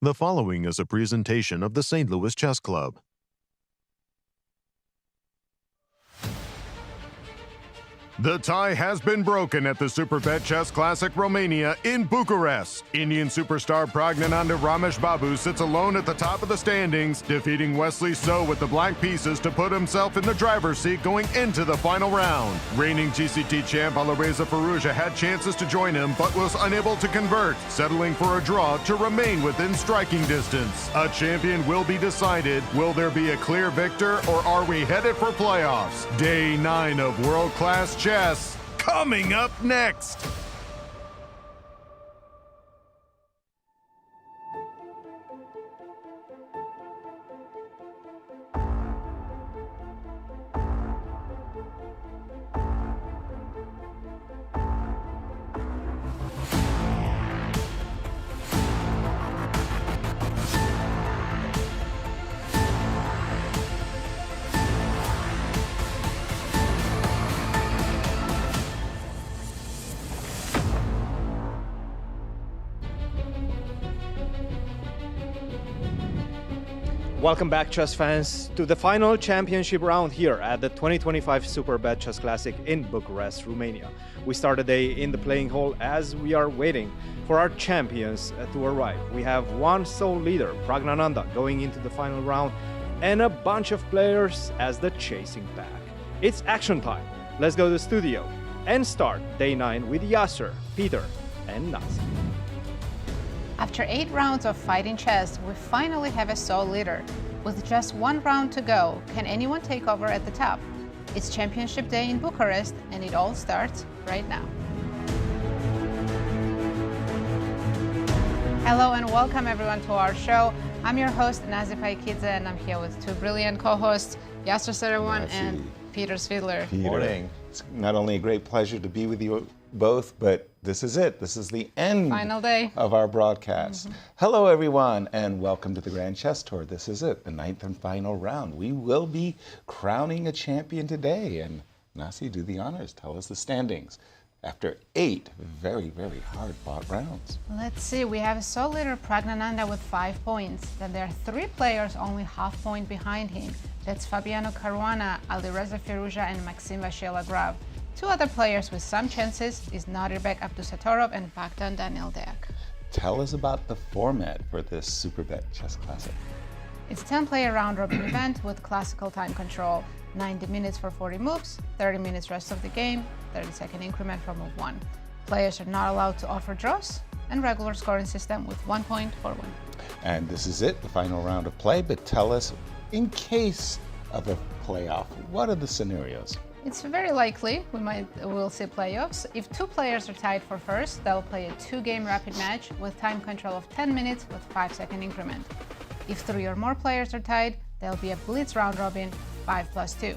The following is a presentation of the St. Louis Chess Club. The tie has been broken at the Superbet Chess Classic Romania in Bucharest. Indian superstar Praggnanandhaa Babu sits alone at the top of the standings, defeating Wesley with the black pieces to put himself in the driver's seat going into the final round. Reigning GCT champ Alireza Firouzja had chances to join him, but was unable to convert, settling for a draw to remain within striking distance. A champion will be decided. Will there be a clear victor, or are we headed for playoffs? Day 9 of world-class chess coming up next. Welcome back, chess fans, to the final championship round here at the 2025 Superbet Chess Classic in Bucharest, Romania. We start the day in the playing hall as we are waiting for our champions to arrive. We have one sole leader, Praggnanandhaa, going into the final round, and a bunch of players as the chasing pack. It's action time. Let's go to the studio and start day 9 with Yasser, Peter, and Nazi. After 8 rounds of fighting chess, we finally have a sole leader. With just 1 round to go, can anyone take over at the top? It's championship day in Bucharest, and it all starts right now. Hello and welcome everyone to our show. I'm your host, Nazi Paikidze, and I'm here with 2 brilliant co-hosts, Yasser Seirawan and Peter Svidler. Morning. It's not only a great pleasure to be with you both, but this is it. This is the end Final day of our broadcast. Hello, everyone, and welcome to the Grand Chess Tour. This is it, the 9th and final round. We will be crowning a champion today. And Nasi, do the honors. Tell us the standings after 8 very, very hard-fought rounds. Let's see. We have a sole leader, Praggnanandhaa, with 5 points. Then there are 3 players only half point behind him. That's Fabiano, Caruana, Alireza, Firouzja, and Maxime, Vachier-Lagrave. 2 other players with some chances is Nodirbek, Abdusattorov, and Bogdan-Daniel Deac. Tell us about the format for this Superbet Chess Classic. It's a 10-player round-robin event with classical time control. 90 minutes for 40 moves, 30 minutes rest of the game, 30-second increment for move 1. Players are not allowed to offer draws, and regular scoring system with 1 point for win. And this is it, the final round of play, but tell us, in case of a playoff, what are the scenarios? It's very likely we'll see playoffs. If 2 players are tied for first, they'll play a 2-game rapid match with time control of 10 minutes with 5-second increment. If 3 or more players are tied, there'll be a blitz round robin, 5+2.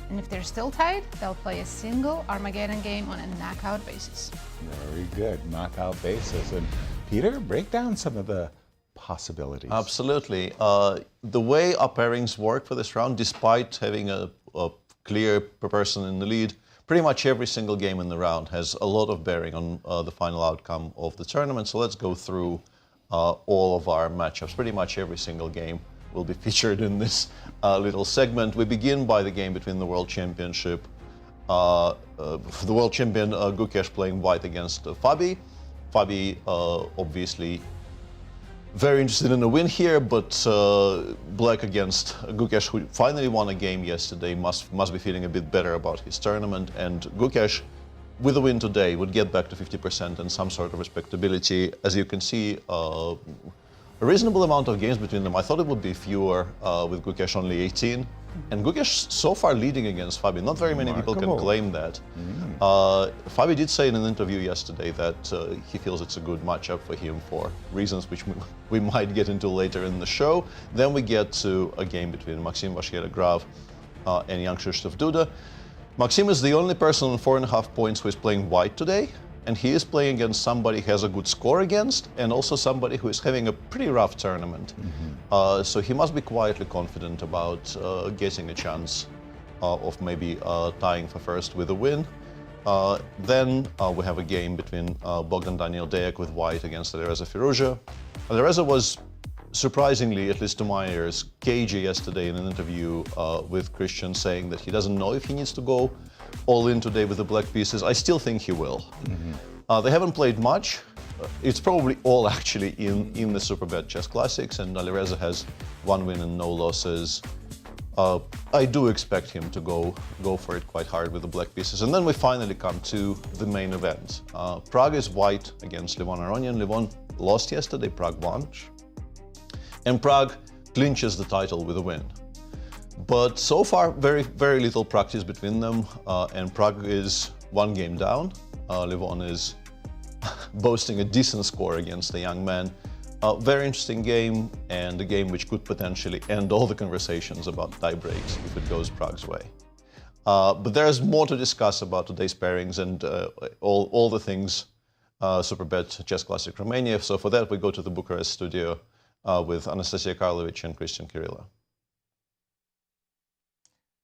And if they're still tied, they'll play a single Armageddon game on a knockout basis. Very good, knockout basis. And Peter, break down some of the possibilities. Absolutely. The way our pairings work for this round, despite having a clear person in the lead, pretty much every single game in the round has a lot of bearing on the final outcome of the tournament. So let's go through all of our matchups. Pretty much every single game will be featured in this little segment. We begin by the game between the world championship, the world champion Gukesh playing white against Fabi. Fabi obviously very interested in a win here, but black against Gukesh, who finally won a game yesterday, must be feeling a bit better about his tournament. And Gukesh, with a win today, would get back to 50% and some sort of respectability. As you can see, a reasonable amount of games between them. I thought it would be fewer, with Gukesh only 18. And Gukesh so far leading against Fabi. Not very many people can claim that. Fabi did say in an interview yesterday that he feels it's a good matchup for him for reasons which we might get into later in the show. Then we get to a game between Maxime, Vachier-Lagrave, and Jan-Krzysztof Duda. Maxime is the only person on 4.5 points who is playing white today. And he is playing against somebody he has a good score against, and also somebody who is having a pretty rough tournament. So he must be quietly confident about getting a chance of maybe tying for first with a win. Then we have a game between Bogdan-Daniel Deac with white against Alireza Firouzja. Alireza was surprisingly, at least to my ears, KJ yesterday in an interview with Cristian saying that he doesn't know if he needs to go all in today with the black pieces. I still think he will. They haven't played much. It's probably all actually in the Superbet Chess Classics, and Alireza has 1 win and no losses. I do expect him to go for it quite hard with the black pieces. And then we finally come to the main event. Pragg is white against Levon Aronian. Levon lost yesterday, Pragg won. And Pragg clinches the title with a win. But so far, very, very little practice between them, and Pragg is 1 game down. Levon is boasting a decent score against the young man. Very interesting game, and a game which could potentially end all the conversations about tie breaks if it goes Pragg's way. But there's more to discuss about today's pairings and all the things Superbet Chess Classic Romania. So for that, we go to the Bucharest studio with Anastasiya Karlovich and Cristian Chirila.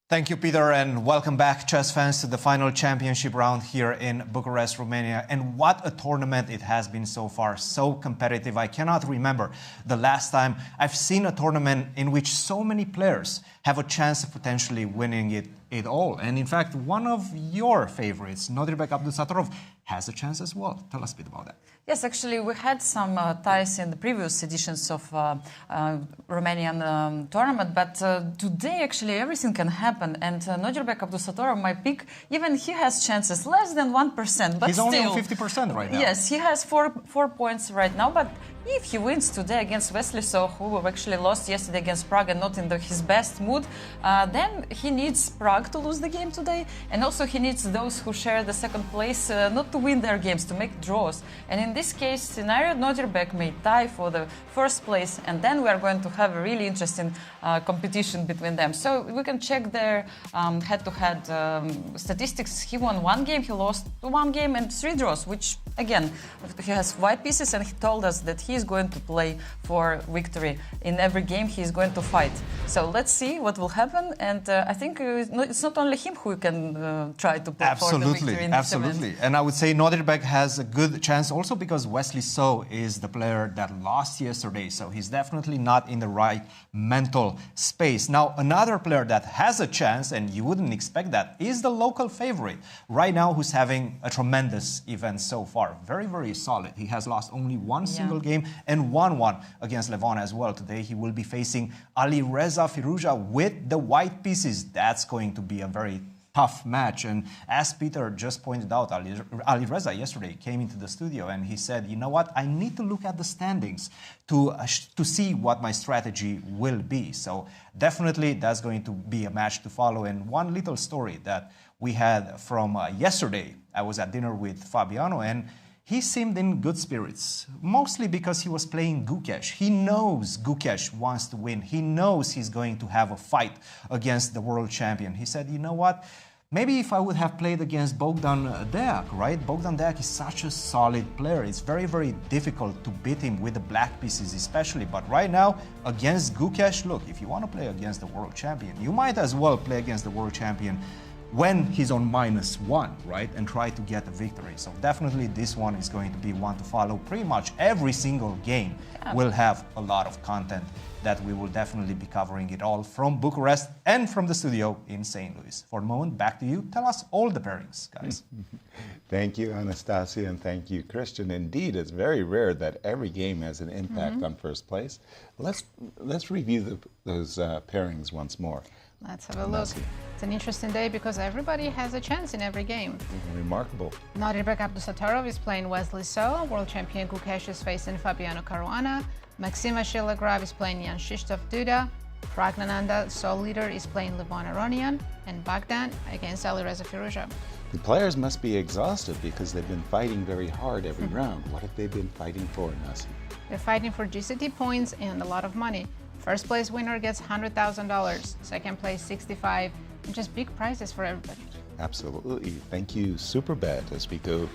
Thank you, Peter, and welcome back, chess fans, to the final championship round here in Bucharest, Romania. And what a tournament it has been so far, so competitive. I cannot remember the last time I've seen a tournament in which so many players have a chance of potentially winning it all. And in fact, one of your favorites, Nodirbek Abdusattorov, has a chance as well. Tell us a bit about that. Yes, actually, we had some ties in the previous editions of Romanian tournament, but today, actually, everything can happen. And Nodirbek Abdusattorov, my pick, even he has chances less than 1%. But he's still, only on 50% right now. Yes, he has four points right now, but if he wins today against Wesley, who actually lost yesterday against Pragg and not in his best mood, then he needs Pragg to lose the game today, and also he needs those who share the second place not to win their games, to make draws. And in this case scenario, Nodirbek may tie for the first place, and then we are going to have a really interesting competition between them. So we can check their head-to-head statistics. He won 1 game, he lost 1 game, and 3 draws, which again, he has white pieces, and he told us that he is going to play for victory. In every game he is going to fight. So let's see what will happen, and I think it's not only him who can try to play for the victory in this event. And I would say Nodirbek has a good chance also because Wesley So is the player that lost yesterday, so he's definitely not in the right mental space. Now, another player that has a chance, and you wouldn't expect that, is the local favorite right now, who's having a tremendous event so far. Very, very solid. He has lost only 1 single game and won 1 against Levon as well. Today he will be facing Alireza Firouzja with the white pieces. That's going to be a very tough match. And as Peter just pointed out, Alireza yesterday came into the studio and he said, you know what, I need to look at the standings to see what my strategy will be. So definitely that's going to be a match to follow. And one little story that we had from yesterday, I was at dinner with Fabiano, and he seemed in good spirits, mostly because he was playing Gukesh. He knows Gukesh wants to win. He knows he's going to have a fight against the world champion. He said, you know what, maybe if I would have played against Bogdan-Daniel, right? Bogdan-Daniel is such a solid player. It's very, very difficult to beat him with the black pieces especially. But right now, against Gukesh, look, if you want to play against the world champion, you might as well play against the world champion when he's on -1, right? And try to get a victory. So definitely this one is going to be one to follow. Pretty much every single game will have a lot of content that we will definitely be covering it all from Bucharest and from the studio in St. Louis. For the moment, back to you. Tell us all the pairings, guys. Thank you, Anastasia, and thank you, Cristian. Indeed, it's very rare that every game has an impact on first place. Let's review those pairings once more. Let's have a look. It's an interesting day because everybody has a chance in every game. Remarkable. Nodirbek Abdusattorov is playing Wesley So. World champion Gukesh is facing Fabiano Caruana. Maxime Vachier-Lagrave is playing Jan-Krzysztof Duda. Praggnanandhaa, sole leader, is playing Levon Aronian. And Bogdan against Alireza Firouzja. The players must be exhausted because they've been fighting very hard every round. What have they been fighting for, Nasi? They're fighting for GCT points and a lot of money. First place winner gets $100,000, second place $65,000, and just big prizes for everybody. Absolutely. Thank you, Superbet. As we go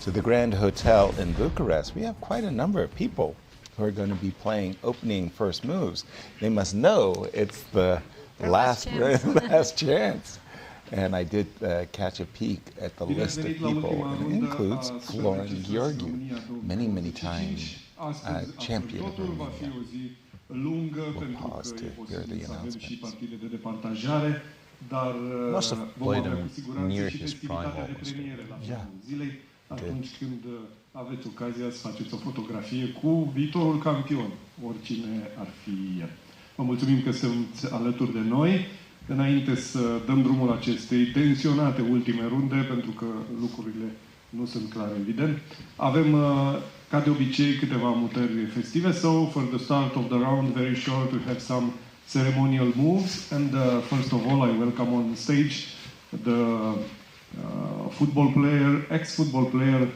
to the Grand Hotel in Bucharest, we have quite a number of people who are going to be playing opening first moves. They must know it's the last chance. And I did catch a peek at the list of people, and it includes Florin Gheorghiu, many, many times champion of Romania. lungă, pentru că e posibil să avem și partide de departajare, dar vom avea cu siguranță și festivitatea de premiere la finalul zilei, atunci când aveți ocazia să faceți o fotografie cu viitorul campion, oricine ar fi el. Vă mulțumim că sunteți alături de noi. Înainte să dăm drumul acestei tensionate ultime runde, pentru că lucrurile nu sunt clare, evident, avem, ca de obicei, câteva mutări festive. So, for the start of the round, very short, we have some ceremonial moves. And first of all, I welcome on stage the football player, ex-football player.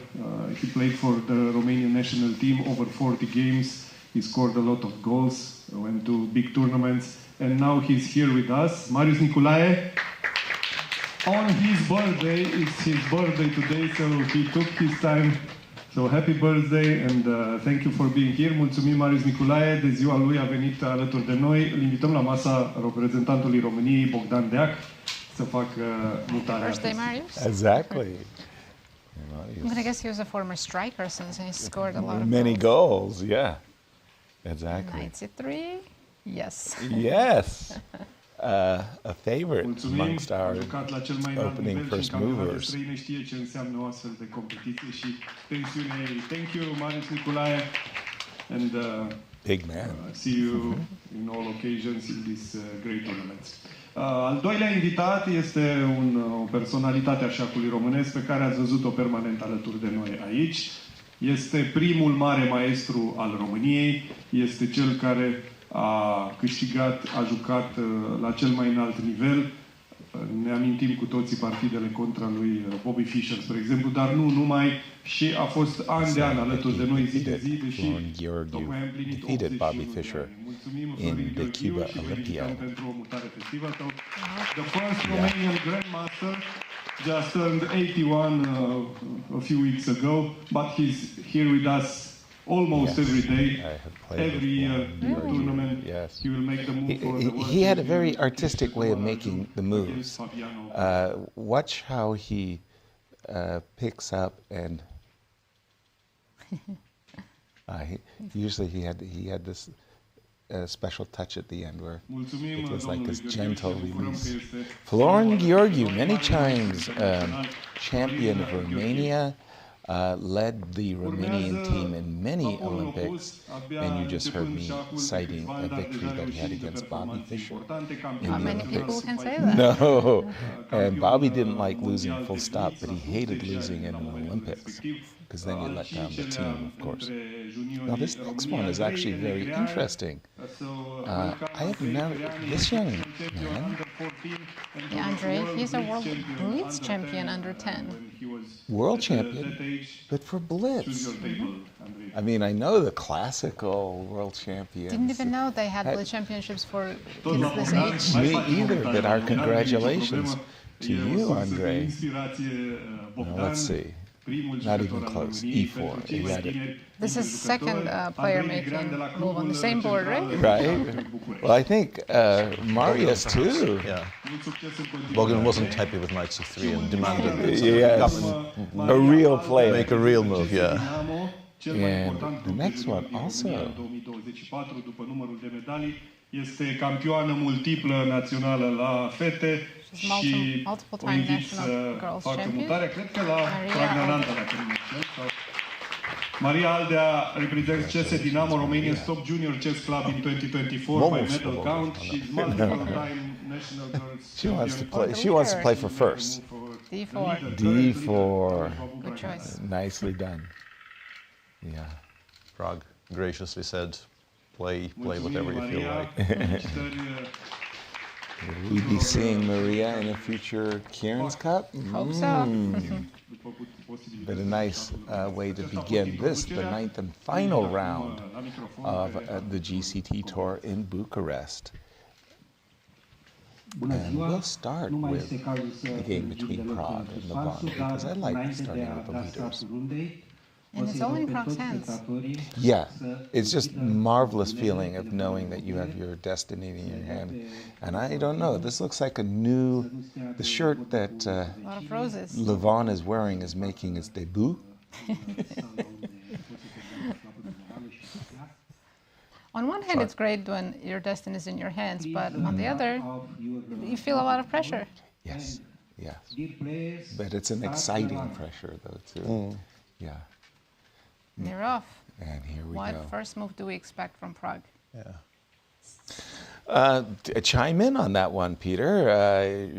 He played for the Romanian national team over 40 games. He scored a lot of goals, went to big tournaments, and now he's here with us. Marius Nicolae. On his birthday, it's his birthday today, so he took his time. So happy birthday and thank you for being here. Mulțumim Marius Nicolae, de ziua lui a venit alături de noi. Îl invităm la masa reprezentantului României, Bogdan Deac, să facă mutarea. Birthday, Marius. Exactly. I'm going to guess he was a former striker since he scored a lot of Many goals, yeah. Exactly. 93? Yes. Yes. A favorite amongst our opening first movers. Știe ce înseamnă o astfel de competiție și tensiunea ei. Thank you, Marius Nicolae, and big man. See you in all occasions in this great tournament. Al doilea invitat este o personalitate a șahului românesc pe care ați văzut-o permanent alături de noi aici. Este primul mare maestru al României, este cel care a câștigat, a jucat la cel mai înalt nivel. Ne amintim cu toții partidele contra lui Bobby Fischer, spre exemplu, dar nu numai, și a fost an de an alături de noi zi de zi, deși tocmai a împlinit 81 de ani. Mulțumim Florin Gheorghiu și felicităm pentru o mutare festivă. The first Romanian Grandmaster just turned 81 a few weeks ago, but he's here with us almost every day, every year in the tournament. Yes. He will make the move for the world. He had a very artistic way of making the moves. Watch how he picks up and usually he had this special touch at the end where it was like this gentle release. Florin Gheorghiu, many times champion of Romania, led the Romanian team in many Olympics, and you just heard me citing a victory that he had against Bobby Fischer. Not many people can say that. No, and Bobby didn't like losing full stop, but he hated losing in an Olympics, because then you let down the team, of course. Now this next one is actually very interesting. I have never, this young man. Yeah, Andre, he's a world blitz champion under 10. World champion, but for blitz. I mean, I know the classical world champions. Didn't even know they had blitz championships for kids this age. Me either, but our congratulations to you, Andre. Now, let's see. Not even close. E4. He had it. This is second player making move on the same board, right? Right. Well, I think Marius too. Yeah. Bogdan wasn't happy with knight c3 and demanded Yes. A real player. make a real move, yeah. And the next one also. Este campioană multiplă națională la fete și o invit să facă mutarea, cred că la Praggnanandhaa, dacă nu mă înșel. Maria Aldea represents Chess Dinamo, Romania's top junior chess club in 2024 by medal count. She's multiple-time national girls champion. She wants to play for first. D4. D4. Good choice. Nicely done. Yeah. Prague graciously said, play whatever you feel like. Will we be seeing Maria in a future Kieran's Cup? Hope so. But a nice way to begin this, the ninth and final round of the GCT Tour in Bucharest. And we'll start with the game between Prague and Levon, because I like starting with the leaders. And it's all in Prague's hands. Yeah, it's just marvelous feeling of knowing that you have your destiny in your hand. And I don't know, this looks like a new, the shirt that A lot of roses. Levon is wearing is making its debut. On one hand, it's great when your destiny is in your hands, but on the other, you feel a lot of pressure. Yes, yes. But it's an exciting pressure, though, too. Yeah. You're off. And here we go. What first move do we expect from Pragg? Yeah. Chime in on that one, Peter.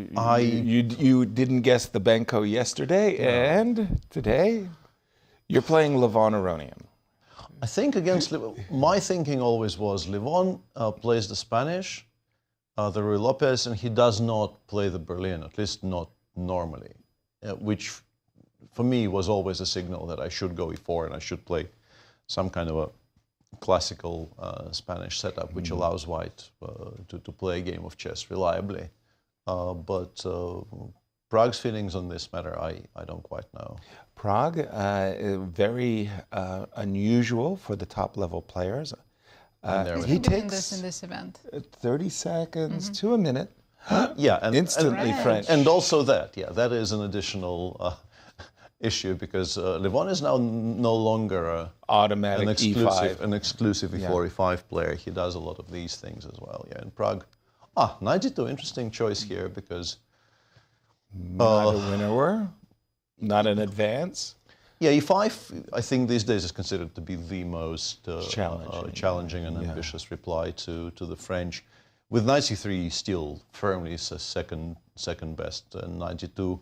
You didn't guess the Benko yesterday, and today you're playing Levon Aronian. I think against my thinking always was Levon plays the Spanish, the Ruy Lopez, and he does not play the Berlin, at least not normally, which for me was always a signal that I should go e4 and I should play some kind of a classical Spanish setup, which allows White to play a game of chess reliably. But Prague's feelings on this matter, I don't quite know. Pragg, very unusual for the top level players. He takes in this event. 30 seconds to a minute. Yeah, and instantly French. And also that is an additional issue because Levon is now no longer automatic an exclusive E4, E5 player. He does a lot of these things as well. Yeah, in Pragg. Knight G2, interesting choice here because not a winner, not an advance. Yeah, E5, I think these days is considered to be the most challenging and ambitious reply to the French. With Knight C3 still firmly is a second best, and Knight G2,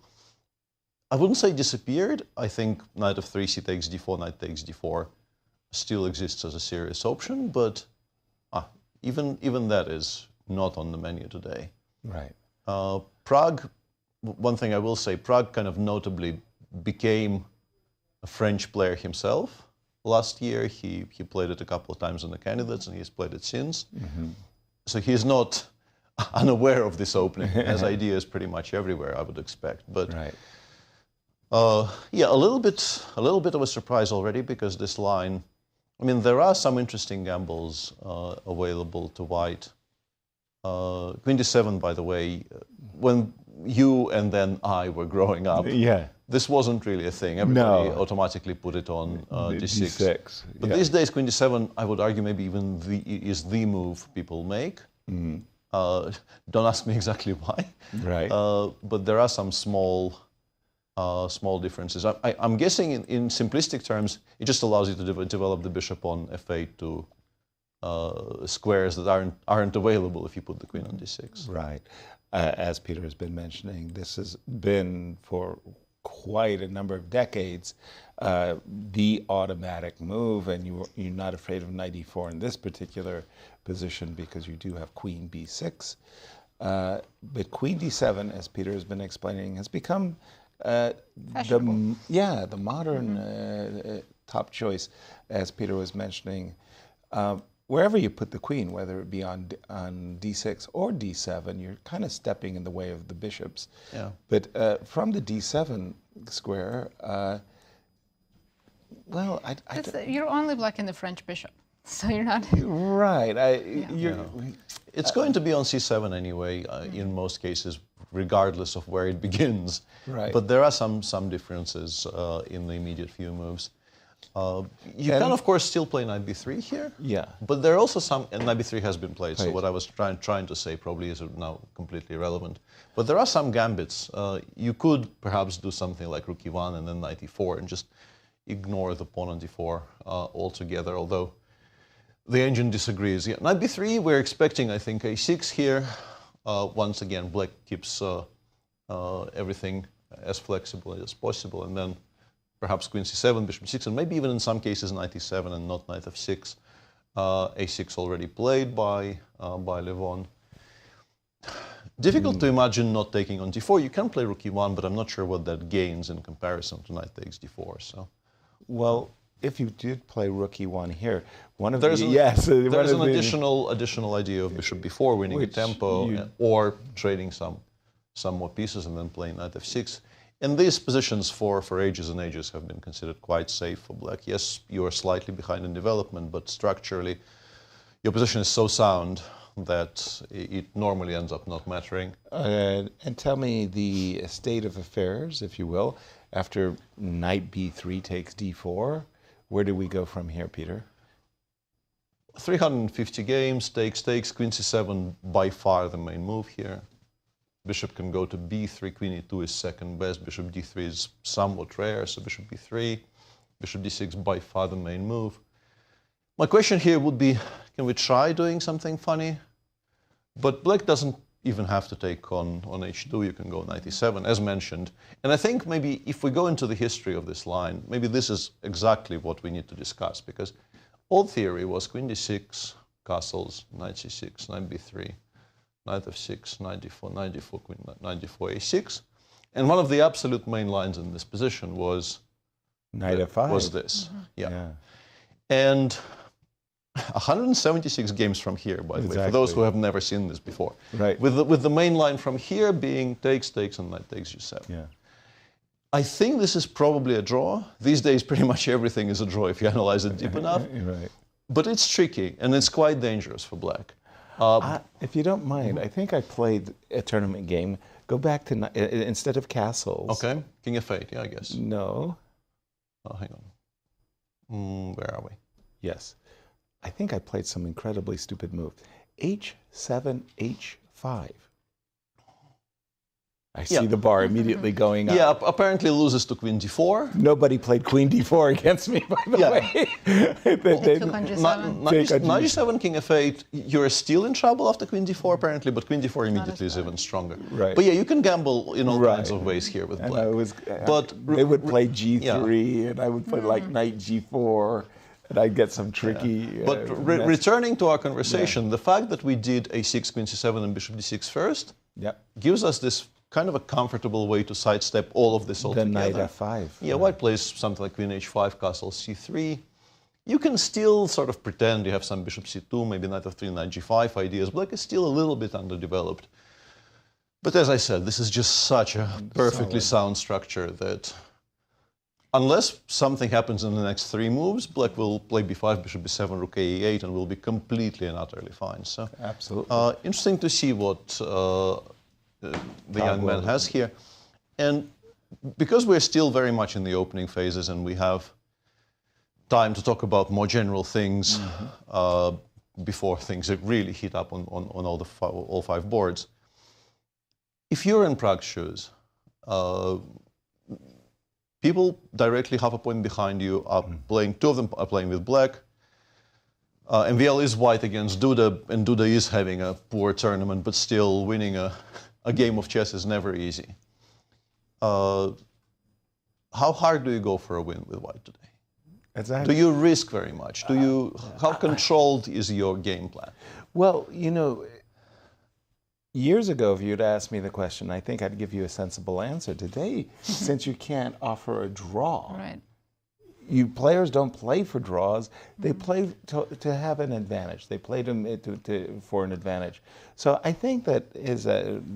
I wouldn't say disappeared. I think Knight of 3, C takes D4, Knight takes D4 still exists as a serious option, but even that is not on the menu today. Right. Pragg, one thing I will say, Pragg kind of notably became a French player himself. Last year, he played it a couple of times in the candidates, and he's played it since. So he's not unaware of this opening. Has ideas pretty much everywhere, I would expect. But right. Yeah, a little bit of a surprise already because this line. I mean, there are some interesting gambles available to White. Queen D7, by the way, when you and then I were growing up, this wasn't really a thing. Everybody automatically put it on D6. But these days, Queen D7, I would argue maybe even is the move people make. Don't ask me exactly why. Right. But there are some small differences. I'm guessing in simplistic terms, it just allows you to develop the bishop on F8 to squares that aren't available if you put the queen on D6. Right. As Peter has been mentioning, this has been for quite a number of decades the automatic move, and you're not afraid of knight e4 in this particular position because you do have queen b6. But queen d7, as Peter has been explaining, has become the modern top choice, as Peter was mentioning. Wherever you put the queen, whether it be on d6 or d7, you're kind of stepping in the way of the bishops. Yeah. But from the d7 square, you're only blocking the French bishop, so you're not. Right. It's going to be on c7 anyway, in most cases, regardless of where it begins. Right. But there are some differences in the immediate few moves. You can, of course, still play knight b3 here. Yeah. But there are also some, and knight b3 has been played, so what I was trying to say probably is now completely irrelevant. But there are some gambits. You could perhaps do something like rook e1 and then knight e4 and just ignore the pawn on d4 altogether, although the engine disagrees. Yeah, knight b3, we're expecting, I think, a6 here. Once again, black keeps everything as flexible as possible, and then perhaps queen c7, bishop c6, and maybe even in some cases knight e7 and not knight f6. a6 already played by Levon. Difficult to imagine not taking on d4. You can play rook e1, but I'm not sure what that gains in comparison to knight takes d4. So, well, if you did play rook e1 here, there's an additional idea of bishop b4 winning a tempo, or trading some more pieces and then playing knight f6. And these positions for ages and ages have been considered quite safe for black. Yes, you are slightly behind in development, but structurally, your position is so sound that it normally ends up not mattering. And tell me the state of affairs, if you will, after knight b3 takes d4. Where do we go from here, Peter? 350 games, takes, queen c7, by far the main move here. Bishop can go to b3, queen e2 is second best, bishop d3 is somewhat rare, so bishop b3, bishop d6, by far the main move. My question here would be, can we try doing something funny? But black doesn't even have to take on h2, you can go knight e7, as mentioned. And I think maybe if we go into the history of this line, maybe this is exactly what we need to discuss, because old theory was queen d6, castles, knight c6, knight b3, knight f6, knight d4, knight d4, queen, knight d4, a6. And one of the absolute main lines in this position was knight f5. Was this, yeah. And 176 games from here, by the way, for those who have never seen this before. Right. With the main line from here being takes, and knight takes g7. Yeah. I think this is probably a draw. These days, pretty much everything is a draw if you analyze it deep enough. Right. But it's tricky, and it's quite dangerous for black. If you don't mind, I think I played a tournament game. Go back to, instead of castles. Okay, king f8, yeah, I guess. No. Oh, hang on. Where are we? Yes. I think I played some incredibly stupid move. h7, h5. I see the bar immediately going up. Yeah, apparently loses to queen d4. Nobody played queen d4 against me, by the way. Knight g7, king f8, you're still in trouble after queen d4, apparently, but queen d4 immediately is even stronger. Right. But yeah, you can gamble in all kinds of ways here with black. They would play g3, and I would play like knight g4. And I'd get some tricky... But returning to our conversation, the fact that we did a6, queen c7, and bishop d6 first gives us this kind of a comfortable way to sidestep all of this altogether. The knight f5. Yeah, white plays something like queen h5, castle c3. You can still sort of pretend you have some bishop c2, maybe knight f3, knight g5 ideas. Black is still a little bit underdeveloped. But as I said, this is just such a perfectly sound structure that... Unless something happens in the next 3 moves, black will play b5, bishop b7, rook a8, and will be completely and utterly fine. So, absolutely interesting to see what the young man has here. And because we're still very much in the opening phases and we have time to talk about more general things before things really heat up on all 5 boards, if you're in Prag's shoes, people directly half a point behind you are playing, 2 of them are playing with black. MVL is white against Duda, and Duda is having a poor tournament, but still winning a game of chess is never easy. How hard do you go for a win with white today? Exactly. Do you risk very much? How controlled is your game plan? Well, you know, years ago, if you'd asked me the question, I think I'd give you a sensible answer. Today, since you can't offer a draw, you players don't play for draws. They play to have an advantage. They play for an advantage. So I think that his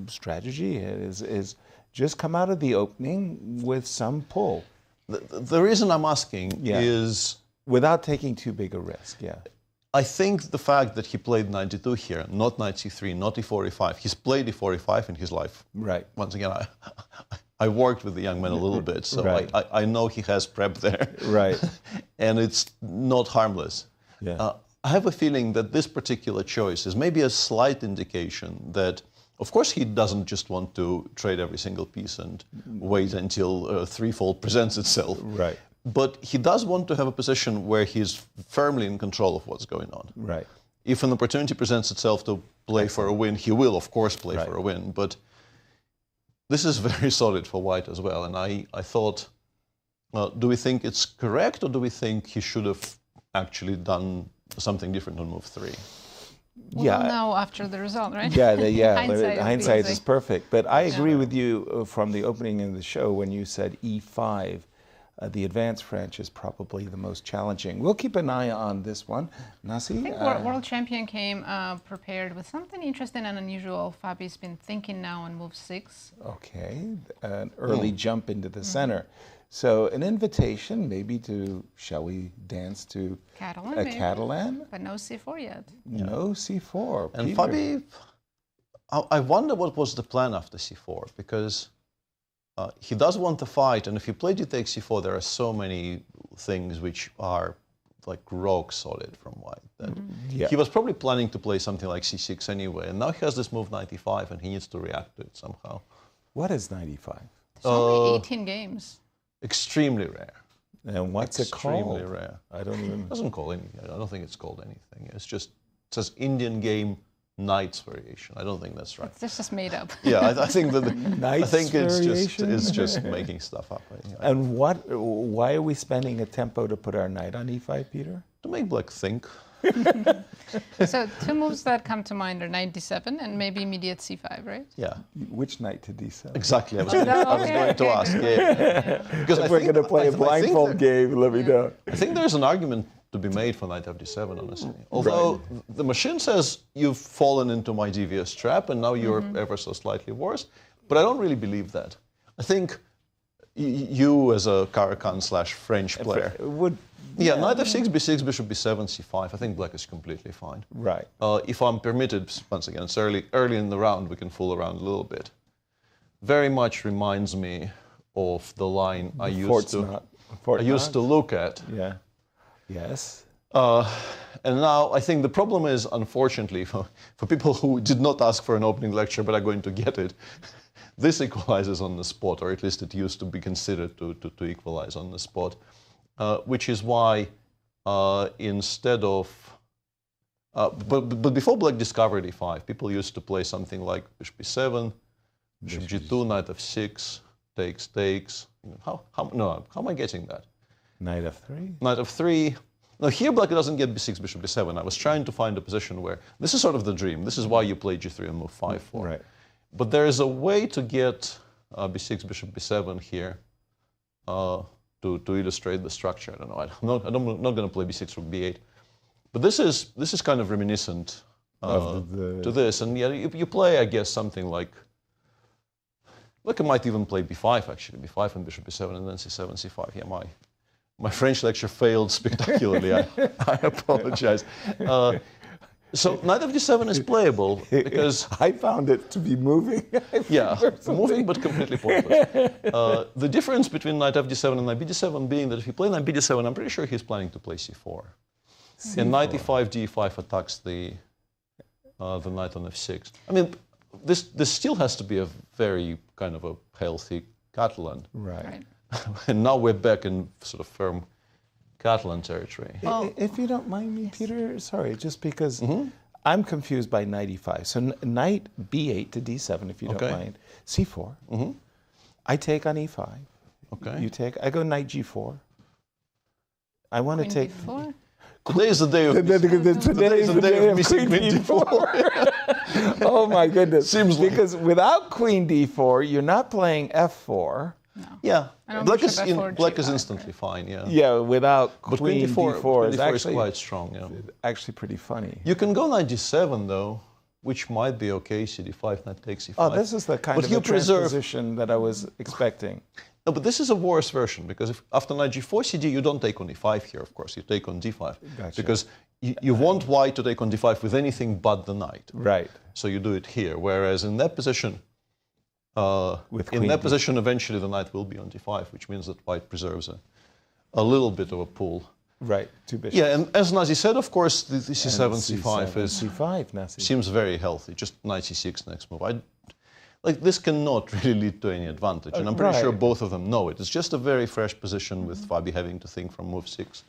strategy is just come out of the opening with some pull. The reason I'm asking is... Without taking too big a risk, I think the fact that he played knight d2 here, not knight c3, not e4, e5, he's played e4, e5 in his life. Right. Once again, I worked with the young man a little bit, so I know he has prep there. Right. And it's not harmless. Yeah. I have a feeling that this particular choice is maybe a slight indication that, of course, he doesn't just want to trade every single piece and wait until threefold presents itself. Right. But he does want to have a position where he's firmly in control of what's going on. Right. If an opportunity presents itself to play for a win, he will, of course, play for a win. But this is very solid for white as well. And I thought, do we think it's correct, or do we think he should have actually done something different on move 3? We'll know after the result, right? Hindsight is perfect. But I agree with you from the opening of the show when you said e5. The advanced French is probably the most challenging. We'll keep an eye on this one. Nazi? I think world champion came prepared with something interesting and unusual. Fabi's been thinking now on move 6. Okay, an early jump into the center. So an invitation maybe to, shall we dance to Catalan? But no c4 yet. No c4. And Fabi, I wonder what was the plan after c4, because he does want to fight, and if you play d takes c4, there are so many things which are like rock solid from white. That Yeah. he was probably planning to play something like c6 anyway, and now he has this move 95, and he needs to react to it somehow. What is 95? It's only 18 games. Extremely rare. And what's it called? Extremely rare. I don't even. It doesn't call anything. I don't think it's called anything. It's just it says Indian game Knights variation. I don't think that's right. It's just made up. Yeah, I think that I Knights think variation? it's just making stuff up. And why are we spending a tempo to put our knight on e5, Peter? To make black think. So two moves that come to mind are knight d7 and maybe immediate c5, right? Yeah, Which knight to d7? exactly. I was going to ask. Yeah. Because If we're going to play a blindfold game, let me know. I think there's an argument to be made for knight f7, honestly. Although the machine says you've fallen into my devious trap and now you're ever so slightly worse, but I don't really believe that. I think you, as a Caracan/French player, Would yeah, knight f6, b6, bishop b7, c5. I think black is completely fine. right. If I'm permitted, once again, it's early in the round, we can fool around a little bit. Very much reminds me of the line I used to look at. Yeah. Yes. And now I think the problem is, unfortunately, for people who did not ask for an opening lecture but are going to get it, this equalizes on the spot, or at least it used to be considered to equalize on the spot. Which is why instead of, but before black discovered e5, people used to play something like bishop b7, bishop g2, knight f6, takes. How am I getting that? Knight f3. Knight f3. Now here black doesn't get b6, bishop b7. I was trying to find a position where, this is sort of the dream. This is why you play g3 and move 5-4. Right. But there is a way to get b6, bishop b7 here. To illustrate the structure. I don't know. I'm not going to play b6 rook b8, but this is kind of reminiscent to this. And yeah, you play, I guess, something like I might even play b5 actually, b5 and bishop b7 and then c7, c5. Yeah, my French lecture failed spectacularly. I apologize. So knight of d7 is playable because I found it to be moving. Yeah, moving but completely pointless. The difference between knight fd7 and knight bd7 being that if you play knight bd7, I'm pretty sure he's planning to play c4. And knight e5, d5 attacks the knight on f6. I mean, this still has to be a very kind of a healthy Catalan. Right. And now we're back in sort of firm Catalan territory. If you don't mind me, Peter, sorry, just because I'm confused by knight e5. So knight b8 to d7, if you don't mind. c4. I take on e5. Okay. You take. I go knight g4. I want to take. d4? Today is the day of Today is the day of missing queen d4. Oh my goodness! Seems like because without queen d4, you're not playing f4. No. Yeah, black is G5, instantly fine. Yeah. Yeah, without But queen d4 is actually quite strong. Yeah. actually pretty funny. You can go knight g7 though, which might be okay. cd5, knight takes e5. Oh, this is the kind of a transposition that I was expecting. No, but this is a worse version because if after knight g4 cd, you don't take on e5 here. Of course, you take on d5 because you want white to take on d5 with anything but the knight. Right. So you do it here. Whereas in that position. Eventually the knight will be on d5, which means that white preserves a little bit of a pool. Right, two bishops. Yeah, and as Nazi said, of course, the c7, c5 is c5, Nazi. Seems very healthy. Just knight c6 next move. This cannot really lead to any advantage, and I'm pretty sure both of them know it. It's just a very fresh position with Fabi having to think from move 6.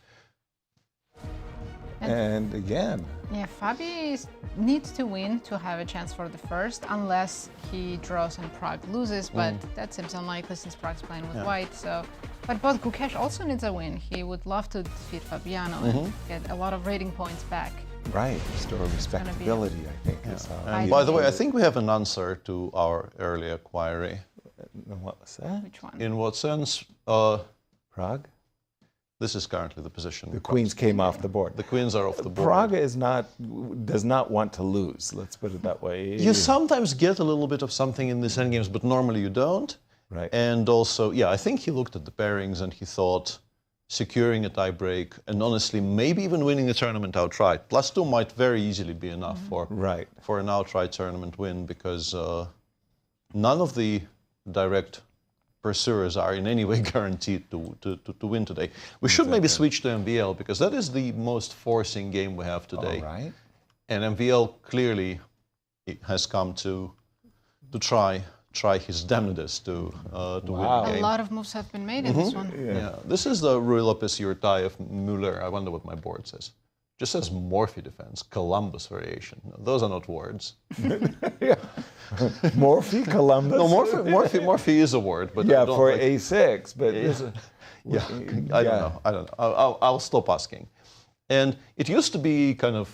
And again. Yeah, Fabi needs to win to have a chance for the first, unless he draws and Pragg loses, but that seems unlikely since Pragg's playing with white. So, but both Gukesh also needs a win. He would love to defeat Fabiano and get a lot of rating points back. Right, restore respectability, I think. Yeah. And by the way, I think we have an answer to our earlier query. What was that? Which one? In what sense? Pragg? This is currently the position. The queens came off the board. The queens are off the board. Pragg does not want to lose, let's put it that way. You sometimes get a little bit of something in these endgames, but normally you don't. Right. And also, yeah, I think he looked at the pairings and he thought securing a tie break and honestly maybe even winning the tournament outright. +2 might very easily be enough for an outright tournament win because none of the direct pursuers are in any way guaranteed to win today. We should maybe switch to MVL because that is the most forcing game we have today. All right. And MVL clearly has come to try his damnedest to win the game. A lot of moves have been made in this one. Yeah. This is the Rui Lopez Urtai of Müller. I wonder what my board says. Just says Morphy defense, Columbus variation. Those are not words. Morphy, Columbus? No, Morphy is a word. But yeah, I don't for like, A6. But I don't know. I'll stop asking. And it used to be kind of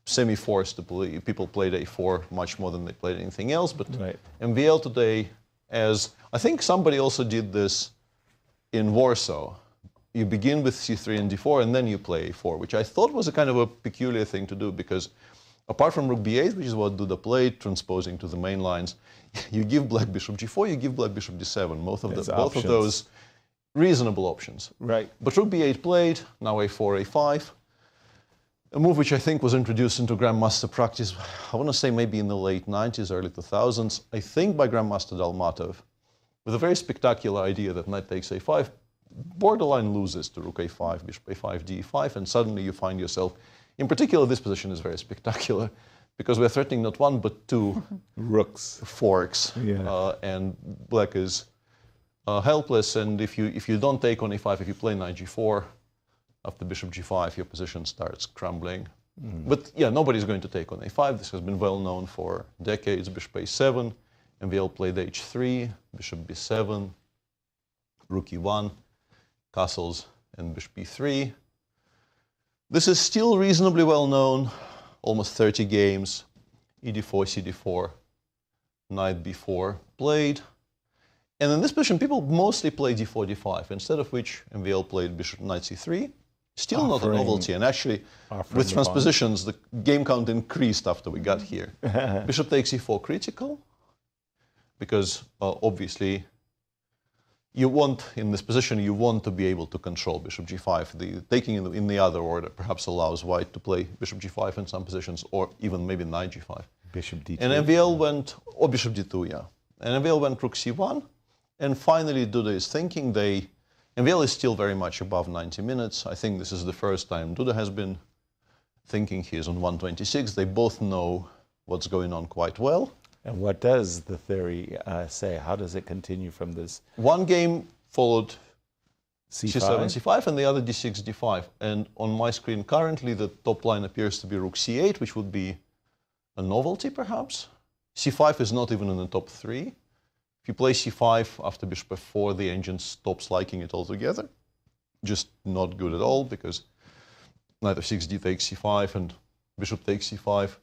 semi-forced to play. People played A4 much more than they played anything else. But MVL today, as I think somebody also did this in Warsaw, you begin with C3 and D4, and then you play A4, which I thought was a kind of a peculiar thing to do, because apart from Rook B8, which is what Duda played, transposing to the main lines, you give Black Bishop G4, you give Black Bishop D7, both of those reasonable options. Right. But Rook B8 played, now A4, A5, a move which I think was introduced into Grandmaster practice, I want to say maybe in the late 90s, early 2000s, I think by Grandmaster Dalmatov, with a very spectacular idea that knight takes A5, borderline loses to Rook A5, Bishop A5, D5, and suddenly you find yourself, in particular this position is very spectacular, because we're threatening not one but two rooks, forks, and Black is helpless, and if you don't take on A5, if you play knight G4, after Bishop G5, your position starts crumbling. But yeah, nobody's going to take on A5. This has been well known for decades. Bishop A7, MVL played H3, Bishop B7, Rook E1, castles, and Bishop B3. This is still reasonably well known, almost 30 games. E4, CD4, Knight B4 played. And in this position, people mostly play D4, D5, instead of which MVL played Bishop Knight C3. Still not a novelty, and actually, with transpositions, the game count increased after we got here. Bishop takes E4 critical, because obviously, you want, in this position, you want to be able to control Bishop G5. The taking in the other order perhaps allows White to play Bishop G5 in some positions, or even maybe Knight G5. Bishop D2. And MVL went, or Bishop D2, yeah. And MVL went Rook C1, and finally Duda is thinking MVL is still very much above 90 minutes. I think this is the first time Duda has been thinking. He is on 126. They both know what's going on quite well. And what does the theory say? How does it continue from this? One game followed C5? C7, C5, and the other D6, D5. And on my screen currently, the top line appears to be Rook C8, which would be a novelty, perhaps. C5 is not even in the top 3. If you play C5 after Bishop F4, the engine stops liking it altogether. Just not good at all, because Knight F6, D takes C5, and Bishop takes C5.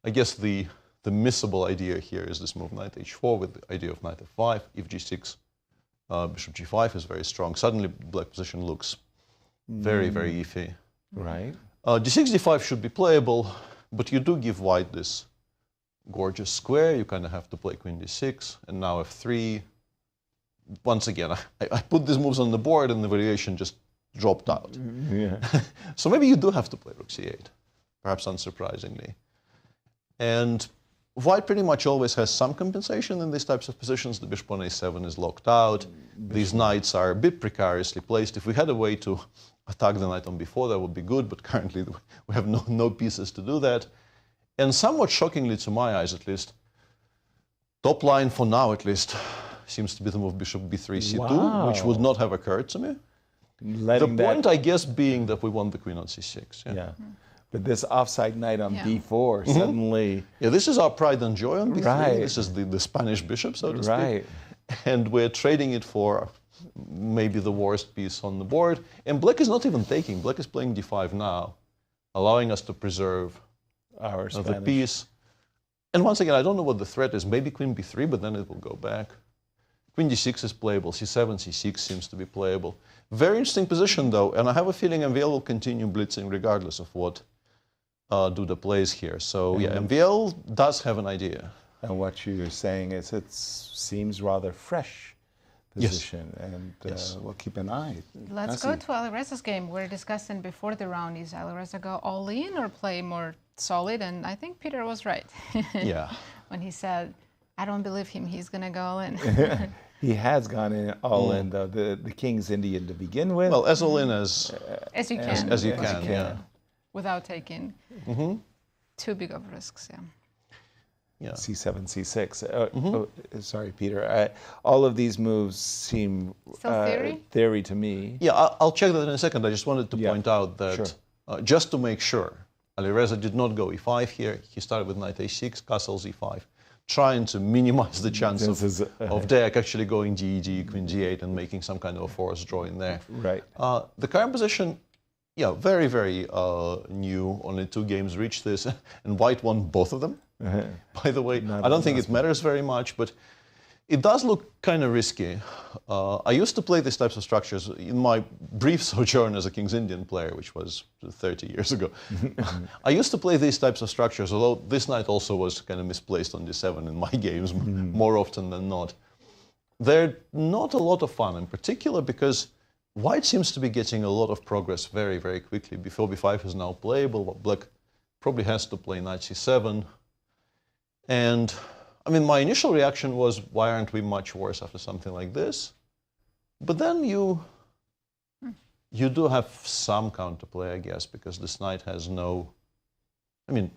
I guess the missable idea here is this move Knight H4 with the idea of Knight F5. If G6, Bishop G5 is very strong. Suddenly, Black position looks very, very iffy. Right. D6, D5 should be playable, but you do give White this gorgeous square. You kind of have to play Queen D6, and now F3. Once again, I put these moves on the board, and the variation just dropped out. Yeah. So maybe you do have to play Rook C8, perhaps unsurprisingly. And White pretty much always has some compensation in these types of positions. The Bishop on A7 is locked out. These knights are a bit precariously placed. If we had a way to attack the knight on B4, that would be good, but currently we have no pieces to do that. And somewhat shockingly, to my eyes at least, top line for now at least, seems to be the move Bishop B3, C2, which would not have occurred to me. The point, I guess, being that we want the queen on C6. Yeah. But this offside knight on B4 suddenly... Yeah, this is our pride and joy on B3. Right. This is the Spanish bishop, so to speak. And we're trading it for maybe the worst piece on the board. And Black is not even taking. Black is playing D5 now, allowing us to preserve the piece. And once again, I don't know what the threat is. Maybe Queen B3, but then it will go back. Queen D6 is playable. C7, C6 seems to be playable. Very interesting position, though. And I have a feeling MVL will continue blitzing regardless of what Duda plays here. So, yeah, MVL does have an idea. And what you're saying is it seems rather fresh position. And we'll keep an eye. Let's go to Alireza's game. We're discussing before the round, is Alireza go all in or play more solid? And I think Peter was right. Yeah. When he said, I don't believe him, he's going to go all in. He has gone in all in, though. The king's Indian to begin with. Well, as all in as you can. as you can, yeah. Without taking too big of risks, yeah. Yeah. C7, C6. Sorry, Peter. All of these moves seem Still theory to me. Yeah, I'll check that in a second. I just wanted to point out that just to make sure, Alireza did not go e5 here. He started with knight a6, castle e5, trying to minimize the chance of Deac actually going d, queen g8, and making some kind of a forced draw in there. Right. The current position, yeah, very, very new. Only 2 games reached this, and White won both of them. By the way, I don't think it matters very much, but it does look kind of risky. I used to play these types of structures in my brief sojourn as a King's Indian player, which was 30 years ago. I used to play these types of structures, although this knight also was kind of misplaced on d7 in my games more often than not. They're not a lot of fun, in particular because White seems to be getting a lot of progress very, very quickly. Before b5 is now playable, but Black probably has to play knight c7. And, I mean, my initial reaction was, why aren't we much worse after something like this? But then you do have some counterplay, I guess, because this knight has no... I mean,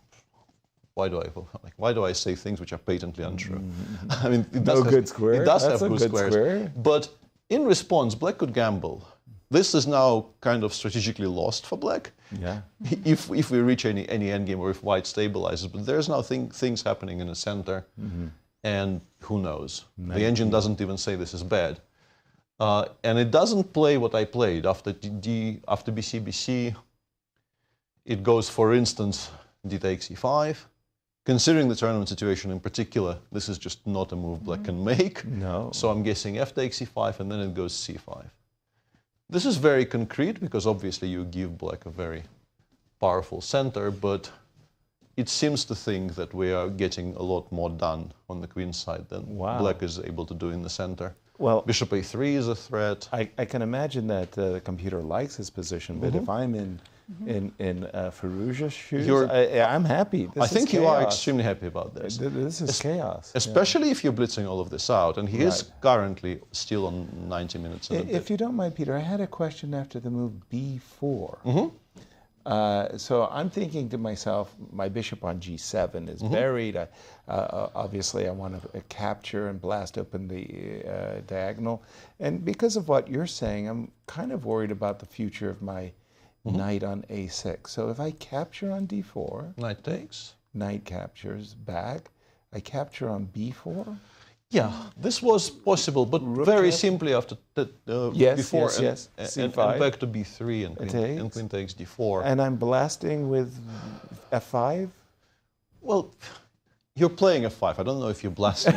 why do I say things which are patently untrue? I mean, it does good square. It does That's have good squares. Square. But in response, Black could gamble. This is now kind of strategically lost for Black. Yeah. If we reach any endgame or if White stabilizes, but there's now things happening in the center, and who knows? The engine doesn't even say this is bad, and it doesn't play what I played after BC BC. It goes, for instance, d takes e5. Considering the tournament situation in particular, this is just not a move Black can make. No. So I'm guessing f takes e5, and then it goes c5. This is very concrete because obviously you give Black a very powerful center, but it seems to think that we are getting a lot more done on the queen side than Black is able to do in the center. Well, bishop a3 is a threat. I can imagine that the computer likes his position, but if I'm in Firouzja's shoes, I'm happy. I think you are extremely happy about this. This is chaos. Especially if you're blitzing all of this out, and he is currently still on 90 minutes. If you don't mind, Peter, I had a question after the move b4. So I'm thinking to myself, my bishop on g7 is buried. Obviously, I want to capture and blast open the diagonal. And because of what you're saying, I'm kind of worried about the future of my knight on a6. So if I capture on d4, knight takes, knight captures back, I capture on b4. Yeah, this was possible, but very simply after before C5. And back to b3 and queen takes d4. And I'm blasting with f5. Well, you're playing f5. I don't know if you're blasting.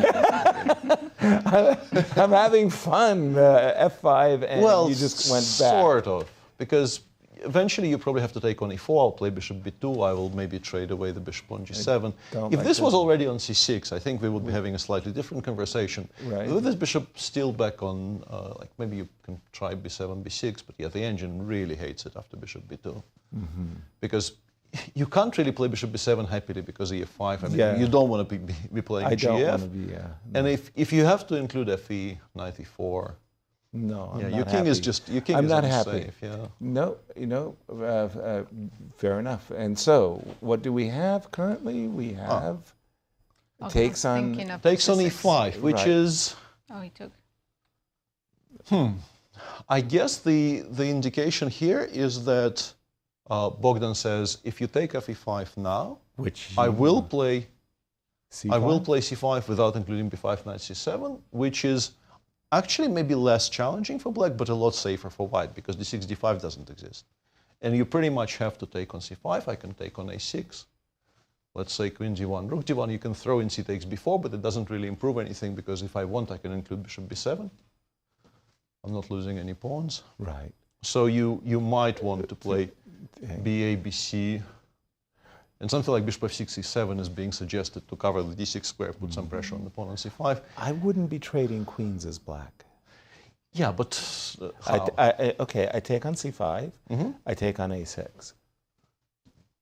I'm having fun. F5, and you just went back. Sort of, because eventually you probably have to take on e4. I'll play bishop b2. I will maybe trade away the bishop on g7. If this was already on c6, I think we would be having a slightly different conversation. Right. With this bishop still back on, like maybe you can try b7, b6, but yeah, the engine really hates it after bishop b2. Because you can't really play bishop b7 happily because e5. I mean, you don't want to be playing I gf. Don't want to be, no. And if you have to include fe, knight e4, no, I'm yeah, not your king happy. is just your king I'm is not unsafe, happy. Yeah. No, fair enough. And so, what do we have currently? We have takes on e5, which is. Oh, he took. I guess the indication here is that Bogdan says, if you take fe5 now, I will play c5? I will play c5 without including b5 knight c7, which is actually maybe less challenging for Black, but a lot safer for White, because d6, d5 doesn't exist. And you pretty much have to take on c5. I can take on a6. Let's say queen d1, rook d1. You can throw in c takes b4, but it doesn't really improve anything, because if I want, I can include bishop b7. I'm not losing any pawns. Right. So you might want to play ba, bc. And something like bishop f6, c7 is being suggested to cover the d6 square, put some pressure on the pawn on c5. I wouldn't be trading queens as Black. Yeah, but how? I take on c5, I take on a6.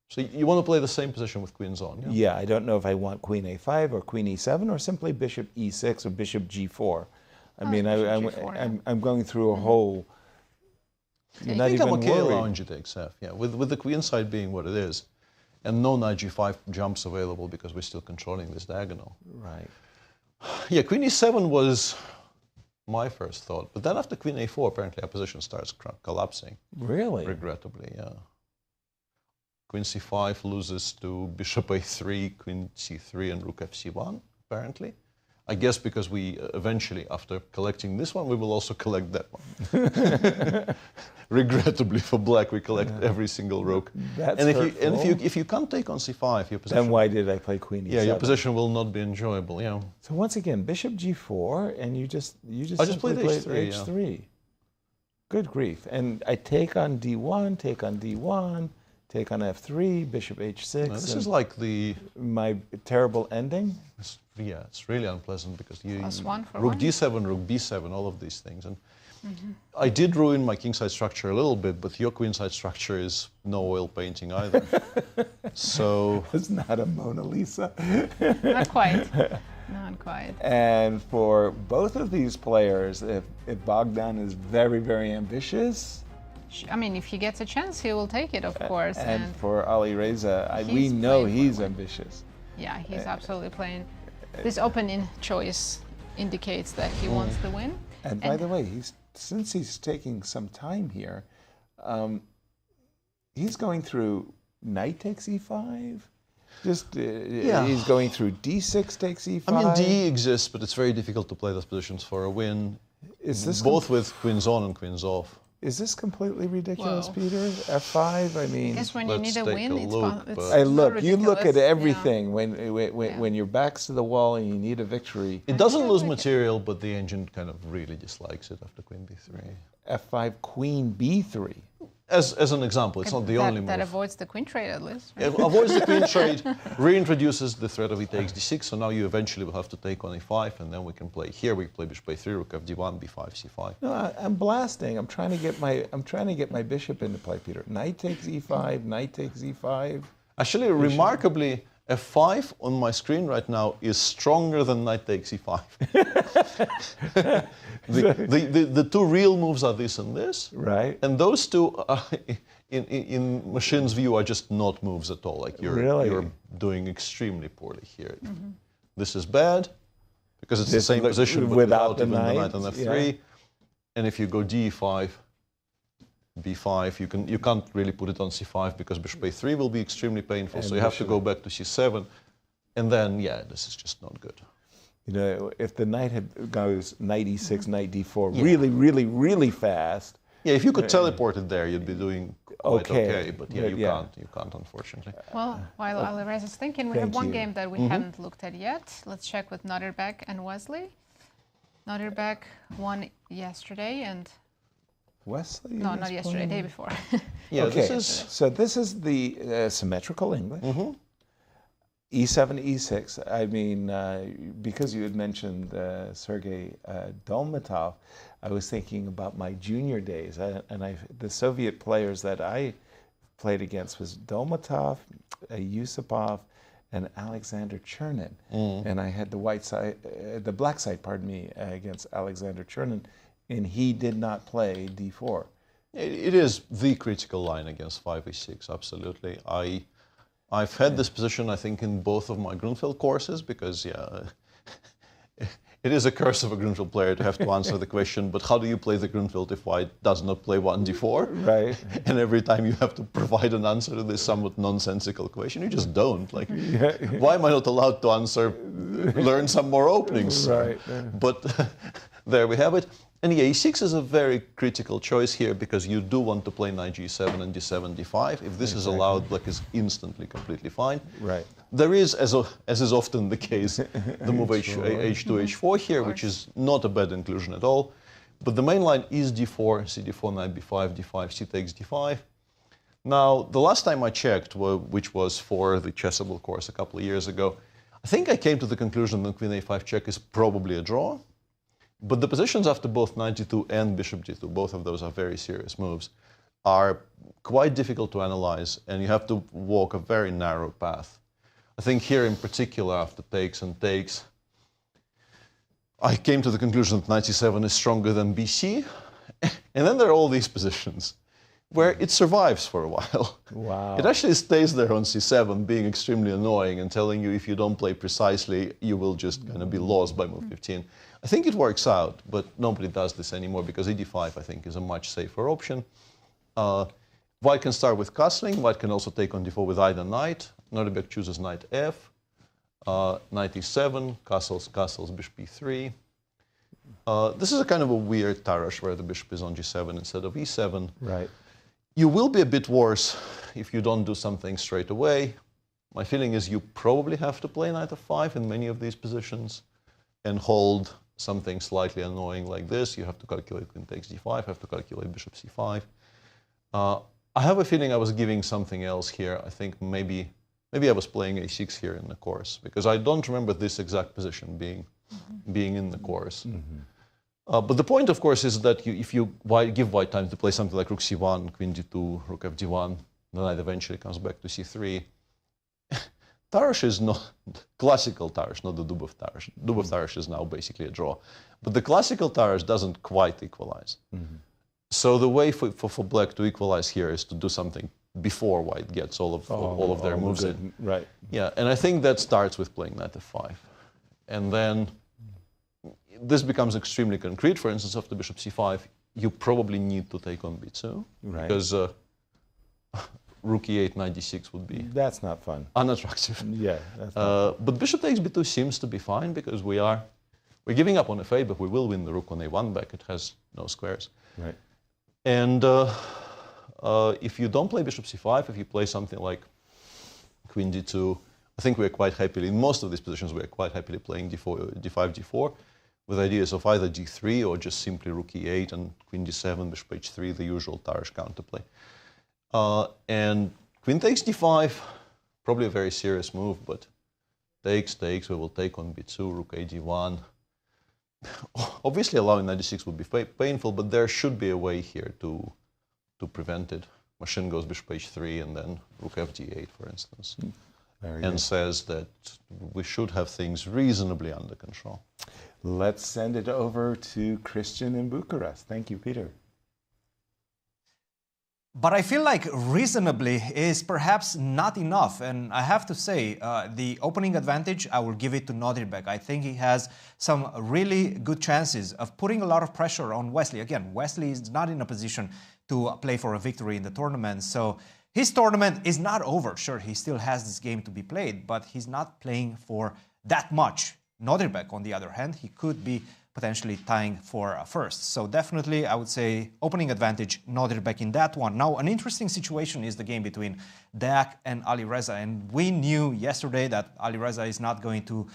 So you want to play the same position with queens on, yeah? Yeah, I don't know if I want queen a5 or queen e7 or simply bishop e6 or bishop g4. I mean, I'm going through a whole. You're not I think I'm even okay worried. allowing you to accept, yeah. With the queen side being what it is, and no knight g5 jumps available because we're still controlling this diagonal. Right. Yeah, queen e7 was my first thought, but then after queen a4, apparently our position starts collapsing. Really? Regrettably, yeah. Queen c5 loses to bishop a3, queen c3, and rook fc1, apparently. I guess because we eventually, after collecting this one, we will also collect that one. Regrettably for black, we collect every single rook. That's and hurtful. if you can't take on c5, your position. Then why did I play queen e7? Yeah, your position will not be enjoyable. Yeah. So once again, bishop g4, and you just I just simply played played h3, h3. Good grief! And I take on d1, take on d1, take on f3, bishop h6. No, this is like the my terrible ending. Yeah, it's really unpleasant because you +1 for rook one. d7, rook b7, all of these things. And I did ruin my kingside structure a little bit, but your queenside structure is no oil painting either. So It's not a Mona Lisa. Not quite. Not quite. And for both of these players, if Bogdan is very, very ambitious, I mean, if he gets a chance, he will take it, of course. and for Alireza, we He's know playing he's for one. ambitious. Yeah, he's absolutely playing. This opening choice indicates that he wants the win. And by the way, since he's taking some time here, he's going through knight takes e5. He's going through d6 takes e5. I mean, d exists, but it's very difficult to play those positions for a win. Is this both with queens on and queens off? Is this completely ridiculous, Whoa. Peter? F5. I mean, I guess when you let's need a take win, a it's, look, it's but- I not look. You look at ridiculous. everything when your back's to the wall and you need a victory. It doesn't lose like it. material, but the engine kind of really dislikes it after queen b3. F5 queen b3. As an example, it's not the only move. That avoids the queen trade at least. Right? It avoids the queen trade, reintroduces the threat of e takes d6, so now you eventually will have to take on e5, and then we can play here. We play bishop a3, rook fd1, b5, c5. No, I'm blasting. I'm trying to get my bishop into play, Peter. Knight takes e5. Knight takes e5. Actually, remarkably, f5 on my screen right now is stronger than knight takes e5. the two real moves are this and this. Right. And those two, in machine's view, are just not moves at all. Like you're doing extremely poorly here. This is bad because it's the same position but without the even the knight, knight on f3. Yeah. And if you go d5, b5, you can't really put it on c5 because bishop a3 will be extremely painful. And so you have to go back to c7, and then this is just not good. You know, if the knight goes knight e6, knight d4, really, really, really fast. Yeah, if you could teleport it there, you'd be doing quite okay. But you can't, unfortunately. Well, while Alireza is thinking, we have one game that we haven't looked at yet. Let's check with Nodirbek and Wesley. Nodirbek won yesterday and... Wesley? No, not yesterday, day before. Yeah, Okay, this is this is the symmetrical English. E7, E6. I mean, because you had mentioned Sergei Dolmatov, I was thinking about my junior days, the Soviet players that I played against was Dolmatov, Yusupov, and Alexander Chernin, and I had the black side, pardon me, against Alexander Chernin, and he did not play d4. It is the critical line against 5e6, absolutely. I've had this position, I think, in both of my Grunfeld courses, because, it is a curse of a Grunfeld player to have to answer the question, but how do you play the Grunfeld if white does not play 1d4? Right. And every time you have to provide an answer to this somewhat nonsensical question, you just don't. Like, why am I not allowed to answer, learn some more openings? Right. But there we have it. And e6 is a very critical choice here because you do want to play knight g7 and d7, d5. If this is allowed, black is instantly completely fine. Right. There is, as is often the case, the move h2, h4 here, which is not a bad inclusion at all. But the main line is d4, cd4, knight b5, d5, c takes d5. Now, the last time I checked, which was for the Chessable course a couple of years ago, I think I came to the conclusion that queen a5 check is probably a draw. But the positions after both knight g2 and bishop g2, both of those are very serious moves, are quite difficult to analyze, and you have to walk a very narrow path. I think here in particular, after takes and takes, I came to the conclusion that knight c7 is stronger than bc. And then there are all these positions where it survives for a while. Wow. It actually stays there on c7, being extremely annoying and telling you if you don't play precisely, you will just kind of be lost by move 15. I think it works out, but nobody does this anymore because e5, I think, is a much safer option. White can start with castling. White can also take on d4 with either knight. Nodirbek chooses knight f. Knight e7, castles, bishop e3. This is a kind of a weird tarash where the bishop is on g7 instead of e7. Right. You will be a bit worse if you don't do something straight away. My feeling is you probably have to play knight f5 in many of these positions and hold something slightly annoying like this. You have to calculate queen takes d5, have to calculate bishop c5. I have a feeling I was giving something else here. I think maybe I was playing a6 here in the course, because I don't remember this exact position being in the course. But the point, of course, is that if you give white time to play something like rook c1, queen d2, rook fd1, the knight eventually comes back to c3. Tarash is not classical Tarash, not the Dubov Tarash. Dubov Tarash is now basically a draw. But the classical Tarash doesn't quite equalize. So the way for black to equalize here is to do something before white gets all of their moves in. Right. Yeah, and I think that starts with playing knight f5. And then this becomes extremely concrete. For instance, after bishop c5, you probably need to take on b2. Right. Because rook e8, knight d6 would be... That's not fun. Unattractive. Yeah. That's not but bishop takes b2 seems to be fine, because we're giving up on f8, but we will win the rook on a1 back. It has no squares. Right. And if you don't play bishop c5, if you play something like queen d2, I think we're quite happily, in most of these positions, we're quite happily playing d5, d4, with ideas of either d3 or just simply rook e8 and queen d7, bishop h3, the usual Tarash counterplay. And queen takes d5, probably a very serious move, but takes, we will take on b2, rook a d1. Obviously, allowing knight d6 would be painful, but there should be a way here to prevent it. Machine goes bishop h3 and then rook fd8, for instance, and says that we should have things reasonably under control. Let's send it over to Cristian in Bucharest. Thank you, Peter. But I feel like reasonably is perhaps not enough. And I have to say, the opening advantage, I will give it to Nodirbek. I think he has some really good chances of putting a lot of pressure on Wesley. Again, Wesley is not in a position to play for a victory in the tournament. So his tournament is not over. Sure, he still has this game to be played, but he's not playing for that much. Nodirbek, on the other hand, he could be potentially tying for first. So definitely, I would say, opening advantage, Nodirbek in that one. Now, an interesting situation is the game between Deac and Alireza. And we knew yesterday that Alireza is not going to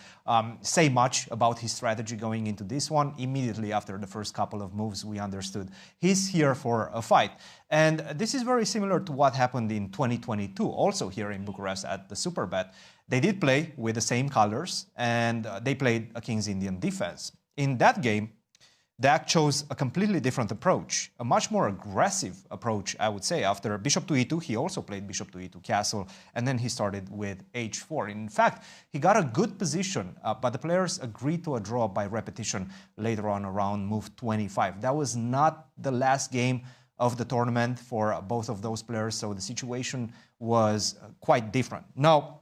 say much about his strategy going into this one. Immediately after the first couple of moves, we understood he's here for a fight. And this is very similar to what happened in 2022, also here in Bucharest at the Superbet. They did play with the same colors, and they played a King's Indian defense. In that game, Deac chose a completely different approach, a much more aggressive approach, I would say. After bishop to e2, he also played bishop to e2 castle, and then he started with h4. In fact, he got a good position, but the players agreed to a draw by repetition later on around move 25. That was not the last game of the tournament for both of those players, so the situation was quite different. Now,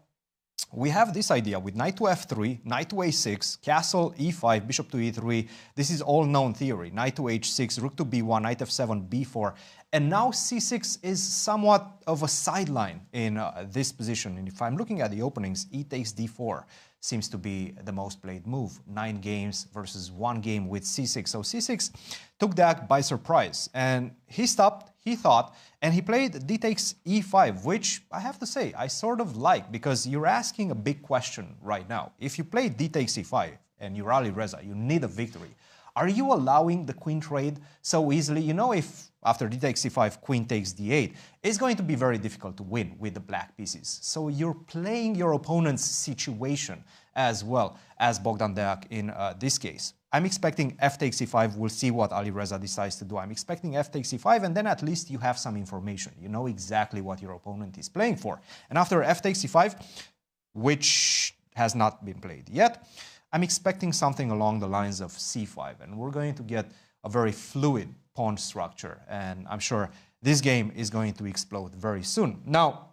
we have this idea with knight to f3, knight to a6, castle e5, bishop to e3. This is all known theory. Knight to h6, rook to b1, knight f7, b4. And now c6 is somewhat of a sideline in this position. And if I'm looking at the openings, e takes d4 seems to be the most played move. 9 games versus 1 game with c6. So c6 took Deac by surprise. And he stopped, he thought, and he played d takes e5, which I have to say I sort of like, because you're asking a big question right now. If you play d takes e5 and you're Alireza, you need a victory. Are you allowing the queen trade so easily? You know, if after d takes e5, queen takes d8, it's going to be very difficult to win with the black pieces. So you're playing your opponent's situation as well as Bogdan-Daniel in this case. I'm expecting f takes e5. We'll see what Alireza decides to do. I'm expecting f takes e5, and then at least you have some information. You know exactly what your opponent is playing for. And after f takes e5, which has not been played yet, I'm expecting something along the lines of c5, and we're going to get a very fluid pawn structure, and I'm sure this game is going to explode very soon. Now,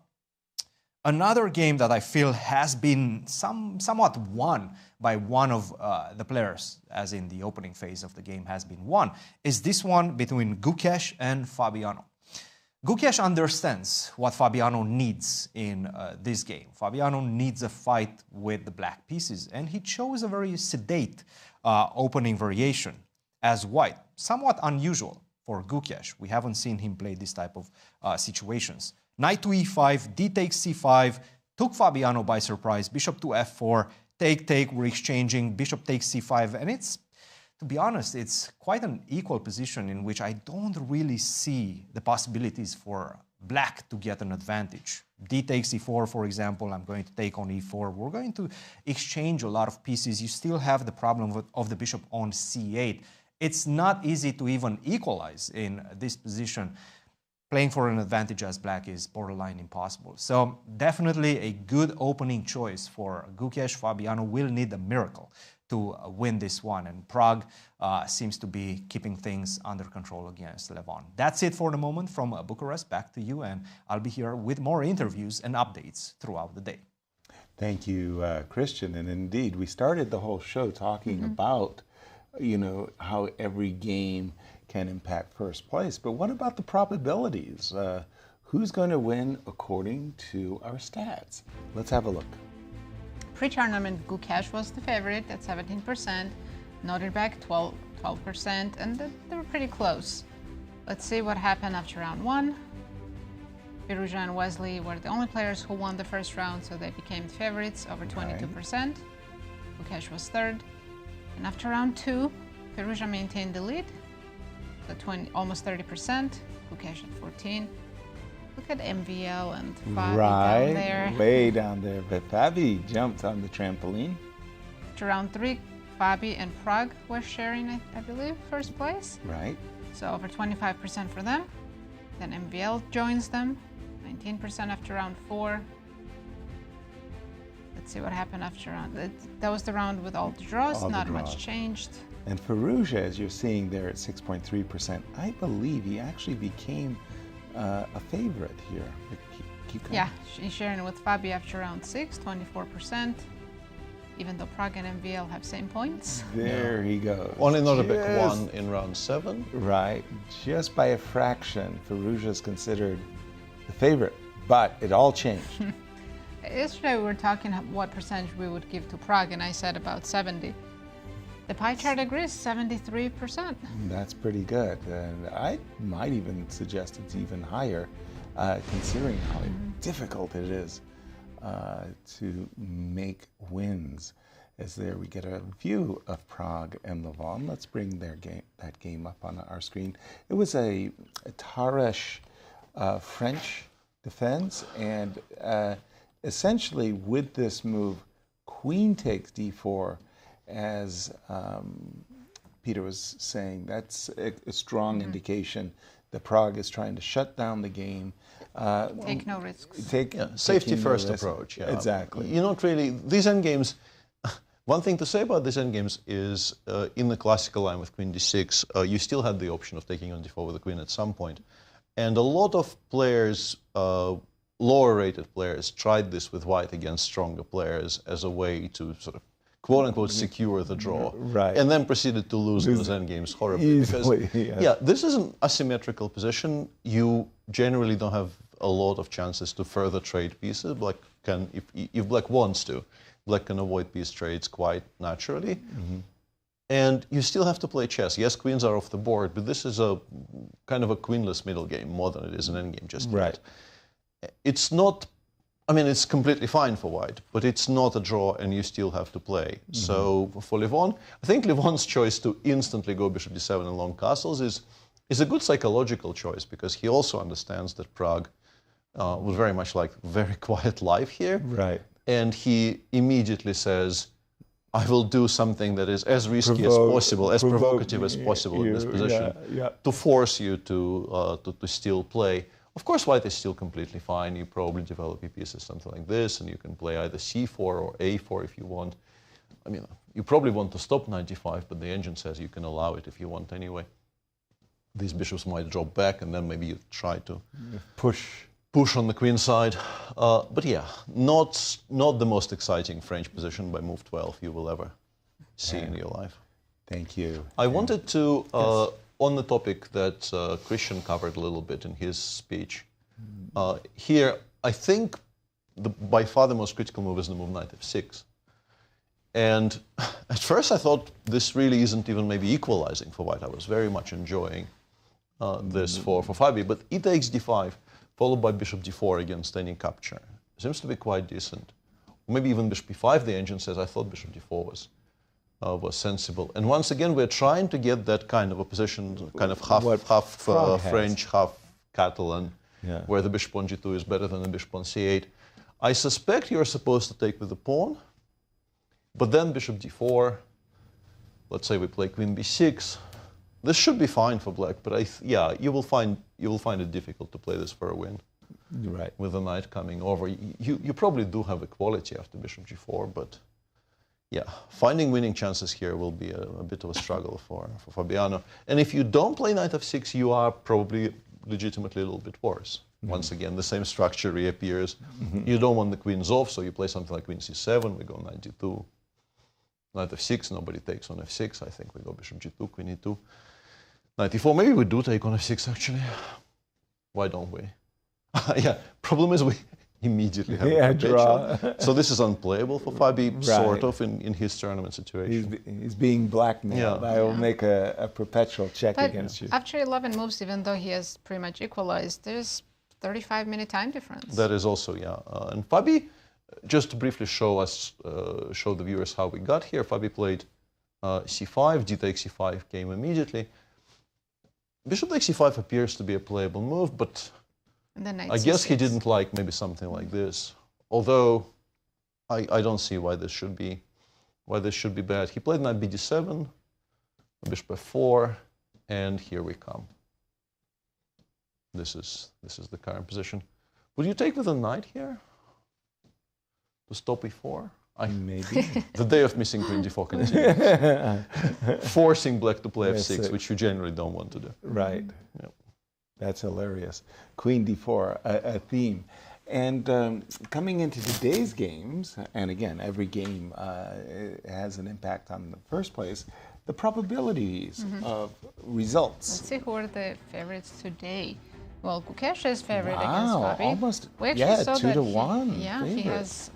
another game that I feel has been somewhat won by one of the players, as in the opening phase of the game has been won, is this one between Gukesh and Fabiano. Gukesh understands what Fabiano needs in this game. Fabiano needs a fight with the black pieces, and he chose a very sedate opening variation as white. Somewhat unusual for Gukesh. We haven't seen him play this type of situations. Knight to e5, d takes c5, took Fabiano by surprise, bishop to f4, take, we're exchanging, bishop takes c5, and it's, to be honest, it's quite an equal position in which I don't really see the possibilities for black to get an advantage. D takes e4, for example, I'm going to take on e4. We're going to exchange a lot of pieces. You still have the problem of the bishop on c8. It's not easy to even equalize in this position. Playing for an advantage as black is borderline impossible. So definitely a good opening choice for Gukesh. Fabiano will need a miracle to win this one, and Prague seems to be keeping things under control against Levon. That's it for the moment from Bucharest. Back to you, and I'll be here with more interviews and updates throughout the day. Thank you, Cristian. And indeed, we started the whole show talking about, you know, how every game can impact first place. But what about the probabilities? Who's going to win according to our stats? Let's have a look. Pre-tournament, Gukesh was the favorite at 17%, Nodirbek 12%, and they were pretty close. Let's see what happened after round one. Firouzja and Wesley were the only players who won the first round, so they became favorites, over 22%. Gukesh was third. And after round two, Firouzja maintained the lead, so almost 30%, Gukesh at 14%. Look at MVL and Fabi down there. Way down there. But Fabi jumped on the trampoline. To round three, Fabi and Prague were sharing, I believe, first place. Right. So over 25% for them. Then MVL joins them, 19% after round four. Let's see what happened after round. That was the round with all the draws. Not much changed. And Firouzja, as you're seeing there at 6.3%, I believe he actually became a favorite here. Yeah, she's sharing with Fabi after round 6, 24%, even though Prague and MVL have same points. There he goes. Only Nodirbek won in round 7. Right, just by a fraction, Firouzja is considered the favorite, but it all changed. Yesterday we were talking what percentage we would give to Prague, and I said about 70. The pie chart agrees, 73%. That's pretty good, and I might even suggest it's even higher, considering how difficult it is to make wins. As there we get a view of Prague and Levon. Let's bring that game up on our screen. It was a Taresh French defense, and essentially with this move, queen takes d4. As Peter was saying, that's a strong indication that Prague is trying to shut down the game. Take no risks. Safety first approach. Yeah. Exactly. You're not really, these endgames, one thing to say about these endgames is in the classical line with queen d6, you still had the option of taking on d4 with the queen at some point. And a lot of players, lower rated players, tried this with white against stronger players as a way to sort of quote-unquote secure the draw, and then proceeded to lose those endgames horribly. Easily, because, this is an asymmetrical position. You generally don't have a lot of chances to further trade pieces. Black can, if Black wants to, Black can avoid piece trades quite naturally. And you still have to play chess. Yes, queens are off the board, but this is a kind of a queenless middle game more than it is an endgame just yet. It's not, I mean, it's completely fine for white, but it's not a draw and you still have to play. So for Levon, I think Levon's choice to instantly go bishop d7 and long castles is a good psychological choice, because he also understands that Prague would very much like very quiet life here. And he immediately says, I will do something that is as risky as possible, as provocative as possible in this position, to force you to still play. Of course, white is still completely fine. You probably develop your pieces something like this, and you can play either c4 or a4 if you want. I mean, you probably want to stop knight d5, but the engine says you can allow it if you want anyway. These bishops might drop back, and then maybe you try to push on the queen side. But yeah, not the most exciting French position by move 12 you will ever see in your life. Thank you. I wanted to, on the topic that Cristian covered a little bit in his speech, here I think by far the most critical move is the move knight f6. And at first I thought this really isn't even maybe equalizing for white. I was very much enjoying this for Fabi, but e takes d5, followed by bishop d4 against any capture. Seems to be quite decent. Maybe even bishop b5, the engine says. I thought bishop d4 was sensible. And once again, we're trying to get that kind of a position, kind of half French, half Catalan, where the bishop on g2 is better than the bishop on c8. I suspect you're supposed to take with the pawn, but then bishop d4, let's say we play queen b6. This should be fine for black, but yeah, you will find it difficult to play this for a win. Right. With the knight coming over. You probably do have equality after bishop g4, but yeah, finding winning chances here will be a bit of a struggle for Fabiano. And if you don't play knight f6, you are probably legitimately a little bit worse. Once again, the same structure reappears. You don't want the queens off, so you play something like queen c7, we go knight d2, knight f6, nobody takes on f6, I think we go bishop g2, queen e2, knight e4, maybe we do take on f6 actually. Why don't we? Yeah, problem is we immediately have a draw. So this is unplayable for Fabi, sort of, in his tournament situation. He's being blackmailed. I will make a perpetual check against you. After 11 moves, even though he has pretty much equalized, there's 35-minute time difference. That is also, and Fabi, just to briefly show the viewers how we got here, Fabi played c5, d takes c5 came immediately. Bishop takes c5 appears to be a playable move, but I guess he didn't like maybe something like this. Although I don't see why this should be bad. He played knight bd7, bishop f4, and here we come. This is the current position. Would you take with a knight here to stop e4? Maybe. The day of missing queen d4 continues. Forcing black to play f6, which you generally don't want to do. Right. Yep. That's hilarious. Queen d4, a theme. And coming into today's games, and again, every game has an impact on the first place, the probabilities of results. Let's see who are the favorites today. Well, Gukesh is favorite against Fabi. Almost, we actually saw 2-1. He has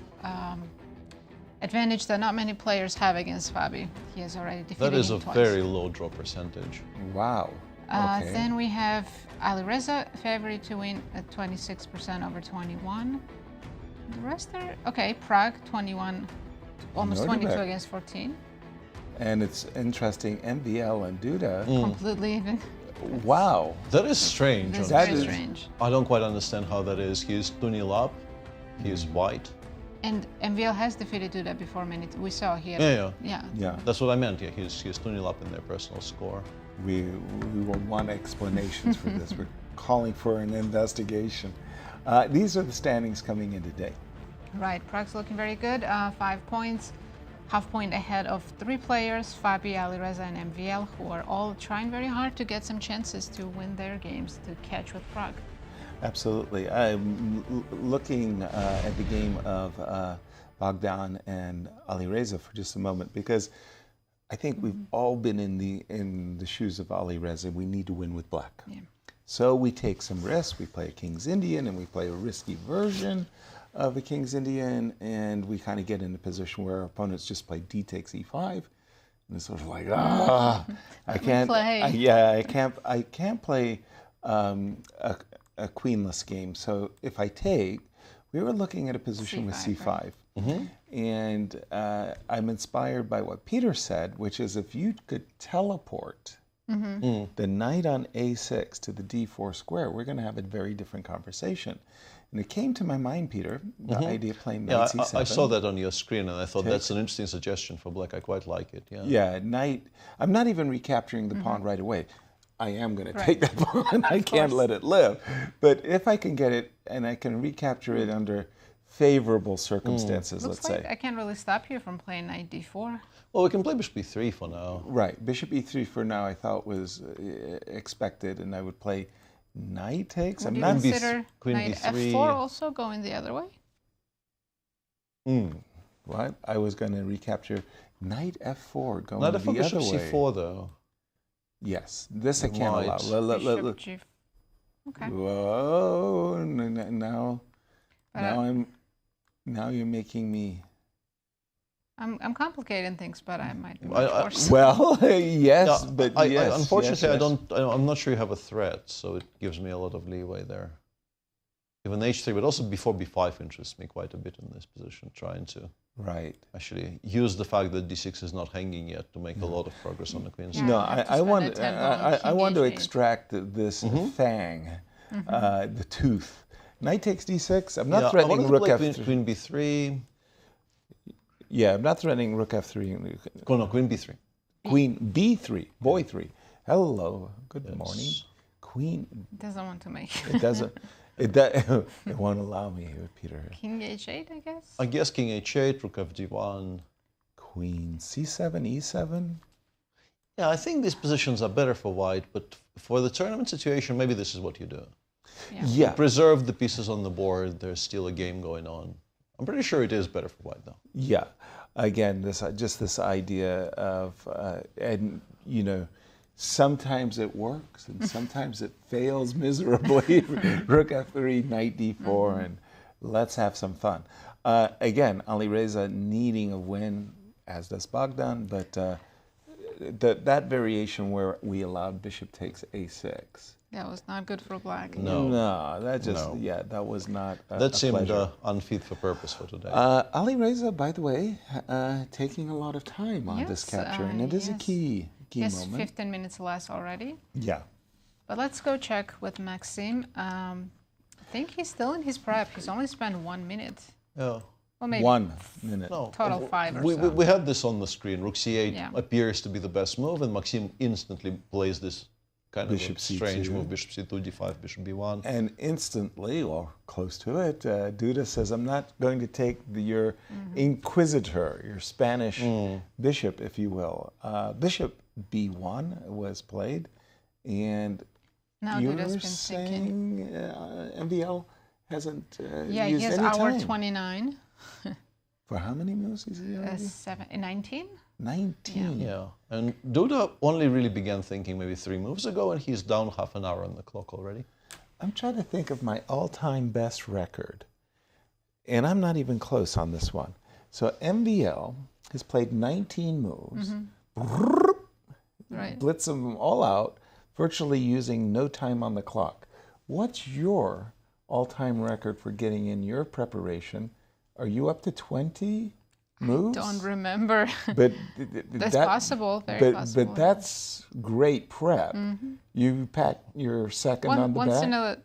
advantage that not many players have against Fabi. He has already defeated him That is a twice. very low draw percentage. Wow. Okay. Then we have Alireza favorite to win at 26% over 21. The rest are okay. Prague 21, almost Nodirbek. 22 against 14. And it's interesting, MVL and Duda. Completely even. Wow. That is strange. This is That very is- strange. I don't quite understand how that is. He is 2-0 up. He is white. And MVL has defeated Duda before minutes. We saw here. Yeah. That's what I meant. Yeah, he's 2-0 up in their personal score. We will want explanations for this. We're calling for an investigation. These are the standings coming in today. Right, Prague's looking very good. 5 points, half point ahead of 3 players, Fabi, Alireza, and MVL, who are all trying very hard to get some chances to win their games to catch with Prague. Absolutely. I'm looking at the game of Bogdan and Alireza for just a moment, because I think we've all been in the shoes of Alireza. We need to win with black. Yeah. So we take some risks. We play a King's Indian, and we play a risky version of a King's Indian, and we kind of get in a position where our opponents just play d takes e5, and it's sort of like, I can't play. I can't play a queenless game. So if I take, we were looking at a position with c5. Right? And I'm inspired by what Peter said, which is if you could teleport the knight on a6 to the d4 square, we're going to have a very different conversation. And it came to my mind, Peter, the idea of playing knight c7. I saw that on your screen, and I thought that's an interesting suggestion for black. I quite like it. Yeah, knight. I'm not even recapturing the pawn right away. I am going to take that pawn. I can't let it live. But if I can get it, and I can recapture it under favorable circumstances, Looks let's like say. I can't really stop you from playing knight d4. Well, we can play bishop e3 for now. Right, bishop e3 for now I thought was expected, and I would play knight takes. Would I'm you not consider queen knight b3. f4 also going the other way? What? I was going to recapture knight f4 going Not the if bishop other way. c4 though. Yes, this I can't Might. allow. Bishop g. Okay. Whoa! Now But now you're making me. I'm complicating things, but I might be I- much I- worse. Well, yes, Yeah, but yes. unfortunately, yes. I'm not sure you have a threat, so it gives me a lot of leeway there. Even h3, but also before b5 interests me quite a bit in this position, trying to Right. actually use the fact that d6 is not hanging yet to make a lot of progress on the queen Yeah. side. No, I have to I spend want a tempo on I king want to h8. extract this fang, the tooth. Knight takes d6. I'm not Yeah, I threatening wanted to rook play f3. queen b3. Yeah, I'm not threatening rook f3. Oh, no, queen b3. Queen b3. Boy 3. Hello. Good morning. Queen. Doesn't want to make It doesn't. It won't allow me, Peter. king h8, I guess. I guess king h8, rook fd1. Queen c7, e7. Yeah, I think these positions are better for white, but for the tournament situation, maybe this is what you do. Yeah. Preserve the pieces on the board. There's still a game going on. I'm pretty sure it is better for white, though. Yeah. Again, this idea of and you know, sometimes it works and sometimes it fails miserably. Rook f3, knight d4, and let's have some fun. Again, Alireza needing a win, as does Bogdan, but that variation where we allowed bishop takes a6. That was not good for black. No. No, that just, No. yeah, that was not That seemed pleasure. unfit for purpose for today. Alireza, by the way, taking a lot of time on this Yes, capture, and it is a yes. key Yes, moment. 15 minutes less already. Yeah. But let's go check with Maxime. I think he's still in his prep. He's only spent 1 minute. yeah. Well, maybe 1 minute. No. total 5 or We, so. we had this on the screen. Rook c8 Yeah. appears to be the best move, and Maxime instantly plays this kind Bishop of a strange C2. move. Bishop c2, d5, bishop b1. And instantly, or close to it, Duda says, I'm not going to take your inquisitor, your Spanish bishop, if you will. Bishop b1 was played, and Now you Duda's were been thinking. saying MVL hasn't Yeah, he used has any hour time. 29. For how many moves is he already? 19? 19. Yeah, and Duda only really began thinking maybe 3 moves ago, and he's down half an hour on the clock already. I'm trying to think of my all-time best record, and I'm not even close on this one. So MVL has played 19 moves, Right. blitz them all out, virtually using no time on the clock. What's your all-time record for getting in your preparation? Are you up to 20 moves? Don't remember. But That's possible, very possible. But that's great prep. You pat your second on the Once back. in a...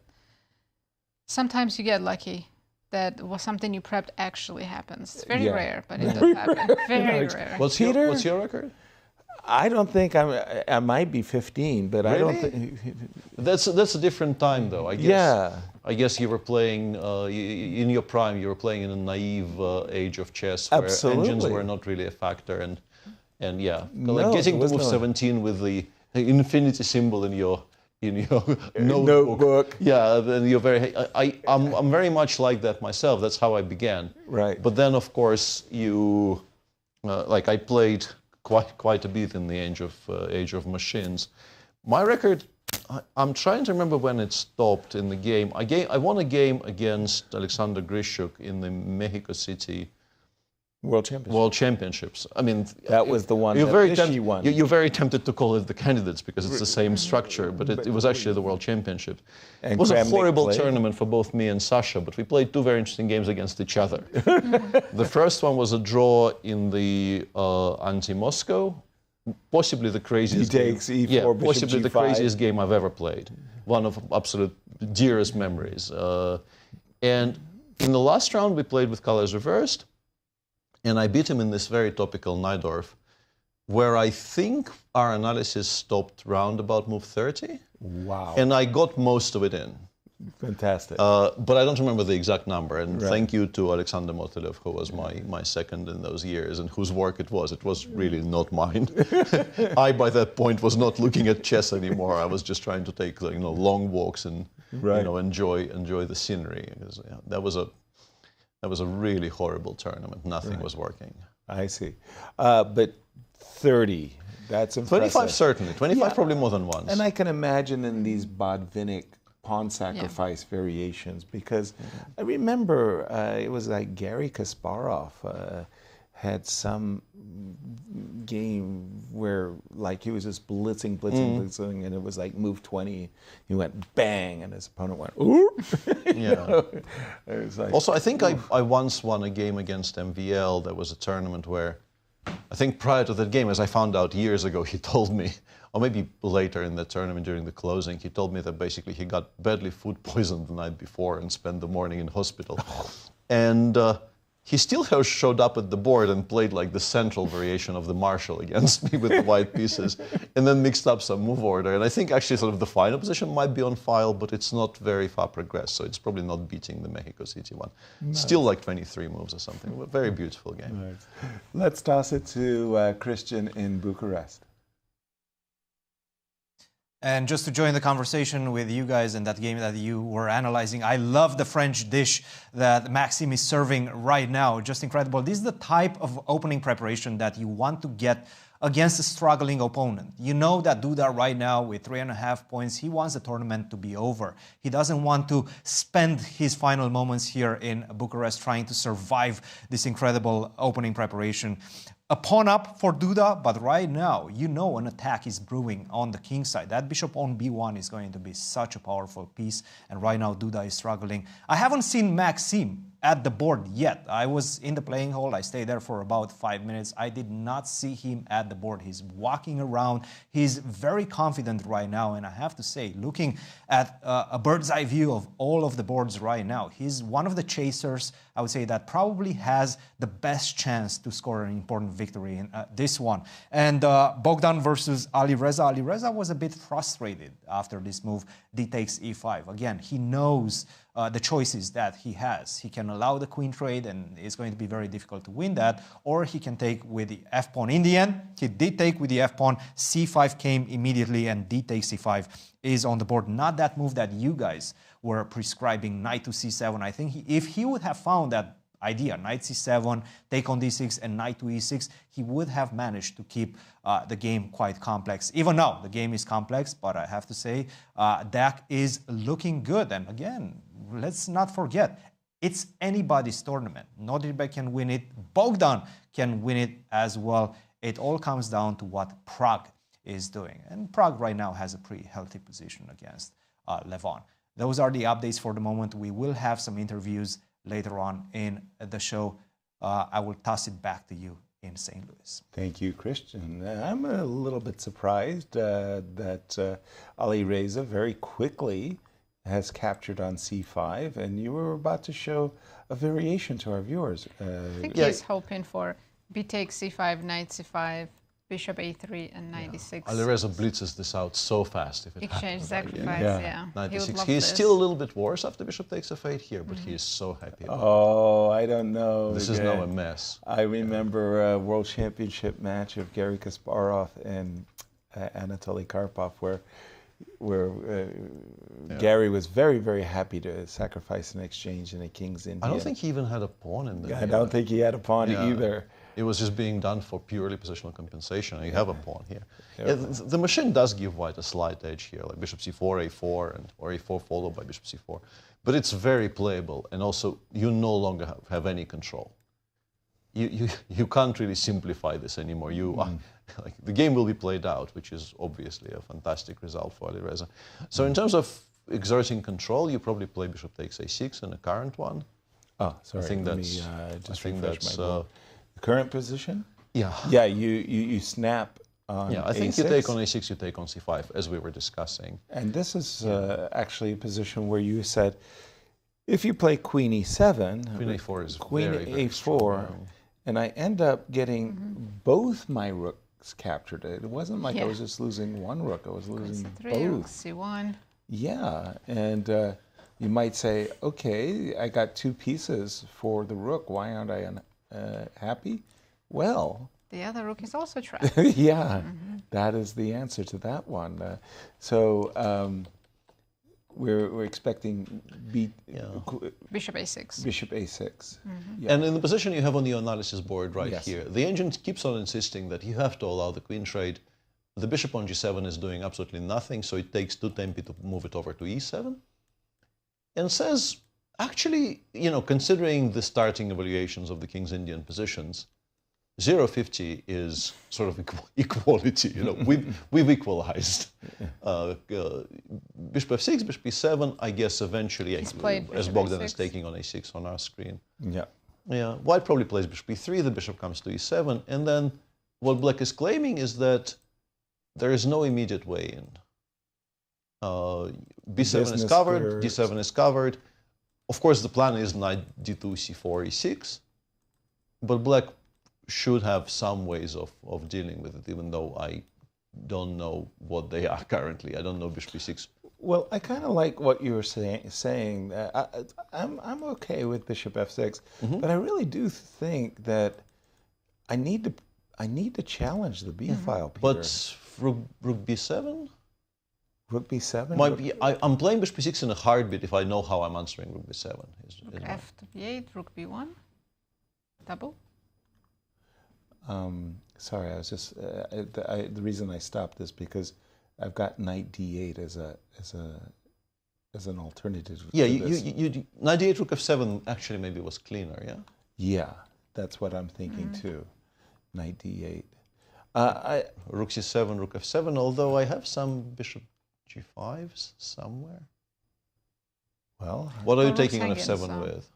Sometimes you get lucky that something you prepped actually happens. It's very Yeah. rare, but it does happen. Very rare. What's Peter? what's your record? I don't think I might be 15, but I don't Really? think. That's a different time, though. I guess. Yeah. I guess you were playing in your prime. You were playing in a naive age of chess where engines Absolutely. were not really a factor, and yeah, No, like getting there to was move no- 17 with the infinity symbol in your notebook. Notebook. Yeah, then you're very. I'm very much like that myself. That's how I began. Right. But then, of course, you like I played quite a bit in the age of machines. My record, I'm trying to remember when it stopped in the game. I won a game against Alexander Grishuk in the Mexico City World Championships. I mean, That was the one You're that very Fishy won. You're very tempted to call it the candidates because it's the same structure, but it was actually the World Championship. And It was a Kramnik horrible played. tournament for both me and Sasha, but we played 2 very interesting games against each other. The first one was a draw in the anti-Moscow, possibly the craziest He takes game. E4, yeah, bishop possibly the G5. craziest game I've ever played. One of absolute dearest memories. And in the last round, we played with colors reversed, and I beat him in this very topical Najdorf, where I think our analysis stopped round about move 30. Wow. And I got most of it in. Fantastic. But I don't remember the exact number. And thank you to Alexander Motylev, who was my second in those years, and whose work it was. It was really not mine. I, by that point, was not looking at chess anymore. I was just trying to take long walks and enjoy the scenery. Because, that was a really horrible tournament. Nothing was working. I see. But 30, that's impressive. 25 certainly. 25 probably more than once. And I can imagine in these Botvinnik pawn sacrifice variations, because I remember it was like Garry Kasparov had some game where like he was just blitzing, and it was like move 20, he went bang, and his opponent went ooh. It was like, also, I think I once won a game against MVL. There was a tournament where, I think prior to that game, as I found out years ago, he told me, or maybe later in the tournament during the closing, he told me that basically he got badly food poisoned the night before and spent the morning in hospital. And he still showed up at the board and played like the central variation of the Marshall against me with the white pieces, and then mixed up some move order. And I think actually sort of the final position might be on file, but it's not very far progressed, so it's probably not beating the Mexico City one. Nice. Still like 23 moves or something. A very beautiful game. Nice. Let's toss it to Cristian in Bucharest. And just to join the conversation with you guys in that game that you were analyzing, I love the French dish that Maxime is serving right now. Just incredible. This is the type of opening preparation that you want to get against a struggling opponent. You know that Duda right now with 3.5 points, he wants the tournament to be over. He doesn't want to spend his final moments here in Bucharest trying to survive this incredible opening preparation. A pawn up for Duda, but right now, you know an attack is brewing on the king side. That bishop on b1 is going to be such a powerful piece, and right now Duda is struggling. I haven't seen Maxime at the board yet. I was in the playing hall. I stayed there for about 5 minutes. I did not see him at the board. He's walking around. He's very confident right now, and I have to say, looking at a bird's eye view of all of the boards right now, he's one of the chasers, I would say, that probably has the best chance to score an important victory in this one. And Bogdan versus Alireza. Alireza was a bit frustrated after this move, d takes e5. Again, he knows the choices that he has. He can allow the queen trade, and it's going to be very difficult to win that, or he can take with the f-pawn. In the end, he did take with the f-pawn. c5 came immediately, and d takes c5 is on the board. Not that move that you guys were prescribing, knight to c7. I think if he would have found that idea, knight c7, take on d6, and knight to e6, he would have managed to keep the game quite complex. Even now, the game is complex, but I have to say, Deac is looking good. And again, let's not forget, it's anybody's tournament. Nodirbek can win it. Bogdan can win it as well. It all comes down to what Pragg is doing. And Pragg right now has a pretty healthy position against Levon. Those are the updates for the moment. We will have some interviews later on in the show. I will toss it back to you in St. Louis. Thank you, Cristian. I'm a little bit surprised that Alireza very quickly has captured on c5, and you were about to show a variation to our viewers. I think he's hoping for b takes c5, knight c5, bishop a3, and knight e6. Alireza blitzes this out so fast if it exchange happens. sacrifice, Knight e6. He's still a little bit worse after bishop takes f8 here, but he is so happy about it. I don't know. This is now a mess. I remember a world championship match of Garry Kasparov and Anatoly Karpov where Garry was very, very happy to sacrifice an exchange in a King's Indian. I don't think he even had a pawn in there. I don't think he had a pawn either. It was just being done for purely positional compensation, and you have a pawn here. Yeah, the machine does give white a slight edge here, like bishop c4, a4, or a4 followed by bishop c4. But it's very playable, and also you no longer have any control. You can't really simplify this anymore. Like, the game will be played out, which is obviously a fantastic result for Alireza. So in terms of exerting control, you probably play bishop takes a6 in the current one. Oh, sorry. I think that's, the current position? Yeah. Yeah, you snap on I think a6. you take on a6, you take on c5, as we were discussing. And this is actually a position where you said, if you play queen e7, queen a4 is queen very, a4, strong. And I end up getting both my rooks captured. It wasn't like I was just losing one rook, I was losing both. c1. Yeah, and you might say, okay, I got 2 pieces for the rook. Why aren't I happy? Well, the other rook is also trapped. yeah, that is the answer to that one. We're expecting Bishop a6. Bishop a6. Yeah. And in the position you have on the analysis board right Yes. here, the engine keeps on insisting that you have to allow the queen trade. The bishop on g7 is doing absolutely nothing, so it takes 2 tempi to move it over to e7. And says, actually, considering the starting evaluations of the king's Indian positions, 0-50 is sort of equality. We've equalized. Bishop f6, bishop e7. I guess eventually, as Bogdan is taking on a6 on our screen. Yeah. Yeah. White probably plays bishop e3. The bishop comes to e7, and then what Black is claiming is that there is no immediate way in. b7 is covered. D7 is covered. Of course, the plan is knight d2, c4, e6, but Black should have some ways of dealing with it, even though I don't know what they are currently. I don't know bishop e6. Well, I kind of like what you were saying. I'm okay with bishop f6, but I really do think that I need to challenge the b file, Peter. But rook b7? Rook b7? Might be, I'm playing bishop b6 in a heartbeat if I know how I'm answering rook b7. Rook f to b8, rook b1, double. Sorry, I was just the reason I stopped is because I've got knight d8 as an alternative. Yeah, knight d8, rook f7 actually maybe was cleaner. Yeah. Yeah, that's what I'm thinking too. Knight d8. Rook c7, rook f7. Although I have some bishop g5s somewhere. Well, what are you taking on f7 with?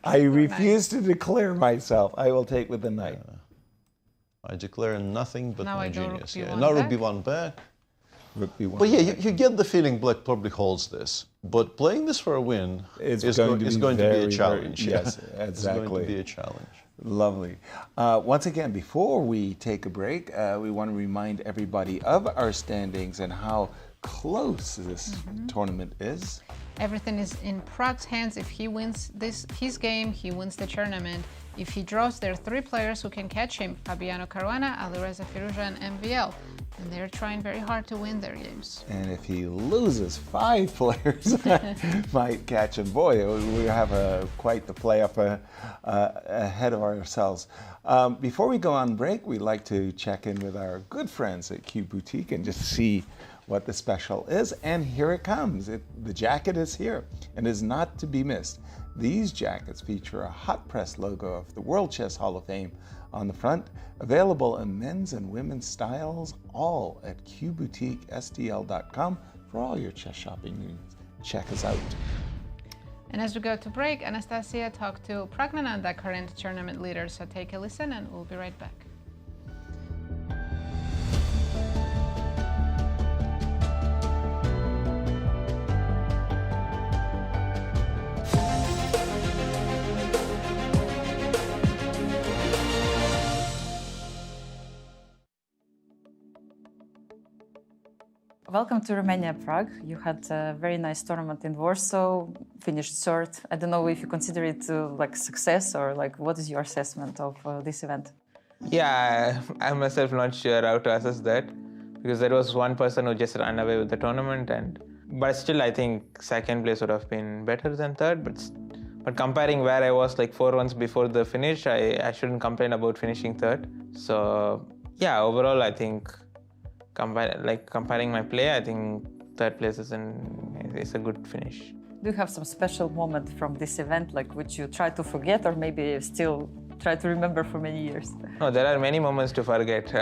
I refuse to declare myself. I will take with the knight. I declare nothing but now my I genius. Rook Yeah. B1 Now rook back. b1 back. Rook b1. But yeah, you get the feeling Black probably holds this. But playing this for a win is going to be a challenge. Yes, exactly. It's going to be a challenge. Lovely. Once again, before we take a break, we want to remind everybody of our standings and how close this tournament is. Everything is in Prag's hands. If he wins his game, he wins the tournament. If he draws, there are 3 players who can catch him: Fabiano, Caruana, Alireza, Firouzja, and MVL. And they're trying very hard to win their games. And if he loses, 5 players might catch him. Boy, we have quite the playoff ahead of ourselves. Before we go on break, we'd like to check in with our good friends at Q Boutique and just see what the special is. And here it comes. The jacket is here and is not to be missed. These jackets feature a hot press logo of the World Chess Hall of Fame on the front, available in men's and women's styles, all at qboutiquestl.com for all your chess shopping needs. Check us out. And as we go to break, Anastasiya talked to Praggnanandhaa, current tournament leader. So take a listen and we'll be right back. Welcome to Romania, Prague. You had a very nice tournament in Warsaw, finished third. I don't know if you consider it like success or like what is your assessment of this event? Yeah, I'm myself not sure how to assess that because there was one person who just ran away with the tournament, but still I think second place would have been better than third. But comparing where I was like 4 rounds before the finish, I shouldn't complain about finishing third. So yeah, overall I think comparing my play, I think third place is a good finish. Do you have some special moment from this event, like which you try to forget, or maybe still try to remember for many years? No, there are many moments to forget.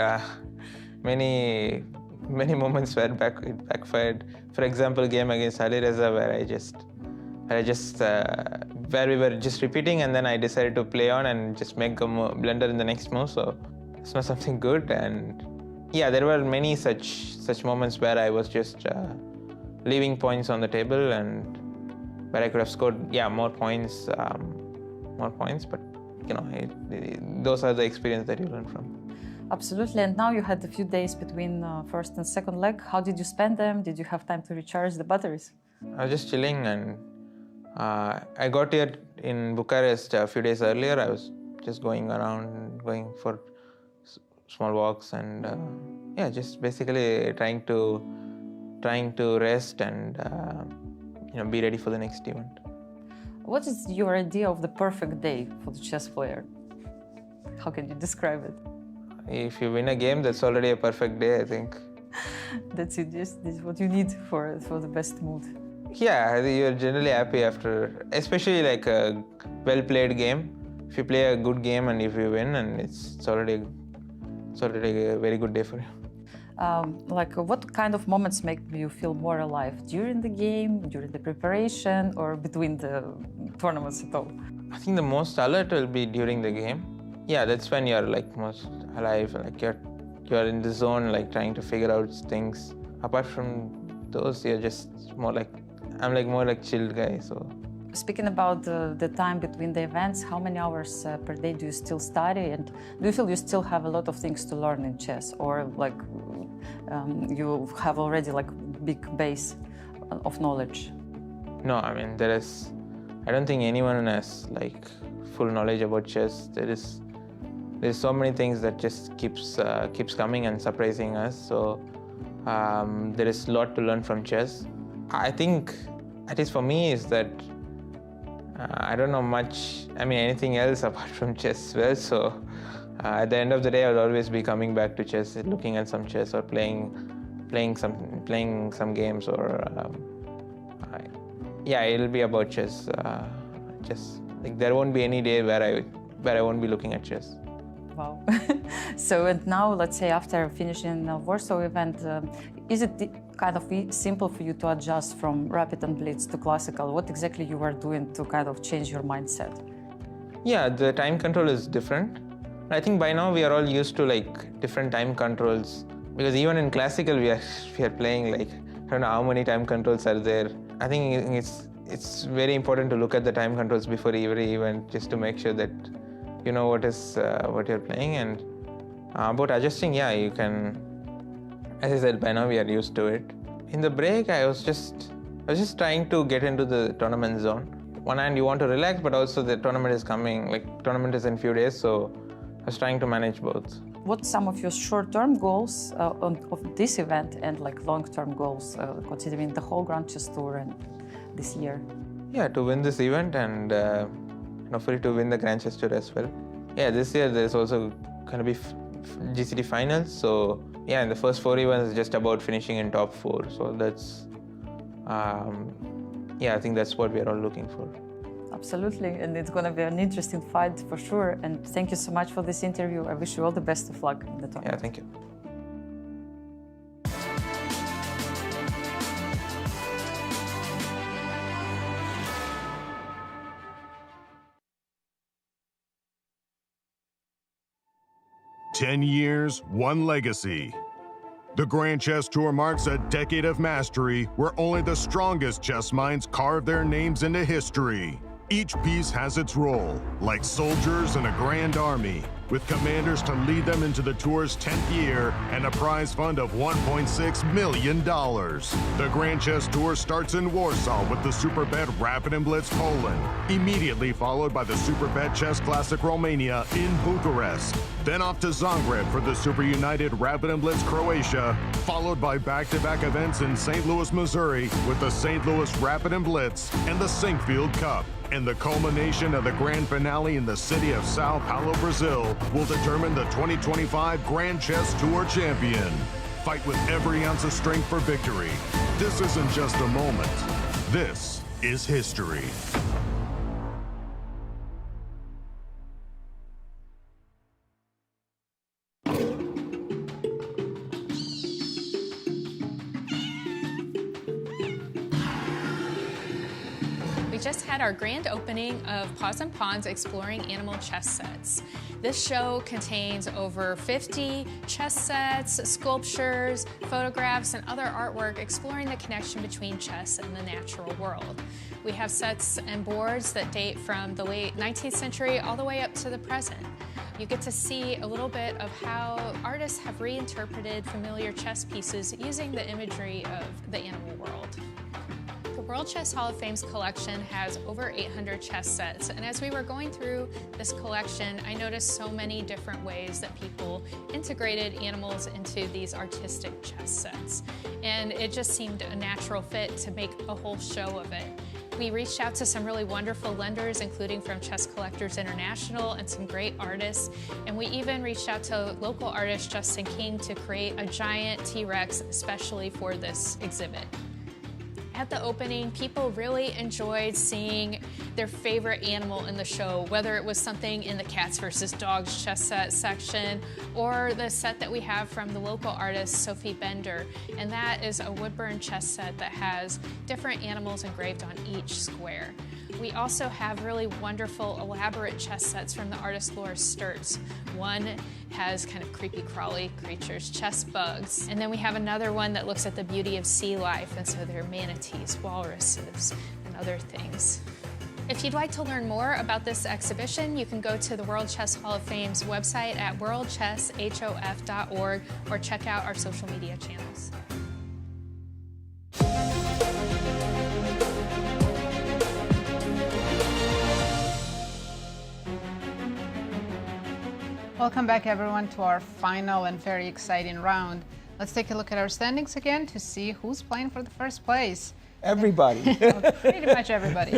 Many moments where it backfired. For example, game against Alireza, where we were just repeating, and then I decided to play on and just make a blunder in the next move. So it's not something good. And yeah, there were many such moments where I was just leaving points on the table and where I could have scored more points. But those are the experience that you learn from. Absolutely. And now you had a few days between first and second leg. How did you spend them? Did you have time to recharge the batteries? I was just chilling, and I got here in Bucharest a few days earlier. I was just going around, going for small walks, and yeah, just basically trying to rest and be ready for the next event. What is your idea of the perfect day for the chess player? How can you describe it? If you win a game, that's already a perfect day, I think. That's it. This is what you need for the best mood. Yeah, you're generally happy after, especially like a well-played game. If you play a good game and if you win, and it's already a very good day for you. What kind of moments make you feel more alive? During the game, during the preparation, or between the tournaments at all? I think the most alert will be during the game. Yeah, that's when you're like most alive, like you're in the zone, like trying to figure out things. Apart from those, you're just more like, I'm like more like chilled guy, so. Speaking about the time between the events, how many hours per day do you still study, and do you feel you still have a lot of things to learn in chess, or like you have already like big base of knowledge? No, I mean I don't think anyone has like full knowledge about chess. There's so many things that just keeps coming and surprising us. So there is a lot to learn from chess. I think, at least for me, is that I don't know much, anything else apart from chess well, so at the end of the day, I'll always be coming back to chess, looking at some chess or playing some games, or yeah, it'll be about chess. Just like there won't be any day where I won't be looking at chess. Wow. So, and now, let's say after finishing the Warsaw event, is it kind of simple for you to adjust from rapid and blitz to classical? What exactly you are doing to kind of change your mindset? Yeah, the time control is different. I think by now we are all used to like different time controls, because even in classical we are playing like, I don't know how many time controls are there. I think it's very important to look at the time controls before every event, just to make sure that you know what you're playing. And about adjusting, yeah, you can. As I said, by now we are used to it. In the break, I was just trying to get into the tournament zone. One hand, you want to relax, but also the tournament is coming. Like tournament is in a few days, so I was trying to manage both. What's some of your short-term goals of this event, and like long-term goals, considering the whole Grand Chess Tour and this year? Yeah, to win this event and hopefully to win the Grand Chess Tour as well. Yeah, this year there's also going to be GCT finals, so yeah, in the first 4 events, it's just about finishing in top 4. So that's, yeah, I think that's what we are all looking for. Absolutely, and it's going to be an interesting fight for sure. And thank you so much for this interview. I wish you all the best of luck in the tournament. Yeah, thank you. "10 years, one legacy." The Grand Chess Tour marks a decade of mastery where only the strongest chess minds carve their names into history. Each piece has its role, like soldiers in a grand army, with commanders to lead them into the tour's 10th year and a prize fund of $1.6 million. The Grand Chess Tour starts in Warsaw with the Superbet Rapid and Blitz Poland, immediately followed by the Superbet Chess Classic Romania in Bucharest. Then off to Zagreb for the Super United Rapid and Blitz Croatia, followed by back-to-back events in St. Louis, Missouri with the St. Louis Rapid and Blitz and the Sinkfield Cup. And the culmination of the grand finale in the city of Sao Paulo, Brazil, will determine the 2025 Grand Chess Tour champion. Fight with every ounce of strength for victory. This isn't just a moment. This is history. just had our grand opening of Paws and Pawns Exploring Animal Chess Sets. This show contains over 50 chess sets, sculptures, photographs, and other artwork exploring the connection between chess and the natural world. We have sets and boards that date from the late 19th century all the way up to the present. You get to see a little bit of how artists have reinterpreted familiar chess pieces using the imagery of the animal world. The World Chess Hall of Fame's collection has over 800 chess sets, and as we were going through this collection, I noticed so many different ways that people integrated animals into these artistic chess sets. And it just seemed a natural fit to make a whole show of it. We reached out to some really wonderful lenders, including from Chess Collectors International and some great artists. And we even reached out to local artist Justin King to create a giant T-Rex especially for this exhibit. At the opening, people really enjoyed seeing their favorite animal in the show, whether it was something in the cats versus dogs chess set section or the set that we have from the local artist Sophie Bender. And that is a wood-burn chess set that has different animals engraved on each square. We also have really wonderful, elaborate chess sets from the artist Laura Sturz. One has kind of creepy crawly creatures, chess bugs. And then we have another one that looks at the beauty of sea life, and so there are manatees, walruses, and other things. If you'd like to learn more about this exhibition, you can go to the World Chess Hall of Fame's website at worldchesshof.org or check out our social media channels. Welcome back, everyone, to our final and very exciting round. Let's take a look at our standings again to see who's playing for the first place. Everybody. Pretty much everybody.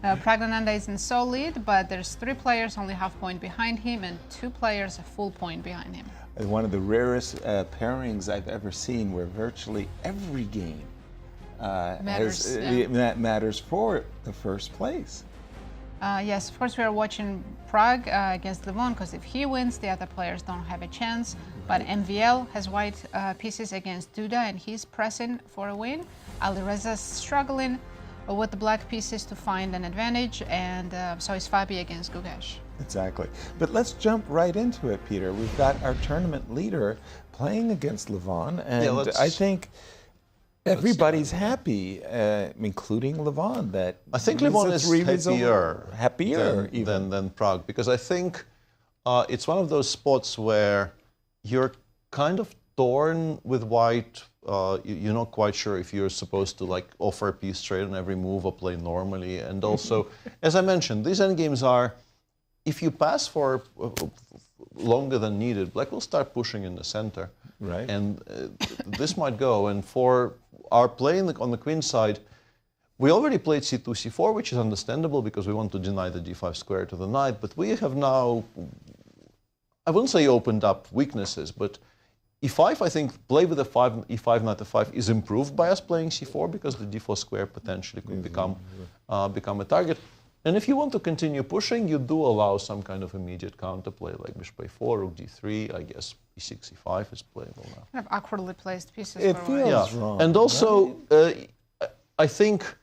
Praggnanandhaa is in sole lead, but there's 3 players only half point behind him and 2 players a full point behind him. One of the rarest pairings I've ever seen where virtually every game matters for the first place. Yes, of course we are watching Pragg against Levon, because if he wins, the other players don't have a chance. But MVL has white pieces against Duda, and he's pressing for a win. Alireza struggling with the black pieces to find an advantage, and so is Fabi against Gukesh. Exactly. But let's jump right into it, Peter. We've got our tournament leader playing against Levon, and I think everybody's happy, including Levon. That I think Levon is happier than Pragg, because I think it's one of those spots where you're kind of torn with white. You're not quite sure if you're supposed to like offer a piece straight on every move or play normally. And also, as I mentioned, these endgames are, if you pass for longer than needed, black will start pushing in the center. Right. And this might go. And for our play on the queen side, we already played c2, c4, which is understandable because we want to deny the d5 square to the knight. But we have now, I wouldn't say opened up weaknesses, but e5, I think, play with the e5, knight f5 is improved by us playing c4 because the d4 square potentially could become a target. And if you want to continue pushing, you do allow some kind of immediate counterplay, like bishop a4, rook d3, I guess e6, e5 is playable now. Kind of awkwardly placed pieces. It feels wrong. And also, I think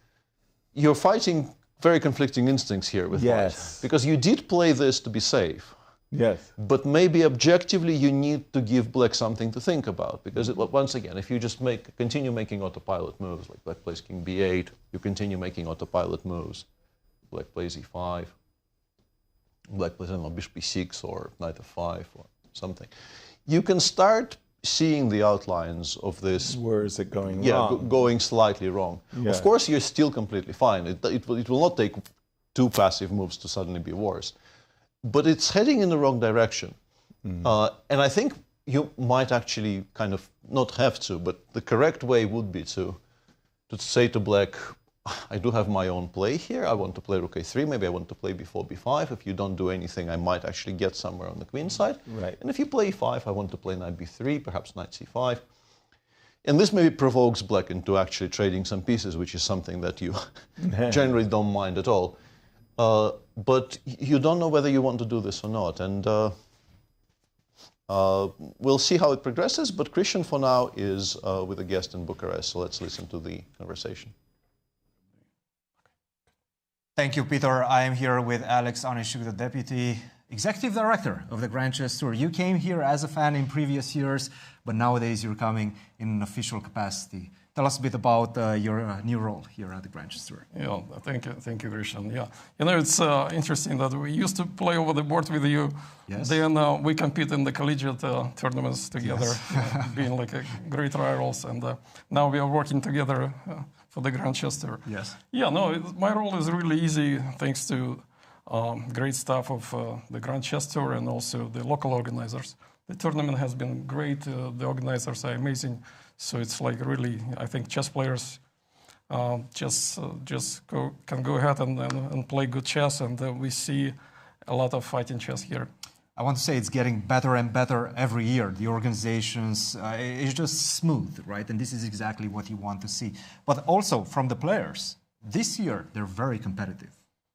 you're fighting very conflicting instincts here with white. Because you did play this to be safe. Yes. But maybe objectively you need to give black something to think about, because once again, if you just continue making autopilot moves, like black plays king b8, you continue making autopilot moves. Black plays e5, black plays, I don't know, bishop e6 or knight f5 or something. You can start seeing the outlines of this. Where is it going wrong? Going slightly wrong. Yeah. Of course, you're still completely fine. It will not take 2 passive moves to suddenly be worse. But it's heading in the wrong direction. And I think you might actually kind of not have to, but the correct way would be to say to black, I do have my own play here. I want to play rook a3. Maybe I want to play before b5. If you don't do anything, I might actually get somewhere on the queen side. Right. And if you play e5, I want to play knight b3, perhaps knight c5. And this maybe provokes black into actually trading some pieces, which is something that you generally don't mind at all. But you don't know whether you want to do this or not. And we'll see how it progresses. But Cristian, for now, is with a guest in Bucharest. So let's listen to the conversation. Thank you, Peter. I am here with Alex Oniszuk, the Deputy Executive Director of the Grand Chess Tour. You came here as a fan in previous years, but nowadays you're coming in an official capacity. Tell us a bit about your new role here at the Grand Chess Tour. Yeah, thank you, Cristian. Yeah, it's interesting that we used to play over the board with you. Yes. Then we compete in the collegiate tournaments together, Yes. being like a great rivals, and now we are working together for the Grand Chess Tour. Yes. Yeah, no, my role is really easy thanks to great staff of the Grand Chess Tour and also the local organizers. The tournament has been great. The organizers are amazing. So it's like really, I think chess players can go ahead and play good chess, and we see a lot of fighting chess here. I want to say it's getting better and better every year. The organizations, it's just smooth, right? And this is exactly what you want to see. But also from the players, this year they're very competitive.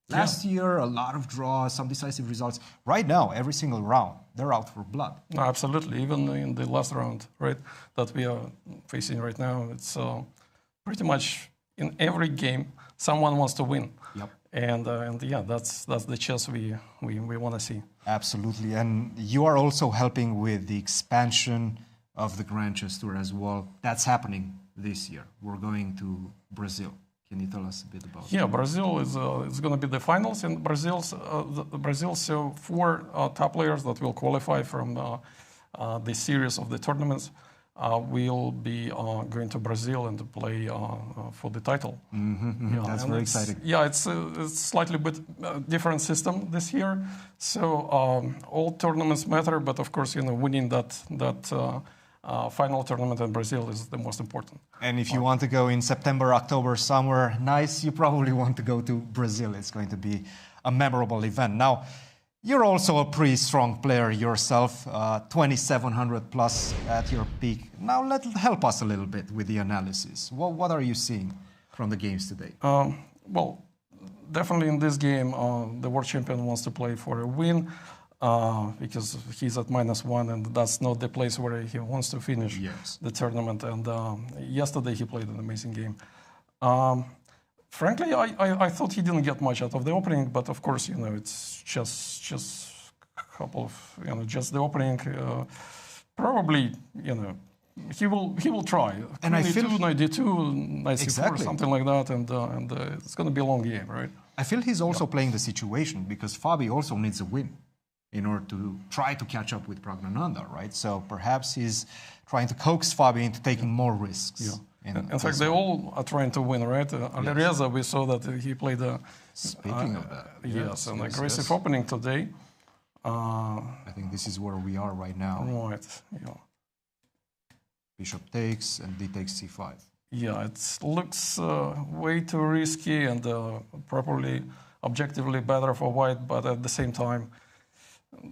Last year, a lot of draws, some decisive results. Right now, every single round, they're out for blood. No, absolutely. Even in the last round, right, that we are facing right now, it's pretty much in every game, someone wants to win. Yep. And yeah, that's the chess we want to see. Absolutely. And you are also helping with the expansion of the Grand Chess Tour as well. That's happening this year. We're going to Brazil. Can you tell us a bit about that? Yeah, Brazil is going to be the finals in Brazil. So 4 top players that will qualify from the series of the tournaments will be going to Brazil and to play for the title. Mm-hmm. Yeah, that's very exciting. Yeah, it's slightly bit different system this year. So all tournaments matter, but of course, winning that final tournament in Brazil is the most important. And if you want to go in September, October, somewhere nice, you probably want to go to Brazil. It's going to be a memorable event. Now, you're also a pretty strong player yourself, 2,700 plus at your peak. Now, help us a little bit with the analysis. What are you seeing from the games today? Well, definitely in this game, the world champion wants to play for a win. Because he's at -1, and that's not the place where he wants to finish the tournament. And yesterday he played an amazing game. Frankly, I thought he didn't get much out of the opening, but of course, it's just a couple of, just the opening. Probably, he will try. And I feel 92, 94, exactly. something like that, and it's going to be a long game, right? I feel he's also playing the situation because Fabi also needs a win in order to try to catch up with Praggnanandhaa, right? So perhaps he's trying to coax Fabi into taking more risks. Yeah. In fact, they all are trying to win, right? Alireza, we saw that he played Speaking of that. Yes, an aggressive opening today. I think this is where we are right now. Right, yeah. Bishop takes and d takes c5. Yeah, it looks way too risky and probably objectively better for white, but at the same time,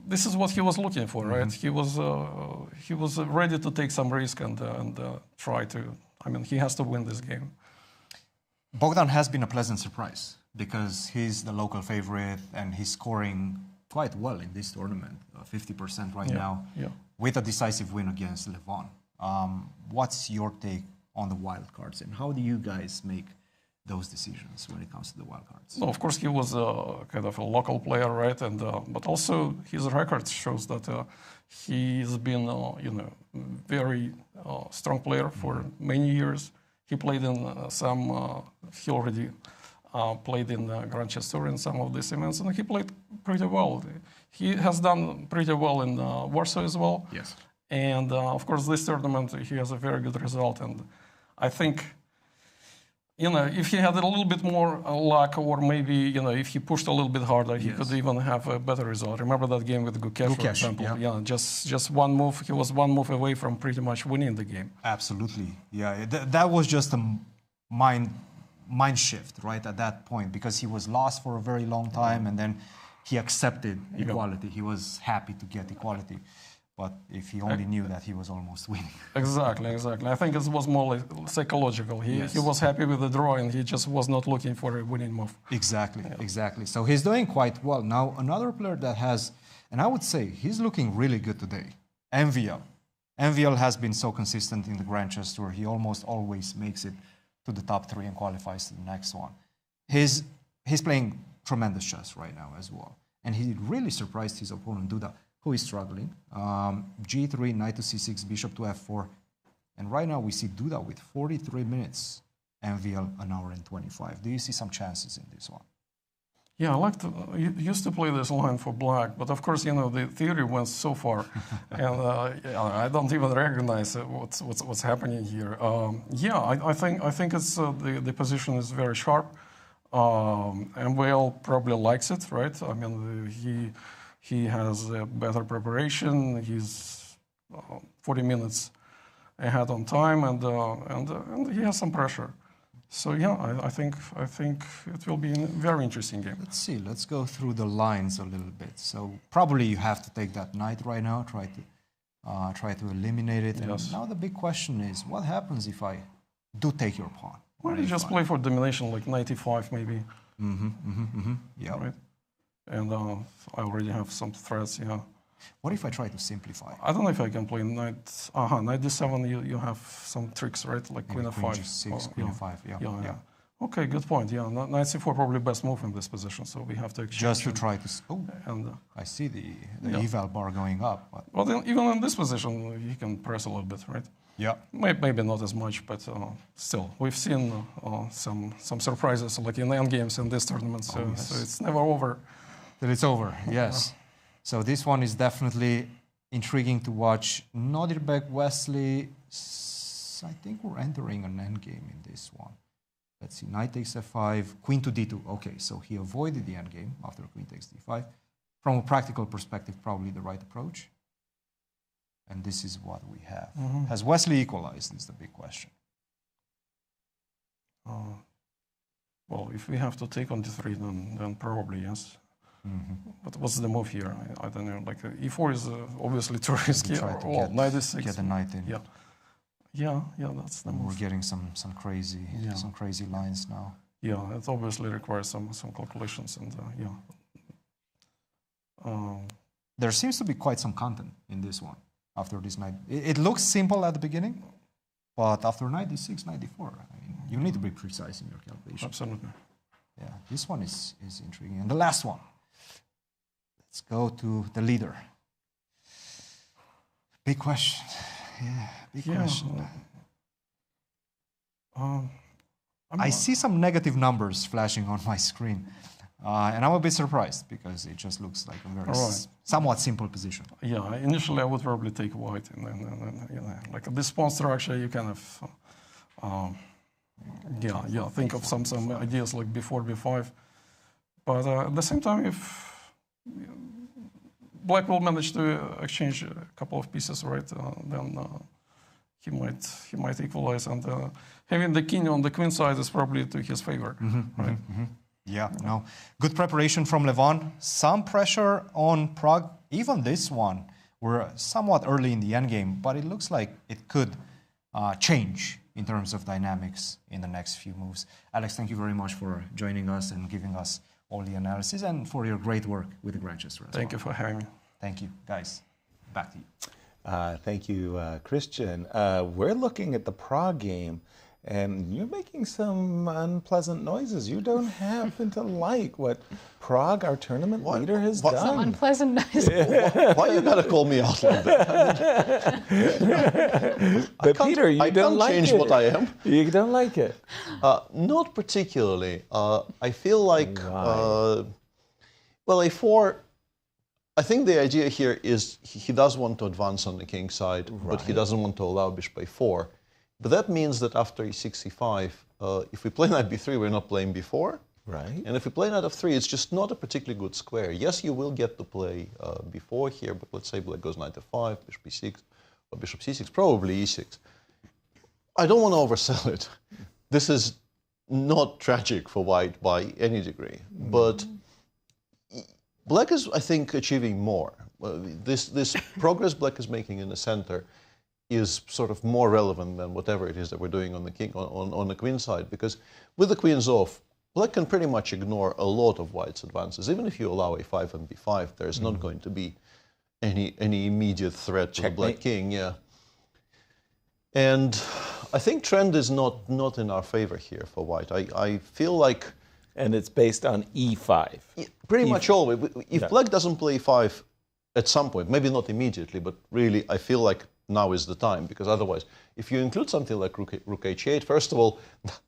this is what he was looking for, right? He was ready to take some risk and try to. I mean, he has to win this game. Bogdan has been a pleasant surprise because he's the local favorite and he's scoring quite well in this tournament, 50% right now, with a decisive win against Levon. What's your take on the wildcards and how do you guys make those decisions when it comes to the wildcards? No, of course, he was kind of a local player, right? And but also his record shows that he's been, very strong player for many years. He played in he already played in Grand Chess Tour in some of these events, and he played pretty well. He has done pretty well in Warsaw as well. Yes. And of course, this tournament, he has a very good result. And I think, if he had a little bit more luck, or maybe, if he pushed a little bit harder, he could even have a better result. Remember that game with Gukesh, for example? Yeah, just one move. He was one move away from pretty much winning the game. Absolutely. Yeah, that was just a mind shift, right, at that point, because he was lost for a very long time, and then he accepted equality. He was happy to get equality. But if he only knew that he was almost winning. Exactly. I think it was more like psychological. He was happy with the draw and he just was not looking for a winning move. Exactly. So he's doing quite well. Now, another player that has, and I would say he's looking really good today, MVL. MVL has been so consistent in the Grand Chess Tour. He almost always makes it to the top 3 and qualifies to the next one. His he's playing tremendous chess right now as well. And he really surprised his opponent, Duda, who is struggling. G3, knight to c6, bishop to f4. And right now we see Duda with 43 minutes, MVL an hour and 25. Do you see some chances in this one? Yeah, I used to play this line for black, but of course, you know, the theory went so far, and I don't even recognize what's happening here. Yeah, I think it's the position is very sharp. MVL probably likes it, right? I mean, he has a better preparation. He's 40 minutes ahead on time, and he has some pressure. So yeah, I think it will be a very interesting game. Let's see. Let's go through the lines a little bit. So probably you have to take that knight right now. Try to eliminate it. Yes. And now the big question is, what happens if I do take your pawn? Well, you just play for domination, like 95 maybe. Yeah. Right. And I already have some threats. Yeah. What if I try to simplify? I don't know if I can play knight. Knight d7. You have some tricks, right? Like queen f5. Queen g6, queen f5. Yeah. Okay, good point. Yeah, knight c4 probably best move in this position. So we have to exchange. Just to try to. Oh, and I see the eval bar going up. But. Well, then, even in this position, he can press a little bit, right? Yeah. Maybe not as much, but still, we've seen some surprises like in endgames in this tournament. So, so it's never over. Till it's over. Yes. So this one is definitely intriguing to watch. Nodirbek, Wesley, I think we're entering an endgame in this one. Let's see, knight takes f5, queen to d2. Okay, so he avoided the endgame after queen takes d5. From a practical perspective, probably the right approach. And this is what we have. Has Wesley equalized is the big question. Well, if we have to take on d3, then probably yes. But what's the move here? I don't know. Like e4 is obviously too risky. Well, knight d6. Get the knight in. Yeah, that's the move. We're getting some crazy lines now. Yeah, it obviously requires some calculations and there seems to be quite some content in this one after this knight. It looks simple at the beginning, but after knight d6, knight d4, I mean, you need to be precise in your calculation. Absolutely. Yeah, this one is intriguing. And the last one. Let's go to the leader. Big question. Yeah, big question. I see some negative numbers flashing on my screen. And I'm a bit surprised because it just looks like a very somewhat simple position. Yeah, initially I would probably take white. And like this pawn structure, you kind of, think of some ideas like before b5. But at the same time, if Black will manage to exchange a couple of pieces, right? Then he might equalize, and having the king on the queen side is probably to his favor, right? Yeah, no, good preparation from Levon. Some pressure on Prague. Even this one, we're somewhat early in the endgame, but it looks like it could change in terms of dynamics in the next few moves. Alex, thank you very much for joining us and giving us all the analysis and for your great work with the Grand Chess. Thank you for having me. Thank you, guys. Back to you. Thank you, Cristian. We're looking at the Prague game, and you're making some unpleasant noises. You don't happen to like what Prague, our tournament leader, has done. Some unpleasant noises. Why you gotta call me out like that? But Peter, you don't like it. I can't change what I am. You don't like it? Not particularly. I feel like, well, a4, I think the idea here is he does want to advance on the king side, but he doesn't want to allow bishop a4. But that means that after e6, e5, if we play knight b3, we're not playing b4. Right. And if we play knight f3, it's just not a particularly good square. Yes, you will get to play b4 here, but let's say black goes knight f5, bishop e6, or bishop c6, probably e6. I don't want to oversell it. This is not tragic for white by any degree, but black is, I think, achieving more. This progress black is making in the center is sort of more relevant than whatever it is that we're doing on the king on the queen side, because with the queens off, black can pretty much ignore a lot of white's advances. Even if you allow a5 and b5, there's not going to be any immediate threat to the black king. Yeah, and I think trend is not in our favor here for white. I feel like And it's based on e5. Yeah, pretty much always. If black doesn't play e5 at some point, maybe not immediately, but really I feel like now is the time, because otherwise, if you include something like rook h8, first of all,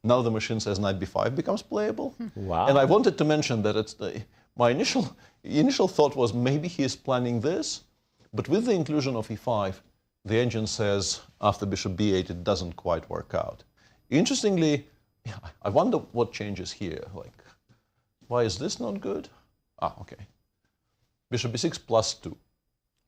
now the machine says knight b5 becomes playable. Wow. And I wanted to mention that my initial thought was maybe he is planning this, but with the inclusion of e5, the engine says after bishop b8 it doesn't quite work out. Interestingly, I wonder what changes here. Like, why is this not good? Ah, okay. Bishop b6 plus 2.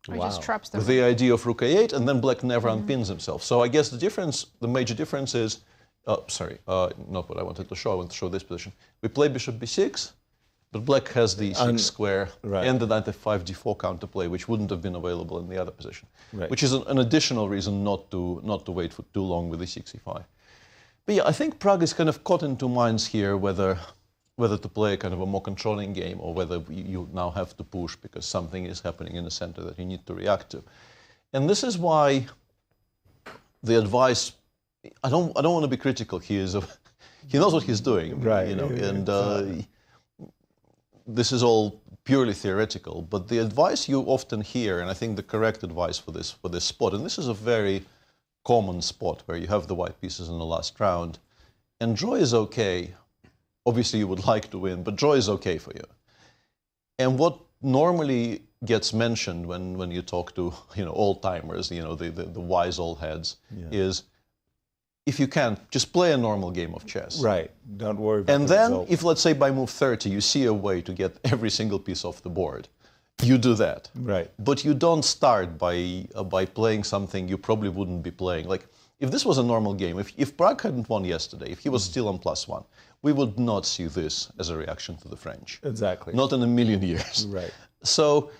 Or just traps the With the idea of rook a8, and then black never unpins himself. So I guess the major difference is, not what I wanted to show. I want to show this position. We play bishop b6, but black has the e6 square and the knight f5 d4 counterplay, which wouldn't have been available in the other position, which is an additional reason not to wait for too long with e6 e5. But yeah, I think Pragg is kind of caught in two minds here, whether to play kind of a more controlling game or whether you now have to push because something is happening in the center that you need to react to. And this is why the advice, I don't want to be critical. He knows what he's doing, right? You know, and this is all purely theoretical. But the advice you often hear, and I think the correct advice for this spot, and this is a very common spot where you have the white pieces in the last round, and draw is okay. Obviously, you would like to win, but draw is okay for you. And what normally gets mentioned when you talk to old-timers, the wise old heads, is if you can, just play a normal game of chess. Right. Don't worry about and the then, result. if let's say by move 30 you see a way to get every single piece off the board, you do that. Right. But you don't start by playing something you probably wouldn't be playing. Like, if this was a normal game, if Pragg hadn't won yesterday, if he was still on +1, we would not see this as a reaction to the French. Exactly. Not in a million years. Right. So,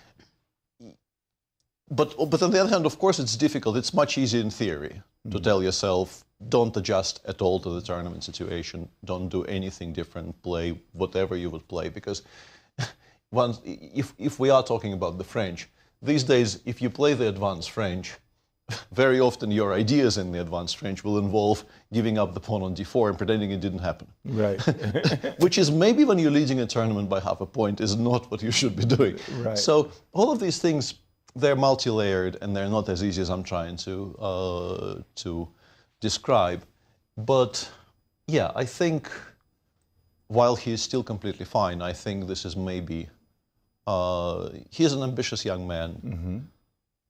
but on the other hand, of course, it's difficult. It's much easier in theory to tell yourself, don't adjust at all to the tournament situation. Don't do anything different. Play whatever you would play. Because if we are talking about the French, these days, if you play the advanced French, very often your ideas in the advanced French will involve giving up the pawn on d4 and pretending it didn't happen. Right. Which is maybe when you're leading a tournament by half a point is not what you should be doing. Right. So all of these things, they're multi-layered and they're not as easy as I'm trying to describe. But yeah, I think while he's still completely fine, I think this is maybe, he's an ambitious young man. Mm-hmm.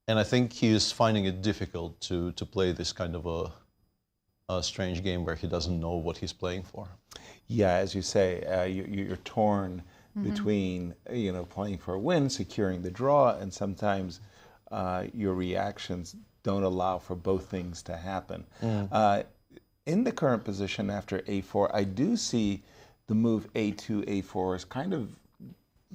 And I think he is finding it difficult to play this kind of a strange game where he doesn't know what he's playing for. Yeah, as you say, you're torn between playing for a win, securing the draw, and sometimes your reactions don't allow for both things to happen. In the current position after a4, I do see the move a2, a4 is kind of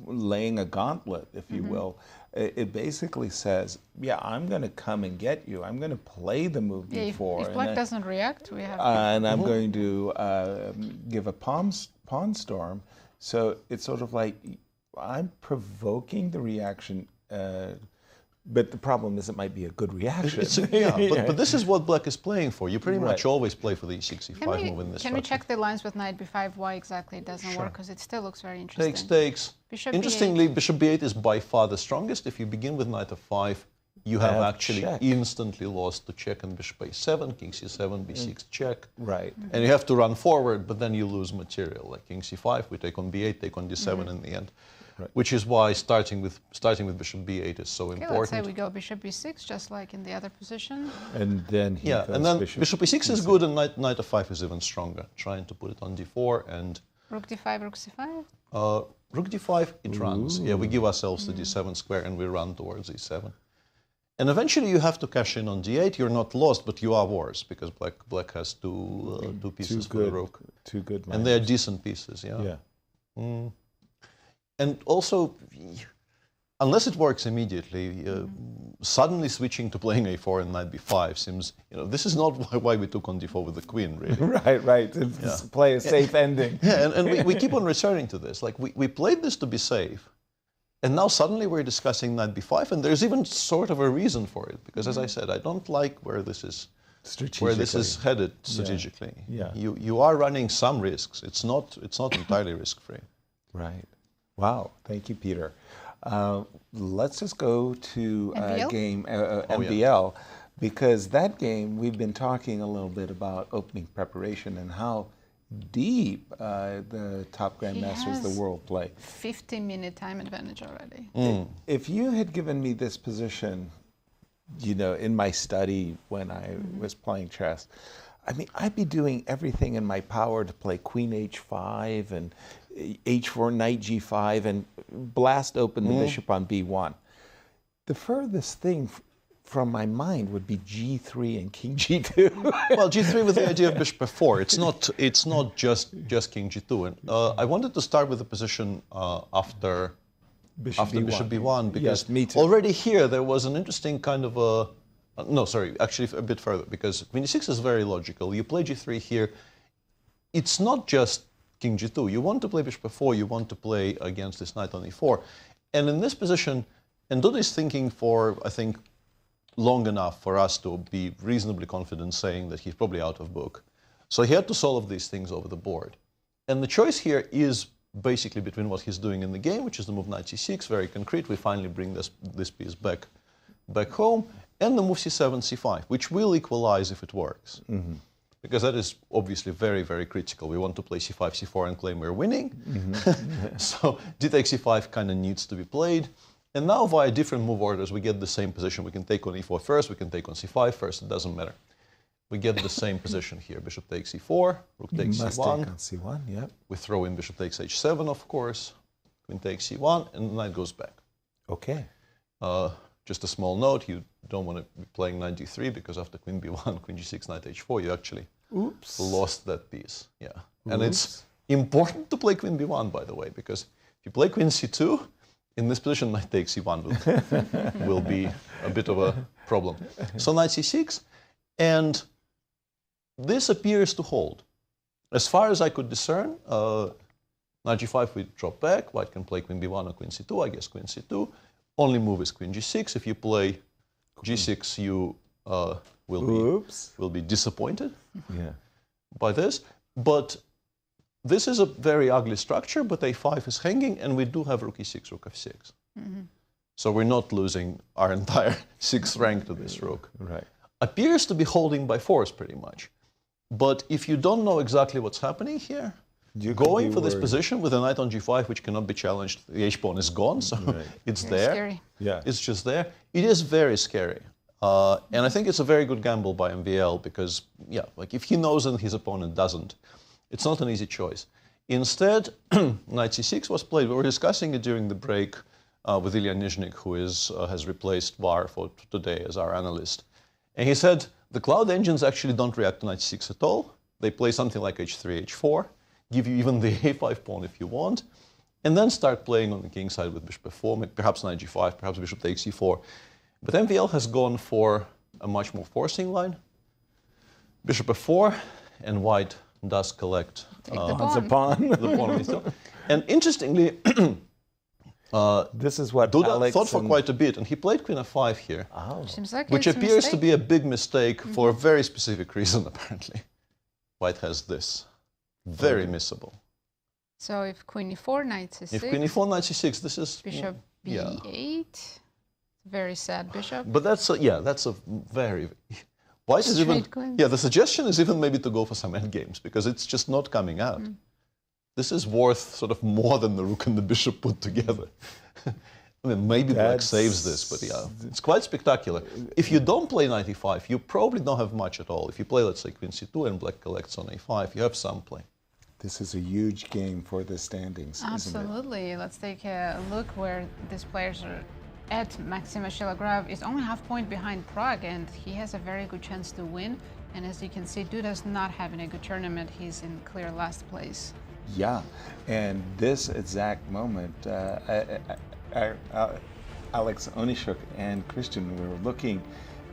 laying a gauntlet, if you will. It basically says, yeah, I'm going to come and get you. I'm going to play the move b4. If black doesn't react, we have... and I'm going to give a pawn storm. So it's sort of like, I'm provoking the reaction, but the problem is it might be a good reaction. But this is what black is playing for. You pretty much always play for the e6, e5 move in this Can structure. we check the lines with knight b5, why exactly it doesn't work? Because it still looks very interesting. Takes. Bishop Interestingly, b8. bishop b8 is by far the strongest. If you begin with knight f5, you have actually check. instantly lost to check on bishop a7, king c7, b6 check. Right. And you have to run forward, but then you lose material. Like king c5, we take on b8, take on d7 in the end. Right. Which is why starting with bishop b8 is so important. Let's say we go bishop b6, just like in the other position. And then he goes and then bishop e6 is good, and knight f5 is even stronger. Trying to put it on d4 and rook d5, rook c5. Rook d5, it runs. Yeah, we give ourselves the d7 square and we run towards e7. And eventually you have to cash in on d8. You're not lost, but you are worse because black has two pieces for the rook. Two good minors. And they're decent pieces, yeah. And also, unless it works immediately, suddenly switching to playing a4 and knight b5 seems, this is not why we took on d4 with the queen, really. Right. To play a safe ending. Yeah, and we keep on returning to this. Like, we played this to be safe, and now suddenly we're discussing knight b5, and there's even sort of a reason for it, because as I said, I don't like where this is where this is headed strategically. You are running some risks. It's not entirely risk-free. Right. Wow. Thank you, Peter. Let's just go to game MVL, because that game we've been talking a little bit about opening preparation and how deep the top grandmasters of the world play. 50-minute time advantage already. If you had given me this position, in my study when I was playing chess, I mean, I'd be doing everything in my power to play Queen H5 and H4, Knight G5, and blast open the bishop on B1. The furthest thing from my mind would be G3 and King G2. Well, G3 with the idea of bishop F4. It's not just King G2. And I wanted to start with the position after bishop B1 because already here there was an interesting kind of actually a bit further, because Queen E6 is very logical. You play G3 here. It's not just King G2. You want to play bishop F4. You want to play against this knight on E4. And in this position, and Duda is thinking for, I think, long enough for us to be reasonably confident saying that he's probably out of book. So he had to solve these things over the board. And the choice here is basically between what he's doing in the game, which is the move knight c6, very concrete. We finally bring this piece back home, and the move c7, c5, which will equalize if it works. Because that is obviously very, very critical. We want to play c5, c4 and claim we're winning. So d takes c5 kind of needs to be played. And now via different move orders, we get the same position. We can take on e4 first, we can take on c5 first, it doesn't matter. We get the same position here. Bishop takes e4, rook takes c1. Take on c1, yep. We throw in bishop takes h7, of course. Queen takes c1, and the knight goes back. Okay. Just a small note, you don't want to be playing knight d3, because after queen b1, queen g6, knight h4, you actually lost that piece. Yeah. And it's important to play queen b1, by the way, because if you play queen c2, in this position, knight takes c1 will be a bit of a problem. So knight c6, and this appears to hold. As far as I could discern, knight g5 we drop back, white can play queen b1 or queen c2, I guess queen c2. Only move is queen g6. If you play g6, you will be disappointed by this. But this is a very ugly structure, but a5 is hanging, and we do have rook e6, rook f6. So we're not losing our entire 6th rank to this rook. Right. Appears to be holding by force, pretty much. But if you don't know exactly what's happening here, going for this position with a knight on g5, which cannot be challenged, the h-pawn is gone, so it's Very there. scary. Yeah. It's just there. It is very scary. And I think it's a very good gamble by MVL because, like if he knows and his opponent doesn't, it's not an easy choice. Instead, knight c6 was played. We were discussing it during the break with Ilya Nizhnik, who has replaced Var for today as our analyst. And he said, the cloud engines actually don't react to knight c6 at all. They play something like h3, h4, give you even the a5 pawn if you want, and then start playing on the king side with bishop f4, perhaps knight g5, perhaps bishop takes e4. But MVL has gone for a much more forcing line. Bishop f4, and white does collect the pawn. And interestingly, this is what Duda Alex thought for quite a bit, and he played queen f5 here, Seems like which it's a appears to mistake. be a big mistake for a very specific reason, apparently. White has this. Very missable. So if queen e4, knight c6. If queen e4, knight c6, this is... Bishop b8. Very sad bishop. But that's a very... White is even... Queens. Yeah, the suggestion is even maybe to go for some endgames, because it's just not coming out. This is worth sort of more than the rook and the bishop put together. I mean, maybe black saves this, but yeah, it's quite spectacular. If you don't play knight e5, you probably don't have much at all. If you play, let's say, queen c2 and black collects on a5, you have some play. This is a huge game for the standings, isn't it? Absolutely. Let's take a look where these players are at. Maxime Vachier-Lagrave is only half point behind Pragg, and he has a very good chance to win. And as you can see, Duda's not having a good tournament. He's in clear last place. Yeah, and this exact moment, Alex Onishuk and Cristian were looking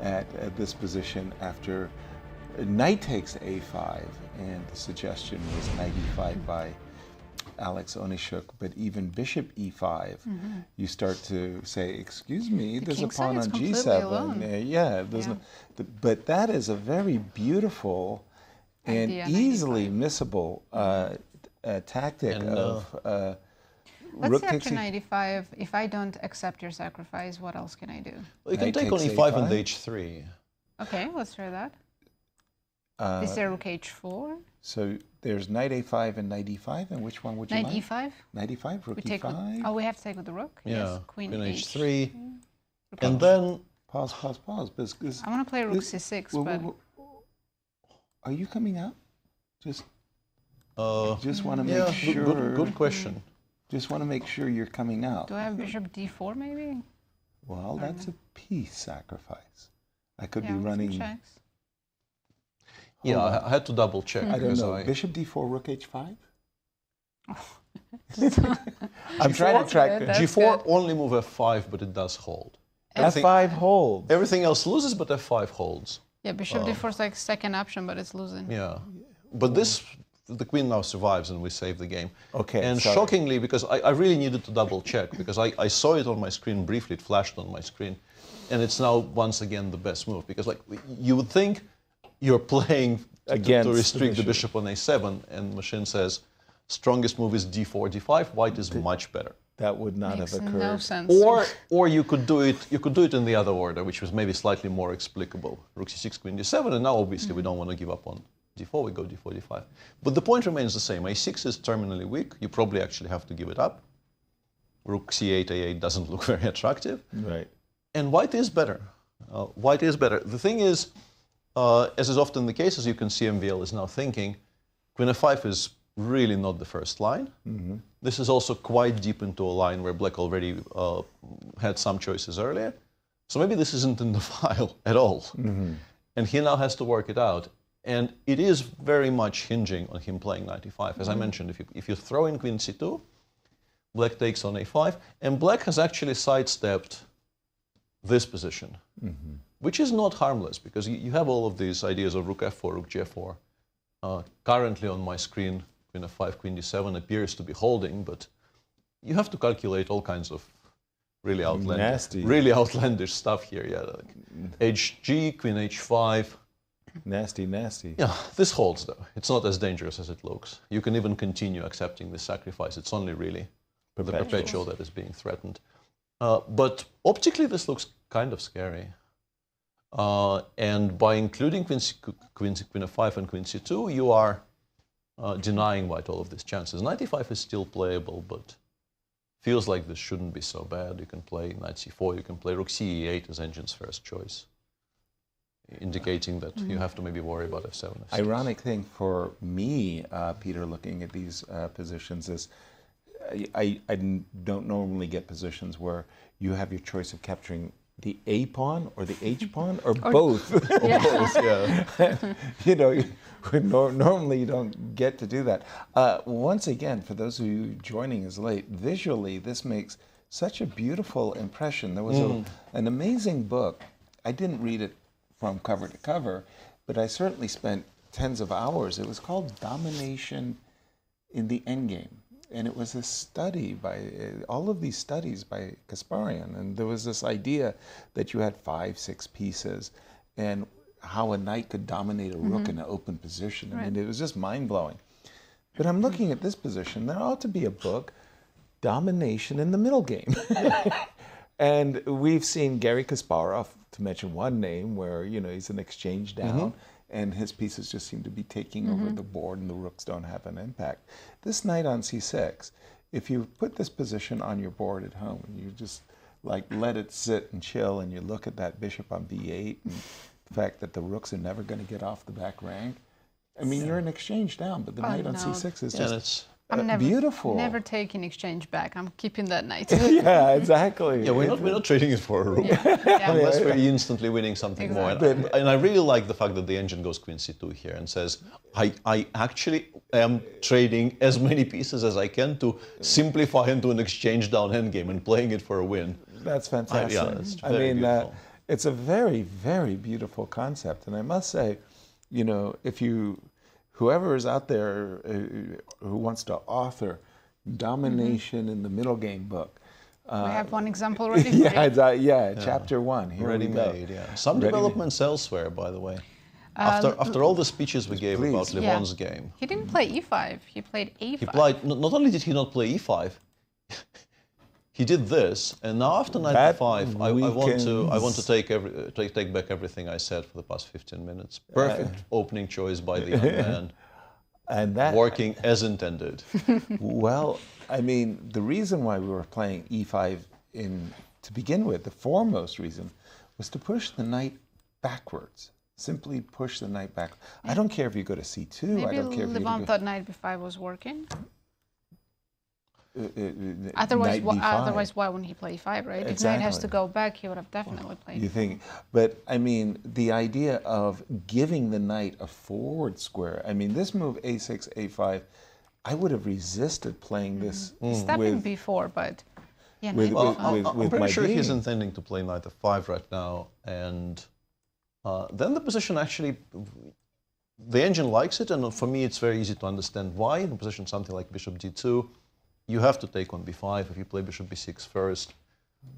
at this position after knight takes a5, and the suggestion was knight e5 by Alex Onyshuk, but even bishop e5, you start to say, excuse me, there's a pawn on g7. Yeah, there's no, but that is a very beautiful and easily missable tactic of let's say after knight e5, if I don't accept your sacrifice, what else can I do? Well, you can take on e5 and h3. Okay, let's try that. Is there rook h4? So there's knight a5 and knight e5, and which one would you like? Knight e5? Knight e5, rook e5? Oh, we have to take with the rook? Yeah, yes, queen h3. And then... Pause. I want to play rook c6, but... Are you coming out? Just want to make sure... Good question. Just want to make sure you're coming out. Do I have bishop d4 maybe? Well, that's a piece sacrifice. I could be running... Checks. Yeah, I had to double check. I don't know. Bishop d4, rook h5? I'm trying to track... G4 only move f5, but it does hold. F5 holds. Everything else loses, but f5 holds. Yeah, bishop d4 is like second option, but it's losing. Yeah. But this... The queen now survives and we save the game. Okay. And shockingly, because I really needed to double check, because I saw it on my screen briefly, it flashed on my screen, and it's now once again the best move. Because like you would think you're playing to restrict the bishop on a7, and machine says strongest move is d4, d5. White is much better. That would not have occurred. No sense. Or you could do it. You could do it in the other order, which was maybe slightly more explicable. Rook c6, queen d7, and now obviously we don't want to give up on d4, we go d4, d5. But the point remains the same. a6 is terminally weak. You probably actually have to give it up. Rook c8, a8 doesn't look very attractive. Right. And white is better. White is better. The thing is, as is often the case, as you can see, MVL is now thinking, queen f5 is really not the first line. This is also quite deep into a line where black already had some choices earlier. So maybe this isn't in the file at all. And he now has to work it out. And it is very much hinging on him playing knight e5. As I mentioned, if you throw in queen c2, black takes on a5, and black has actually sidestepped this position, which is not harmless, because you have all of these ideas of rook f4, rook g4. Currently on my screen, queen f5, queen d7 appears to be holding, but you have to calculate all kinds of really outlandish stuff here. Yeah, like hg, queen h5. Nasty. Yeah, this holds though. It's not as dangerous as it looks. You can even continue accepting this sacrifice. It's only really the perpetual that is being threatened. But optically, this looks kind of scary. And by including queen f5 and queen c2, you are denying white all of these chances. Knight e5 is still playable, but feels like this shouldn't be so bad. You can play knight c4. You can play rook c8 as engine's first choice, indicating that you have to maybe worry about f7, f6. Ironic thing for me, Peter, looking at these positions is I don't normally get positions where you have your choice of capturing the A pawn or the H pawn or both. You know, normally you don't get to do that. Once again, for those of you joining us late, visually this makes such a beautiful impression. There was an amazing book. I didn't read it from cover to cover, but I certainly spent tens of hours. It was called Domination in the Endgame. And it was a study by, all of these studies by Kasparian. And there was this idea that you had 5, 6 pieces and how a knight could dominate a rook in an open position. I mean, it was just mind-blowing. But I'm looking at this position. There ought to be a book, Domination in the Middle Game. And we've seen Garry Kasparov, to mention one name, where, you know, he's an exchange down, and his pieces just seem to be taking over the board, and the rooks don't have an impact. This knight on c6, if you put this position on your board at home, and you just like let it sit and chill, and you look at that bishop on b8, and the fact that the rooks are never going to get off the back rank, I mean, you're an exchange down, but the knight on c6 is just beautiful. Never taking exchange back. I'm keeping that knight. Yeah, exactly. Yeah, we're not trading it for a rook. Unless we're instantly winning something more. And I really like the fact that the engine goes queen c2 here and says, I actually am trading as many pieces as I can to simplify into an exchange down endgame and playing it for a win. That's fantastic. I mean, it's a very, very beautiful concept. And I must say, you know, if you... whoever is out there who wants to author, domination in the middle game book. We have one example already. For chapter 1. Here Ready we go. made, yeah. Some developments elsewhere, by the way. After all the speeches we gave about Levon's game. He didn't play e5. He played a5. He played, not only did he not play e5, he did this, and now after knight e5, I want to take back everything I said for the past 15 minutes. Perfect opening choice by the young man, and that working as intended. Well, I mean, the reason why we were playing e5 to begin with, the foremost reason, was to push the knight backwards. Simply push the knight back. I don't care if you go to c2. Maybe I don't care if you Levon thought knight b5 was working. Otherwise, why wouldn't he play e5, right? Exactly. If knight has to go back, he would have definitely played. You think? But I mean, the idea of giving the knight a forward square. I mean, this move a6, a5. I would have resisted playing this Stepping b4, but yeah, I'm pretty sure he's intending to play knight f5 right now, and then the position actually, the engine likes it, and for me it's very easy to understand why. In a position something like bishop d2, you have to take on b5 if you play bishop b6 first,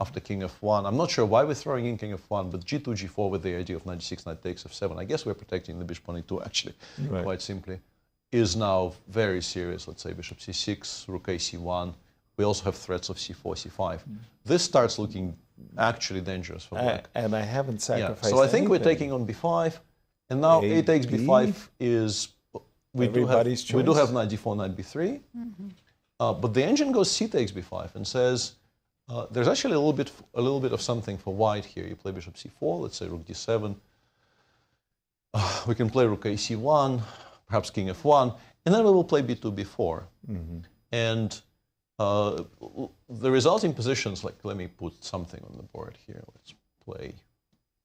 after king f1. I'm not sure why we're throwing in king f1, but g2, g4 with the idea of knight g6, knight takes f7, I guess we're protecting the bishop on e2 actually, quite simply, is now very serious. Let's say bishop c6, rook a c1. We also have threats of c4, c5. This starts looking actually dangerous for black. And I haven't sacrificed So I think anything. we're taking on b5, and now a takes b5 is, we do have knight d4, knight b3, but the engine goes c takes b5 and says, there's actually a little bit of something for white here. You play bishop c4, let's say rook d7. We can play rook a c1, perhaps king f1, and then we will play b2, b4. And the resulting positions, like, let me put something on the board here. Let's play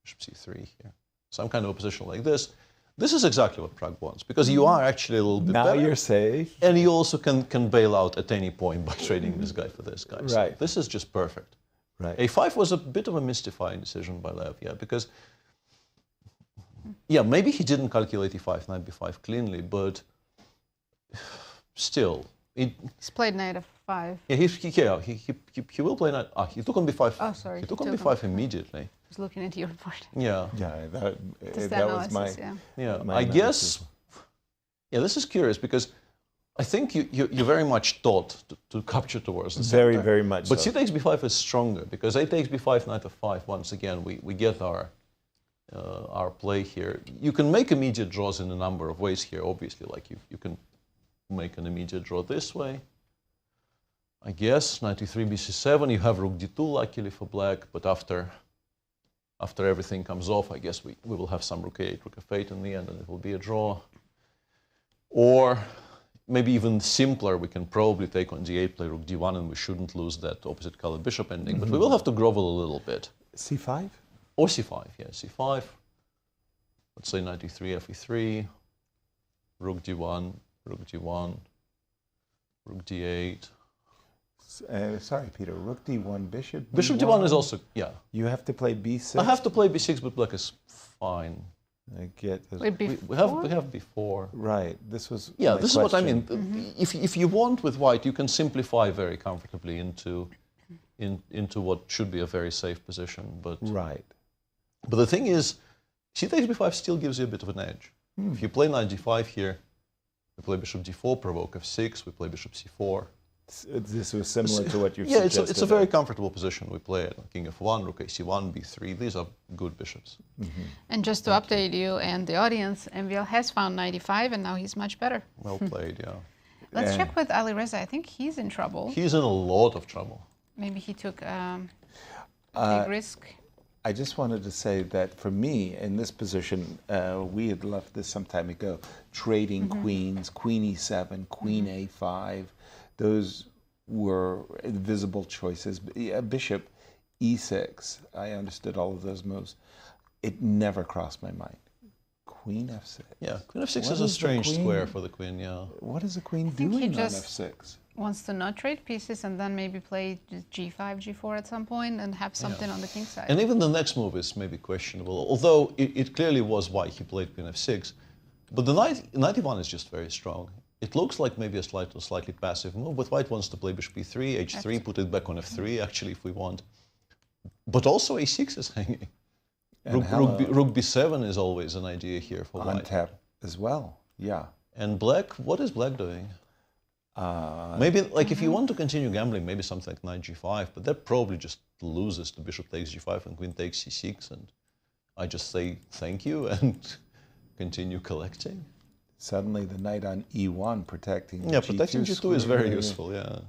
bishop c3 here. Some kind of a position like this. This is exactly what Pragg wants, because you are actually a little bit better. Now you're safe. And you also can bail out at any point by trading this guy for this guy. So Right. this is just perfect. Right. a5 was a bit of a mystifying decision by Lev, because, maybe he didn't calculate e5, knight b5 cleanly, but still. He's played knight f5. Yeah, he will play knight. He took on b5. Oh, sorry. He took on b5 immediately. I was looking at your report. Yeah. Yeah, Just that was analysis, my I guess. Yeah, this is curious because I think you very much taught to capture towards the center. Very much. But so. c takes b5 is stronger because a takes b5, knight f5. Once again, we get our play here. You can make immediate draws in a number of ways here. Obviously, like you can make an immediate draw this way. I guess knight e3, bc7. You have rook d2, luckily for black. But after everything comes off, I guess we will have some rook a8, rook f8 in the end, and it will be a draw. Or maybe even simpler, we can probably take on d8, play rook d1, and we shouldn't lose that opposite colored bishop ending. But we will have to grovel a little bit. c5? Or c5, yeah, c5. Let's say knight e3, fe3, rook d1, rook d1, rook d8. Sorry, Peter. Rook d1, bishop d1. Bishop d1 is also, yeah. You have to play b6. I have to play b6, but black is fine. I get this. Wait, we have b4. Right. This was. Yeah, my this question. is what I mean. If you want with white, you can simplify very comfortably into what should be a very safe position. But right. But the thing is, c takes b5 still gives you a bit of an edge. If you play knight d5 here, we play bishop d4, provoke f6. We play bishop c4. This was similar to what you've suggested. Yeah, it's a very comfortable position. We play it. King f1, rook ac1, b3. These are good bishops. And just to update you and the audience, MVL has found 95, and now he's much better. Well played, yeah. Let's check with Alireza. I think he's in trouble. He's in a lot of trouble. Maybe he took a big risk. I just wanted to say that for me, in this position, we had left this some time ago, trading queens, queen e7, queen a5. Those were visible choices. Bishop e6, I understood all of those moves. It never crossed my mind. Queen f6. Yeah, queen f6 is a strange square for the queen, yeah. What is the queen doing on f6? Wants to not trade pieces and then maybe play g5, g4 at some point and have something on the king side. And even the next move is maybe questionable, although it clearly was why he played queen f6. But the knight e1 is just very strong. It looks like maybe a slightly passive move, but white wants to play bishop e3, h3, put it back on f3, actually, if we want. But also a6 is hanging. Rook b7 is always an idea here for white. Untap as well, yeah. And black, what is black doing? Maybe, like, if you want to continue gambling, maybe something like knight g5, but that probably just loses to bishop takes g5 and queen takes c6, and I just say thank you and continue collecting. Suddenly the knight on e1 protecting Yeah, protecting g2 is very useful, yeah.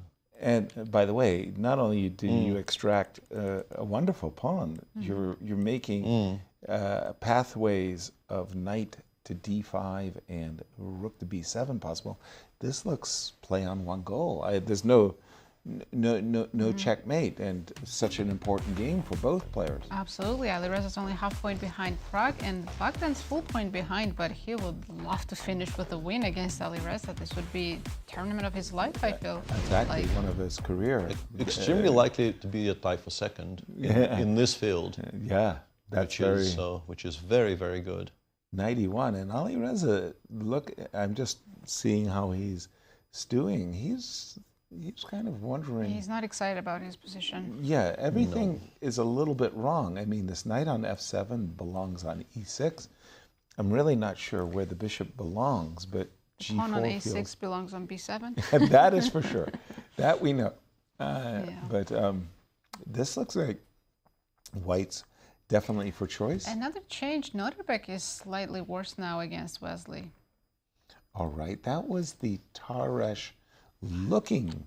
And by the way, not only do you extract a wonderful pawn, you're making pathways of knight to d5 and rook to b7 possible. This looks play on one goal. There's no checkmate, and such an important game for both players. Absolutely. Alireza is only half point behind Pragg, and Bogdan's full point behind, but he would love to finish with a win against Alireza. This would be tournament of his life, I feel. Exactly, one of his career. Extremely likely to be a tie for second in this field. Yeah, that's which is very, very good. 91, and Alireza, look, I'm just seeing how he's stewing. He's kind of wondering. He's not excited about his position. Yeah, everything is a little bit wrong. I mean, this knight on f7 belongs on e6. I'm really not sure where the bishop belongs, but g4 pawn on a6 belongs on b7. That is for sure. That we know. But this looks like white's definitely for choice. Another change, Nodirbek is slightly worse now against Wesley. All right, that was the Taresh looking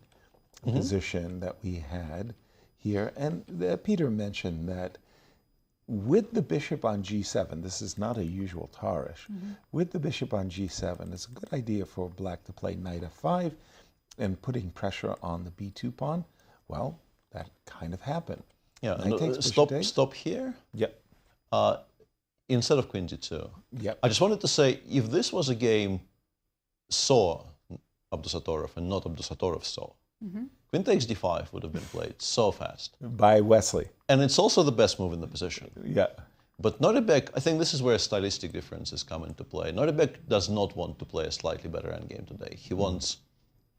position that we had here. And Peter mentioned that with the bishop on g7, this is not a usual Taresh, with the bishop on g7, it's a good idea for black to play knight f5 and putting pressure on the b2 pawn. Well, that kind of happened. Yeah, stop here. Yep. Instead of queen d2. Yep. I just wanted to say, if this was a game saw Abdusattorov and not Abdusattorov saw, queen takes d5 would have been played so fast. By Wesley. And it's also the best move in the position. Yeah. But Nodirbek, I think this is where stylistic differences come into play. Nodirbek does not want to play a slightly better endgame today. He wants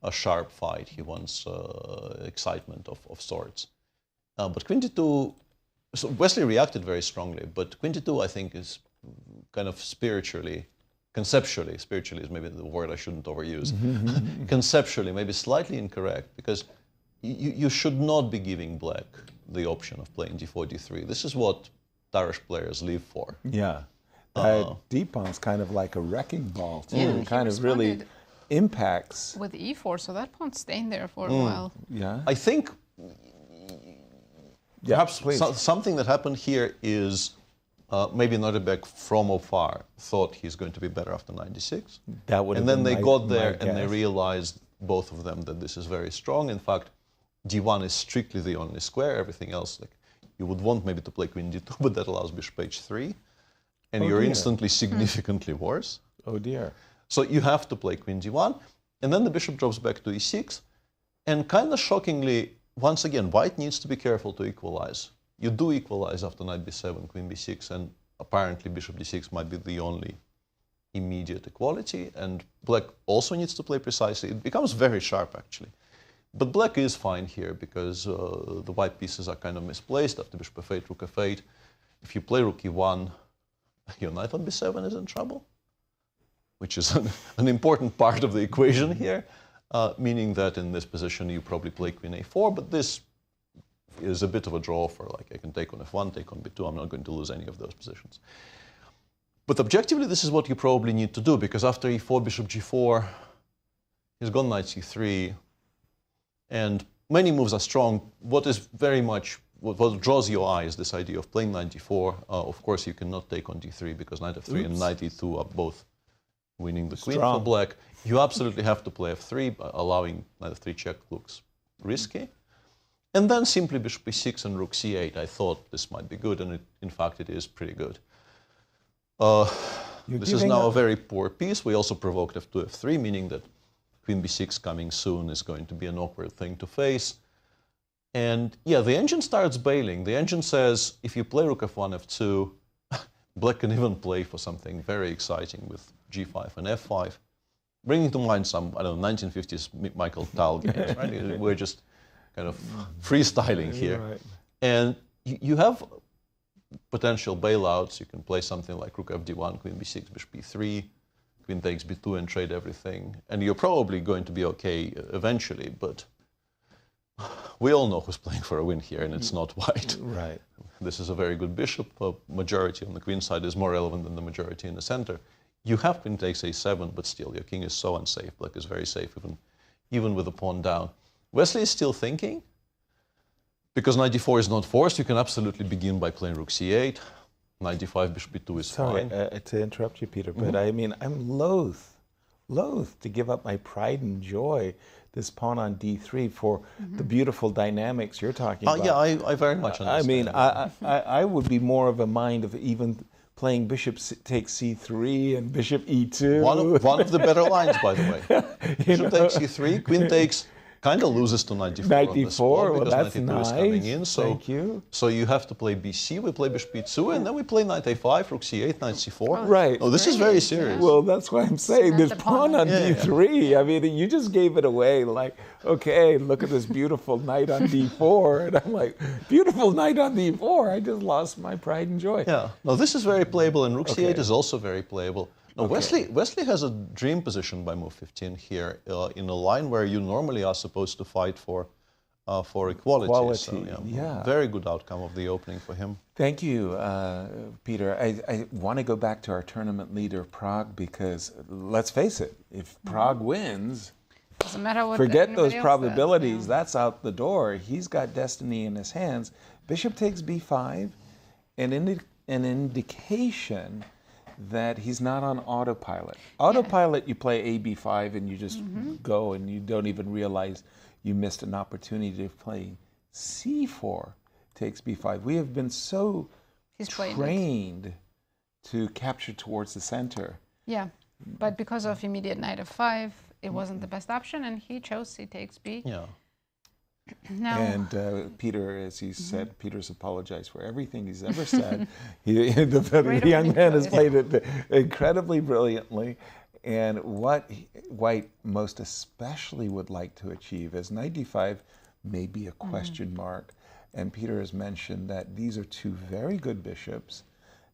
a sharp fight. He wants excitement of sorts. But queen d2, so Wesley reacted very strongly, but queen d2 I think is kind of spiritually is maybe the word I shouldn't overuse, conceptually maybe slightly incorrect, because you should not be giving black the option of playing d4, d3. This is what Taresh players live for. Yeah. D-pawn's kind of like a wrecking ball, too. Yeah, it kind of really impacts. With e4, so that pawn's staying there for a while. Yeah. I think perhaps something that happened here is maybe Nodirbek from afar thought he's going to be better after 96. That would have and then been they got there and they realized, both of them, that this is very strong. In fact, d1 is strictly the only square. Everything else, like, you would want maybe to play queen d2, but that allows bishop h3. And you're instantly significantly worse. Oh dear. So you have to play queen d1. And then the bishop drops back to e6. And kind of shockingly, once again, white needs to be careful to equalize. You do equalize after knight b7, queen b6, and apparently bishop d6 might be the only immediate equality. And black also needs to play precisely. It becomes very sharp, actually. But black is fine here because the white pieces are kind of misplaced after bishop f8, rook f8. If you play rook e1, your knight on b7 is in trouble, which is an important part of the equation here. Meaning that in this position you probably play queen a4, but this is a bit of a draw for, like, I can take on f1, take on b2, I'm not going to lose any of those positions. But objectively, this is what you probably need to do, because after e4, bishop g4, he's gone knight c3, and many moves are strong. What is very much, what draws your eye is this idea of playing knight d4. Of course, you cannot take on d3, because knight f3 and knight e2 are both winning the queen for black. You absolutely have to play f3, allowing knight f3 check looks risky. And then simply bishop e6 and rook c8. I thought this might be good, and in fact it is pretty good. This is now a very poor piece. We also provoked f2, f3, meaning that queen b6 coming soon is going to be an awkward thing to face. And yeah, the engine starts bailing. The engine says, if you play rook f1, f2, black can even play for something very exciting with g5 and f5. bringing to mind some, I don't know, 1950s Michael Tal games, right? We're just kind of freestyling here. Right. And you have potential bailouts. You can play something like rook fd1, queen b6, bishop b3, queen takes b2 and trade everything. And you're probably going to be okay eventually, but we all know who's playing for a win here, and it's not white. Right. This is a very good bishop. Majority on the queen side is more relevant than the majority in the center. You have queen takes a7, but still, your king is so unsafe. Black is very safe, even with the pawn down. Wesley is still thinking. Because knight d4 is not forced, you can absolutely begin by playing rook c8. Knight d5, bishop b2 is fine. To interrupt you, Peter, but I mean, I'm loath to give up my pride and joy, this pawn on d3, for the beautiful dynamics you're talking about. Yeah, I very much understand. I mean, I would be more of a mind of even playing bishop takes c3 and bishop e2. One of the better lines, by the way. Bishop takes c3, queen takes... kind of loses to knight d4. Knight on the d4, spot well, because that's knight d2 nice. is coming in. So, Thank you. So you have to play bc, we play bishop b2, and then we play knight a5, rook c8, knight c4. Right. Oh, this is very serious. Well, that's what I'm saying. This pawn on d3, I mean, you just gave it away. Like, okay, look at this beautiful knight on d4. And I'm like, beautiful knight on d4. I just lost my pride and joy. Yeah. No, this is very playable, and rook c8 is also very playable. Now, Wesley has a dream position by move 15 here in a line where you normally are supposed to fight for equality. So, yeah. Very good outcome of the opening for him. Thank you, Peter. I want to go back to our tournament leader, Prague, because let's face it, if Prague wins, doesn't matter what forget those probabilities. Says, That's out the door. He's got destiny in his hands. Bishop takes b5, an indication that he's not on autopilot. Autopilot, you play a b5 and you just go and you don't even realize you missed an opportunity to play c4 takes b5. We have been so trained to capture towards the center. Yeah, but because of immediate knight f5, it wasn't the best option, and he chose c takes b. Yeah. Now, and Peter, as he said, Peter's apologized for everything he's ever said. The young man has played it incredibly brilliantly. And what White most especially would like to achieve is knight d5 may be a question mark. And Peter has mentioned that these are two very good bishops.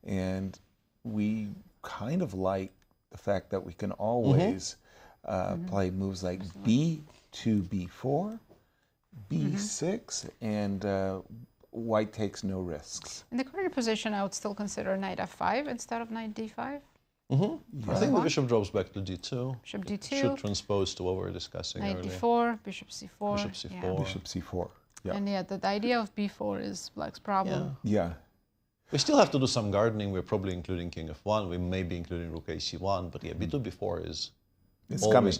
And we kind of like the fact that we can always play moves like b2, b4, b6, and White takes no risks. in the current position, I would still consider knight f5 instead of knight d5. I think the bishop drops back to d2. Bishop d2. Should transpose to what we were discussing Knight earlier. d4, bishop c4. Bishop c4. Yeah. Bishop c4. Yeah. And the idea of b4 is Black's problem. Yeah. We still have to do some gardening. We're probably including king f1. We may be including rook ac1. But yeah, b2, b4 is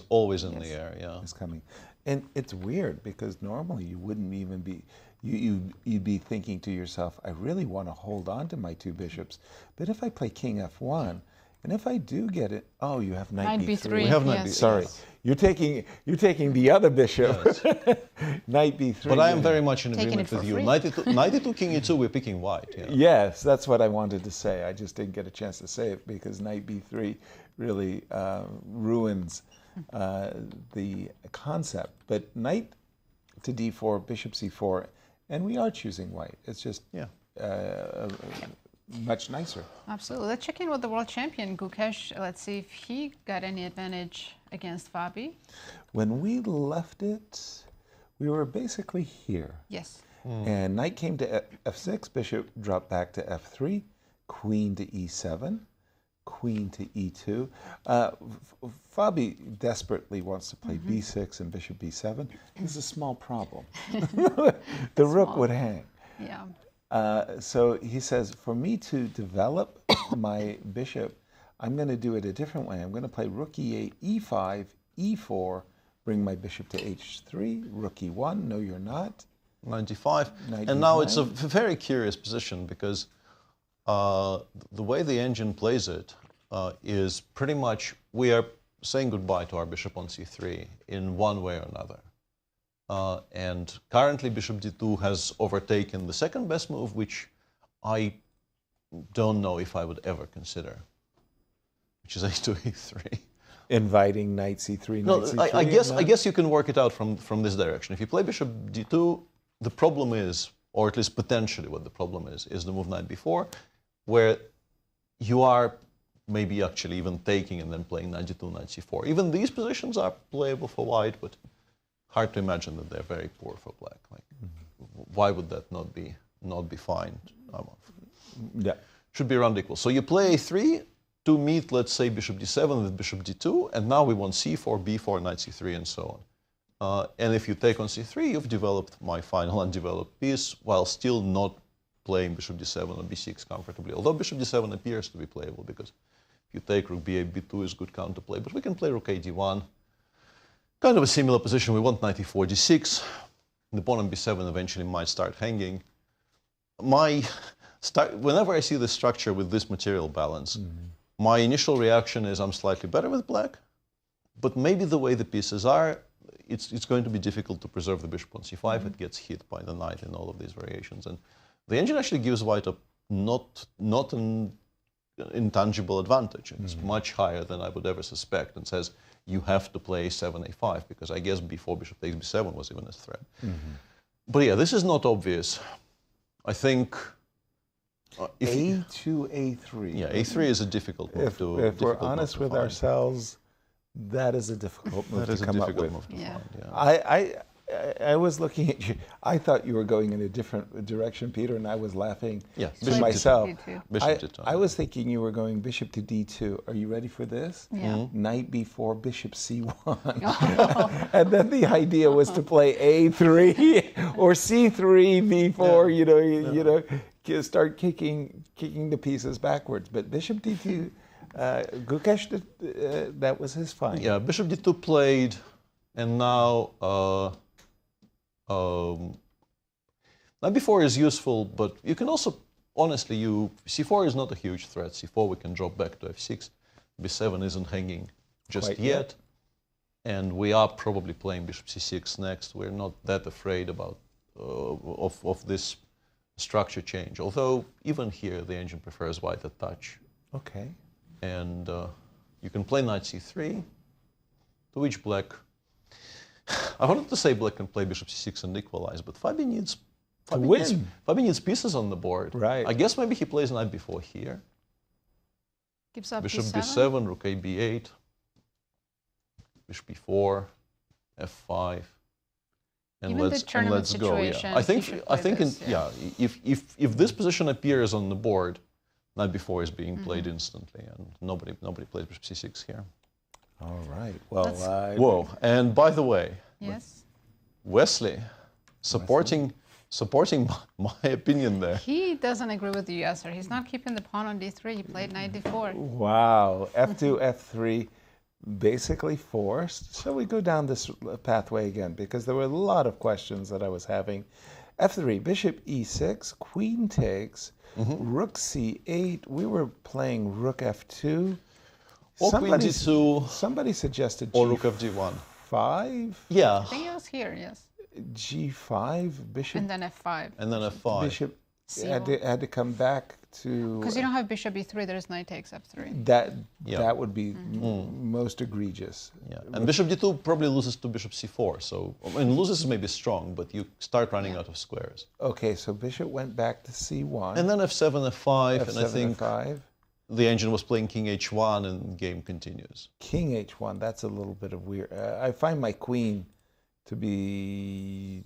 always in the air. Yeah, it's coming. And it's weird because normally you wouldn't even be, you'd be thinking to yourself, I really want to hold on to my two bishops. But if I play king f1, and if I do get it, oh, you have knight b3. We have knight b3. Sorry, you're taking the other bishop. Yes. Knight b3. But I am very much in agreement with you. Knight e2, king e2, we're picking white. Yeah. Yes, that's what I wanted to say. I just didn't get a chance to say it because knight b3 really ruins the concept. But knight to d4, bishop c4, and we are choosing white. It's just much nicer. Absolutely. Let's check in with the world champion, Gukesh. Let's see if he got any advantage against Fabi. When we left it, we were basically here. Yes. And knight came to f6, bishop dropped back to f3, queen to e7, queen to e2. Fabi desperately wants to play b6 and bishop b7. There's a small problem. The rook would hang. Yeah. So he says, for me to develop my bishop, I'm going to do it a different way. I'm going to play rook e8, e5, e4, bring my bishop to h3, rook e1, no you're not. 95. And now it's a very curious position because the way the engine plays it is pretty much we are saying goodbye to our bishop on c3 in one way or another. And currently bishop d2 has overtaken the second best move, which I don't know if I would ever consider, which is a2, e3. inviting knight c3, No, knight c3. I guess you can work it out from this direction. If you play bishop d2, the problem is, or at least potentially what the problem is the move knight b4, where you are maybe actually even taking and then playing knight d2, knight c4. Even these positions are playable for white, but hard to imagine that they're very poor for black. Like, why would that not be fine? Yeah. Should be around equal. So you play a3 to meet, let's say, bishop d7 with bishop d2, and now we want c4, b4, knight c3, and so on. And if you take on c3, you've developed my final undeveloped piece while still not playing bishop d7 or b6 comfortably. Although bishop d7 appears to be playable, because if you take rook b8, b2 is good counterplay. But we can play rook a d1. Kind of a similar position. We want knight e4, d6. The pawn on b7 eventually might start hanging. Whenever I see this structure with this material balance, my initial reaction is I'm slightly better with black, but maybe the way the pieces are, it's going to be difficult to preserve the bishop on c5. It gets hit by the knight in all of these variations. And the engine actually gives white a not an intangible advantage. It's much higher than I would ever suspect, and says you have to play a7, a5, because I guess before bishop takes b7 was even a threat. But yeah, this is not obvious. I think a2, a3. Yeah, a3 is a difficult move to. If we're honest with ourselves, that is a difficult move to come up with. I was looking at you. I thought you were going in a different direction, Peter, and I was laughing to myself. I was thinking you were going bishop to d2. Are you ready for this? Yeah. Knight b4, bishop c1. And then the idea was to play a3 or c3, b4. Start kicking the pieces backwards. But bishop d2, Gukesh, that was his find. Yeah, bishop d2 played, and now knight b4 is useful, but you can also, honestly, c4 is not a huge threat. c4 we can drop back to f6. b7 isn't hanging just yet. And we are probably playing bishop c6 next. We're not that afraid about of this structure change. Although even here the engine prefers white a touch. Okay. And you can play knight c3, to which black. I wanted to say black can play bishop c6 and equalize, but Fabi needs pieces on the board. Right. I guess maybe he plays knight b4 here. Gives up bishop b7, rook a b8, bishop b4, f5, and let's go. Yeah. I think if this position appears on the board, knight b4 is being played instantly, and nobody plays bishop c6 here. All right. Well, whoa! And by the way, yes, Wesley supporting my opinion there. He doesn't agree with you, Yasser. He's not keeping the pawn on d3. He played knight d4. Wow. F2, f3, basically forced. Shall we go down this pathway again? Because there were a lot of questions that I was having. F3, bishop e6, queen takes, rook c8. We were playing rook f2. Or queen d2. Somebody suggested or rook fd1. 5? Yeah. I think it was here, yes. G5, bishop. And then f5. And then f5. Bishop had to come back to. Because you don't have bishop e3, there's knight takes f3. That would be most egregious. Yeah. And bishop d2 probably loses to bishop c4. So, I mean, loses is maybe strong, but you start running out of squares. Okay, so bishop went back to c1. And then f7, f5, and I think f5. The engine was playing king h1, and the game continues. King h1, that's a little bit of weird. I find my queen to be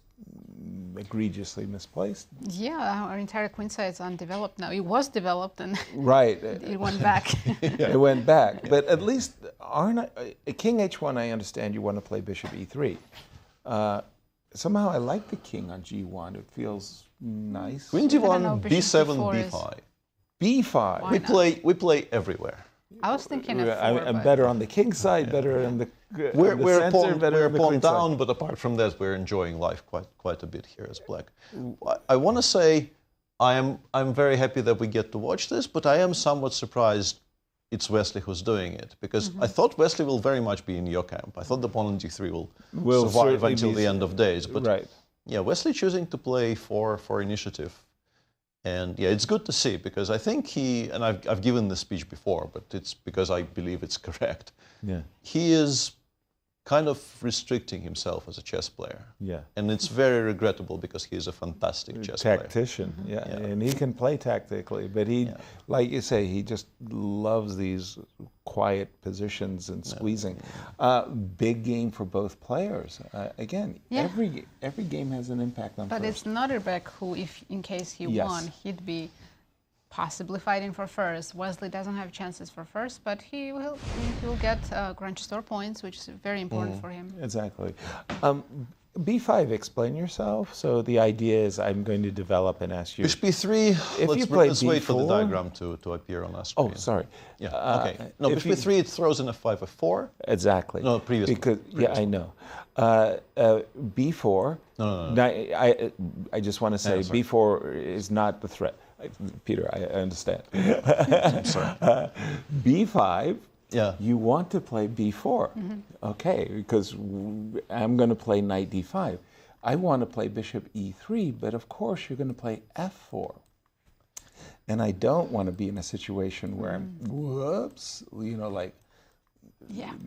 egregiously misplaced. Yeah, our entire queen side is undeveloped now. It was developed, and right. It went back. It went back. But at least king h1, I understand you want to play bishop e3. Somehow I like the king on g1. It feels nice. Queen d1, b7, b5. b5. We play everywhere. I was thinking of 4. I'm better on the king side, better in the we're center, pawn down, but apart from that, we're enjoying life quite a bit here as black. I want to say I'm very happy that we get to watch this, but I am somewhat surprised it's Wesley who's doing it, because I thought Wesley will very much be in your camp. I thought the pawn on d3 will survive until the end of days. But yeah, Wesley choosing to play for initiative And yeah, it's good to see, because I think he, and I've given this speech before, but it's because I believe it's correct. Yeah. He is kind of restricting himself as a chess player. Yeah. And it's very regrettable, because he is a fantastic chess player. Tactician, yeah. And he can play tactically, but he, like you say, he just loves these quiet positions and squeezing. Big game for both players. Again, every game has an impact on But first. it's Nodirbek who, if in case he won, he'd be possibly fighting for first. Wesley doesn't have chances for first, but he will get Grand Hotel points, which is very important for him. Exactly. B5, explain yourself. So the idea is I'm going to develop and ask you. Bishop B3, let's wait for the diagram to appear on our screen. Oh, sorry. Yeah, okay. No, Bishop B3, it throws in a 5 F4. Exactly. No, previously. Yeah, I know. B4. No. I just want to say B4 is not the threat. Peter, I understand. I'm sorry. B5, yeah. You want to play B4. Okay, because I'm going to play knight D5. I want to play bishop E3, but of course you're going to play F4. And I don't want to be in a situation where I'm, whoops, like,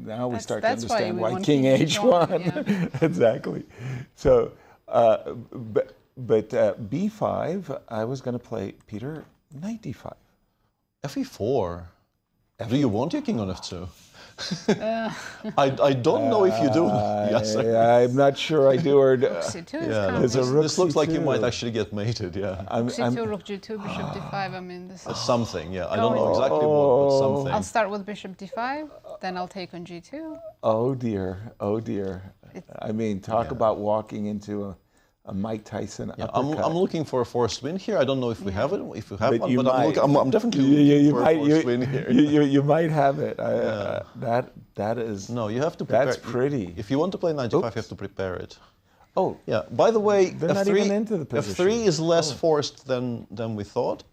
now we start to understand why King H1. Exactly. So, but B5, I was going to play, Peter, knight D5. FE4. Do you want your king on F2? I don't know if you do. I'm not sure I do or do. Rook C2 is this looks like you might actually get mated, Rook C2, Rook G2, Bishop D5, I mean, this is... Something, yeah. I don't know exactly what, but something. I'll start with Bishop D5, then I'll take on G2. Oh dear, oh dear. I mean, talk about walking into a Mike Tyson uppercut. I'm looking for a forced win here. I don't know if we have it, if we have but one, but I'm definitely looking for a forced win here. You might have it. That is... No, you have to prepare. That's pretty. If you want to play knight d5, you have to prepare it. Oh. Yeah. By the way, they're not even into the position. F3 is less forced than we thought.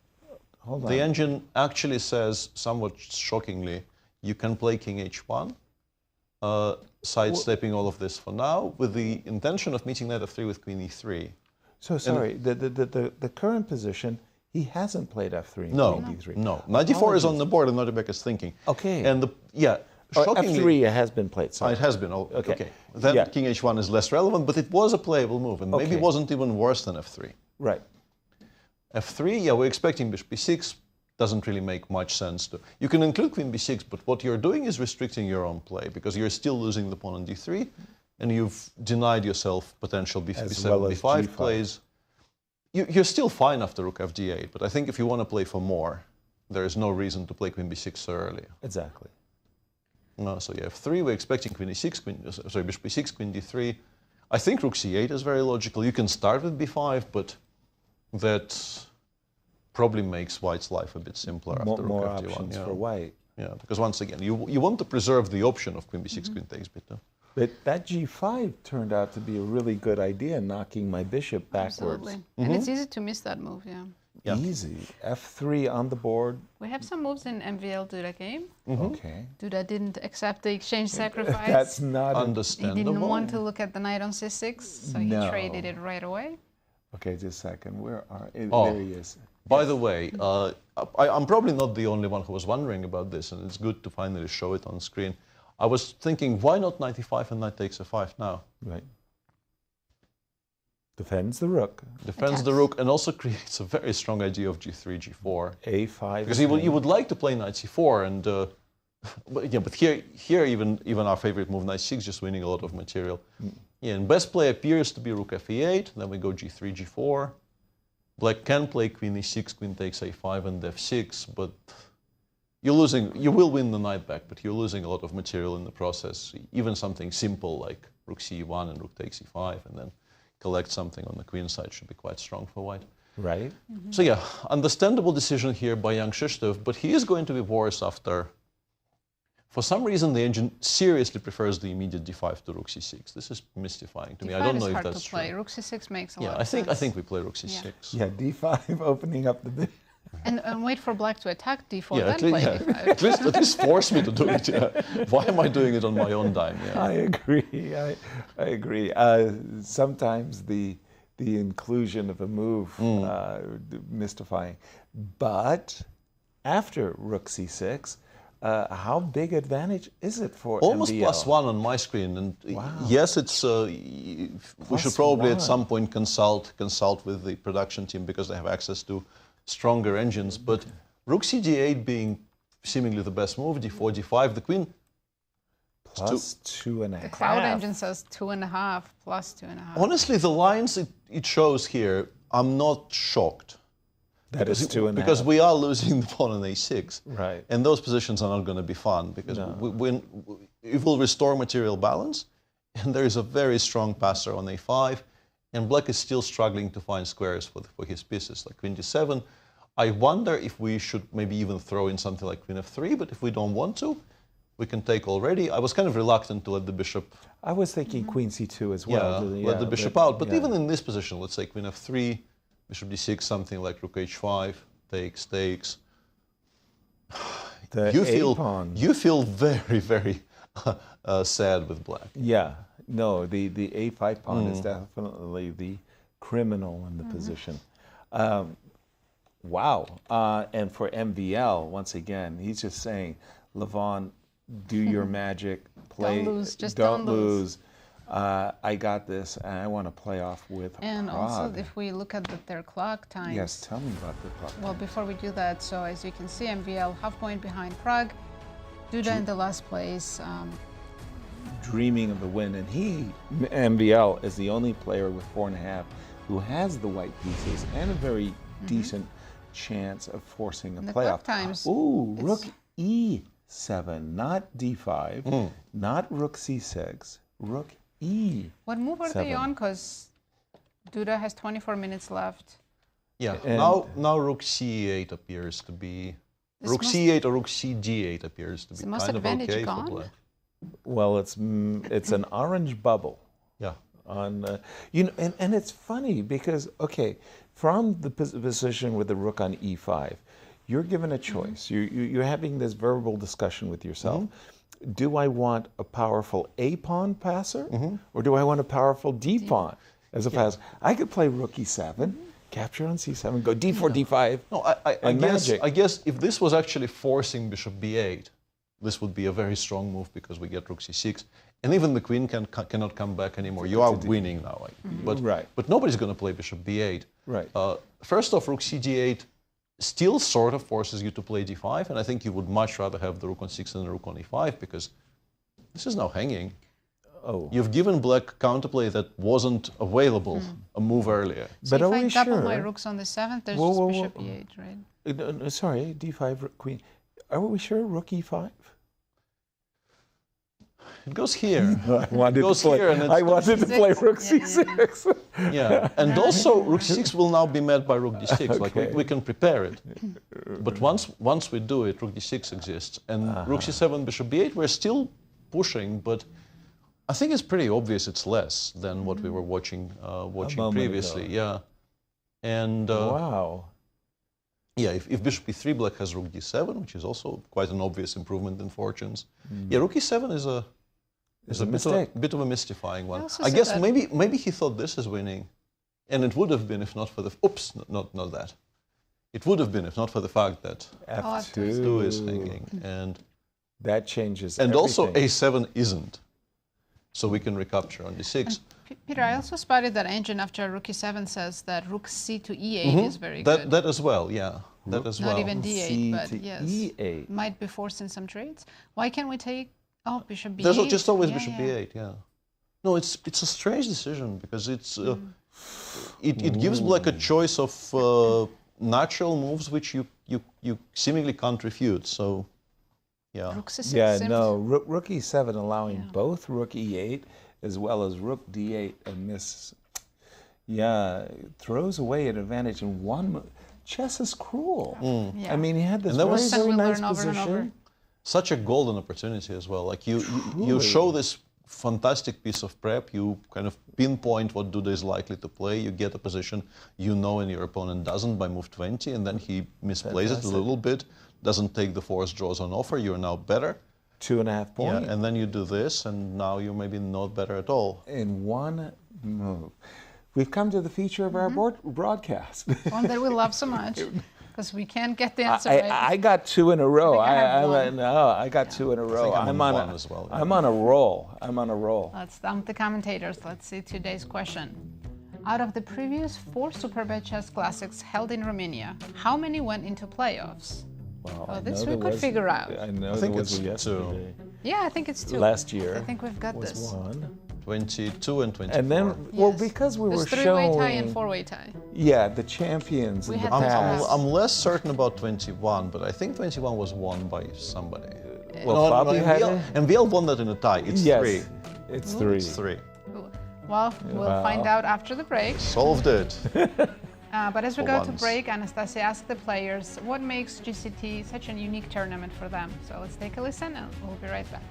Hold on. The engine actually says, somewhat shockingly, you can play king h1, sidestepping all of this for now, with the intention of meeting knight f3 with queen e3. So sorry, the current position, he hasn't played f3. No, knight d4 is on the board, and Nodirbek is thinking. Okay. And shockingly, f3 has been played. Sorry. It has been. Okay. Then king h1 is less relevant, but it was a playable move, and maybe it wasn't even worse than f3. Right. f3, we're expecting bishop b6. Doesn't really make much sense to. You can include queen b6, but what you're doing is restricting your own play, because you're still losing the pawn on d3, and you've denied yourself potential b7, b5 plays. You're still fine after rook fd8, but I think if you want to play for more, there is no reason to play queen b6 so early. Exactly. So f3, we're expecting queen e6, bishop b6, queen d3. I think rook c8 is very logical. You can start with b5, but that probably makes white's life a bit simpler after rook more fd1. Options for white. Yeah, because once again, you want to preserve the option of queen b6, queen takes b2. But that g5 turned out to be a really good idea, knocking my bishop backwards. Absolutely. And it's easy to miss that move, Easy. F3 on the board. We have some moves in MVL Duda game. Okay. Duda didn't accept the exchange sacrifice. That's not understandable. He didn't want to look at the knight on c6, so he traded it right away. Okay, just a second. Where are... There he is. By the way, I'm probably not the only one who was wondering about this, and it's good to finally show it on screen. I was thinking, why not knight e5 and knight takes a5 now? Right. Defends the rook. Defends the rook, and also creates a very strong idea of g3, g4. a5. Because you would like to play knight c4, and but here even our favorite move, knight 6, just winning a lot of material. Yeah, and best play appears to be rook f8. Then we go g3, g4. Black can play queen e6, queen takes a5, and f6, but you're losing. You will win the knight back, but you're losing a lot of material in the process. Even something simple like rook c1 and rook takes e5, and then collect something on the queen side should be quite strong for white. Right. So yeah, understandable decision here by Jan-Krzysztof, but he is going to be worse after. For some reason, the engine seriously prefers the immediate d5 to rook c6. This is mystifying to me. I don't know if that's true. Play. Rook c6 makes a lot of sense. sense. I think we play rook c6. Yeah, d5 opening up the bit. And wait for black to attack d4, then play d5. At least force me to do it. Why am I doing it on my own dime? I agree. I agree. Sometimes the the inclusion of a move mystifying. But after rook c6, how big advantage is it for almost MVL? +1 on my screen? And wow. yes, it's we should probably at some point consult with the production team because they have access to stronger engines. But rook cd8 being seemingly the best move, d4, d5, the queen plus 2.5. The cloud engine says 2.5 plus 2.5. Honestly, the lines it shows here, I'm not shocked. That is 2.5. Because we are losing the pawn on a6. Right. And those positions are not going to be fun because it will restore material balance. And there is a very strong passer on a5. And black is still struggling to find squares for his pieces, like queen d7. I wonder if we should maybe even throw in something like queen f3. But if we don't want to, we can take already. I was kind of reluctant to let the bishop. I was thinking queen c2 as well. Let the bishop out. But even in this position, let's say queen f3, bishop d6, something like rook h5, takes. You feel very, very sad with black. Yeah. No, the a5 pawn is definitely the criminal in the position. Wow. And for MVL, once again, he's just saying, Levon, do your magic, play. Don't lose, just don't lose. I got this, and I want to play off with And Prague. also, if we look at their clock times. Yes, tell me about the clock. Well, before we do that, so as you can see, MVL half point behind Prague. Duda in the last place. Dreaming of the win, and MVL, is the only player with 4.5 who has the white pieces and a very decent chance of forcing a playoff. Times, ooh, rook e7, not d5, not rook c6, rook e7. What move are they on? Because Duda has 24 minutes left. Yeah, now rook c8 appears to be... Rook c8 or rook cg8 appears to be kind of okay for black. Well, it's an orange bubble. Yeah. On and it's funny because from the position with the rook on e5, you're given a choice. You're having this verbal discussion with yourself. Do I want a powerful a pawn passer, or do I want a powerful d pawn as a passer? I could play rook e7, capture on c7, go d4, d5. No, I guess if this was actually forcing bishop b8. This would be a very strong move because we get rook c6, and even the queen cannot come back anymore. You are winning now, but nobody's going to play bishop b8. Right. First off, rook cg8 still sort of forces you to play d5, and I think you would much rather have the rook on 6 than the rook on e5 because this is now hanging. Oh. You've given black counterplay that wasn't available a move earlier. So but if I double my rooks on the 7th, there's just bishop e8, right? Sorry, d5 queen. Are we sure rook e5? It goes here. I wanted to play rook c6. Yeah, and also rook c6 will now be met by rook d6. Like we can prepare it. But once we do it, rook d6 exists, and rook c7, bishop b8. We're still pushing, but I think it's pretty obvious it's less than what we were watching previously. Ago. Yeah, and wow. Yeah, if bishop e3, black has rook d7, which is also quite an obvious improvement in fortunes. Yeah, rook e7 is a bit of a mystifying one. I guess maybe he thought this is winning, and it would have been if not for the not that. It would have been if not for the fact that f2 is hanging, and that changes. And everything. also a7 isn't, so we can recapture on d6. Peter, I also spotted that engine after rook e7 says that rook c to e8 is very good. That as well, yeah. That as well. Not even d8, but yes. e8. Might be forcing some trades. Why can't we take bishop b8? There's just always bishop b8, yeah. No, it's a strange decision because it gives black a choice of natural moves which you seemingly can't refute. So, yeah. Rook c6 rook e7 allowing both rook e8 as well as rook d8, and this, throws away an advantage in one move. Chess is cruel. I mean, he had this very nice position. Such a golden opportunity as well. Like you show this fantastic piece of prep, you kind of pinpoint what Duda is likely to play, you get a position you know and your opponent doesn't by move 20, and then he misplays it a little bit, doesn't take the forced draws on offer, you're now better. 2.5 points. Yeah, and then you do this, and now you're maybe not better at all. In one move. we've come to the feature of our broadcast. One that we love so much, because we can't get the answer right. I got 2 in a row. I got 2 in a row. I'm on one as well. I'm on a roll. I'm on a roll. Let's dump the commentators. Let's see today's question. Out of the previous 4 Superbet Chess Classics held in Romania, how many went into playoffs? Well, this we could figure out. I know I think there was it's yesterday. Yeah, I think it's 2. Last year. I think we've got was this. 1. 22 and 24. And then, well, because we were There's showing... 3-way tie and 4-way tie. Yeah, the champions in the had those past. I'm less certain about 21, but I think 21 was won by somebody. Well, Fabi had it. And VL won that in a tie. It's Yes, 3. it's 3. It's 3. Well, we'll find out after the break. Solved it. But as we For go to once. break, Anastasiya asked the players what makes GCT such a unique tournament for them. So let's take a listen and we'll be right back.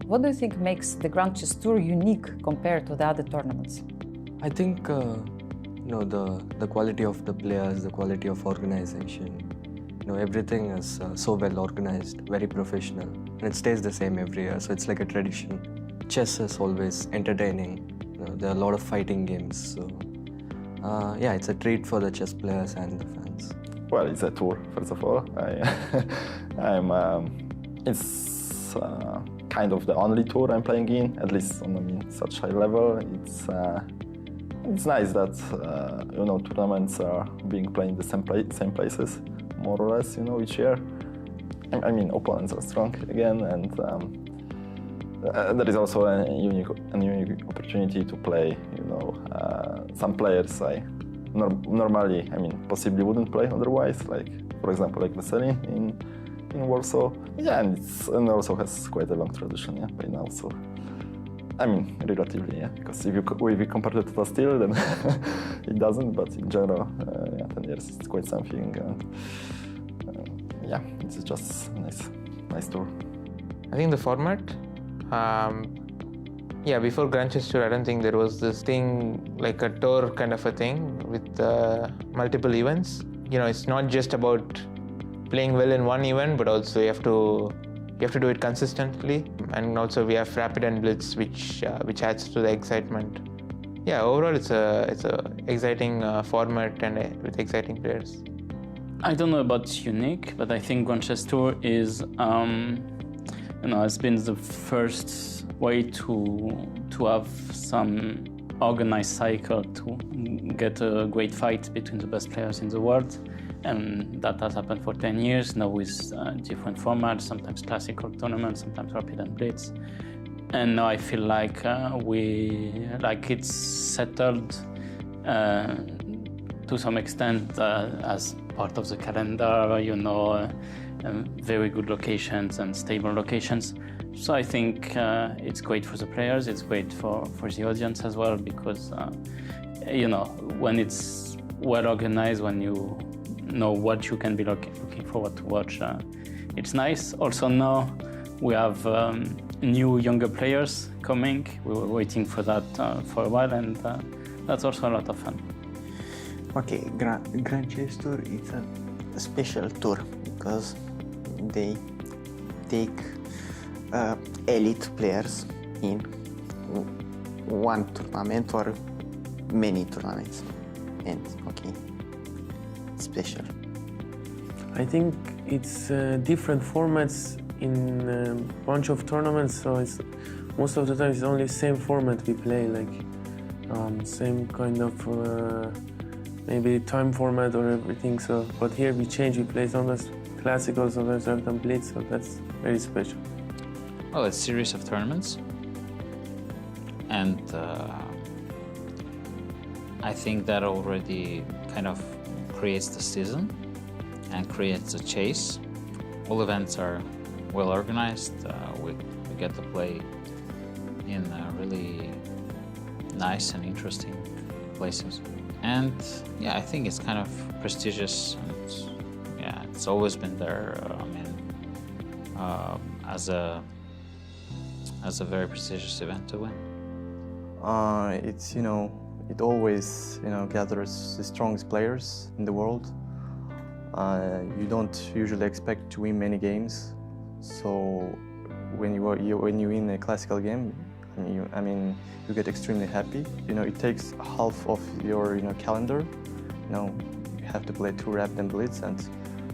What do you think makes the Grand Chess Tour unique compared to the other tournaments? I think the quality of the players, the quality of organization, everything is so well organized, very professional, and it stays the same every year. So it's like a tradition. Chess is always entertaining. There are a lot of fighting games. So yeah, it's a treat for the chess players and the fans. Well, it's a tour, first of all. It's kind of the only tour I'm playing in, at least on such high level. It's nice that tournaments are being played in the same places, more or less, each year. I mean, opponents are strong again, and there is also a unique opportunity to play. Some players I normally, possibly wouldn't play otherwise. Like, for example, like Wesley in Warsaw. Yeah, and also has quite a long tradition, yeah, by now. So, relatively, yeah, because if you compare it to steel, then it doesn't. But in general, 10 years is quite something. Yeah, it's just nice tour. I think the format. Yeah, before Grand Chess Tour, I don't think there was this thing like a tour kind of a thing with multiple events. It's not just about playing well in one event, but also you have to do it consistently. And also we have Rapid and Blitz, which adds to the excitement. Yeah, overall it's a exciting format and with exciting players. I don't know about unique, but I think Grand Chess Tour is, has been the first way to have some organized cycle to get a great fight between the best players in the world. And that has happened for 10 years now with different formats, sometimes classical tournaments, sometimes Rapid and Blitz. And now I feel like it's settled to some extent as part of the calendar, very good locations and stable locations. So I think it's great for the players, it's great for the audience as well, because, when it's well organized, when you know what you can be looking forward to watch, it's nice. Also now we have new younger players coming. We were waiting for that for a while, and that's also a lot of fun. Okay, Grand Chess Tour is a special tour because they take elite players in one tournament or many tournaments, and okay, special. I think it's different formats in a bunch of tournaments, so it's most of the time it's only same format we play, like same kind of maybe time format or everything. So, but here we change. We play sometimes classical, sometimes Rapid Blitz, so that's very special. Well, it's a series of tournaments, and I think that already kind of creates the season and creates a chase. All events are well organized. We get to play in really nice and interesting places. And yeah, I think it's kind of prestigious. And it's always been there. As a very prestigious event to win. It's it always, gathers the strongest players in the world. You don't usually expect to win many games, so when you win a classical game, you get extremely happy. It takes half of your calendar. You have to play 2 rapid and blitz and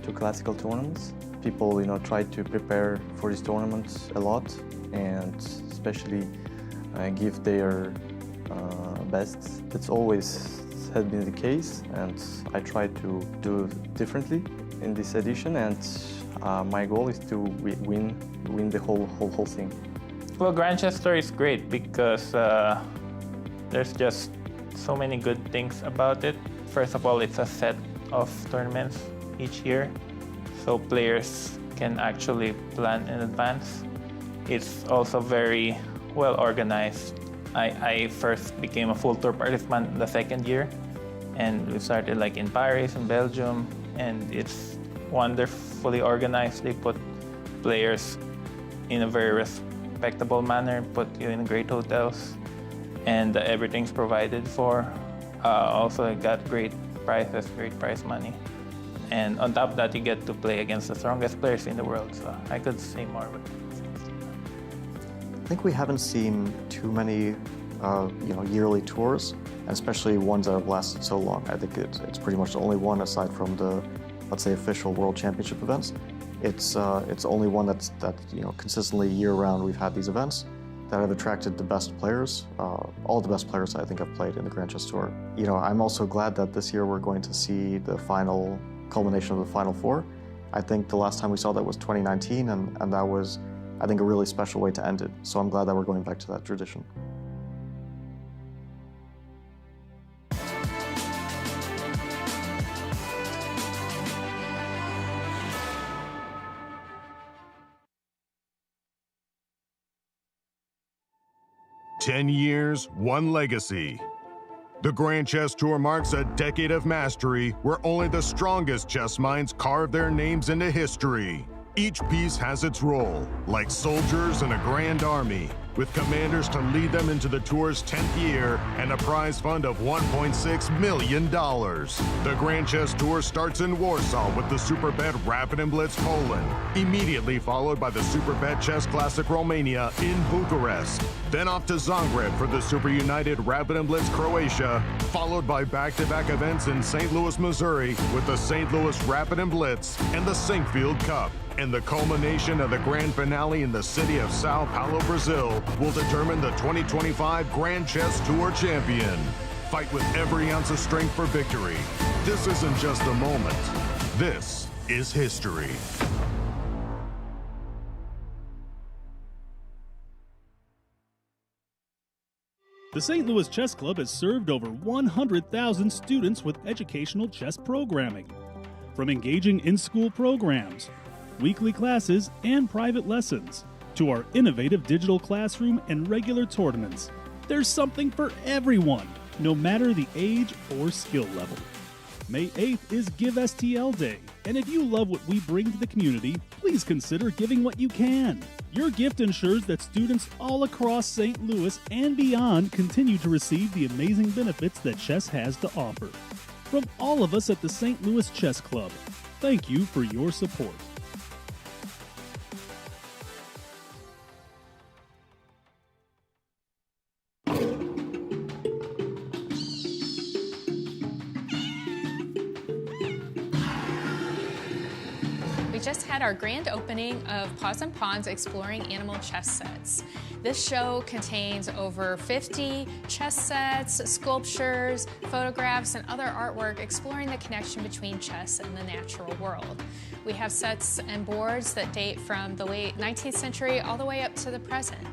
2 classical tournaments. People try to prepare for these tournaments a lot and especially give their best. That's always has been the case, and I try to do differently in this edition, and my goal is to win the whole thing. Well, Grand Chess Tour is great because there's just so many good things about it. First of all, it's a set of tournaments each year, so players can actually plan in advance. It's also very well organized. I first became a full tour participant the 2nd year, and we started like in Paris, in Belgium, and it's wonderfully organized. They put players in a very respectable manner, put you in great hotels, and everything's provided for. Also, I got great prizes, great prize money. And on top of that, you get to play against the strongest players in the world, so I could say more. But I think we haven't seen too many yearly tours, and especially ones that have lasted so long. I think it's pretty much the only one aside from the, let's say, official World Championship events. It's the only one that consistently year-round we've had these events that have attracted the best players. All the best players I think have played in the Grand Chess Tour. I'm also glad that this year we're going to see the final culmination of the Final Four. I think the last time we saw that was 2019, and that was, I think, a really special way to end it. So I'm glad that we're going back to that tradition. "10 years, one legacy." The Grand Chess Tour marks a decade of mastery where only the strongest chess minds carve their names into history. Each piece has its role, like soldiers in a grand army, with commanders to lead them into the tour's 10th year and a prize fund of $1.6 million. The Grand Chess Tour starts in Warsaw with the Superbet Rapid and Blitz Poland, immediately followed by the Superbet Chess Classic Romania in Bucharest, then off to Zagreb for the Super United Rapid and Blitz Croatia, followed by back-to-back events in St. Louis, Missouri with the St. Louis Rapid and Blitz and the Sinkfield Cup. And the culmination of the grand finale in the city of Sao Paulo, Brazil, will determine the 2025 Grand Chess Tour champion. Fight with every ounce of strength for victory. This isn't just a moment. This is history. The St. Louis Chess Club has served over 100,000 students with educational chess programming. From engaging in-school programs, weekly classes, and private lessons, to our innovative digital classroom and regular tournaments, there's something for everyone, no matter the age or skill level. May 8th is Give STL Day, and if you love what we bring to the community, please consider giving what you can. Your gift ensures that students all across St. Louis and beyond continue to receive the amazing benefits that chess has to offer. From all of us at the St. Louis Chess Club, thank you for your support. Just had our grand opening of Paws and Pawns Exploring Animal Chess Sets. This show contains over 50 chess sets, sculptures, photographs, and other artwork exploring the connection between chess and the natural world. We have sets and boards that date from the late 19th century all the way up to the present.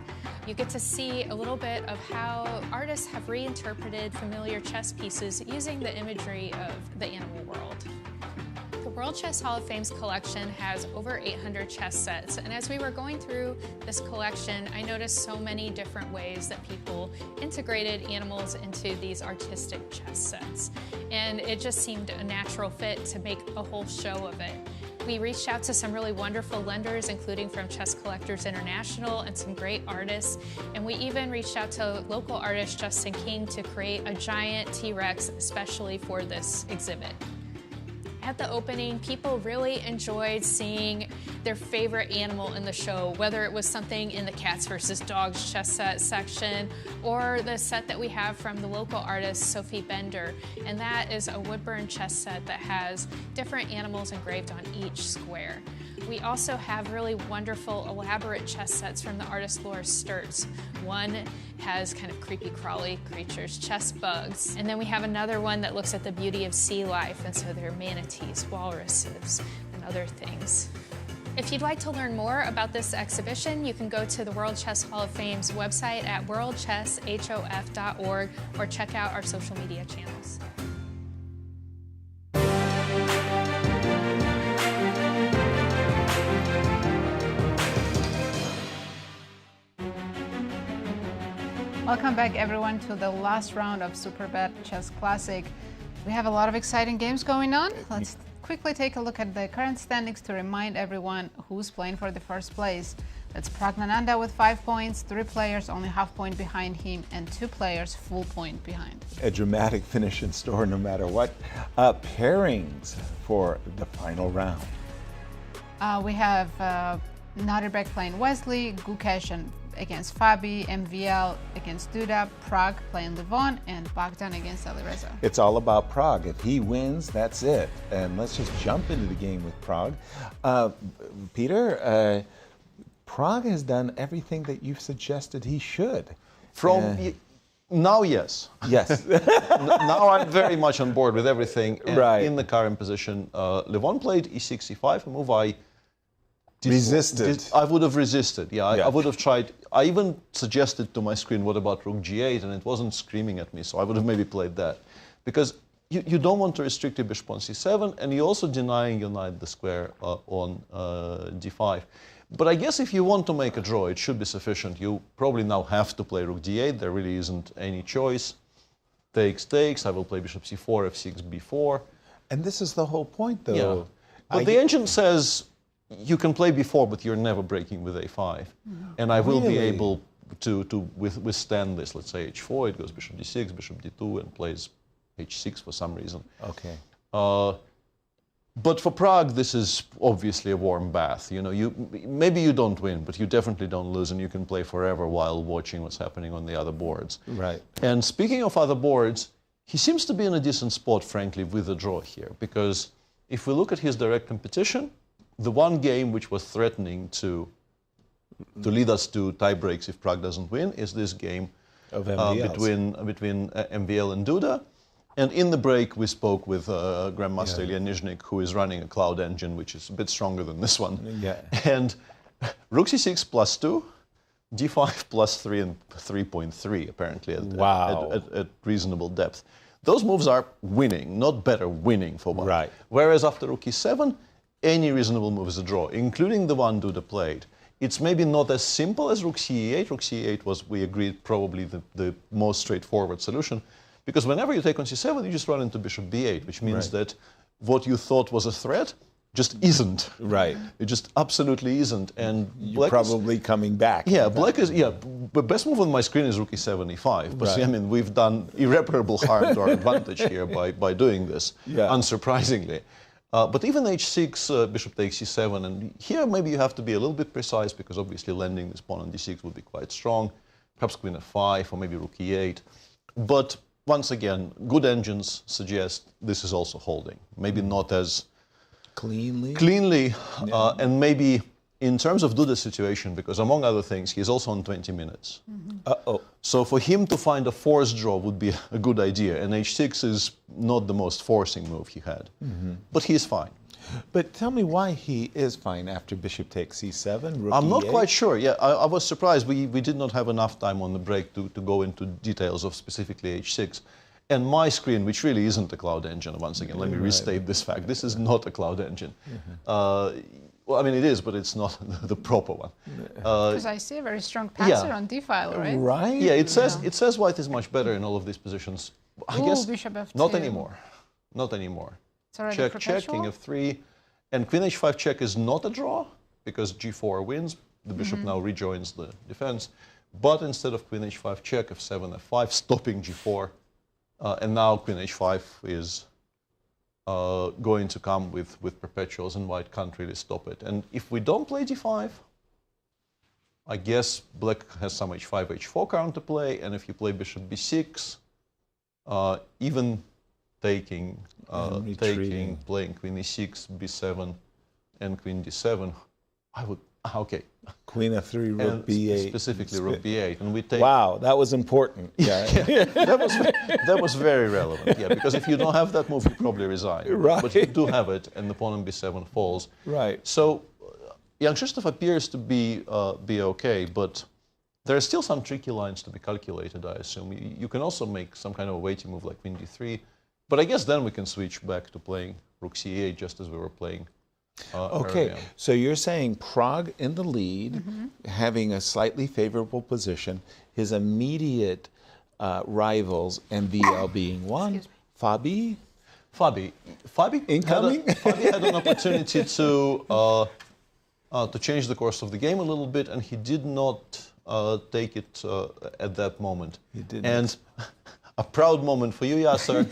You get to see a little bit of how artists have reinterpreted familiar chess pieces using the imagery of the animal world. The World Chess Hall of Fame's collection has over 800 chess sets, and as we were going through this collection, I noticed so many different ways that people integrated animals into these artistic chess sets, and it just seemed a natural fit to make a whole show of it. We reached out to some really wonderful lenders, including from Chess Collectors International and some great artists. And we even reached out to local artist Justin King to create a giant T-Rex especially for this exhibit. At the opening, people really enjoyed seeing their favorite animal in the show, whether it was something in the Cats versus Dogs chess set section or the set that we have from the local artist Sophie Bender. And that is a woodburn chess set that has different animals engraved on each square. We also have really wonderful, elaborate chess sets from the artist Laura Sturtz. One has kind of creepy, crawly creatures, chess bugs. And then we have another one that looks at the beauty of sea life, and so there are manatees, walruses, and other things. If you'd like to learn more about this exhibition, you can go to the World Chess Hall of Fame's website at worldchesshof.org or check out our social media channels. Welcome back everyone to the last round of Superbet Chess Classic. We have a lot of exciting games going on. Let's quickly take a look at the current standings to remind everyone who's playing for the first place. That's Praggnanandhaa with 5 points, 3 players only half point behind him, and 2 players full point behind. A dramatic finish in store no matter what. Pairings for the final round. We have Nodirbek playing Wesley, Gukesh against Fabi, MVL against Duda, Pragg playing Levon, and Bogdan against Alireza. It's all about Pragg. If he wins, that's it. And let's just jump into the game with Pragg. Peter, Pragg has done everything that you've suggested he should. Now, yes. Yes. Now I'm very much on board with everything. And right. In the current position, Levon played e6, e5, a move I resisted. I would have resisted, yeah. I would have tried. I even suggested to my screen, what about rook g8, and it wasn't screaming at me, so I would have maybe played that. Because you don't want to restrict your bishop on c7, and you're also denying your knight the square on d5. But I guess if you want to make a draw, it should be sufficient. You probably now have to play rook d8. There really isn't any choice. Takes, takes. I will play bishop c4, f6, b4. And this is the whole point, though. Yeah. But the engine says you can play b4, but you're never breaking with a5. And I will be able to withstand this. Let's say h4, it goes bishop d6, bishop d2, and plays h6 for some reason. Okay. But for Pragg, this is obviously a warm bath. You know, maybe you don't win, but you definitely don't lose, and you can play forever while watching what's happening on the other boards. Right. And speaking of other boards, he seems to be in a decent spot, frankly, with a draw here, because if we look at his direct competition, the one game which was threatening to lead us to tie breaks if Pragg doesn't win is this game of between MVL and Duda. And in the break, we spoke with Grandmaster Ilya Nizhnik, who is running a cloud engine, which is a bit stronger than this one. Yeah. And rook c6 plus 2, d5 plus 3, and 3.3, apparently, at reasonable depth. Those moves are winning, not better, winning for one. Right. Whereas after rook e7, any reasonable move is a draw, including the one Duda played. It's maybe not as simple as rook c8. Rook c8 was, we agreed, probably the most straightforward solution. Because whenever you take on c7, you just run into bishop b8, which means that what you thought was a threat just isn't. Right. It just absolutely isn't. And you're probably coming back. Yeah, black is, the best move on my screen is rook e7, e5. But see, I mean, we've done irreparable harm to our advantage here by doing this, unsurprisingly. But even h6, bishop takes c7, and here maybe you have to be a little bit precise, because obviously landing this pawn on d6 would be quite strong. Perhaps queen f5, or maybe rook e8. But once again, good engines suggest this is also holding. Maybe not as cleanly, and maybe in terms of Duda's situation, because among other things, he's also on 20 minutes. So for him to find a forced draw would be a good idea, and h6 is not the most forcing move he had. But he's fine. But tell me why he is fine after bishop takes c7, rook I'm not e8? quite sure. Yeah, I was surprised. We did not have enough time on the break to go into details of specifically h6. And my screen, which really isn't a cloud engine, once again, let me restate this fact. This is not a cloud engine. Well, I mean, it is, but it's not the proper one. Because I see a very strong passer on d-file, right? Right. Yeah, it says white is much better in all of these positions. I guess bishop f2. not anymore. Not anymore. It's already check, perpetual? check, king f3. And queen h5 check is not a draw, because g4 wins. The bishop now rejoins the defense. But instead of queen h5 check, f7, f5, stopping g4. And now queen h5 is going to come with perpetuals, and white can't really stop it. And if we don't play d5, I guess black has some h5, h4 counterplay, and if you play bishop b6, even taking, playing queen e6, b7, and queen d7, I would, okay. Queen f3, rook b8. Specifically rook b8. And we take... Wow, that was important. Yeah. that was very relevant, yeah, because if you don't have that move, you probably resign. Right. But you do have it, and the pawn on b7 falls. Right. So Jan-Krzysztof appears to be okay, but there are still some tricky lines to be calculated, I assume. You can also make some kind of a weighty move like queen d3, but I guess then we can switch back to playing rook c8 just as we were playing okay, Aronian. so you're saying Pragg in the lead, having a slightly favorable position, his immediate rivals, MVL being one, Fabi incoming? Fabi had an opportunity to change the course of the game a little bit, and he did not take it at that moment. He didn't. And a proud moment for you, Yasser.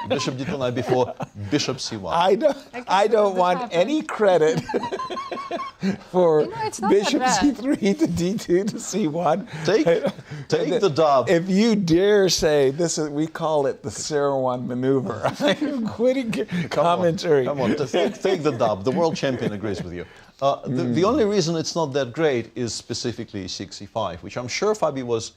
Bishop d2 before bishop c1. I don't want any credit for bishop c3 to d2 to c1. Take the dub. If you dare say this is, we call it the Seirawan maneuver. I'm quitting commentary. Come on, take the dub. The world champion agrees with you. The only reason it's not that great is specifically e6, e5, which I'm sure Fabi was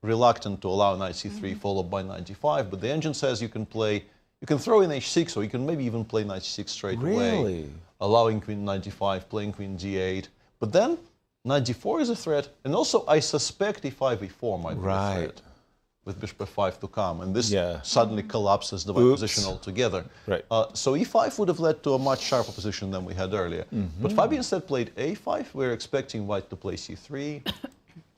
reluctant to allow knight c3 followed by knight d5, but the engine says you can throw in h6, or you can maybe even play knight c6 straight away, allowing queen knight d5, playing queen d8. But then knight d4 is a threat, and also I suspect e5, e4 might be a threat, with bishop f5 to come, and this suddenly collapses the white position altogether. Right. So e5 would have led to a much sharper position than we had earlier. But Fabi instead played a5. We're expecting white to play c3.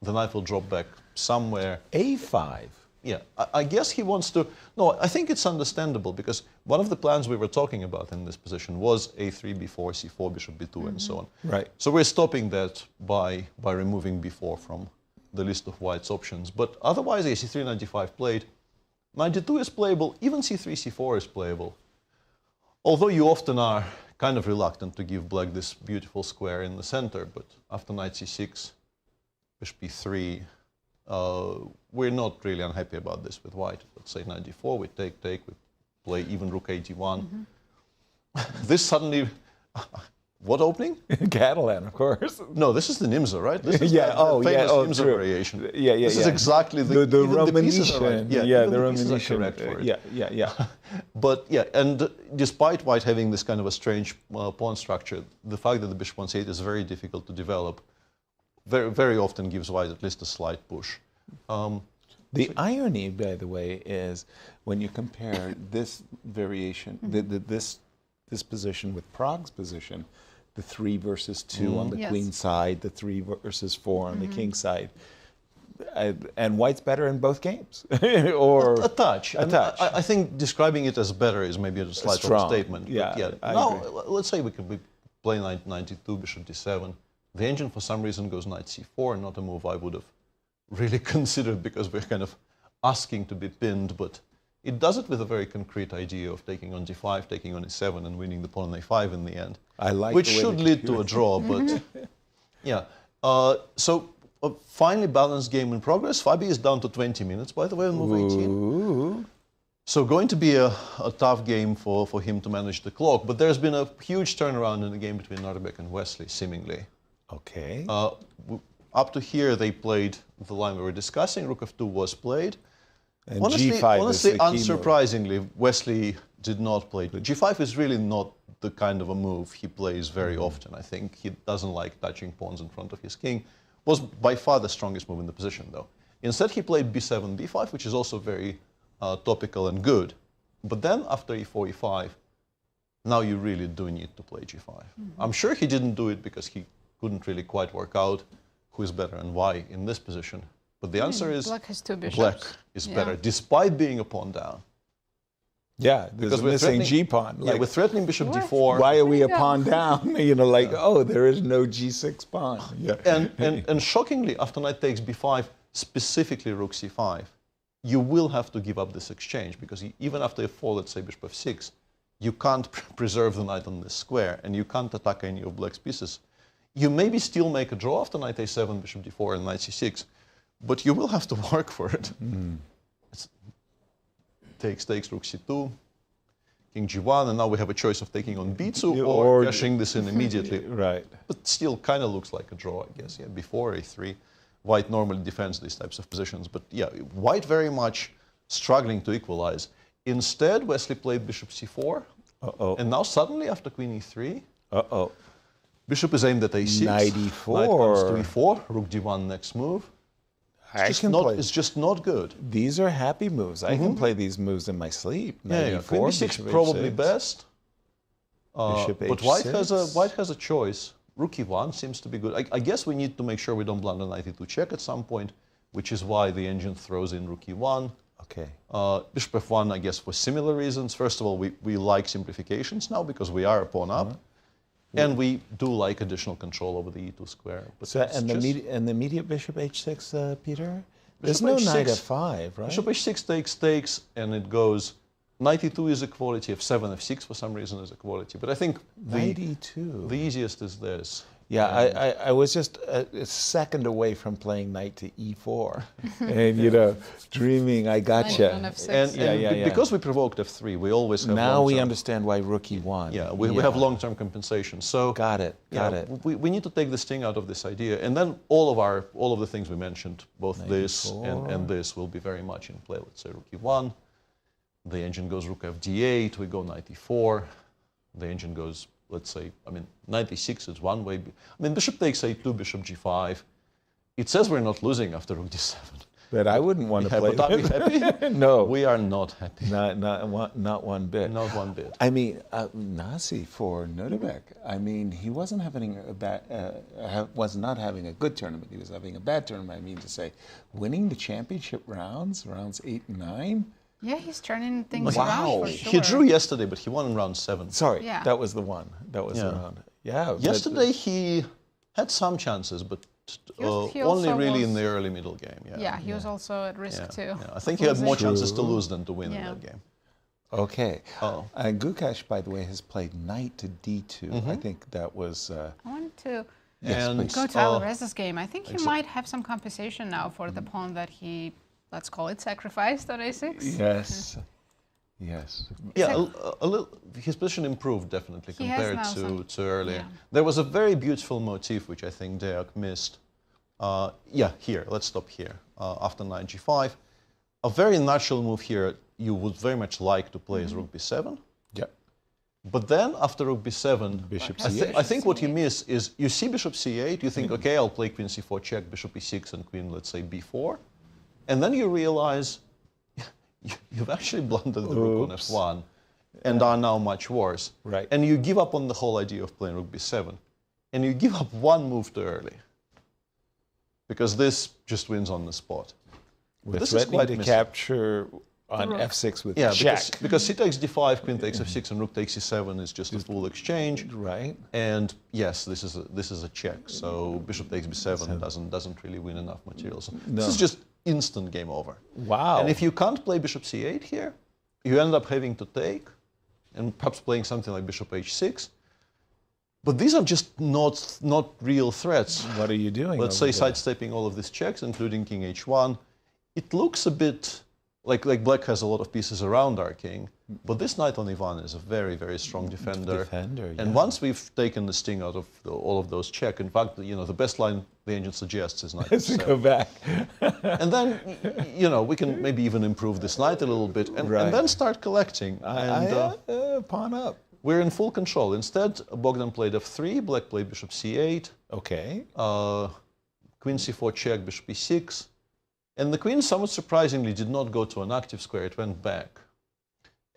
The knight will drop back somewhere. a5? Yeah, I guess he wants to... No, I think it's understandable, because one of the plans we were talking about in this position was a3, b4, c4, bishop b2, and so on. Right. So we're stopping that by removing b4 from the list of white's options. But otherwise, ac3, knight d5 played. Knight d2 is playable. Even c3, c4 is playable. Although you often are kind of reluctant to give black this beautiful square in the center, but after knight c6, bishop b3, we're not really unhappy about this with white. Let's say knight d4, we take, we play even rook a1. This suddenly, what opening? Catalan, of course. No, this is the Nimza, right? This is the famous Nimza variation. This is exactly the Romanician. Right. The Romanician are correct for it. But yeah, and despite white having this kind of a strange pawn structure, the fact that the bishop on c8 is very difficult to develop very, very often gives white at least a slight push. The irony, by the way, is when you compare this variation, this position with Pragg's position, the 3 versus 2 on the queen side, the 3 versus 4 on the king side, and white's better in both games, or a touch. I think describing it as better is maybe a slight overstatement. Yeah. Now, let's say we could play knight 92, bishop d7. The engine, for some reason, goes knight c4, not a move I would have really considered, because we're kind of asking to be pinned, but it does it with a very concrete idea of taking on d5, taking on e7, and winning the pawn on a5 in the end. I like which should lead to a draw, but yeah. So a finely balanced game in progress. Fabi is down to 20 minutes, by the way, on move 18. So going to be a tough game for him to manage the clock, but there's been a huge turnaround in the game between Nodirbek and Wesley, seemingly. Okay. Up to here, they played the line we were discussing. Rook f2 was played. And honestly, G5 is the key unsurprisingly, Wesley did not play. G5 is really not the kind of a move he plays very often. I think he doesn't like touching pawns in front of his king. Was by far the strongest move in the position, though. Instead, he played b7, b5, which is also very topical and good. But then, after e4, e5, now you really do need to play g5. I'm sure he didn't do it because he couldn't really quite work out who is better and why in this position. But the answer is Black has 2 bishops. Black is better, despite being a pawn down. Yeah, there's a missing G-pawn. Yeah, we're threatening bishop d4. Why are we a pawn down? You know, like, oh, there is no g6 pawn. Yeah. And shockingly, after knight takes b5, specifically rook c5, you will have to give up this exchange, because even after f4, let's say bishop f6, you can't preserve the knight on this square, and you can't attack any of black's pieces. You maybe still make a draw after knight a7, bishop d4, and knight c6, but you will have to work for it. It's takes, rook c2, king g1, and now we have a choice of taking on b2 or cashing this in immediately. Right. But still kind of looks like a draw, I guess. Yeah, before a3. White normally defends these types of positions, but yeah, white very much struggling to equalize. Instead, Wesley played bishop c4, and now suddenly after queen e3, bishop is aimed at a6, knight e4, knight comes to e4, rook d1 next move. It's just not good. These are happy moves. I can play these moves in my sleep. Yeah, queen b6 probably best. But white has a choice. Rook e1 seems to be good. I guess we need to make sure we don't blunder knight e2 check at some point, which is why the engine throws in rook e1. Okay. Bishop f1, I guess, for similar reasons. First of all, we like simplifications now because we are a pawn up. And we do like additional control over the e2 square. But so, and the immediate bishop h6, Peter? There's no knight f5, right? Bishop h6 takes, and it goes knight e2 is equality, f7, f6 for some reason is equality. But I think knight e2. The easiest is this. Yeah, I was just a second away from playing knight to e4, and you know, dreaming I gotcha. And because we provoked f3, we always have. Now we understand why rook e1. Yeah, we have long-term compensation. So got it. We need to take the sting out of this idea, and then all of the things we mentioned, both knight this and this, will be very much in play. Let's say rook e1, the engine goes rook f d8, we go knight e4, the engine goes. Let's say, knight e6 is one way. Bishop takes a2, bishop g5. It says we're not losing after rook d7. But I wouldn't want to play. But are we happy? No, we are not happy. Not one bit. Not one bit. Nazi for Nodirbek. He wasn't having a bad, was not having a good tournament. He was having a bad tournament. I mean to say, winning the championship rounds 8 and 9. Yeah, he's turning things around for sure. He drew yesterday, but he won in round 7. Sorry, that was the one. That was the round. Yeah. Yesterday he had some chances, but only really in the early middle game. Yeah, he was also at risk too. Yeah. I think he had more chances to lose than to win in that game. Okay. And Gukesh, by the way, has played knight to d2. I think that was. I want to go to Alireza's game. I think he might have some compensation now for the pawn that he. Let's call it sacrificed on a6. Yes. Yes. Yeah, a little. His position improved definitely compared to earlier. Yeah. There was a very beautiful motif which I think Deac missed. Here. Let's stop here. After knight g5, a very natural move here. You would very much like to play is rook b7. Yeah. But then after rook b7, bishop c8. I think what you miss is you see bishop c8. You think, okay, I'll play queen c4 check, bishop e6, and queen, let's say b4. And then you realize you've actually blundered the rook on f1 and are now much worse. Right. And you give up on the whole idea of playing rook b7. And you give up one move too early. Because this just wins on the spot. We're threatening to capture on f6 with check. Because c takes d5, queen takes f6, and rook takes e7 is just a full exchange. Right. And yes, this is a check. So bishop takes b7 doesn't really win enough material. So this is just instant game over. Wow. And if you can't play bishop c8 here, you end up having to take, and perhaps playing something like bishop h6. But these are just not real threats. What are you doing? Let's say sidestepping all of these checks, including king h1. It looks a bit like black has a lot of pieces around our king, but this knight on e1 is a very, very strong defender. And once we've taken the sting out of all of those checks, in fact, the best line the engine suggests is knight to go back. And then, we can maybe even improve this knight a little bit, and then start collecting. Pawn up. We're in full control. Instead, Bogdan played f3, black played bishop c8. Okay. Queen c4 check, bishop e6. And the queen, somewhat surprisingly, did not go to an active square. It went back.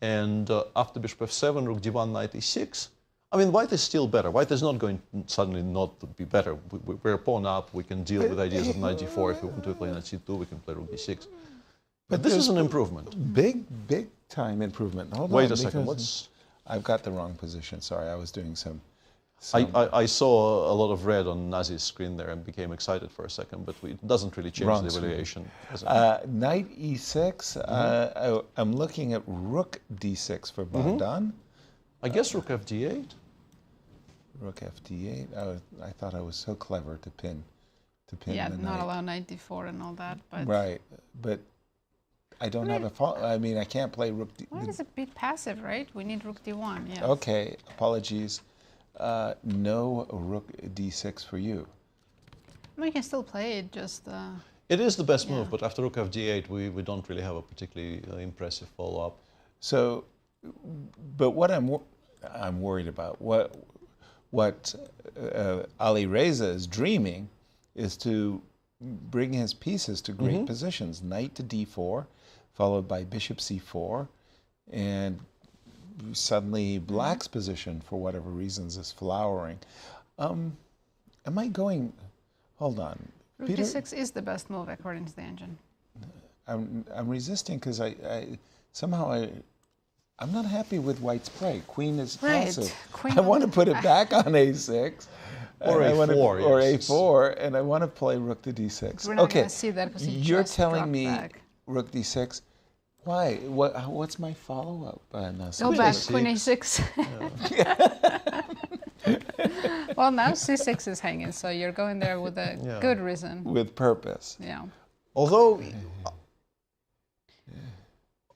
And after bishop f7, rook d1, knight e6. White is still better. White is not going suddenly not to be better. We're a pawn up. We can deal with ideas of knight g4. If we want to play knight c2, we can play rook d6. But this is an improvement. Big time improvement. Hold Wait on, a second. because I've got the wrong position. Sorry, I was doing some. I saw a lot of red on Nazi's screen there and became excited for a second, but it doesn't really change Wrong the screen. evaluation. Knight e6. I'm looking at rook d6 for Bogdan. I guess rook fd8. Rook fd8. I thought I was so clever to pin Yeah, the not knight. allow knight d4 and all that. But Right, but I don't have a fault. I mean, I can't play rook d. Well, it's a bit passive, right? We need rook d1. Yes. Okay, apologies. No rook d6 for you. We can still play it. Just. It is the best move, but after rook fd8, we don't really have a particularly impressive follow-up. So, but what I'm worried about, what Alireza is dreaming is to bring his pieces to great positions. Knight to d4, followed by bishop c4, and suddenly black's position, for whatever reasons, is flowering. Am I going? Hold on. Rook Peter, d6 is the best move according to the engine. I'm resisting because I'm not happy with white's play. Queen is passive. Queen I want to put it back on a6. Or a4, or yes. a4, and I want to play rook to d6. We're not Okay, gonna see that because he you're just telling dropped me back. rook d6. Why? What's my follow-up? Go back, queen a6. Well, now c6 is hanging, so you're going there with a good reason. With purpose. Yeah. Although,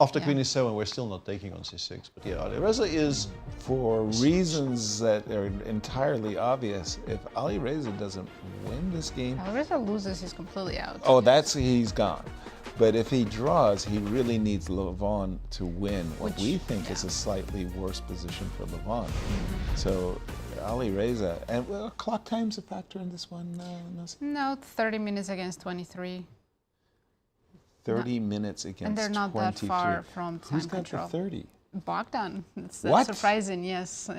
after queen e7, we're still not taking on c6. But yeah, Alireza is... For reasons that are entirely obvious, if Alireza doesn't win this game... Alireza loses, he's completely out. Oh, he's gone. But if he draws, he really needs Levon to win what we think is a slightly worse position for Levon. So Alireza, and clock time's a factor in this one, Nazi? No, 30 minutes against 23. 30 minutes against 23. And they're not that far from time Who's got control. the 30? Bogdan. That's What? surprising, yes.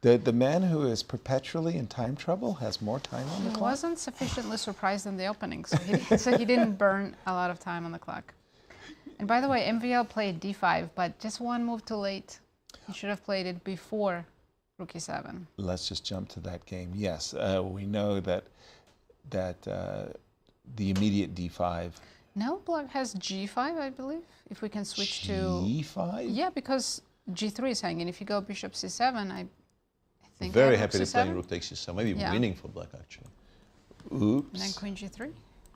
The man who is perpetually in time trouble has more time on the He clock? wasn't sufficiently surprised in the opening, so he didn't burn a lot of time on the clock. And by the way, MVL played d5, but just one move too late. He should have played it before rook e7. Let's just jump to that game. Yes, we know that the immediate d5. No, black has g5, I believe. If we can switch to g5. Yeah, because g3 is hanging. If you go bishop c7, I think. Very happy to play rook takes c7. Maybe Yeah. winning for black actually. Oops. And then queen g3.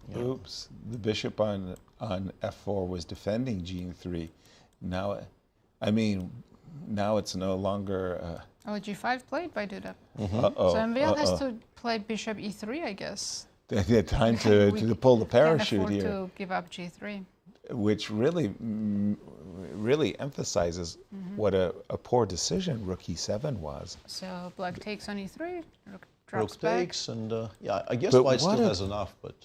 Yeah. Oops. The bishop on f4 was defending g3. Now, I mean, now it's no longer. Oh, g5 played by Duda. Uh-oh. So MVL has to play bishop e3, I guess. They had time to pull the parachute can't afford here, to give up g3. which really emphasizes what a poor decision rook e7 was. So black takes on e3, rook drops Rook back. takes, and yeah, I guess But white still what a- has enough, but...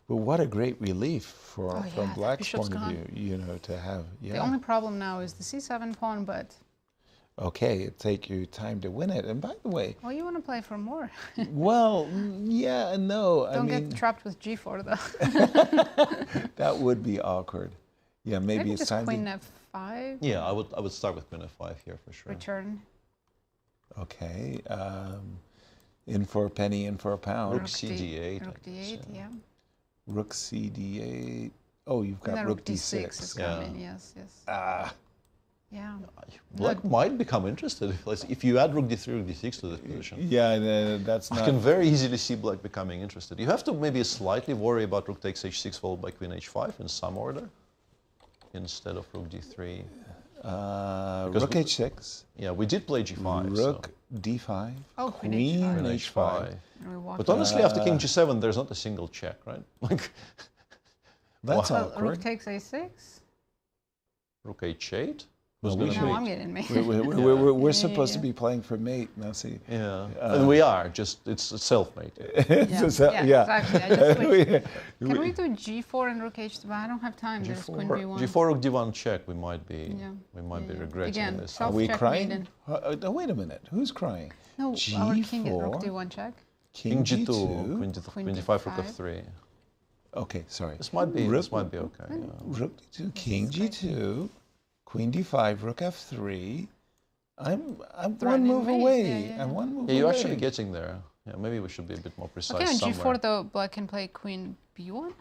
But what a great relief from yeah, Black's bishop's point of gone. view, to have. The only problem now is the c7 pawn, but Okay, it take you time to win it. And by the way, well, you want to play for more. well, yeah and no. Don't I mean, get trapped with g4 though. that would be awkward. Yeah, maybe it's just time queen to. f5. Yeah, I would start with queen f5 here for sure. Return. Okay, in for a penny, in for a pound. Rook cd8. Rook d8, yeah. Rook cd8. Oh, you've got And then rook d6 d6. is coming. Yes, yes. Ah. Yeah. Black might become interested if you add rook d3, rook d6 to this position. Yeah, that's not. I can very easily see black becoming interested. You have to maybe slightly worry about rook takes h6 followed by queen h5 in some order, instead of rook d3. Rook h6. Yeah, we did play g5. Rook d5. Oh, queen h5. But honestly, after king g7, there's not a single check, right? Like, that's So awkward. rook takes a6. Rook h8. Well, I'm getting mate. We're supposed to be playing for mate. Now see. Yeah, and we are. Just it's self-made. Yeah, exactly. I just switched. Can we do g4 and rook h2? But I don't have time. There's queen b1. G4 rook d1 check. We might be regretting Again, this. Are we self-check crying? maiden. Wait a minute. Who's crying? No, our king at rook G4. d1 check. King g2, g2. queen d5, rook f3. Okay, sorry. This might be okay. Yeah. Rook d2, king g2, Queen d5, rook f3. I'm one move away. I'm one move away. You're actually getting there. Yeah, maybe we should be a bit more precise. Okay, on somewhere. g4 though, black can play queen b1.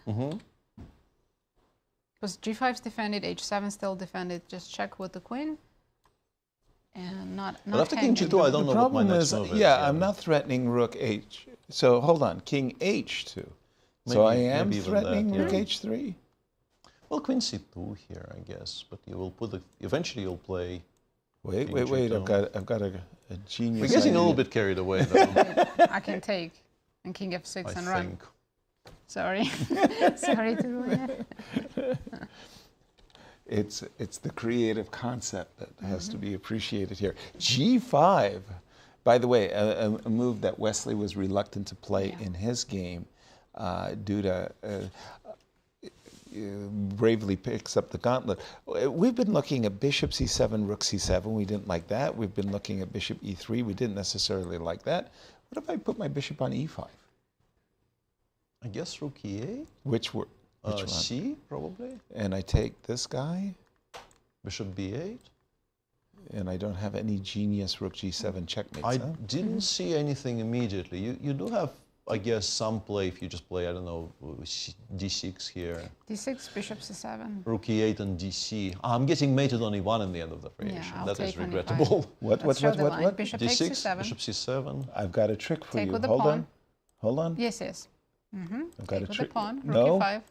Because g5's defended, h7 still defended. Just check with the queen. And not but after king g2, I don't know what my next move is. Yeah, I'm not threatening rook h. So hold on, king h2. So I am threatening rook h3. Well, queen c2 here, I guess. But you will put eventually you'll play. Wait. I've got a genius. We're getting a little bit carried away, though. I can take and king f6 and I run. think. Sorry, sorry to ruin it. It's the creative concept that has to be appreciated here. G5, by the way, a move that Wesley was reluctant to play in his game. Duda bravely picks up the gauntlet. We've been looking at bishop c7, rook c7. We didn't like that. We've been looking at bishop e3. We didn't necessarily like that. What if I put my bishop on e5? I guess rook e8. Which one? C, probably. And I take this guy. Bishop b8. And I don't have any genius rook g7 checkmates. I didn't see anything immediately. You do have, I guess, some play if you just play, I don't know, d6 here. d6, bishop c7. Rook e8 and dc. I'm getting mated on e1 in the end of the variation. That is regrettable. What? Bishop d6, takes c7. bishop c7. I've got a trick for Take you. With the Hold pawn. on. Hold on. Yes. I've got Take a with trick. the pawn. No. Rook e5.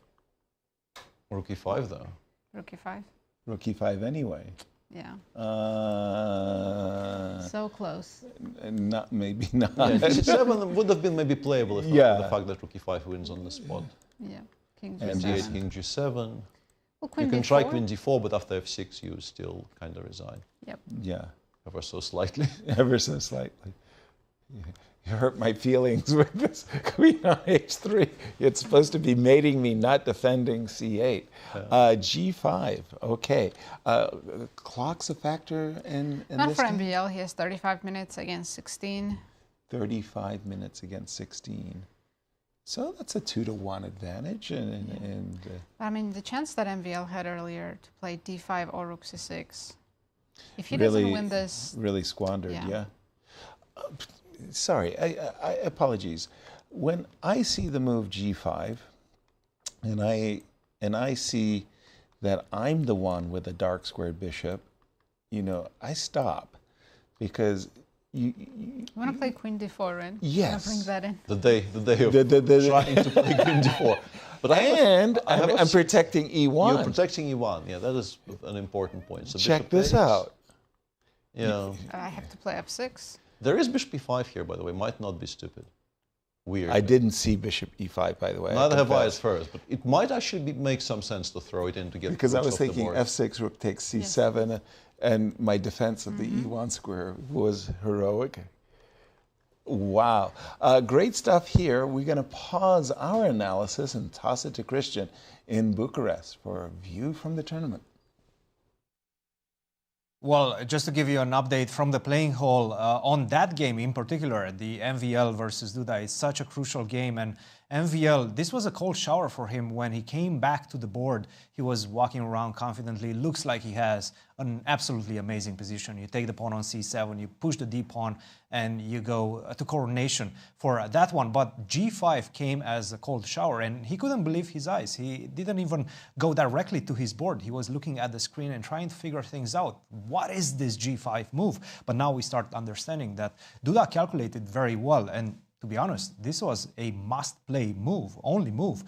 Rook e5, though. Rook e5. Rook e5 anyway. Yeah. So close. Maybe not. Yeah, d7 would have been maybe playable if not for the fact that rook e5 wins on the spot. Yeah. King King g7. d8, king g7. Well, queen you can d4. try queen d4, but after f6 you still kind of resign. Yep. Yeah. Ever so slightly. Ever so slightly. You hurt my feelings with this queen on h3. It's supposed to be mating me, not defending c8. G5, okay. Clock's a factor in Not this for game? MVL. He has 35 minutes against 16. 35 minutes against 16. So that's a 2-1 advantage. I mean, the chance that MVL had earlier to play d5 or rook c6. If he really, doesn't win this... Really squandered, yeah. Sorry, I apologies. When I see the move g5, and I see that I'm the one with a dark squared bishop, I stop, because you want to play queen d4, right? Yes. Bring that in. The day of trying to play queen d4. But I'm protecting e1. You're protecting e1. Yeah, that is an important point. So check this out. I have to play f6. There is bishop e5 here, by the way. Might not be stupid. Weird. I didn't see bishop e5, by the way. Neither have I at first, but it might actually make some sense to throw it in to get. Because I was thinking f6, rook takes c7, and my defense of the e1 square was heroic. Wow. Great stuff here. We're going to pause our analysis and toss it to Cristian in Bucharest for a view from the tournament. Well, just to give you an update from the playing hall, on that game in particular, the MVL versus Duda, is such a crucial game. And MVL, this was a cold shower for him when he came back to the board. He was walking around confidently. Looks like he has an absolutely amazing position. You take the pawn on c7, you push the d pawn, and you go to coronation for that one. But g5 came as a cold shower, and he couldn't believe his eyes. He didn't even go directly to his board. He was looking at the screen and trying to figure things out. What is this g5 move? But now we start understanding that Duda calculated very well, and to be honest, this was a must-play move, only move,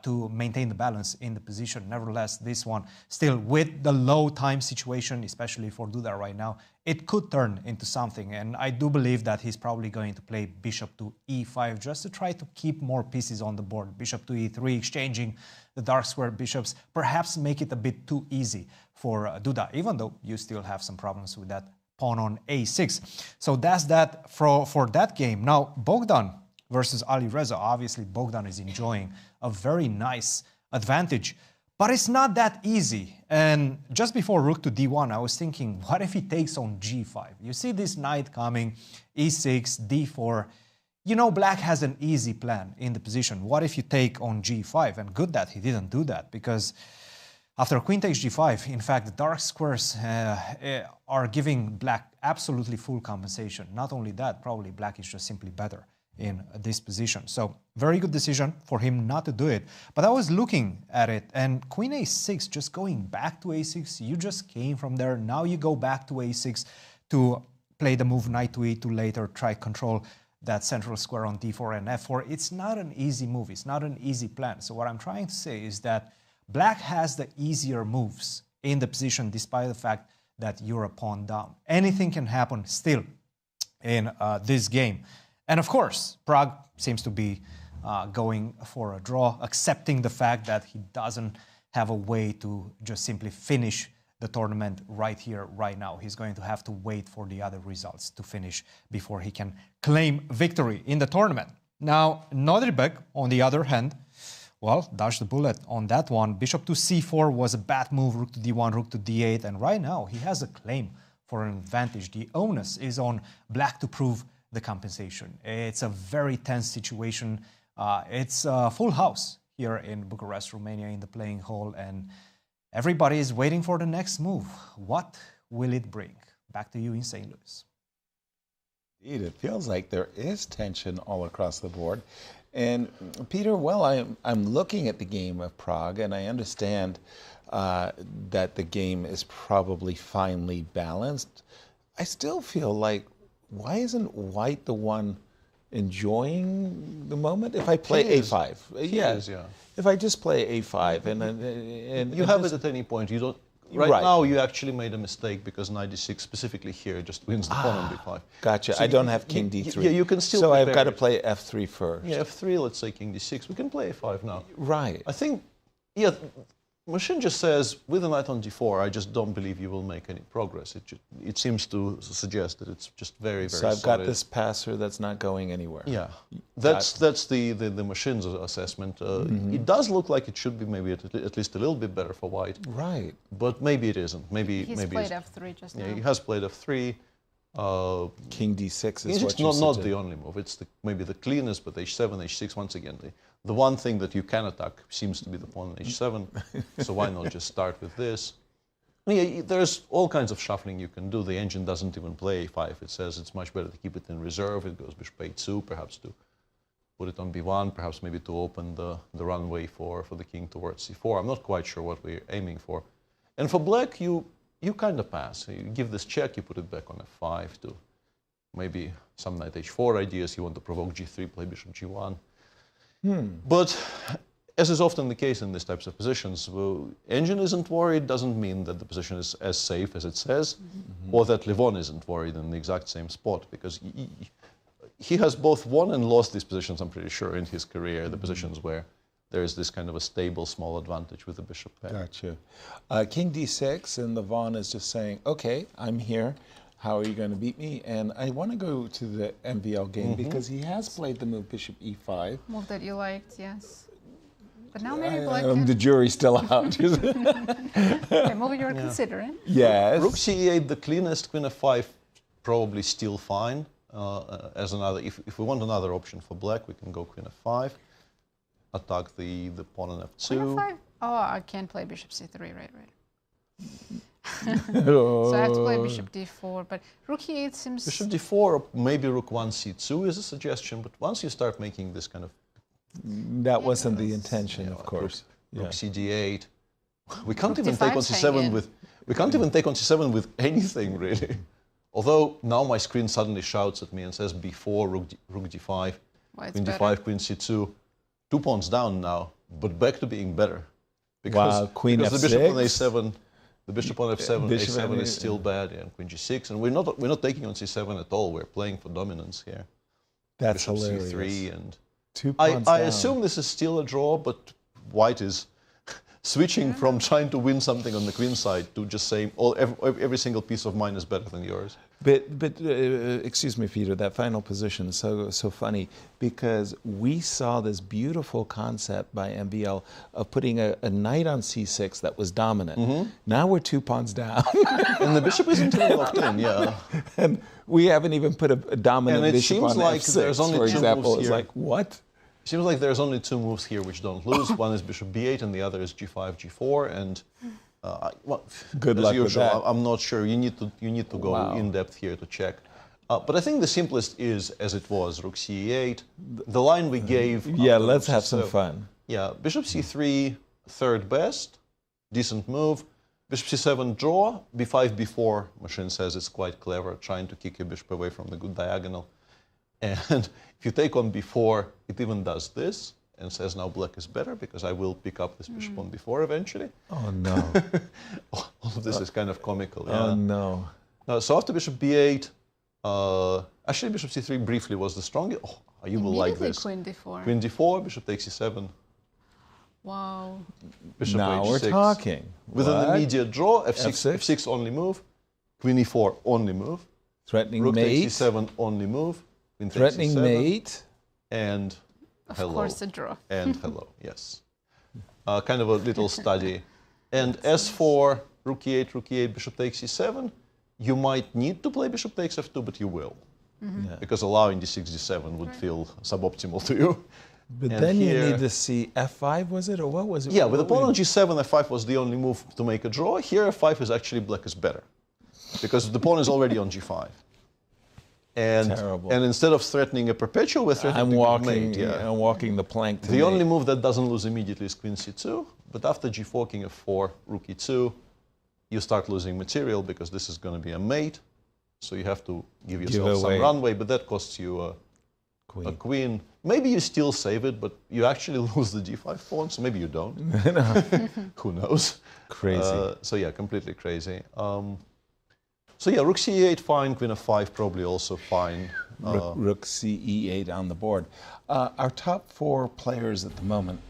to maintain the balance in the position. Nevertheless, this one, still with the low time situation, especially for Duda right now, it could turn into something. And I do believe that he's probably going to play bishop to e5 just to try to keep more pieces on the board. Bishop to e3, exchanging the dark square bishops, perhaps make it a bit too easy for Duda, even though you still have some problems with that pawn on a6. So that's that for that game. Now, Bogdan versus Alireza. Obviously, Bogdan is enjoying a very nice advantage, but it's not that easy. And just before rook to d1, I was thinking, what if he takes on g5? You see this knight coming, e6, d4. You know, black has an easy plan in the position. What if you take on g5? And good that he didn't do that, because After queen takes g5, in fact, the dark squares are giving black absolutely full compensation. Not only that, probably black is just simply better in this position. So very good decision for him not to do it. But I was looking at it, and queen a6, just going back to a6, you just came from there. Now you go back to a6 to play the move knight to e2 later, try control that central square on d4 and f4. It's not an easy move. It's not an easy plan. So what I'm trying to say is that black has the easier moves in the position despite the fact that you're a pawn down. Anything can happen still in this game. And of course, Pragg seems to be going for a draw, accepting the fact that he doesn't have a way to just simply finish the tournament right here, right now. He's going to have to wait for the other results to finish before he can claim victory in the tournament. Now, Nodirbek, on the other hand, well, dodged the bullet on that one. Bishop to c4 was a bad move, rook to d1, rook to d8, and right now he has a claim for an advantage. The onus is on black to prove the compensation. It's a very tense situation. It's a full house here in Bucharest, Romania, in the playing hall, and everybody is waiting for the next move. What will it bring? Back to you in St. Louis. Indeed, it feels like there is tension all across the board. And Peter, well, I'm looking at the game of Pragg, and I understand that the game is probably finely balanced. I still feel like, why isn't white the one enjoying the moment? If I play a5, yeah. If I just play a5 and you have it at any point. You don't. Right now, you actually made a mistake because knight d6 specifically here just wins the pawn on b5. Gotcha. So I don't have king d3. Yeah, you can still. So I've got to play f3 first. Yeah, f3. Let's say king d6. We can play a5 now. Right. I think. Yeah. Machine just says, with the knight on d4, I just don't believe you will make any progress. It seems to suggest that it's just very, very So I've solid. got this passer that's not going anywhere. Yeah, that's the machine's assessment. It does look like it should be maybe at least a little bit better for white. Right. But maybe it isn't. Maybe He's played f3 just now. Yeah, he has played f3. King d6 is what you not the only move. It's maybe the cleanest, but h7, h6, once again, the one thing that you can attack seems to be the pawn on h7, so why not just start with this? Yeah, there's all kinds of shuffling you can do. The engine doesn't even play a5. It says it's much better to keep it in reserve. It goes bishop a2, perhaps to put it on b1, perhaps maybe to open the runway for the king towards c4. I'm not quite sure what we're aiming for. And for black, you kind of pass. You give this check, you put it back on f5 to maybe some knight h4 ideas. You want to provoke g3, play bishop g1. But as is often the case in these types of positions, engine isn't worried doesn't mean that the position is as safe as it says, or that Levon isn't worried in the exact same spot, because he has both won and lost these positions, I'm pretty sure, in his career, the positions where there is this kind of a stable, small advantage with the bishop pair. Gotcha. King d6, and Levon is just saying, okay, I'm here. How are you going to beat me? And I want to go to the MVL game because he has played the move bishop e5. Move that you liked, yes. But now maybe black the jury's still out. Okay, move you're considering. Yes. Rook c8, the cleanest, queen f5, probably still fine. As another, if we want another option for black, we can go queen f5, attack the pawn on f2. Queen f5? Oh, I can't play bishop c3, right. So I have to play bishop d4, but rook e8 seems... Bishop d4, or maybe rook 1 c2 is a suggestion, but once you start making this kind of... That wasn't the intention, of course. Rook c d8. We can't even take on c7 with... We can't even take on c7 with anything, really. Although now my screen suddenly shouts at me and says b4, rook d5, queen d5, queen c2. 2 pawns down now, but back to being better. Because, queen because f6? the bishop on a7... The bishop on f7, a7 is still bad, and queen g6, and we're not taking on c7 at all. We're playing for dominance here. That's bishop hilarious. c3, and 2 pawns I down. assume this is still a draw, but white is switching from trying to win something on the queen side to just saying every single piece of mine is better than yours. But excuse me, Peter, that final position is so funny because we saw this beautiful concept by MVL of putting a knight on c6 that was dominant. Now we're 2 pawns down. And the bishop isn't even locked in, yeah. And we haven't even put a dominant and it bishop seems on like f6, there's only for two example. moves It's here. like, what? Seems like there's only two moves here which don't lose. One is bishop b8 and the other is g5, g4. And well, good as luck usual, with that. I'm not sure. You need to go in depth here to check. But I think the simplest is as it was, rook c8. The line we gave. Yeah, let's have some fun. Yeah, bishop c3, third best, decent move. Bishop c7 draw, b5, b4. Machine says it's quite clever, trying to kick your bishop away from the good diagonal. And if you take on b4, it even does this and says now black is better because I will pick up this bishop on b4 eventually. Oh no! All of this is kind of comical. Yeah. Oh no! So after bishop b8, actually bishop c3 briefly was the strongest. Oh, you will like this. Queen d4. Queen d4, bishop takes c7. Wow. Bishop now h6. we're talking. With an immediate draw, f6, F6. f6 only move. Queen e4 only move. Threatening Rook mate. takes c7 only move. Queen Threatening takes c7, mate. And hello. Of course, a draw. And hello, yes. Kind of a little study. And as for rook e8, bishop takes c7, you might need to play bishop takes f2, but you will. Yeah. Because allowing d6, d7 would feel suboptimal to you. But And then here, you need to see f5, was it, or what was it? yeah, What with were pawn we- on g7, f5 was the only move to make a draw. Here, f5 is actually black is better. Because the pawn is already on g5. And, Terrible. and instead of threatening a perpetual, we're threatening I'm the walking. mate. Yeah. I'm walking the plank. To The mate. only move that doesn't lose immediately is queen c2. But after g4, king f4, rook e2, you start losing material because this is going to be a mate. So you have to give yourself some away. runway, but that costs you a queen. Maybe you still save it, but you actually lose the g5 pawn, so maybe you don't. Who knows? Crazy. So yeah, completely crazy. So yeah, rook c8 fine, queen f5 probably also fine. Rook ce8 on the board. Our top four players at the moment.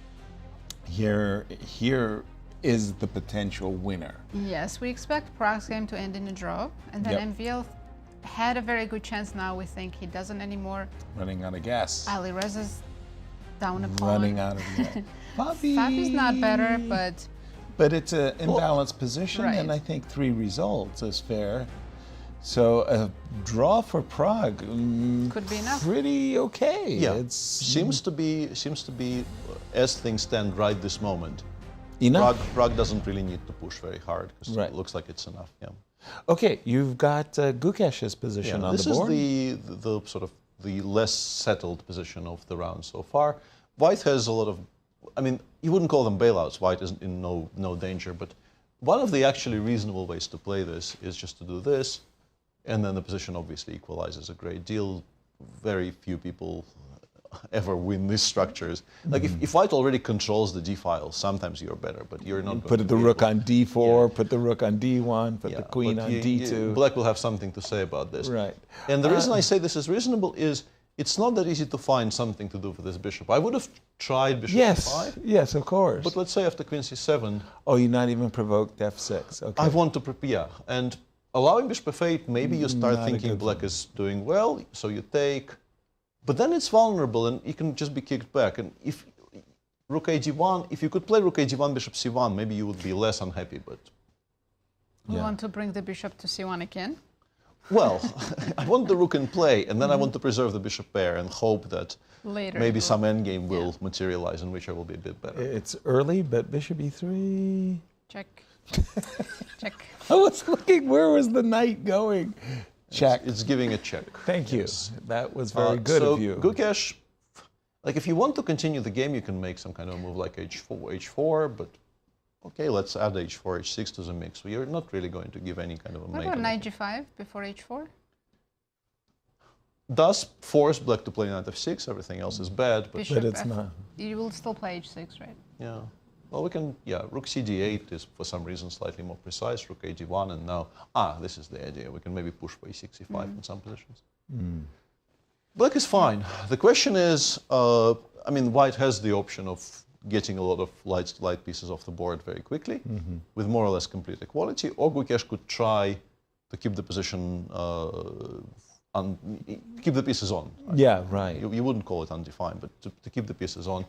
Here is the potential winner. Yes, we expect Prague's game to end in a draw, and then MVL had a very good chance. Now we think he doesn't anymore. Running out of gas. Alireza's down a pawn. Running out of gas. Fabi's not better, but it's an imbalanced position, right. and I think 3 results is fair. So a draw for Prague could be enough. Pretty okay. Yeah, It's seems to be as things stand right this moment. enough. Prague doesn't really need to push very hard because Right. it looks like it's enough. Yeah. Okay, you've got Gukesh's position on the board. This is the sort of the less settled position of the round so far. White has a lot of, I mean, you wouldn't call them bailouts. White is in no danger, but one of the actually reasonable ways to play this is just to do this, and then the position obviously equalizes a great deal. Very few people ever win these structures. Like if White already controls the d file, sometimes you're better, but you're not. Put the rook on d4, put the rook on d1, put the queen but on d2. Black will have something to say about this. Right. And the reason I say this is reasonable is it's not that easy to find something to do for this bishop. I would have tried bishop Yes, c5. yes, of course. But let's say after queen c7. Oh, you're not even provoked f6. Okay. I want to prepare. And allowing bishop f8, maybe you start Not a thinking good black is doing well, so you take. But then it's vulnerable and you can just be kicked back. And if rook a1, if you could play rook a1, bishop c1, maybe you would be less unhappy. But we want to bring the bishop to c1 again. well, I want the rook in play, and then I want to preserve the bishop pair and hope that Later maybe some endgame will materialize in which I will be a bit better. It's early, but bishop e3. Check. Check. I was looking, where was the knight going? Check. It's giving a check. Thank you. Yes. That was very good so of you. Gukesh, like if you want to continue the game, you can make some kind of move like h4, but okay, let's add h4, h6 to the mix. We are not really going to give any kind of a What mate. about knight g5 before h4? Does force black to play knight f6, everything else is bad, but Bishop it's F. not. You will still play h6, right? Yeah. Well, we can, rook cd8 is for some reason slightly more precise, rook a1, and now, this is the idea. We can maybe push for e6, e5 in some positions. Black is fine. The question is, I mean, white has the option of getting a lot of light pieces off the board very quickly, with more or less complete equality, or Gukesh could try to keep the position, keep the pieces on. Yeah, right. You wouldn't call it undefined, but to keep the pieces on.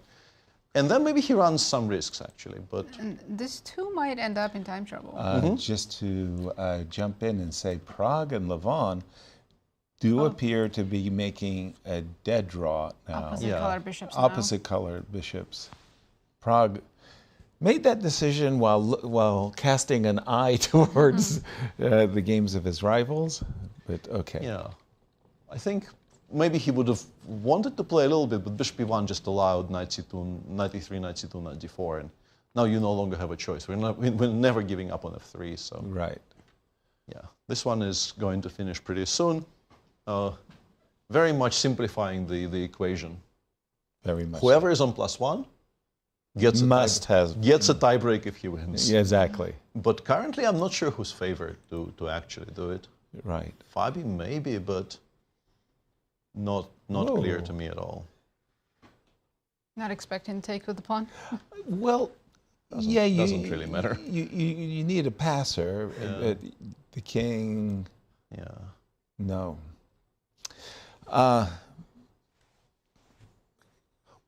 And then maybe he runs some risks, actually. But And this too might end up in time trouble. Just to jump in and say, Prague and Levon, do appear to be making a dead draw now. Opposite color bishops now. Opposite color bishops. Pragg made that decision while casting an eye towards the games of his rivals, but okay. Yeah, I think maybe he would have wanted to play a little bit, but bishop e1 just allowed knight c2, knight e3, knight c2, knight d4, and now you no longer have a choice. We're never giving up on f3, so. Right. Yeah, this one is going to finish pretty soon. Very much simplifying the equation. Very much. Whoever is on +1 gets a tiebreak if he wins. Yeah, exactly. But currently, I'm not sure who's favored to actually do it. Right. Fabi maybe, but not clear to me at all. Not expecting to take with the pawn. Well, doesn't really matter. You need a passer. Yeah. The king. Yeah. No. Well,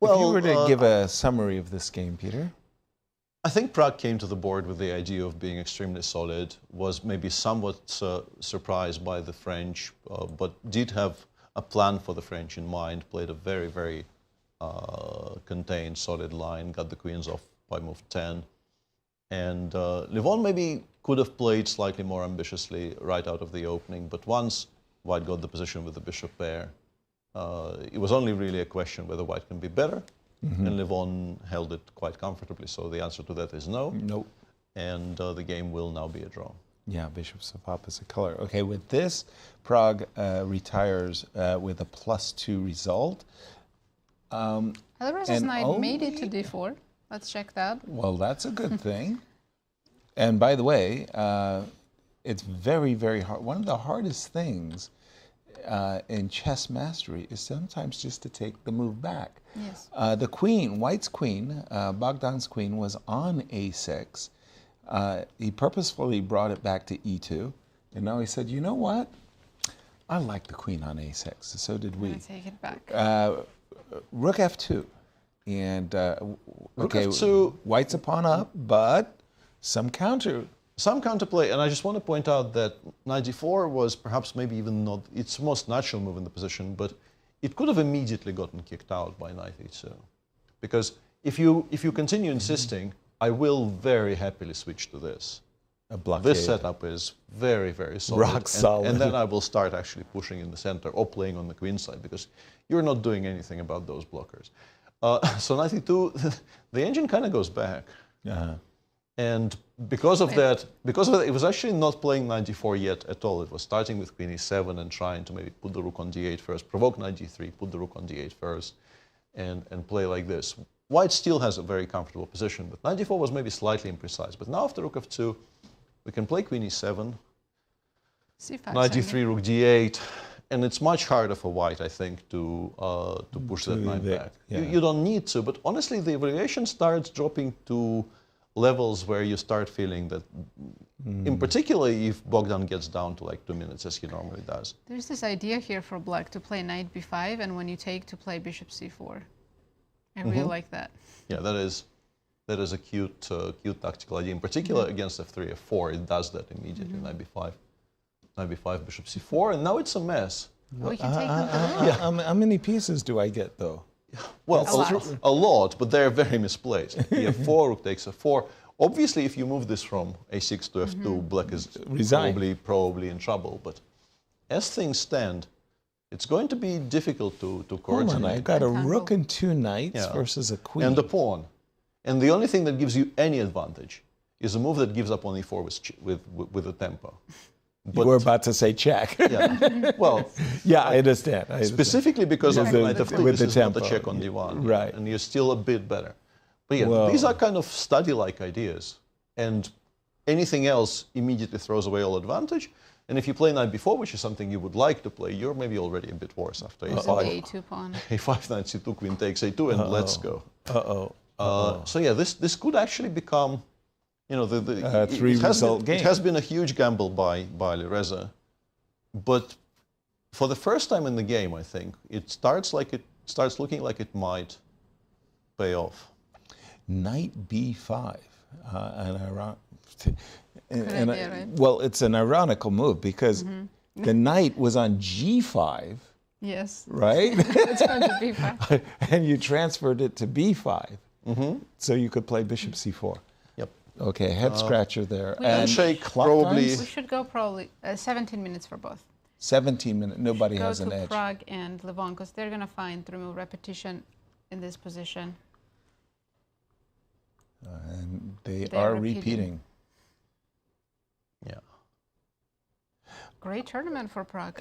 if you were to give a summary of this game, Peter. I think Pragg came to the board with the idea of being extremely solid, was maybe somewhat surprised by the French, but did have a plan for the French in mind, played a very, very contained, solid line, got the queens off by move 10. And Levon maybe could have played slightly more ambitiously right out of the opening, but once White got the position with the bishop pair, it was only really a question whether White can be better, and Levon held it quite comfortably, so the answer to that is no. No. And the game will now be a draw. Yeah, bishops of opposite color. Okay, with this, Pragg retires with a +2 result. Alireza's knight made it to d4. Let's check that. Well, that's a good thing. And by the way, it's very, very hard. One of the hardest things in chess mastery is sometimes just to take the move back. Yes. The queen, White's queen, Bogdan's queen, was on a6. He purposefully brought it back to e2. And now he said, you know what? I like the queen on a6. So did we. Take it back. Rook f2. And Rook okay, f2. White's a pawn up, but some counterplay, and I just want to point out that knight d4 was perhaps maybe even not its most natural move in the position, but it could have immediately gotten kicked out by knight e2. Because if you continue insisting, I will very happily switch to this. A blockade. This setup is very, very solid. Rock solid. And then I will start actually pushing in the center or playing on the queen side, because you're not doing anything about those blockers. So knight e2, the engine kind of goes back. And because of that, it was actually not playing knight d4 yet at all. It was starting with queen e7 and trying to maybe put the rook on d8 first, provoke knight d3, put the rook on d8 first, and play like this. White still has a very comfortable position, but knight d4 was maybe slightly imprecise. But now after rook f2, we can play queen e7, knight d3, rook d8, and it's much harder for White, I think, to push that knight back. Yeah. You don't need to, but honestly, the variation starts dropping to levels where you start feeling that, in particular, if Bogdan gets down to like 2 minutes, as he normally does. There's this idea here for black to play knight b5, and when you take, to play bishop c4. I really like that. Yeah, that is a cute tactical idea. In particular, against f3, f4, it does that immediately. Knight b5, bishop c4, and now it's a mess. We can take them How many pieces do I get, though? Well, a lot, but they're very misplaced. e4, rook takes f4. Obviously, if you move this from a6 to f2, black is probably in trouble. But as things stand, it's going to be difficult to coordinate. Hold on, I've got a rook and 2 knights versus a queen. And a pawn. And the only thing that gives you any advantage is a move that gives up on e4 with a tempo. But you were about to say check. Yeah. Well, yeah, I understand. Specifically because of knight f2, this is not a check on d1. Right. And you're still a bit better. But yeah, these are kind of study-like ideas. And anything else immediately throws away all advantage. And if you play knight b4, which is something you would like to play, you're maybe already a bit worse after a5. a2 pawn. a5, knight c2, queen takes a2, and let's go. So yeah, this could actually become, you know, it has been a huge gamble by Alireza, but for the first time in the game, I think it starts looking like it might pay off. Knight b5, Idea, right? well, it's an ironical move because The knight was on g5. Yes. Right? It's going to b5. And you transferred it to b5. So you could play bishop c4. Yep. Okay, head scratcher there. And shake clock probably. times? We should go probably 17 minutes for both. 17 minutes. Nobody has an Go to edge. Prague and Levon because they're going to find remove repetition in this position. And they They're are repeating. repeating. Yeah. Great tournament for Prague.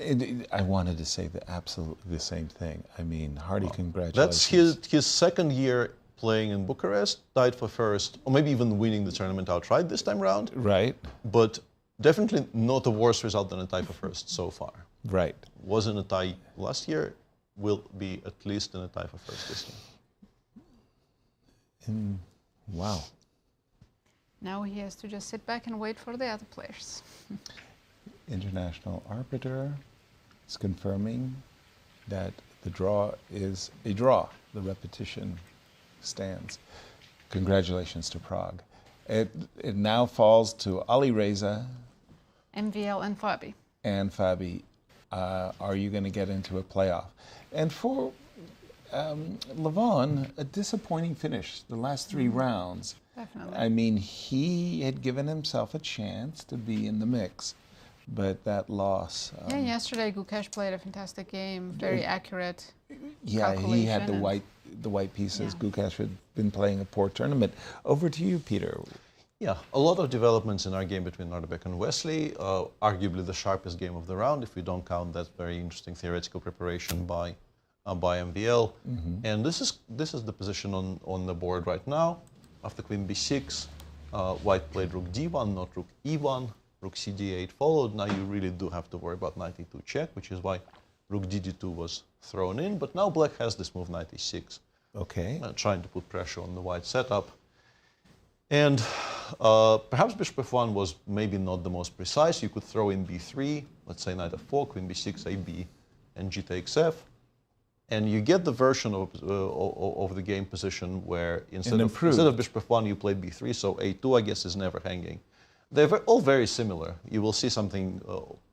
I wanted to say absolutely the same thing. I mean, hearty congratulations. That's his second year playing in Bucharest, tied for first, or maybe even winning the tournament outright this time round. Right. But definitely not a worse result than a tie for first so far. Right. Wasn't a tie last year, will be at least in a tie for first this year. Wow. Now he has to just sit back and wait for the other players. International arbiter is confirming that the draw is a draw. The repetition stands. Congratulations to Prague. It now falls to Alireza MVL and Fabi. and Fabi. Are you going to get into a playoff? And for Levon, a disappointing finish the last 3 rounds. Definitely. I mean, he had given himself a chance to be in the mix, but that loss. Yeah, yesterday Gukesh played a fantastic game, very accurate. Yeah, he had the calculation white pieces. Gukesh had been playing a poor tournament. Over to you, Peter. Yeah, a lot of developments in our game between Nodirbek and Wesley. Arguably the sharpest game of the round, if we don't count that very interesting theoretical preparation by MVL. And this is the position on the board right now. After queen b6, white played rook d1, not rook e1. Rook cd8 followed. Now you really do have to worry about knight e2 check, which is why rook dd2 was thrown in. But now black has this move knight e6. Okay. Trying to put pressure on the white setup. And perhaps bishop f1 was maybe not the most precise. You could throw in b3, let's say knight f4, queen b6, ab, and g takes f. And you get the version of the game position where instead of bishop f1 you played b3, so a2 I guess is never hanging. They're all very similar. You will see something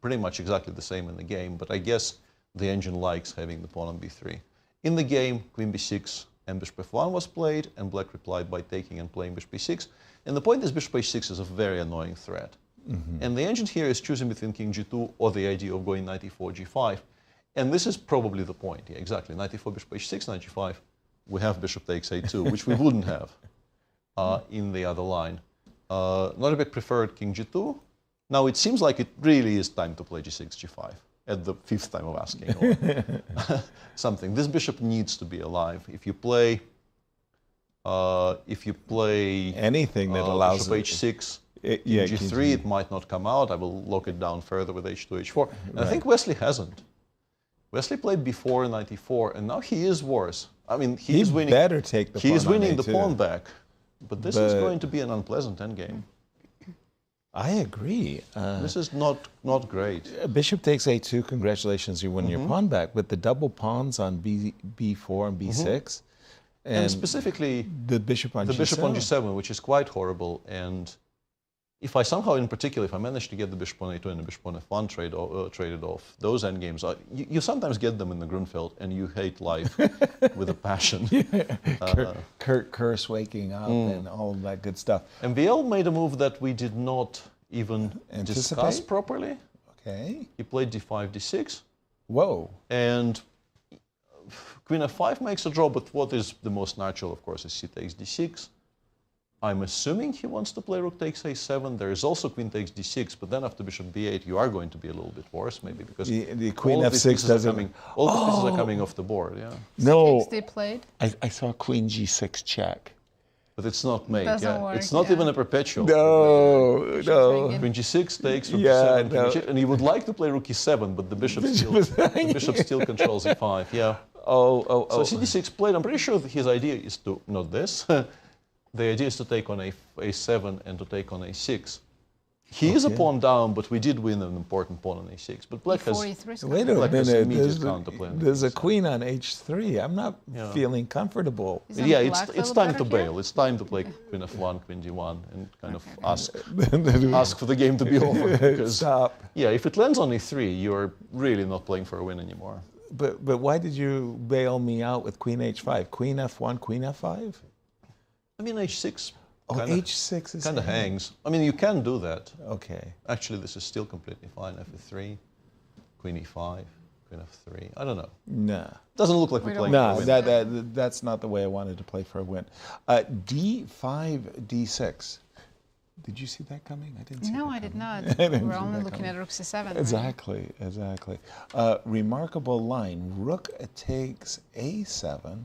pretty much exactly the same in the game, but I guess the engine likes having the pawn on b3. In the game, queen b6 and bishop f1 was played, and black replied by taking and playing bishop b6. And the point is bishop h6 is a very annoying threat. And the engine here is choosing between king g2 or the idea of going knight e4, g5. And this is probably the point. Yeah, exactly. Knight e4, bishop h6, knight g5. We have bishop takes a2, which we wouldn't have in the other line. Nodirbek preferred king g2. Now it seems like it really is time to play g6, g5 at the 5th time of asking or something. This bishop needs to be alive. If you play anything that allows bishop h6, g3, it might not come out. I will lock it down further with h2, h4. And I think Wesley hasn't. Wesley played before knight e4, and now he is worse. I mean, he is winning. Better take the he pawn is winning on the A2. pawn back, but this is going to be an unpleasant endgame. I agree. This is not great. Bishop takes a2. Congratulations, you win your pawn back. But the double pawns on b4 and b6, and specifically the bishop on g7, which is quite horrible. And if I somehow, in particular, if I manage to get the bishop on a2 and the bishop on f1 traded off, those endgames, you sometimes get them in the Grunfeld, and you hate life with a passion. Curse waking up and all of that good stuff. MVL made a move that we did not even discuss properly. Okay. He played d5, d6. Whoa. And queen f5 makes a draw, but what is the most natural, of course, is c takes d6. I'm assuming he wants to play rook takes a7. There is also queen takes d6, but then after bishop b8, you are going to be a little bit worse, maybe, because the queen f6 doesn't. All the pieces are coming off the board. Yeah. No. They played. I saw queen g6 check. But it's not mate. Doesn't work, it's not even a perpetual. No. Queen g6 takes rook Yeah, e7, and he would like to play rook e7, but the bishop still controls e5. Yeah. So cd6 played. I'm pretty sure that his idea is to not this. The idea is to take on a7 and to take on a6. He is a pawn down, but we did win an important pawn on a6. But black has... Wait a black has minute, immediate counterplay. there's a queen on h3. I'm not feeling comfortable. Yeah, it's time to bail. It's time to play queen f1, queen g1, and kind of ask for the game to be over. Because, Stop. Yeah, if it lands on e3, you're really not playing for a win anymore. But why did you bail me out with queen h5? Queen f1, queen f5? I mean, h6. H6 is kind of hangs. I mean, you can do that. Okay. Actually, this is still completely fine. F3, queen e5, queen f3. I don't know. Nah. Doesn't look like we're playing for a win. That's not the way I wanted to play for a win. D5, D6. Did you see that coming? I didn't see No, that I did coming. not. I didn't We're see only that looking coming. at rook c7. Exactly, exactly. Remarkable line. Rook takes a7.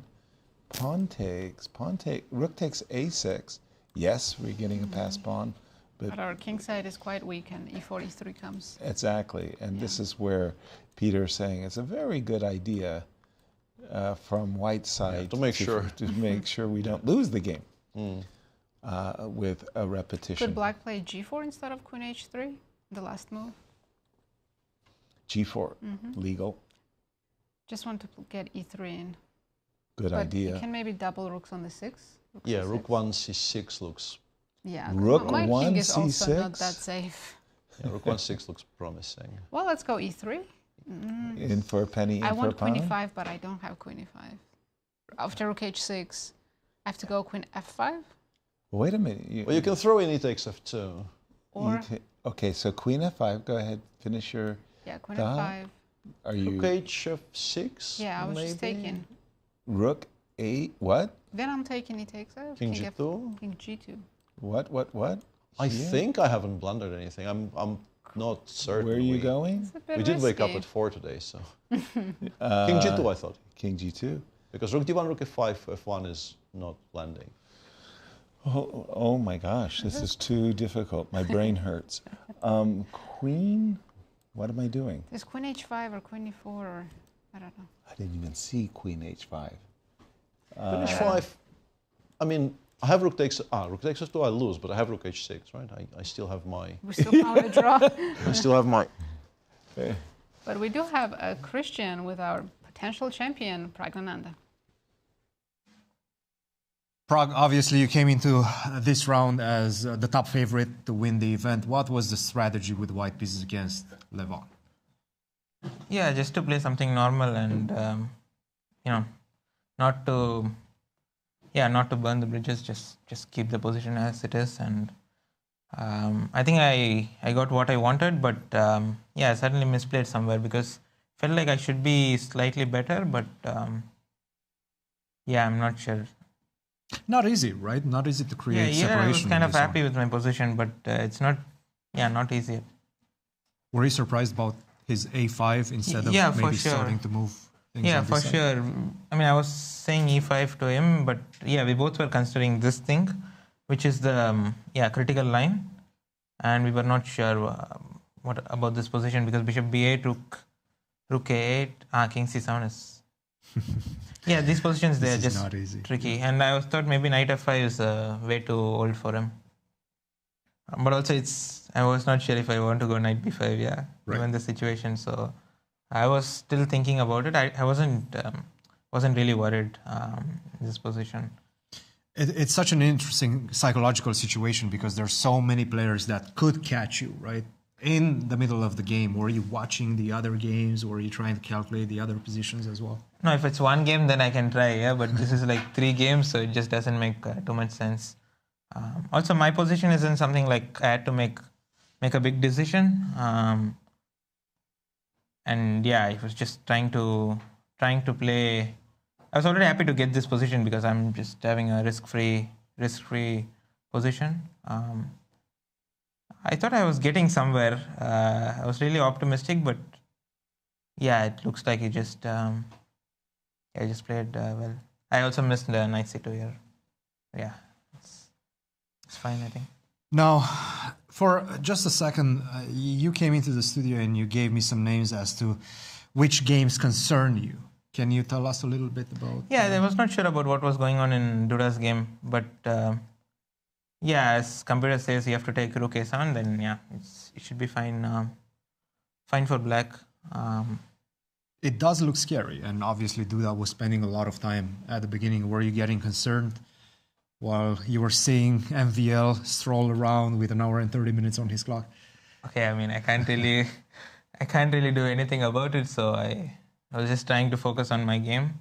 Rook takes a6. Yes, we're getting a pass pawn. But our king side is quite weak, and e4, e3 comes. Exactly, and this is where Peter's saying it's a very good idea from white side to make sure we don't lose the game with a repetition. Could black play g4 instead of queen h3, the last move? G4, legal. Just want to get e3 in. Good but idea. You can maybe double rooks on the 6. Yeah, rook 1 c6 looks. Yeah, rook my 1 king is c6? also not that safe. Yeah, rook 1 6 looks promising. Well, let's go e3. In for a penny, in I for a want queen pound? e5, but I don't have queen e5. After rook h6, I have to go queen f5. Wait a minute. Well, you can throw in e takes f2. Or okay, so queen f5. Go ahead, finish your. Yeah, queen f5. Are you? Rook h6. Yeah, I was just taking. Rook 8. What? Then I'm taking e takes f. King g2. King g2. What? I think I haven't blundered anything. I'm not certain. Where are you going? We did wake up at 4 today, so. King g2, I thought. King g2. Because rook d1, rook f5, f1 is not landing. Oh my gosh, this is too difficult. My brain hurts. Queen, what am I doing? Is queen h5 or queen e4 or I don't know. I didn't even see queen h5. Queen h5, I mean, I have rook takes f2, I lose, but I have rook h6, right? I still have my... We still found a draw. I still have my... But we do have a Cristian with our potential champion, Praggnanandhaa. Prag, obviously you came into this round as the top favorite to win the event. What was the strategy with white pieces against Levon? Yeah, just to play something normal and, you know, not to burn the bridges, just keep the position as it is. And I think I got what I wanted, but yeah, I certainly misplayed somewhere because I felt like I should be slightly better, but yeah, I'm not sure. Not easy, right? Not easy to create separation. I was kind of happy with my position, but it's not easy. Were you surprised about his a5 instead of maybe starting to move things? Yeah, for sure. I mean, I was saying e5 to him, but yeah, we both were considering this thing, which is the critical line, and we were not sure what about this position because bishop b8, rook a8, king c7 is. Yeah, these positions, they're just not easy. Tricky. And I thought maybe knight f5 is way too old for him. But also, I was not sure if I want to go knight b5, given the situation. So I was still thinking about it. I wasn't really worried in this position. It's such an interesting psychological situation because there's so many players that could catch you, right? In the middle of the game, were you watching the other games or are you trying to calculate the other positions as well? No, if it's one game, then I can try, but this is like 3 games, so it just doesn't make too much sense. Also, my position isn't something like I had to make a big decision. And yeah, I was just trying to play. I was already happy to get this position because I'm just having a risk-free position. I thought I was getting somewhere. I was really optimistic, but yeah, it looks like I just played well. I also missed the knight c2 here. Yeah, it's fine, I think. Now, for just a second, you came into the studio and you gave me some names as to which games concern you. Can you tell us a little bit about? Yeah, I was not sure about what was going on in Duda's game, but Yeah, as computer says, you have to take rook a7, then yeah, it should be fine. Fine for black. It does look scary, and obviously Duda was spending a lot of time at the beginning. Were you getting concerned while you were seeing MVL stroll around with an hour and 30 minutes on his clock? Okay, I mean, I can't really do anything about it, so I was just trying to focus on my game.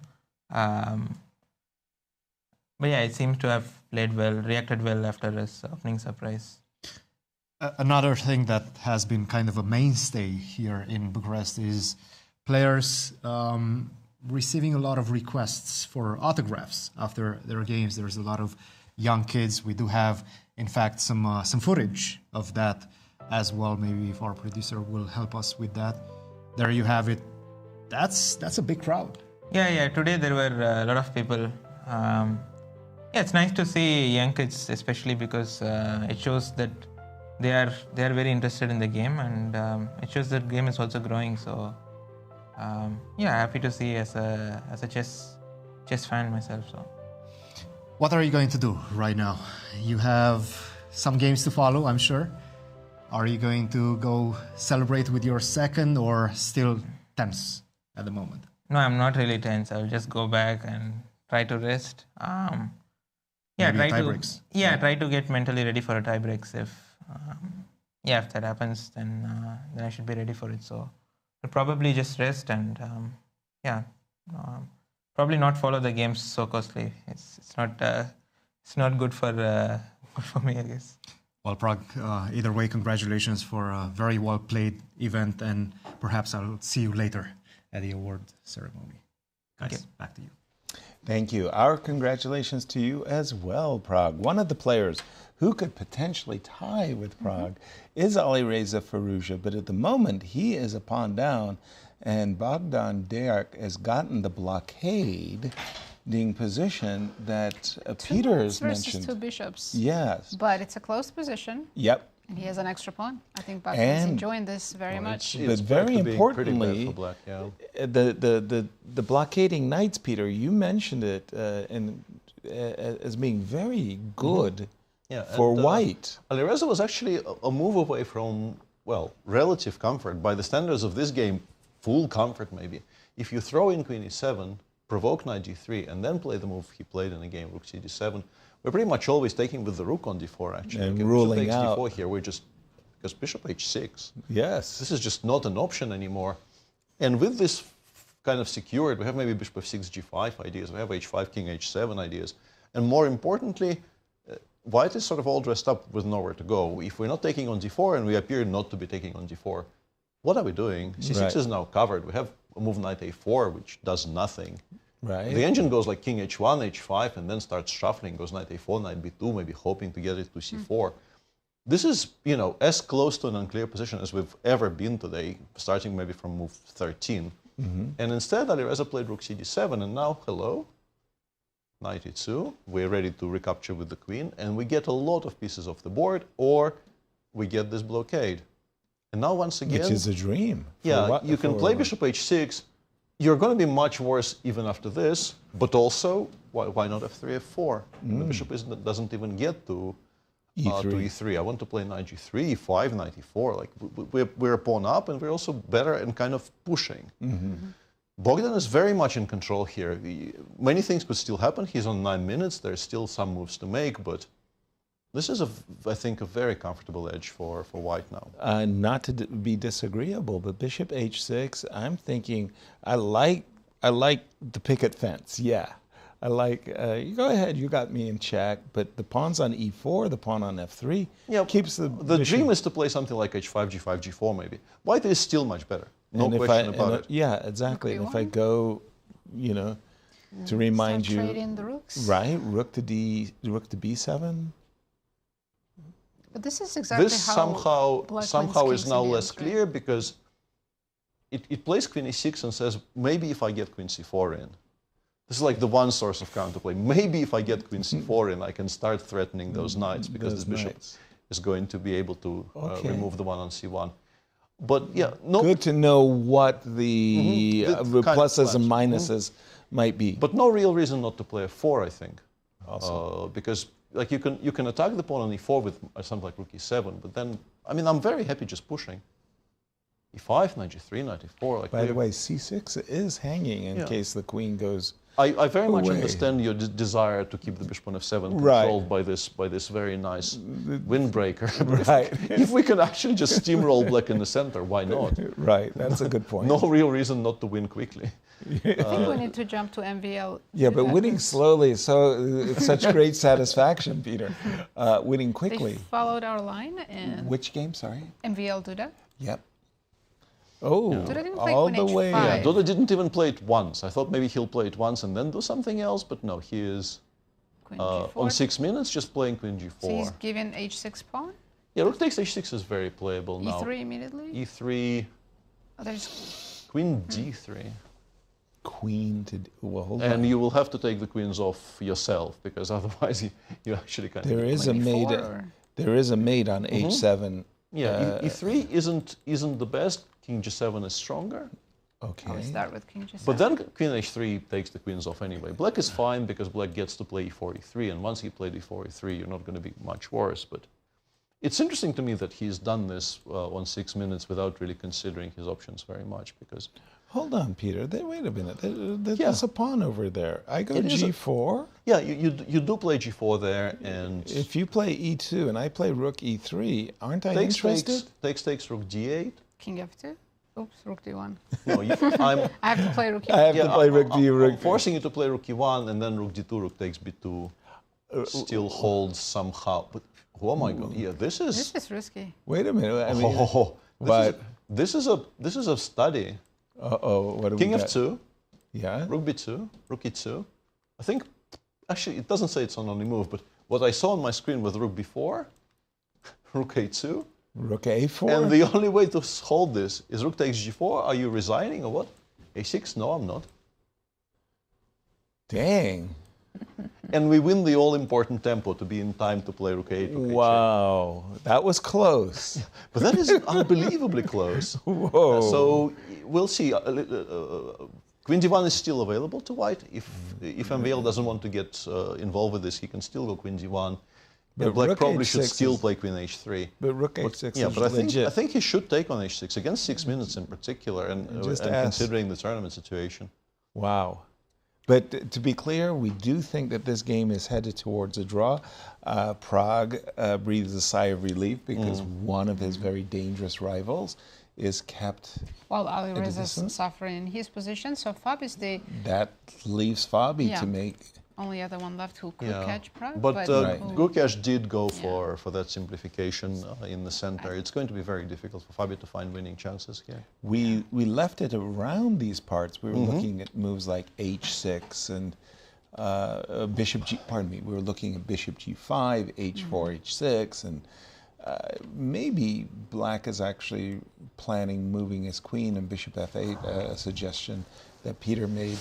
But yeah, it seems to have played well, reacted well after his opening surprise. Another thing that has been kind of a mainstay here in Bucharest is players receiving a lot of requests for autographs after their games. There's a lot of young kids. We do have, in fact, some footage of that as well. Maybe if our producer will help us with that. There you have it. That's a big crowd. Yeah. Today there were a lot of people. Yeah, it's nice to see young kids, especially because it shows that they are very interested in the game, and it shows that the game is also growing. So yeah, happy to see as a chess fan myself. So what are you going to do right now? You have some games to follow, I'm sure. Are you going to go celebrate with your second, or still tense at the moment? No, I'm not really tense. I'll just go back and try to rest. Yeah, try to get mentally ready for a tie breaks. If that happens, then I should be ready for it. So I'll probably just rest and probably not follow the games so closely. It's not good for me, I guess. Well, Prag, either way, congratulations for a very well played event, and perhaps I'll see you later at the award ceremony. Guys, back to you. Thank you. Our congratulations to you as well, Prag. One of the players who could potentially tie with Prag is Alireza Firouzja, but at the moment he is a pawn down, and Bogdan-Daniel has gotten the blockading position that Peter's mentioned. Two bishops. Yes. But it's a close position. Yep. And he has an extra pawn. I think Bogdan's enjoying this very much. But very importantly, black, yeah. the blockading knights, Peter, you mentioned it as being very good for white. Alireza was actually a move away from, well, relative comfort. By the standards of this game, full comfort maybe. If you throw in queen e7, provoke knight g3, and then play the move he played in the game, rook c d7, we're pretty much always taking with the rook on d4, actually. And ruling out. D4 here, we're just, because bishop h6. Yes. This is just not an option anymore. And with this kind of secured, we have maybe bishop f6, g5 ideas, we have h5, king h7 ideas. And more importantly, white is sort of all dressed up with nowhere to go. If we're not taking on d4, and we appear not to be taking on d4, what are we doing? c6 is now covered. We have a move knight a4, which does nothing. Right. The engine goes like king h1, h5, and then starts shuffling, goes knight a4, knight b2, maybe hoping to get it to c4. This is, as close to an unclear position as we've ever been today, starting maybe from move 13. And instead, Alireza played rook cd7, and now, hello, knight e2. We're ready to recapture with the queen, and we get a lot of pieces off the board, or we get this blockade. And now, once again... Which is a dream. Yeah, you can play bishop h6. You're going to be much worse even after this, but also, why not f3, f4? The bishop doesn't even get to e3. I want to play knight g3, e5, knight e4. Like, we're a pawn up, and we're also better in kind of pushing. Bogdan is very much in control here. Many things could still happen. He's on 9 minutes. There's still some moves to make, but this is, I think, a very comfortable edge for white now. Not to be disagreeable, but bishop h6, I'm thinking, I like the picket fence, yeah. I like, you go ahead, you got me in check, but the pawn's on e4, the pawn on f3, keeps the dream is to play something like h5, g5, g4 maybe. White is still much better, no question about it. Yeah, exactly, and if I go, to remind you, trading the rooks. Right, rook to b7. But this is exactly this how somehow is now less clear, because it plays queen e6 and says, maybe if I get queen c4 in. This is like the one source of counterplay. Maybe if I get queen c4 in, I can start threatening those knights, because this bishop is going to be able to remove the one on c1. But yeah, good to know what the pluses and minuses might be. But no real reason not to play f4, I think. Because like you can attack the pawn on e4 with something like rook e7, but then, I mean, I'm very happy just pushing. e5, knight g3, knight e4. Like by the way, c6 is hanging in case the queen goes I very much away. understand your desire to keep the bishop on f7 controlled by this very nice windbreaker. Right. If we can actually just steamroll black in the center, why not? Right, that's a good point. No real reason not to win quickly. I think we need to jump to MVL. Yeah, but winning slowly is it's such great satisfaction, Peter. Winning quickly. They followed our line and Which game, sorry? MVL Duda. Yep. Oh, Duda didn't play all queen the way. h5. Yeah, Duda didn't even play it once. I thought maybe he'll play it once and then do something else, but no, he is on 6 minutes just playing queen g4. So he's given h6 pawn. Yeah, rook takes h6 is very playable now. E3 immediately. E3. Oh, there's Queen d3. Queen to well, hold and on. you will have to take the queens off yourself because otherwise you actually can't. There is a mate. There is a mate on h7. Yeah, e3 isn't the best. King g7 is stronger. Okay. we start with king g7. But then queen h3 takes the queens off anyway. Black is fine because black gets to play e4, e3, and once he played e4, e3, you're not going to be much worse. But it's interesting to me that he's done this on 6 minutes without really considering his options very much because. Hold on, Peter. Wait a minute. There's a pawn over there. I go g4. Yeah, you do play g4 there, and if you play e2 and I play rook e3, aren't I interested? Takes rook d8. King f2. Oops, rook d1. No, I have to play rook e1. I have to play rook d1. I'm forcing you to play rook e1, and then rook d2, rook takes b2, still holds somehow. But oh my god, yeah, this is risky. Wait a minute. I mean, this is a study. What do King we got? f2. Yeah. Rook b2, rook e2. I think, actually, it doesn't say it's on only move, but what I saw on my screen was rook b4, rook a2. Rook a4. And the only way to hold this is rook takes g4. Are you resigning or what? a6? No, I'm not. Dang. And we win the all-important tempo to be in time to play rook a8. Wow, that was close. But that is unbelievably close. Whoa. So we'll see. Queen d1 is still available to white. If MVL doesn't want to get involved with this, he can still go queen d1. But and black rook probably h6 should still is- play queen h3. But rook h6 yeah, is but legit. I think he should take on h6 against 6 minutes in particular, and considering the tournament situation. Wow. But to be clear, we do think that this game is headed towards a draw. Prague breathes a sigh of relief because one of his very dangerous rivals is kept While at a Alireza is distance. suffering in his position, so Fab is the That leaves Fabi Yeah. to make. only other one left who could catch Prague. But who- Gukesh did go for that simplification in the center. It's going to be very difficult for Fabi to find winning chances here. We left it around these parts. We were looking at moves like h6 and bishop g. Pardon me. We were looking at bishop g5, h4, h6, and maybe Black is actually planning moving his queen and bishop f8. A suggestion that Peter made.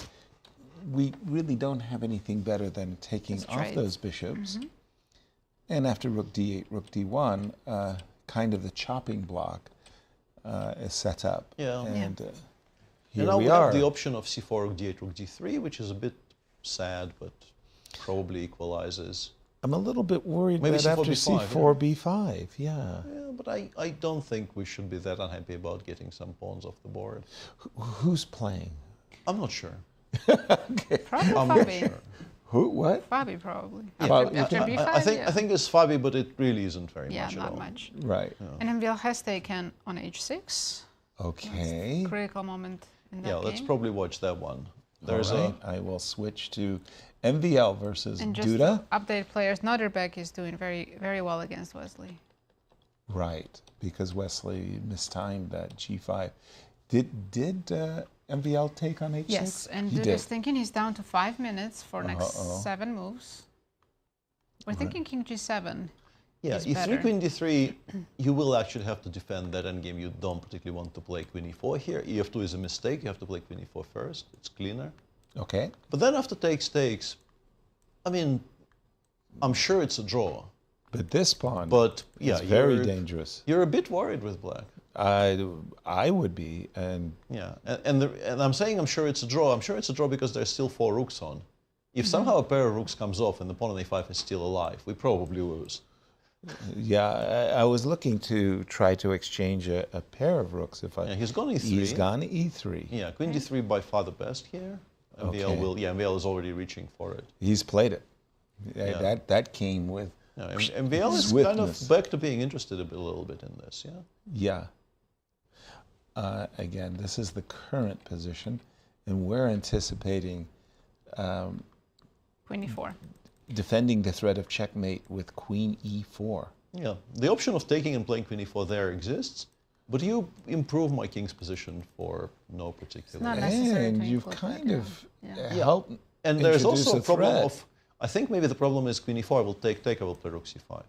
We really don't have anything better than taking off those bishops. And after rook d8, rook d1, kind of the chopping block is set up. Yeah. And Here here we we are. have the option of c4, rook d8, rook d3, which is a bit sad, but probably equalizes. I'm a little bit worried Maybe that c4, after b5, c4, b5, yeah. Yeah, but I don't think we should be that unhappy about getting some pawns off the board. Who's playing? I'm not sure. Probably I'm not Fabi. sure. Who? What? Fabi probably. Fabi. After b5, I think it's Fabi, but it really isn't very much at not all. much. Right. And MVL has taken on h6. Okay. Critical moment in that Yeah, game. let's probably watch that one. There's I will switch to MVL versus And just Duda. to update players, Nodirbek is doing very, very well against Wesley. Right, because Wesley mistimed that g5. Did MVL take on h6? Yes, and he Duda did. is thinking he's down to 5 minutes for next Uh-oh. 7 moves. We're thinking king g7. Yeah, is e3, better. queen d3, you will actually have to defend that endgame. You don't particularly want to play queen e4 here. e5 is a mistake. You have to play queen e4 first. It's cleaner. Okay. But then after takes, I mean, I'm sure it's a draw. But this pawn yeah, is very you're- dangerous. You're a bit worried with black. I would be, and Yeah, and I'm saying I'm sure it's a draw. I'm sure it's a draw because there's still 4 rooks on. If somehow a pair of rooks comes off and the pawn on a5 is still alive, we probably lose. Yeah, I was looking to try to exchange a pair of rooks. He's gone e3. He's gone e3. Yeah, queen d3 by far the best here. MVL will. Yeah, MVL is already reaching for it. He's played it. That came with. Yeah, MVL is swiftness. kind of back to being interested a little bit in this. Yeah. Yeah. Again, this is the current position, and we're anticipating. Queen e4. Defending the threat of checkmate with queen e4. Yeah, the option of taking and playing queen e4 there exists, but you improve my king's position for no particular It's not necessary and to you've include kind that, of yeah. helped. And there's introduce also a problem threat. of, I think maybe the problem is queen e4 will take, I will play rook c5.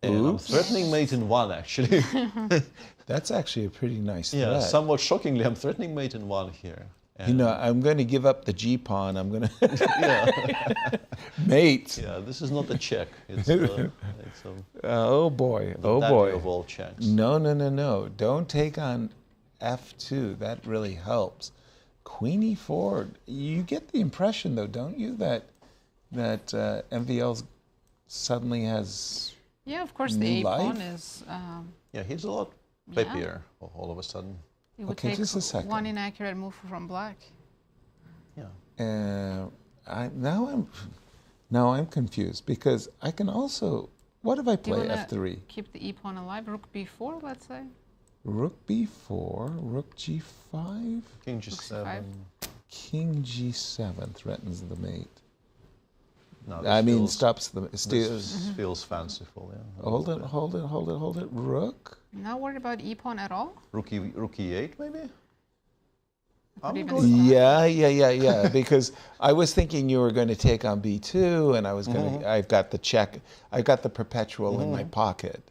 And I'm Oops. threatening mate in one, actually. That's actually a pretty nice threat. Yeah, somewhat shockingly, I'm threatening mate in one here. You know, I'm going to give up the G pawn. I'm going to mate. Yeah, this is not a check. It's oh boy, the daddy of all checks. No. Don't take on f2. That really helps. Queen e4. You get the impression, though, don't you, that MVL suddenly has Yeah, of course, the new a pawn life? is. Yeah, he's a lot peppier all of a sudden. It would Okay, take just a second. one inaccurate move from black. Yeah. Now I'm confused because I can also. What if I Do you play wanna f3? keep the e pawn alive? Rook b4, let's say. Rook b4, rook g5, King g7. king g7 threatens the mate. No, I mean, feels, stops the. this feels fanciful. Yeah. Hold it. Rook. Not worried about e pawn at all. Rook e8 maybe. Yeah. Because I was thinking you were going to take on b2, and I was going to. I've got the check. I've got the perpetual in my pocket.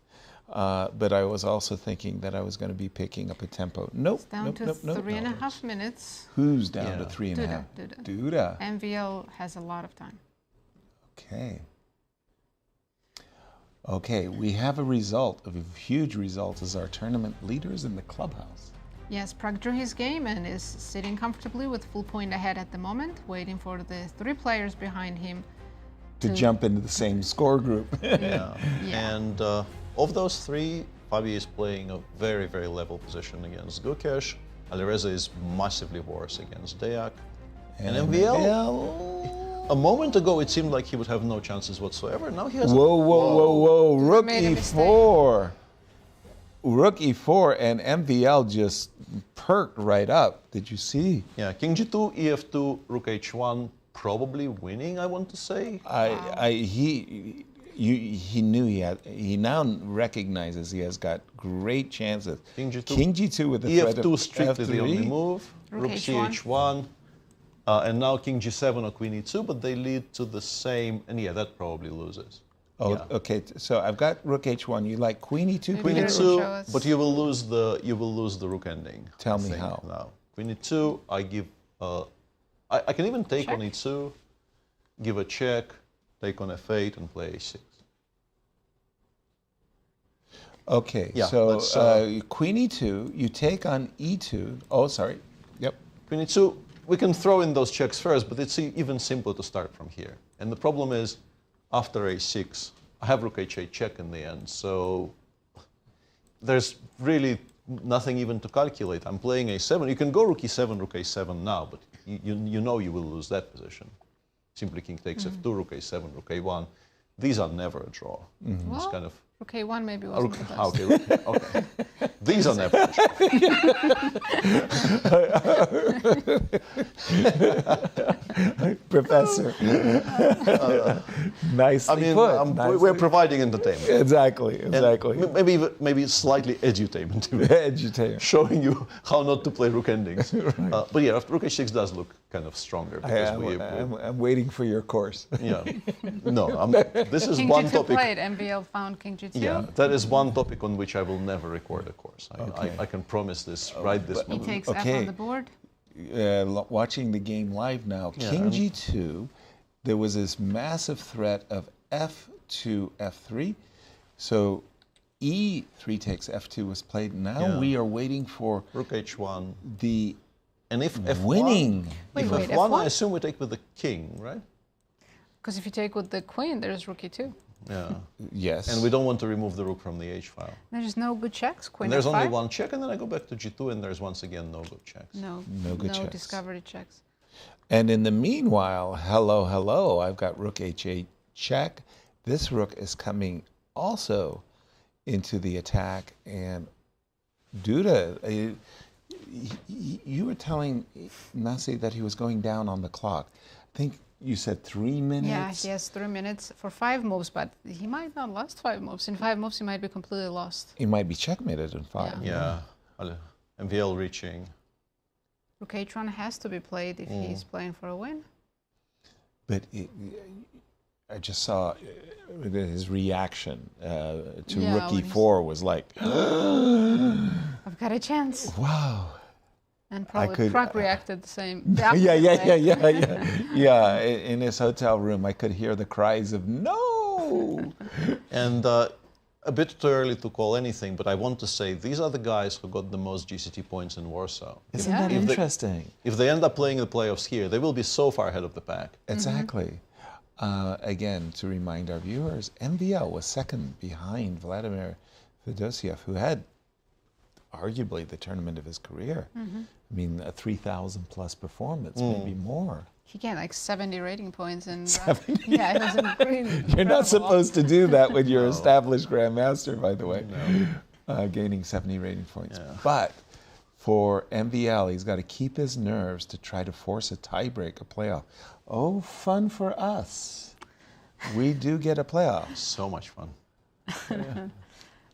But I was also thinking that I was going to be picking up a tempo. Nope. It's down to 3.5 minutes. Who's down to 3.5? Duda. MVL has a lot of time. Okay, we have a result, a huge result as our tournament leaders in the clubhouse. Yes, Pragg drew his game and is sitting comfortably with full point ahead at the moment, waiting for the 3 players behind him to jump into the same score group. Yeah. And of those 3, Fabi is playing a very, very level position against Gukesh. Alireza is massively worse against Deac. And MVL, a moment ago it seemed like he would have no chances whatsoever. Now he has Whoa. Rook e4. Rook e4 and MVL just perked right up. Did you see? Yeah, king g2, ef2, rook h1, probably winning, I want to say. He knew he now recognizes he has got great chances. King g2 with the threat of ef2 strictly f3. the only move. Rook ch1. And now king g7 or queen e2, but they lead to the same, and yeah, that probably loses. Oh, yeah. Okay. So I've got rook h1. You like queen e2, queen e2, but you will lose the rook ending. Tell me how. Now, queen e2, I give. I can even take on e2, give a check, take on f8, and play a6. Okay. Yeah, so queen e2, you take on e2. Oh, sorry. Yep. Queen e2. We can throw in those checks first, but it's even simpler to start from here. And the problem is, after a6, I have rook h8 check in the end, so there's really nothing even to calculate. I'm playing a7. You can go rook e7, rook a7 now, but you know you will lose that position. Simply king takes f2, rook a7, rook a1. These are never a draw. It's kind of rook a1 maybe wasn't the best. Okay. These are never a draw. Professor. Nicely put. We're providing entertainment. Exactly. And maybe slightly edutainment. Showing you how not to play rook endings. Right. But yeah, rook h6 does look kind of stronger. I'm waiting for your course. Yeah. No, this is king one G2 topic. played, MVL found king G2. Yeah, that is one topic on which I will never record a course. I can promise this right this He moment. takes F on the board. Watching the game live now, king g2, there was this massive threat of f2, f3. So e3 takes f2 was played. Now we are waiting for rook h1. The And if F1, winning. Wait, if wait, F1, F1? I assume we take with the king, right? Because if you take with the queen, there's rook e2. Yeah. Yes. And we don't want to remove the rook from the H file. There's no good checks. Queen And there's f5. only one check, and then I go back to G2, and there's once again no good checks. No good checks. discovery checks. And in the meanwhile, hello, I've got rook h8 check. This rook is coming also into the attack, and Duda, you were telling Nazi that he was going down on the clock. I think you said 3 minutes? Yeah, he has 3 minutes for 5 moves, but he might not last 5 moves. In 5 moves, he might be completely lost. He might be checkmated in 5. Yeah. MVL reaching. Rook h1 has to be played if he's playing for a win. But I just saw his reaction to rook e4 was like, I've got a chance. Wow. And probably Pragg reacted the same. The Yeah. In his hotel room, I could hear the cries of no. And a bit too early to call anything, but I want to say these are the guys who got the most GCT points in Warsaw. Isn't that interesting? If they end up playing the playoffs here, they will be so far ahead of the pack. Exactly. Again, to remind our viewers, MVL was second behind Vladimir Fedosiev, who had arguably the tournament of his career. I mean, a 3,000 plus performance, maybe more. He gained like 70 rating points. And 70? Yeah, it was incredible. You're not supposed to do that when you're established grandmaster, by the way, gaining 70 rating points. Yeah. But for MVL, he's got to keep his nerves to try to force a tiebreak, a playoff. Oh, fun for us. We do get a playoff. So much fun.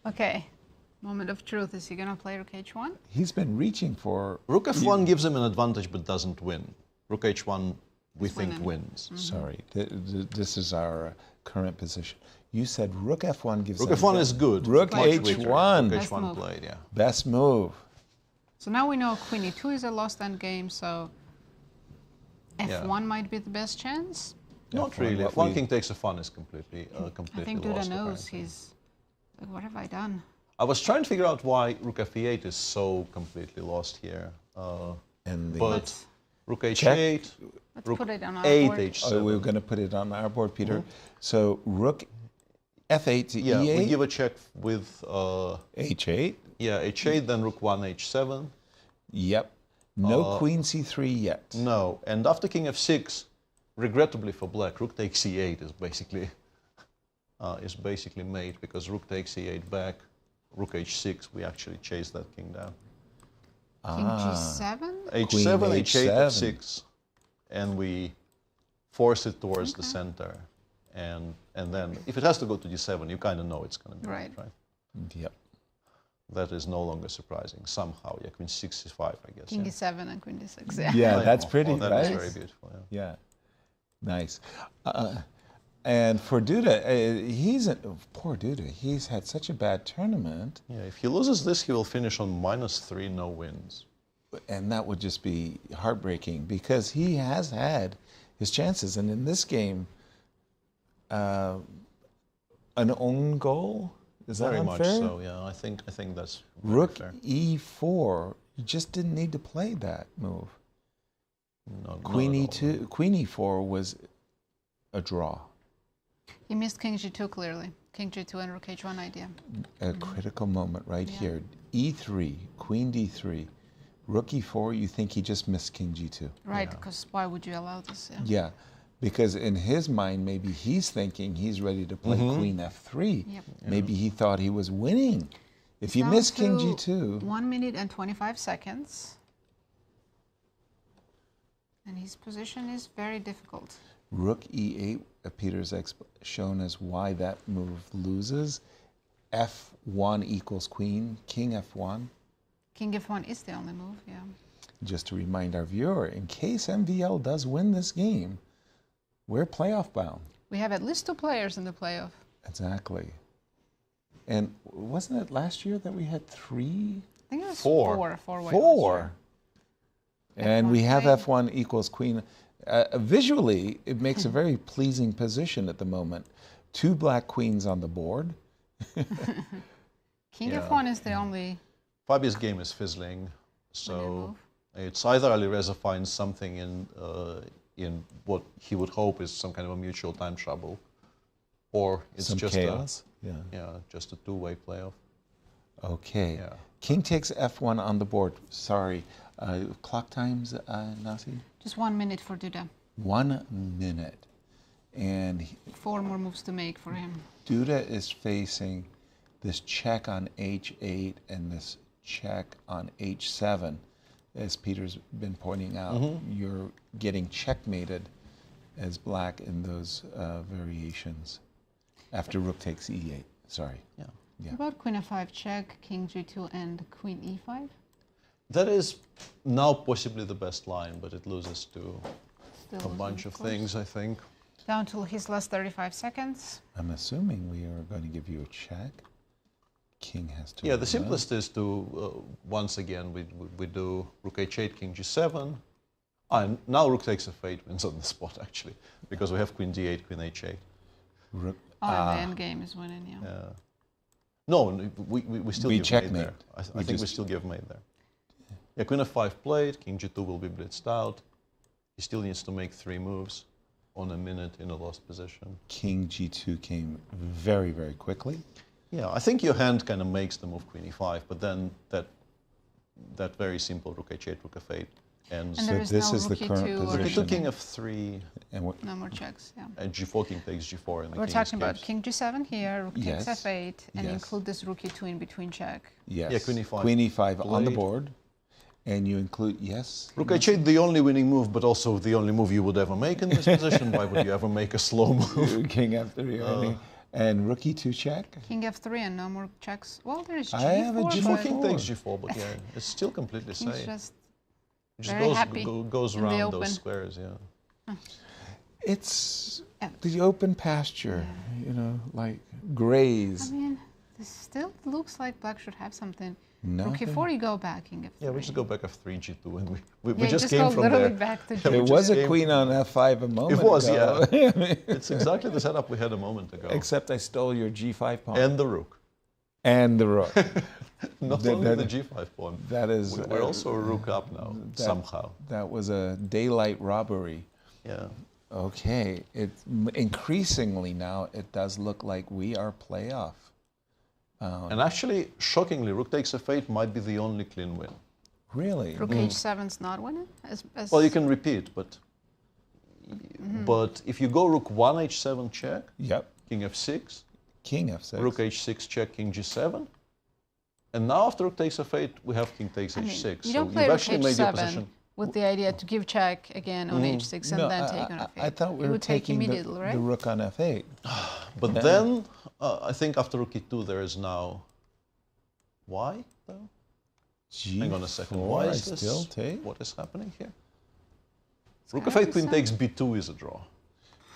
Okay. Moment of truth. Is he going to play rook h1? He's been reaching for... Rook f1 gives him an advantage but doesn't win. Rook h1, we think, wins. Sorry, this is our current position. You said rook f1 gives Rook f1 is good. Rook h1. Rook h1 played, yeah. Best move. So now we know queen e2 is a lost end game, so f1 might be the best chance? Not really. F1 king takes f1 is completely I think Duda lost, knows. He's like, what have I done? I was trying to figure out why rook f8 is so completely lost here. But rook h8, rook put it on our a8 board. h7. Oh, we're going to put it on our board, Peter. So rook f8 to e8. We give a check with h8. Yeah, h8, then rook 1 h7. Yep. No queen c3 yet. No, and after king f6, regrettably for black, rook takes e8 is basically mate, because rook takes e8 back, rook h6, we actually chase that king down. King g7? h7, h8, f6, and we force it towards the center. And then, if it has to go to d7, you kind of know it's going to be right. Yep. That is no longer surprising, somehow. Yeah, queen c5, I guess. King d7 and queen d6, yeah. Yeah, that's pretty, that right? is very beautiful, yeah. Nice. And for Duda, poor Duda, he's had such a bad tournament. Yeah, if he loses this, he will finish on -3, no wins. And that would just be heartbreaking, because he has had his chances. And in this game, an own goal, is that very unfair? much so, yeah. I think that's Rook fair. e4, you just didn't need to play that move. No, Queen e2, Queen e4 was a draw. You missed king g2 clearly. King g2 and rook h1 idea. A critical moment right here. e3, queen d3, rook e4, you think he just missed king g2. Right, because why would you allow this? Yeah, because in his mind, maybe he's thinking he's ready to play queen f3. Yep. Maybe he thought he was winning. If you miss king g2... 1 minute and 25 seconds. And his position is very difficult. Rook e8, Peter's shown us why that move loses. f1 equals queen, king f1. King f1 is the only move, yeah. Just to remind our viewer, in case MVL does win this game, we're playoff bound. We have at least 2 players in the playoff. Exactly. And wasn't it last year that we had 3? I think it was 4. 4. 4. And we have f1 equals queen. Visually, it makes a very pleasing position at the moment. 2 black queens on the board. King f1 is the only... Fabi's game is fizzling, so It's either Alireza finds something in what he would hope is some kind of a mutual time trouble, or it's Some just chaos. just a two-way playoff. Okay. Yeah. King takes f1 on the board. Sorry. Clock times, Nazi? Just 1 minute for Duda. 1 minute. And 4 more moves to make for him. Duda is facing this check on h8 and this check on h7. As Peter's been pointing out, you're getting checkmated as black in those variations after rook takes e8. Sorry. Yeah. What about queen f5 check, king g2, and queen e5? That is now possibly the best line, but it loses to Still a bunch of things, I think. Down to his last 35 seconds. I'm assuming we are going to give you a check. King has to. Yeah, the simplest is to, once again, we do rook h8, king g7. And now rook takes f8 wins on the spot, actually, because we have queen d8, queen h8. Rook, the end game is winning, yeah. No, we still give checkmate. mate there. I think we still give mate there. Yeah, queen f5 played, king g2 will be blitzed out. He still needs to make 3 moves on a minute in a lost position. King g2 came very, very quickly. Yeah, I think your hand kind of makes the move queen e5, but then that very simple rook h8, rook f8 ends. And there So this no is the rookie current to- position. Rook to king f3. And what? No more checks, yeah. And g4, king takes g4, and the We're king talking about escapes. king g7 here, rook Yes. takes f8, and Yes. include this rook e2 in between check. Yes. Yeah, queen e5. Queen e5 on the Played. board. And you include, yes? Rook h8, the only winning move, but also the only move you would ever make in this position. Why would you ever make a slow move? King f3 only. And rook e2 check? King f3 and no more checks. Well, there is g4. I have a G4, but king takes g4, but yeah, it's still completely King's safe. just It just very happy goes in the around open. those squares, yeah. It's the open pasture, you know, like graze. I mean, this still looks like black should have something. Rook Nothing. e4, you go back, king f3. Yeah, we just go back f3, g2, and we Yeah, just just came go from literally there. back to Yeah, g2. we There just was a came- queen on f5 a moment It was, ago. yeah. It's exactly the setup we had a moment ago. Except I stole your g5 pawn. And the rook. And the rook. Not only the g5 pawn. That is... We're also a rook up now, somehow. That was a daylight robbery. Yeah. Okay. Increasingly now, it does look like we are playoff. And actually, shockingly, rook takes f8 might be the only clean win. Really? Rook h7's not winning? Well, you can repeat, but if you go rook 1 h7 check, Yep. king f6, King f6. rook h6 check, king g7, and now after rook takes f8, we have king takes I mean, h6. you So don't play you've rook actually made your h7 position. with the idea to give check again on h6 and No, then take on f8. I thought we You were would take taking immediately, right? the rook on f8. But then, I think after rook e2, there is now... Why, though? Hang on a second. G4, Why I is this? still take. What is happening here? Rook f8, queen takes b2 is a draw.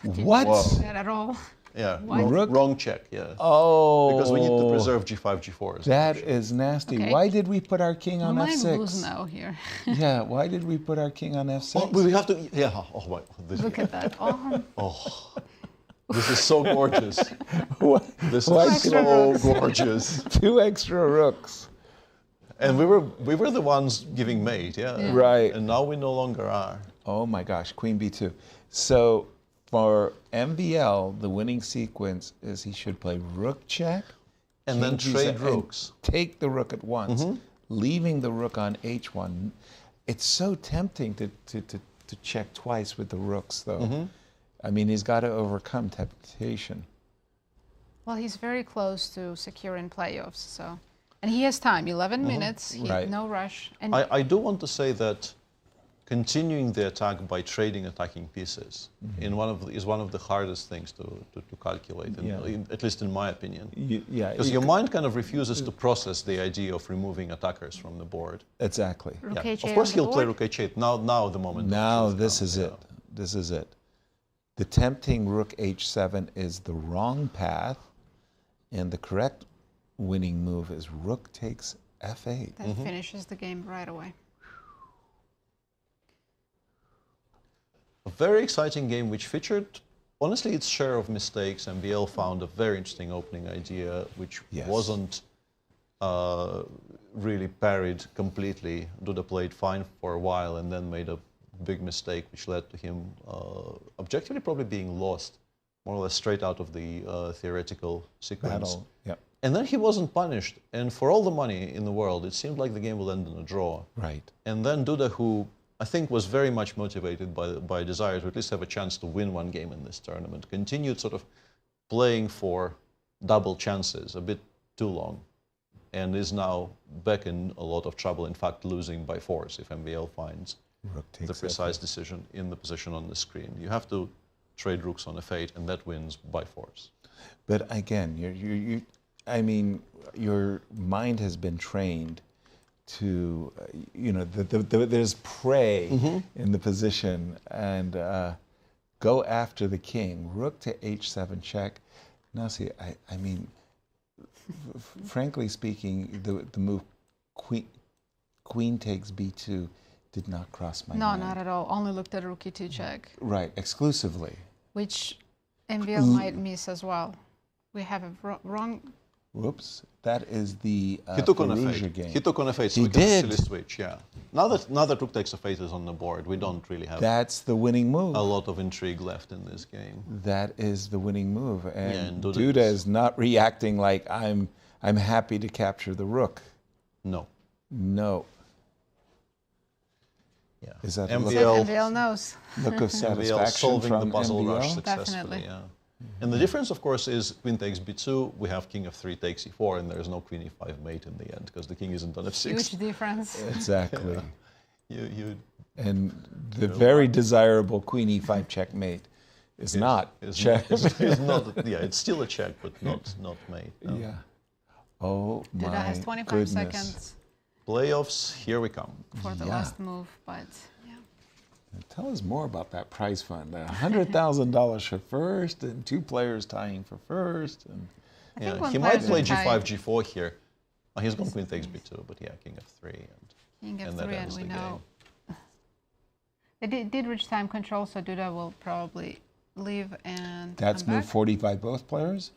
What? Wow. Not at all. Yeah, What? wrong check, yeah. Oh. Because we need to preserve g5, g4. That is nasty. Okay. Why did we put our king We on might f6? lose now here. Yeah, why did we put our king on f6? Oh, we have to, yeah, oh, wait. Look at that. Oh, Oh, this is so gorgeous. This Why is so rooks. gorgeous. 2 extra rooks. And we were the ones giving mate, yeah. Right. And now we no longer are. Oh my gosh, queen b2. So for MVL, the winning sequence is he should play rook check. And then king trade g7, rooks. and take the rook at once, leaving the rook on h1. It's so tempting to check twice with the rooks, though. I mean, he's got to overcome temptation. well, he's very close to securing playoffs, so. And he has time, 11 minutes, Right. no rush. And I do want to say that continuing the attack by trading attacking pieces is one of the hardest things to calculate, at least in my opinion. Because your mind kind of refuses to process the idea of removing attackers from the board. Exactly. Rook Yeah. h8 Of course on the he'll play board. rook h8. Now the moment. of Now truth this comes, is it. This is it. The tempting rook h7 is the wrong path, and the correct winning move is rook takes f8. That finishes the game right away. A very exciting game which featured, honestly, its share of mistakes. MVL found a very interesting opening idea which wasn't really parried completely. Duda played fine for a while and then made a big mistake, which led to him objectively probably being lost, more or less straight out of the theoretical sequence. Battle. Yep. And then he wasn't punished. And for all the money in the world, it seemed like the game will end in a draw. Right. And then Duda, who I think was very much motivated by a desire to at least have a chance to win one game in this tournament, continued sort of playing for double chances a bit too long, and is now back in a lot of trouble, in fact losing by force if MVL finds the precise decision in the position on the screen. You have to trade rooks on a fate, and that wins by force. But again, I mean, your mind has been trained to, there's prey in the position, and go after the king. Rook to h7 check. Now see, I mean, frankly speaking, the move queen takes b2 did not cross my mind. No, not at all. Only looked at rook e2 check. Right, exclusively. Which MVL might miss as well. We have a wrong. Whoops, that is the he took on a Firouzja fate. game. He took on a fate, so we can actually switch. Yeah. Now that rook takes a fate is on the board, we don't really have. That's the winning move. A lot of intrigue left in this game. That is the winning move, and, yeah, and Duda is not reacting like I'm happy to capture the rook. No. No. Yeah. Is that MVL knows. Look of satisfaction solving from the puzzle MVL? rush successfully. Definitely. Yeah. And the difference, of course, is queen takes b2, we have king f3 takes e4, and there is no queen e5 mate in the end, because the king isn't on f6. Huge difference. Exactly. Yeah. And the very desirable queen e5 checkmate is not check. It's still a check, but not mate. No. Yeah. Oh my Duda has 25 goodness. seconds. Playoffs, here we come. For the last move, but yeah. Tell us more about that prize fund. $100,000 for first, and 2 players tying for first. And yeah, he might play g5, g4 here. Oh, he's gone queen takes b2, but yeah, king f3. King and f3, that and ends we the know. game. They did reach time control, so Duda will probably leave and that's come move back. 40 by both players?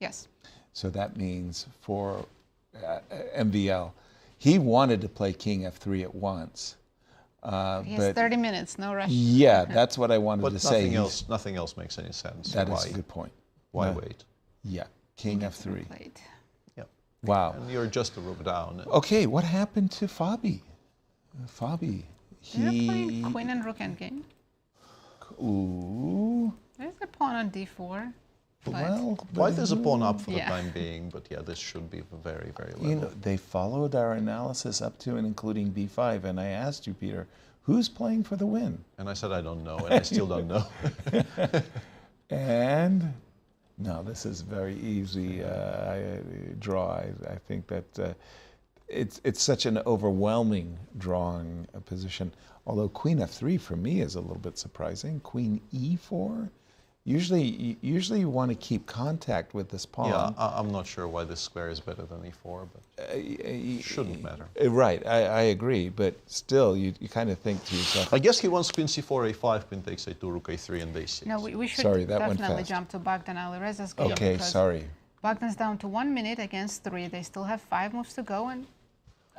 Yes. So that means for MVL, he wanted to play king f3 at once. He has 30 minutes, no rush. Yeah, that's what I wanted to say. Nothing else makes any sense. That is a good point. Why wait? Yeah, king f3. Yeah. Wow. And you're just a rook down. Okay, what happened to Fabi? They're playing queen and rook endgame. Ooh. There's a pawn on d4. Well, white is a pawn up for the time being, but yeah, this should be very, very level. You know, they followed our analysis up to and including b5, and I asked you, Peter, who's playing for the win? And I said I don't know, and I still don't know. And no, this is very easy draw. I think that it's such an overwhelming drawing position. Although queen f3 for me is a little bit surprising. Queen e4. Usually you want to keep contact with this pawn. Yeah, I'm not sure why this square is better than e4, but it shouldn't matter. Right, I agree, but still, you kind of think to yourself. I guess he wants queen c4, a5, queen takes a2, rook a3, and a6. No, we should that went definitely fast. jump to Bogdan Alireza's game. Okay, sorry. Bogdan's down to 1 minute against 3. They still have 5 moves to go, and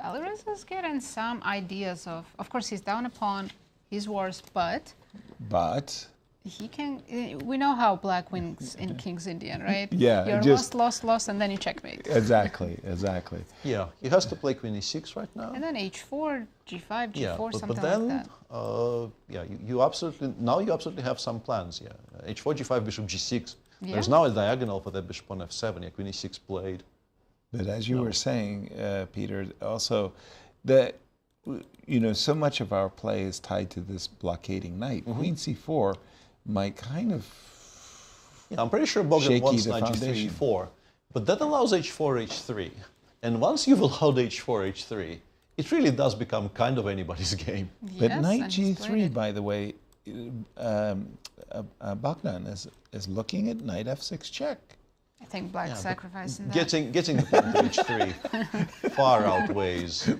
Alireza's getting some ideas of course, he's down a pawn, he's worse, but he can. We know how black wins in King's Indian, right? Yeah, you're lost, and then you checkmate. Exactly. Yeah, he has to play queen e6 right now. And then h4, g5, g4, something but then, like that. you absolutely have some plans. Yeah, h4, g5, bishop g6. Yeah. There's now a diagonal for that bishop on f7. Yeah, queen e6 played. But as you were saying, Peter, also that so much of our play is tied to this blockading knight. Queen c4 might kind of I'm pretty sure Bogdan wants knight g3, e4, but that allows h4, h3. And once you've allowed h4, h3, it really does become kind of anybody's game. But knight g3, by the way, Bogdan is looking at knight f6 check. I think black sacrificing that. Getting the pawn to h3 far outweighs.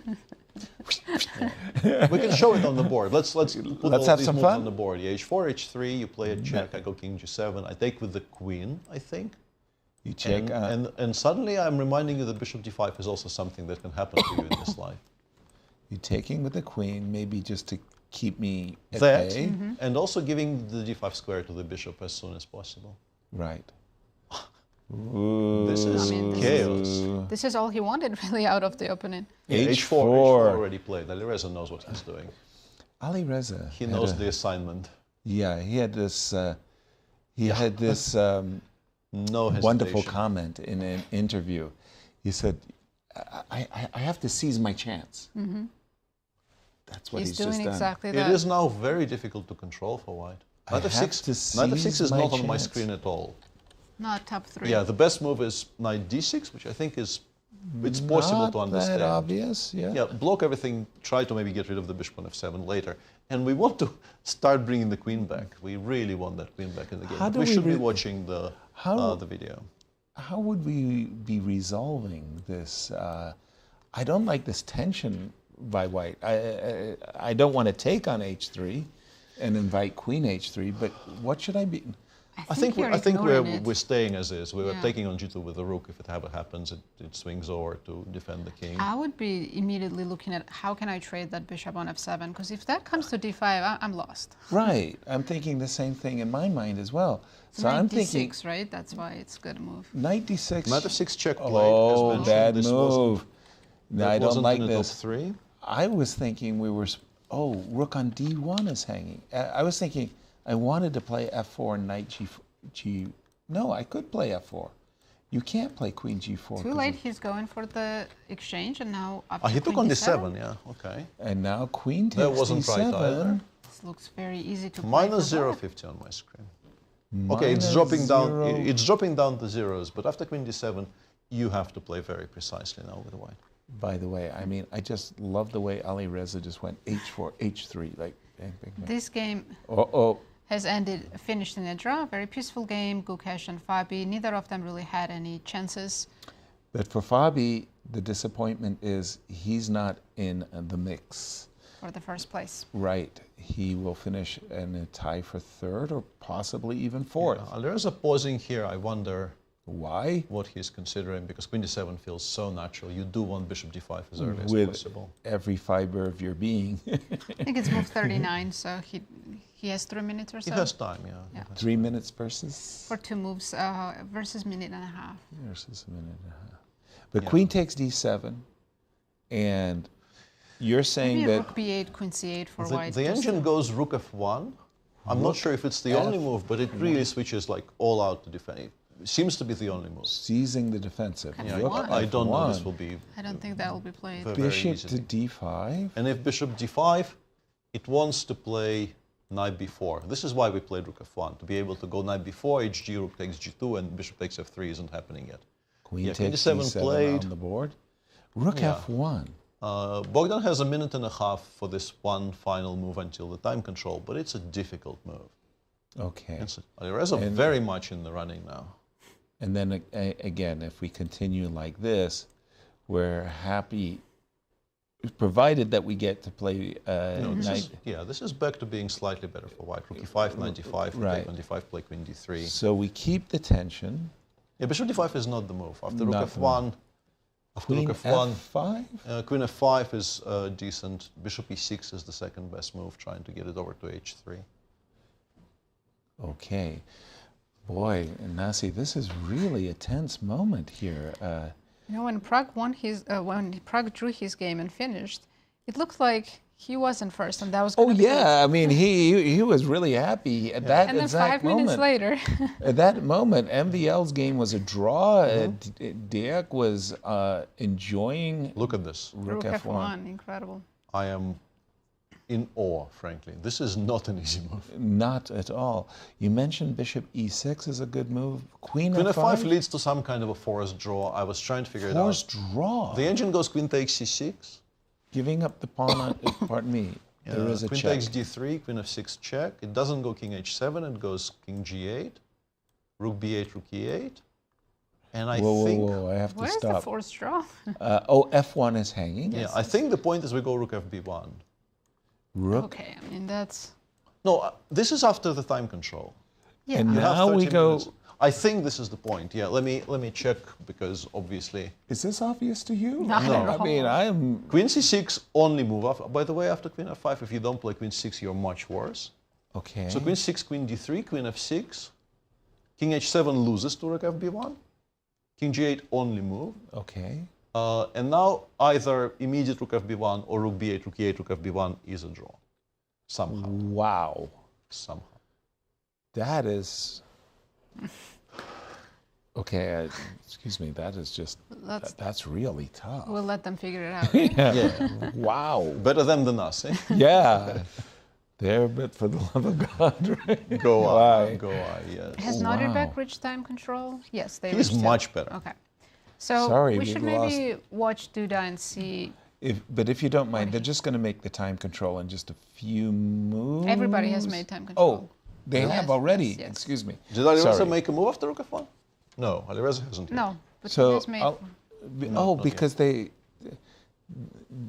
We can show it on the board. Let's put all have these some moves fun. on the board. Yeah, h4, h3. You play a check. I go king g7. I take with the queen, I think. You check. And suddenly I'm reminding you that bishop d5 is also something that can happen to you in this life. You're taking with the queen, maybe just to keep me at That, bay. and also giving the d5 square to the bishop as soon as possible. Right. This is chaos. This is all he wanted, really, out of the opening. H4 already played. Alireza knows what he's doing. Alireza. He knows the assignment. Yeah, he had this. Had this no wonderful comment in an interview. He said, "I have to seize my chance." That's what he's doing just done. Exactly that. It is now very difficult to control for white. Knight f6 is not on my screen at all. Not top 3. Yeah, the best move is knight d6, which I think is it's possible to understand. Not that obvious, yeah. Yeah, block everything, try to maybe get rid of the bishop on f7 later. And we want to start bringing the queen back. We really want that queen back in the game. We should be watching the video. How would we be resolving this? I don't like this tension by white. I don't want to take on h3 and invite queen h3, but what should I be? I think we're staying as is. We were taking on g2 with the rook. If it ever happens, it swings over to defend the king. I would be immediately looking at how can I trade that bishop on f7, because if that comes to d5, I'm lost. Right. I'm thinking the same thing in my mind as well. So knight I'm d6, thinking, right? That's why it's a good move. Knight d6. Knight f6 check play. Oh, bad move. No, I don't like in this. Top 3. I was thinking rook on d1 is hanging. I was thinking I wanted to play f4 and knight g. No, I could play f4. You can't play queen g4. Too late. He's going for the exchange, and now up he took on d7. Yeah, okay. And now queen takes that wasn't d7. right either. This looks very easy to play. Minus 0.50 on my screen. Okay, it's dropping down. It's dropping down to zeros, but after queen d7, you have to play very precisely now with white. By the way, I mean, I just love the way Alireza just went h4, h3, like bang, bang, bang. This game has finished in a draw. Very peaceful game. Gukesh and Fabi, neither of them really had any chances. But for Fabi, the disappointment is he's not in the mix. For the first place. Right. He will finish in a tie for third or possibly even fourth. Yeah, Alireza pausing here, I wonder why? What he's considering, because queen d7 feels so natural. You do want bishop d5 as early as possible. Every fiber of your being. I think it's move 39, so he has 3 minutes or so. He has time, yeah. 3 minutes versus? For 2 moves versus minute and a half. Versus a minute and a half. But queen takes d7, and you're saying maybe that... rook b8, queen c8 for white. The engine goes rook f1. I'm not sure if it's the only move, but it really switches like all out to defend. It seems to be the only move. Seizing the defensive. Yeah, I don't know this will be... I don't think that will be played. Bishop to d5. And if bishop d5, it wants to play knight b4. This is why we played rook f1, to be able to go knight b4, hg, rook takes g2, and bishop takes f3 isn't happening yet. Queen takes d7 played on the board. Rook f1. Bogdan has a minute and a half for this one final move until the time control, but it's a difficult move. Okay. Alireza very much in the running now. And then again, if we continue like this, we're happy, provided that we get to play this is back to being slightly better for white. Rook e5, knight d5, take on d5, play queen d3. So we keep the tension. Yeah, bishop d5 is not the move. After rook f1, queen f5? Queen f5 is decent. Bishop e6 is the second best move, trying to get it over to h3. Okay. Boy, Nasi, this is really a tense moment here. When Pragg drew his game and finished, it looked like he wasn't first, and that was going to be I mean, he was really happy at that and then exact 5 minutes later. At that moment, MVL's game was a draw. Deac was enjoying... Look at this. Rook f1, incredible. I am in awe, frankly. This is not an easy move. Not at all. You mentioned bishop e6 is a good move. Queen f5 leads to some kind of a forced draw. I was trying to figure it out. Forced draw? The engine goes queen takes c6. Giving up the pawn on... pardon me. There is a queen check. Takes d3, queen f6 check. It doesn't go king h7. It goes king g8. Rook b8, rook e8. And I think... Whoa, I have to stop. Where's the forced draw? f1 is hanging. Yeah, I think the point is we go rook fb1. Rook. Okay, I mean, that's... No, this is after the time control. Yeah. And now we go... I think this is the point. Yeah, let me check because obviously. Is this obvious to you? No. I mean, I'm. Queen c6 only move up. By the way, after queen f5, if you don't play queen c6, you're much worse. Okay. So queen 6, queen d3, queen f6, king h7 loses to rook fb1, king g8 only move. Okay. And now either immediate rook fb1 or rook b8, rook e8, rook fb1 is a draw. Somehow. Wow. Somehow. That is. Okay, excuse me. That is just. That's really tough. We'll let them figure it out. Yeah. Wow. Better them than us, eh? Yeah. There, but for the love of God, right? Go on, yes. Has Nodirbek reached time control? Yes, they He's reached much it. better. Okay. So Sorry, we should maybe watch Duda and see. But if you don't mind, they're just going to make the time control in just a few moves. Everybody has made time control. Oh, they have already. Yes. Excuse me. Did Alireza Sorry. make a move after rook f1? No, Alireza hasn't. Yet. No, but So, he has made. because they.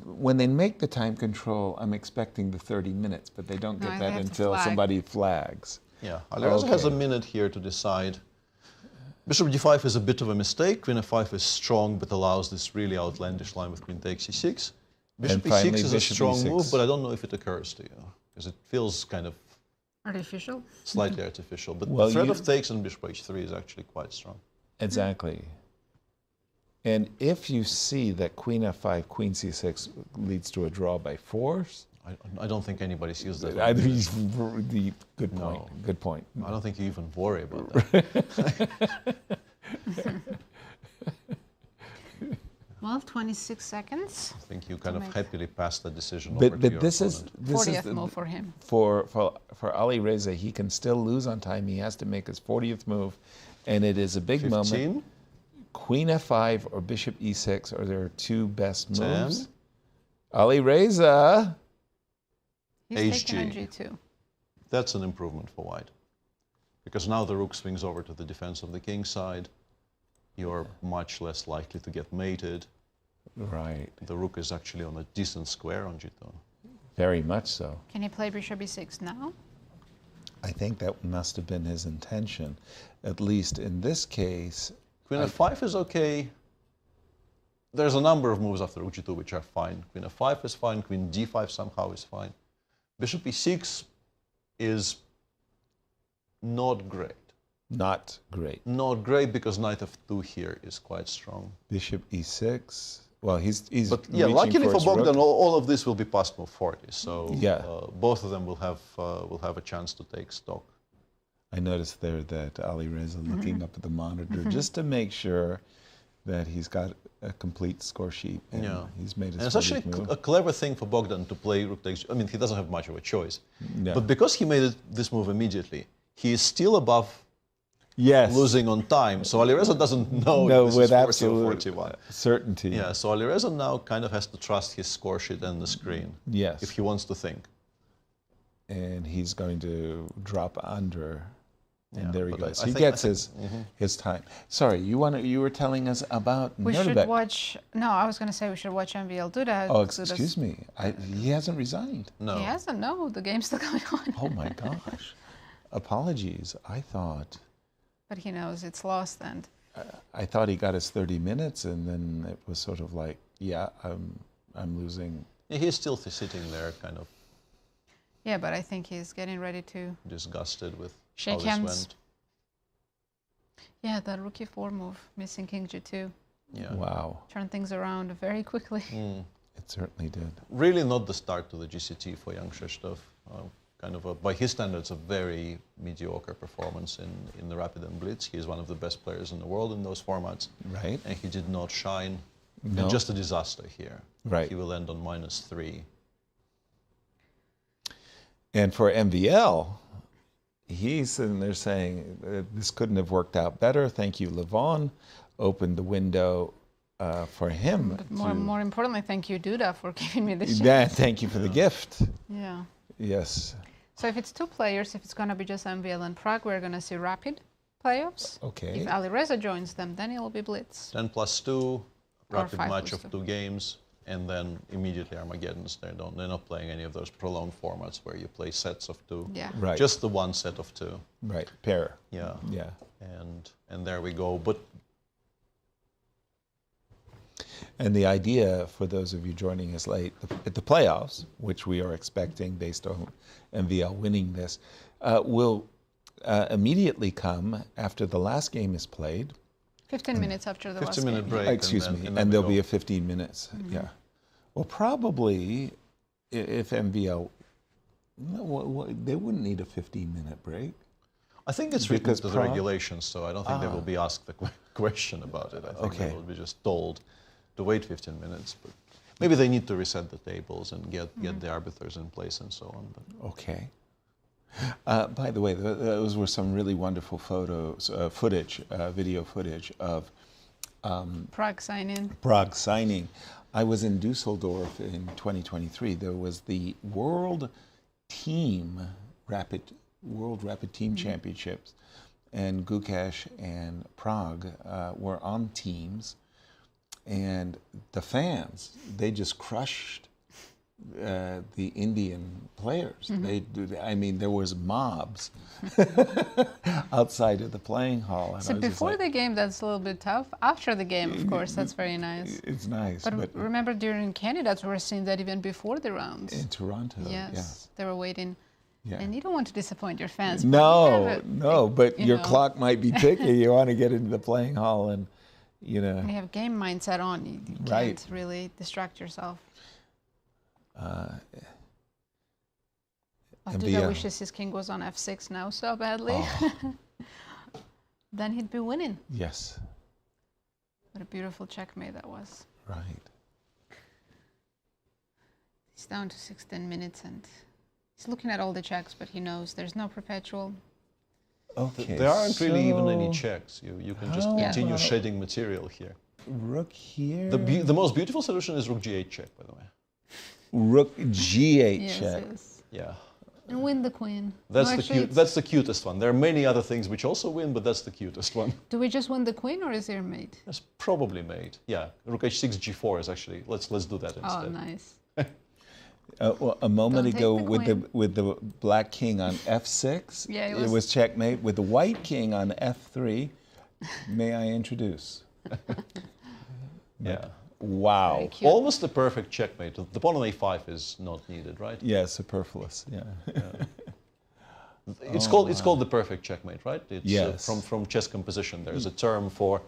When they make the time control, I'm expecting the 30 minutes, but they don't No, get they that have to until flag. somebody flags. Yeah, Alireza has a minute here to decide. Bishop d5 is a bit of a mistake. Queen f5 is strong, but allows this really outlandish line with queen takes c6. Bishop And e6 finally, is a bishop strong e6. move, but I don't know if it occurs to you, because it feels kind of Artificial? slightly artificial. But Well, the threat you- of takes on bishop h3 is actually quite strong. Exactly. And if you see that queen f5, queen c6 leads to a draw by force. I don't think anybody sees that. Good point. No. Good point. I don't think you even worry about that. Well, 26 seconds. I think you kind of happily passed the decision But over to your this is opponent. this 40th is the, move for him. For Alireza, he can still lose on time. He has to make his 40th move, and it is a big 15? moment. Queen f5 or bishop e6 are their two best 10. moves. Alireza. He's taken on g2. That's an improvement for white. Because now the rook swings over to the defense of the king side. You're much less likely to get mated. Right. The rook is actually on a decent square on g2. Very much so. Can he play bishop e6 now? I think that must have been his intention. At least in this case. Queen f5 is okay. There's a number of moves after rook g2 which are fine. Queen f5 is fine. Queen d5 somehow is fine. Bishop e6 is not great. Not great. Not great because knight f2 here is quite strong. Bishop e6. Well, he's But yeah, reaching luckily for his rook. Bogdan, all of this will be past move 40. So Yeah. both of them will have a chance to take stock. I noticed there that Alireza looking up at the monitor just to make sure that he's got a complete score sheet. And Yeah, he's made his and it's actually 40th move. a clever thing for Bogdan to play rook takes. I mean, he doesn't have much of a choice. No. But because he made this move immediately, he is still above losing on time. So Alireza doesn't know if this with is 40 or absolute 41. certainty. Yeah, so Alireza now kind of has to trust his score sheet and the screen. Yes. If he wants to think. And he's going to drop under. And Yeah, there he but goes. I He think- gets I think- his time. Sorry, you were telling us about We should Nodirbek. watch. No, I was going to say we should watch MVL Duda. Oh, Duda's- excuse me. He hasn't resigned. No. He hasn't. No, the game's still going on. Oh my gosh. Apologies. I thought But he knows it's lost, and I thought he got his 30 minutes, and then it was sort of like, yeah, I'm losing. Yeah, he's still sitting there, kind of yeah. But I think he's getting ready to disgusted with shake how this hands. went. Yeah, that rook e4 move, missing king g2. Yeah. Wow. Turn things around very quickly. It certainly did. Really not the start to the GCT for Jan-Krzysztof. Kind of, by his standards, a very mediocre performance in the Rapid and Blitz. He is one of the best players in the world in those formats. Right. And he did not shine. No. And just a disaster here. Right. He will end on -3. And for MVL, he's sitting there saying, this couldn't have worked out better. Thank you, Levon. Opened the window for him. But more importantly, thank you, Duda, for giving me this Yeah, chance. thank you for the gift. Yeah. Yes. So if it's two players, if it's going to be just MVL and Prague, we're going to see rapid playoffs. Okay. If Alireza joins them, then it'll be Blitz. 10+2, rapid five match plus of two. 2 games. and then immediately Armageddons. They're not playing any of those prolonged formats where you play sets of two. Yeah. Right. Just the one set of two. Right. Pair. Yeah. Yeah. And there we go. But and the idea for those of you joining us late at the playoffs, which we are expecting based on MVL winning this, will immediately come after the last game is played. 15 minutes after the last 15-minute game. break. Excuse me, and there'll be a 15 minutes. Yeah. Well, probably if MVL, they wouldn't need a 15-minute break. I think it's written Because to the Prague- regulations, so I don't think they will be asked the question about it. I think they will be just told to wait 15 minutes. But maybe they need to reset the tables and get the arbiters in place and so on. But. Okay. By the way, those were some really wonderful video footage of Prague signing. Prague signing. I was in Dusseldorf in 2023. There was the World Rapid Team Championships, and Gukesh and Prague were on teams, and the fans, they just crushed the Indian players. There was mobs outside of the playing hall. And So before the game, that's a little bit tough. After the game, of course, that's very nice. It's nice. But remember, during candidates, we were seeing that even before the rounds. In Toronto, yes. They were waiting. Yeah. And you don't want to disappoint your fans. But your know. clock might be ticking. You want to get into the playing hall and, When you have game mindset on, you can't really distract yourself. Duda wishes his king was on f6 now so badly. Then he'd be winning. Yes. What a beautiful checkmate that was. Right. He's down to 16 minutes and he's looking at all the checks, but he knows there's no perpetual. Okay. There aren't really even any checks. You can just continue Yeah. shedding material here. Rook here. The most beautiful solution is rook g8 check, by the way. Rook g8 check. Yes. Yeah. And win the queen. That's the cutest one. There are many other things which also win, but that's the cutest one. Do we just win the queen or is there mate? It's probably mate. Yeah. Rook h6 g4 is actually. Let's do that instead. Oh, nice. Well, a moment Don't ago, take the with the black king on f6, Yeah, it was checkmate. With the white king on f3, may I introduce? Yeah. Wow. Almost the perfect checkmate. The pawn on a5 is not needed, right? Yeah, superfluous. Yeah. It's called the perfect checkmate, right? It's yes. From chess composition. There's a term for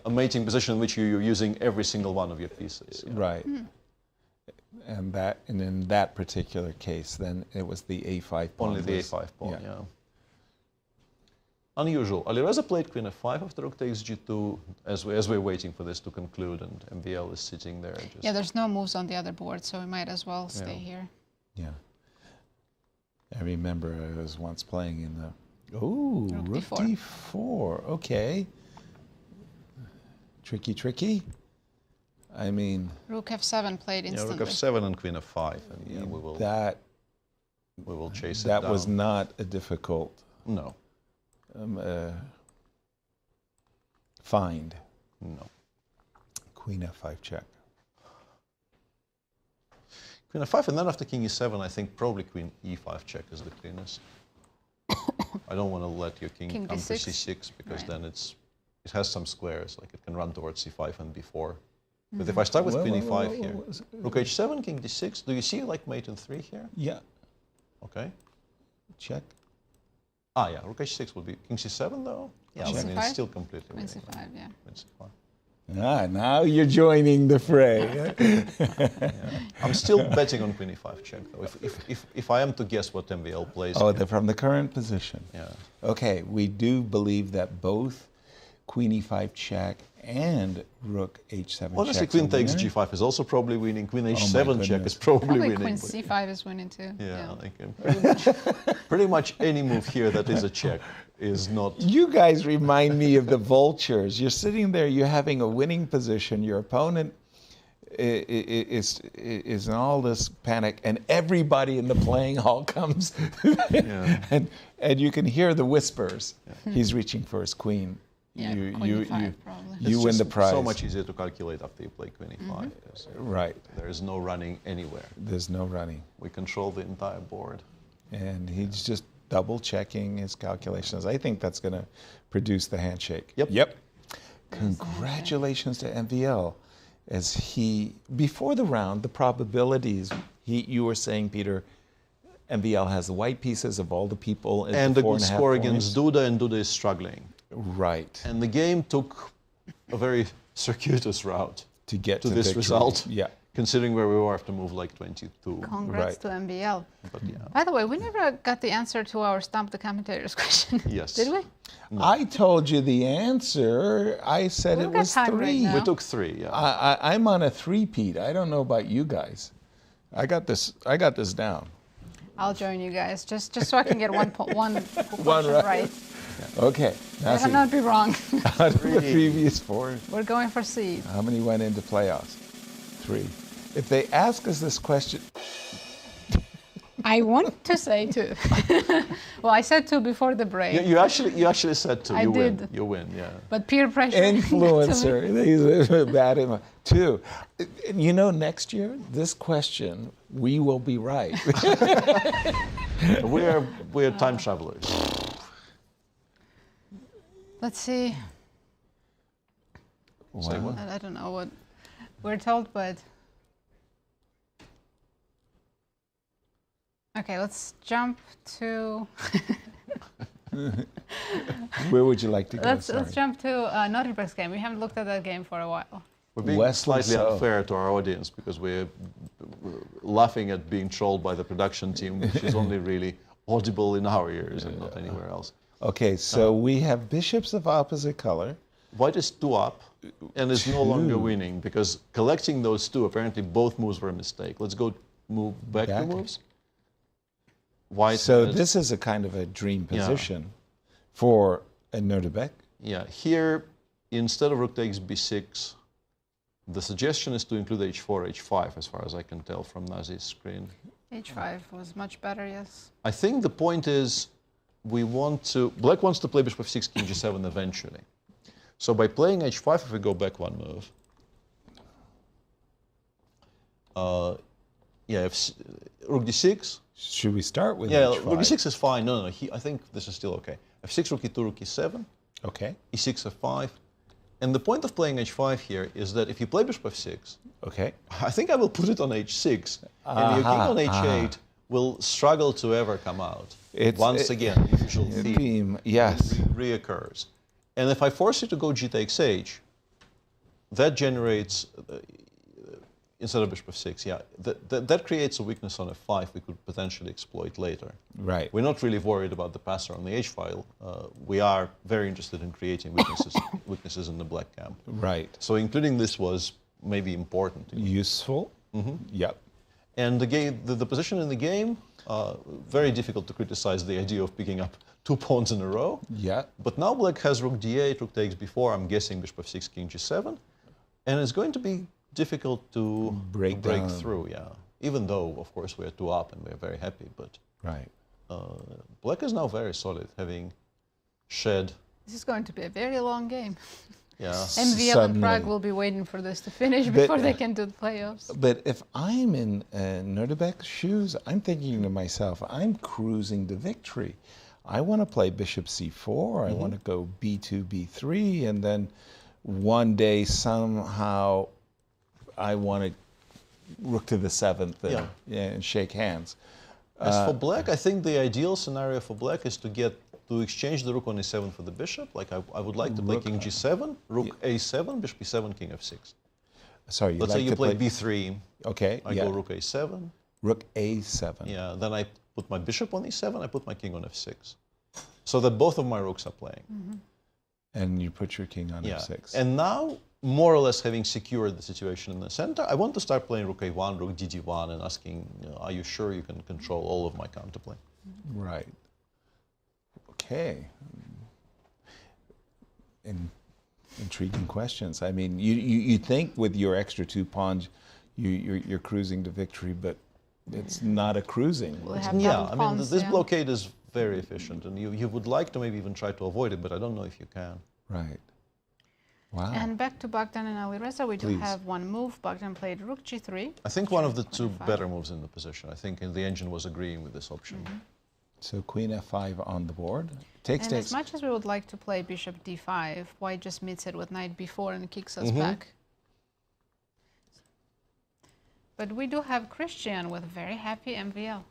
a mating position in which you're using every single one of your pieces. Yeah. Right. And in that particular case, then it was the a5 pawn. Only the a5 pawn, yeah. Unusual. Alireza played queen f5 after rook takes g2 as we're waiting for this to conclude, and MVL is sitting there. Yeah, there's no moves on the other board, so we might as well stay here. Yeah. I remember I was once playing in the... Oh, rook d4. Okay. Tricky, tricky. I mean... Rook f7 played instantly. Yeah, rook f7 and queen f5, and we will chase it down. That was not a difficult... No. Find. No. Queen f5 check. Queen f5, and then after king e7, I think probably queen e5 check is the cleanest. I don't want to let your king come to c6 because then it has some squares, like it can run towards c5 and b4. But if I start with queen e5 here, rook h7, king d6, do you see like mate in 3 here? Yeah. Okay. Check. Ah, yeah, rook h6 will be king c7 though? Yeah, I mean, it's still completely winning. Queen c5, yeah. Queen c5. Ah, now you're joining the fray. I'm still betting on queen e5 check though. If I am to guess what MVL plays. Oh, they're from the current position. Yeah. Okay, we do believe that both queen e5 check and rook h7 honestly, check. queen takes g5 is also probably winning. Queen h7 check is probably winning. Queen c5 is winning too. Yeah, pretty much any move here that is a check is not. You guys remind me of the vultures. You're sitting there, you're having a winning position, your opponent is in all this panic, and everybody in the playing hall comes, and you can hear the whispers. He's reaching for his queen. Yeah, queen e5 probably. You win the prize. So much easier to calculate after you play queen e5. Right. There is no running anywhere. There's no running. We control the entire board. And he's just double checking his calculations. I think that's going to produce the handshake. Yep. Congratulations to MVL. As he, before the round, the probabilities, you were saying, Peter, MVL has the white pieces of all the people. And the good score against Duda, and Duda is struggling. Right. And the game took a very circuitous route to get to this result. Yeah. Considering where we were after move like 22. Congrats to MVL. But yeah. By the way, we never got the answer to our Stump the Commentators question. Yes. Did we? No. I told you the answer. I said it was 3. We took 3, yeah. I'm on a 3-peat. I don't know about you guys. I got this down. I'll join you guys, just so I can get one question right. Yeah. Okay. I cannot be wrong. Out of the previous 4. We're going for seed. How many went into playoffs? 3. If they ask us this question... I want to say 2. Well, I said 2 before the break. You actually said 2. You did. Win. You win, yeah. But peer pressure. Influencer. Bad in 2. You know, next year, this question, we will be right. we are time travelers. Let's see. Wow. I don't know what we're told, but... Okay, let's jump to... Where would you like to go? Let's jump to Nodirbek's game. We haven't looked at that game for a while. We're being slightly unfair to our audience because we're laughing at being trolled by the production team, which is only really audible in our ears and not anywhere else. Okay, so we have bishops of opposite color. White is 2 up and is no longer winning because collecting those 2, apparently both moves were a mistake. Let's go move back 2 moves. White this is a kind of a dream position for a Nodirbek. Yeah, here, instead of rook takes b6, the suggestion is to include h4, h5, as far as I can tell from Nazi's screen. h5 was much better, yes. I think the point is Black wants to play bishop f6, king g7 eventually. So by playing h5, if we go back 1 move, rook d6. Should we start with h5? h5? Rook d6 is fine. No. I think this is still okay. f6, rook e2, rook e7. Okay. e6, f5. And the point of playing h5 here is that if you play bishop f6, okay, I think I will put it on h6, and your king on h8 will struggle to ever come out. Once again, the usual theme reoccurs. And if I force you to go g takes h, that generates... instead of bishop f6, that creates a weakness on f5 we could potentially exploit later. Right. We're not really worried about the passer on the h file. We are very interested in creating weaknesses in the black camp. Right. So including this was maybe important. Useful. Mm-hmm. Yep. And the position in the game, very difficult to criticize the idea of picking up 2 pawns in a row. Yeah. But now black has rook d8, rook takes b4, I'm guessing bishop f6, king g7. And it's going to be difficult to break through, even though, of course, we're 2 up and we're very happy, but right. Black is now very solid, having shed... This is going to be a very long game. Yeah. MVL and Prague will be waiting for this to finish before they can do the playoffs. But if I'm in Nodirbek's shoes, I'm thinking to myself, I'm cruising to victory. I want to play bishop c4, I want to go b2, b3, and then one day somehow I want to rook to the 7th and shake hands. As for black, I think the ideal scenario for black is to exchange the rook on e7 for the bishop. Like I would like to play king g7, rook a7, bishop e7, king f6. Sorry, let's say you play b3. Okay. I go rook a7. Rook a7. Yeah. Then I put my bishop on e7. I put my king on f6, so that both of my rooks are playing. And you put your king on f6. And now, more or less having secured the situation in the center, I want to start playing rook a1, rook dd1, and asking, are you sure you can control all of my counterplay? Right. Okay. Intriguing questions. I mean, you think with your extra 2 pawns, you're cruising to victory, but it's not a cruising. I mean, this blockade is very efficient, and you would like to maybe even try to avoid it, but I don't know if you can. Right. Wow. And back to Bogdan and Alireza, we do Please. have one move. Bogdan played rook g3. I think one of the two better moves in the position. I think the engine was agreeing with this option. So queen f5 on the board. Takes. As much as we would like to play bishop d5, white just meets it with knight b4 and kicks us back. But we do have Cristian with very happy MVL.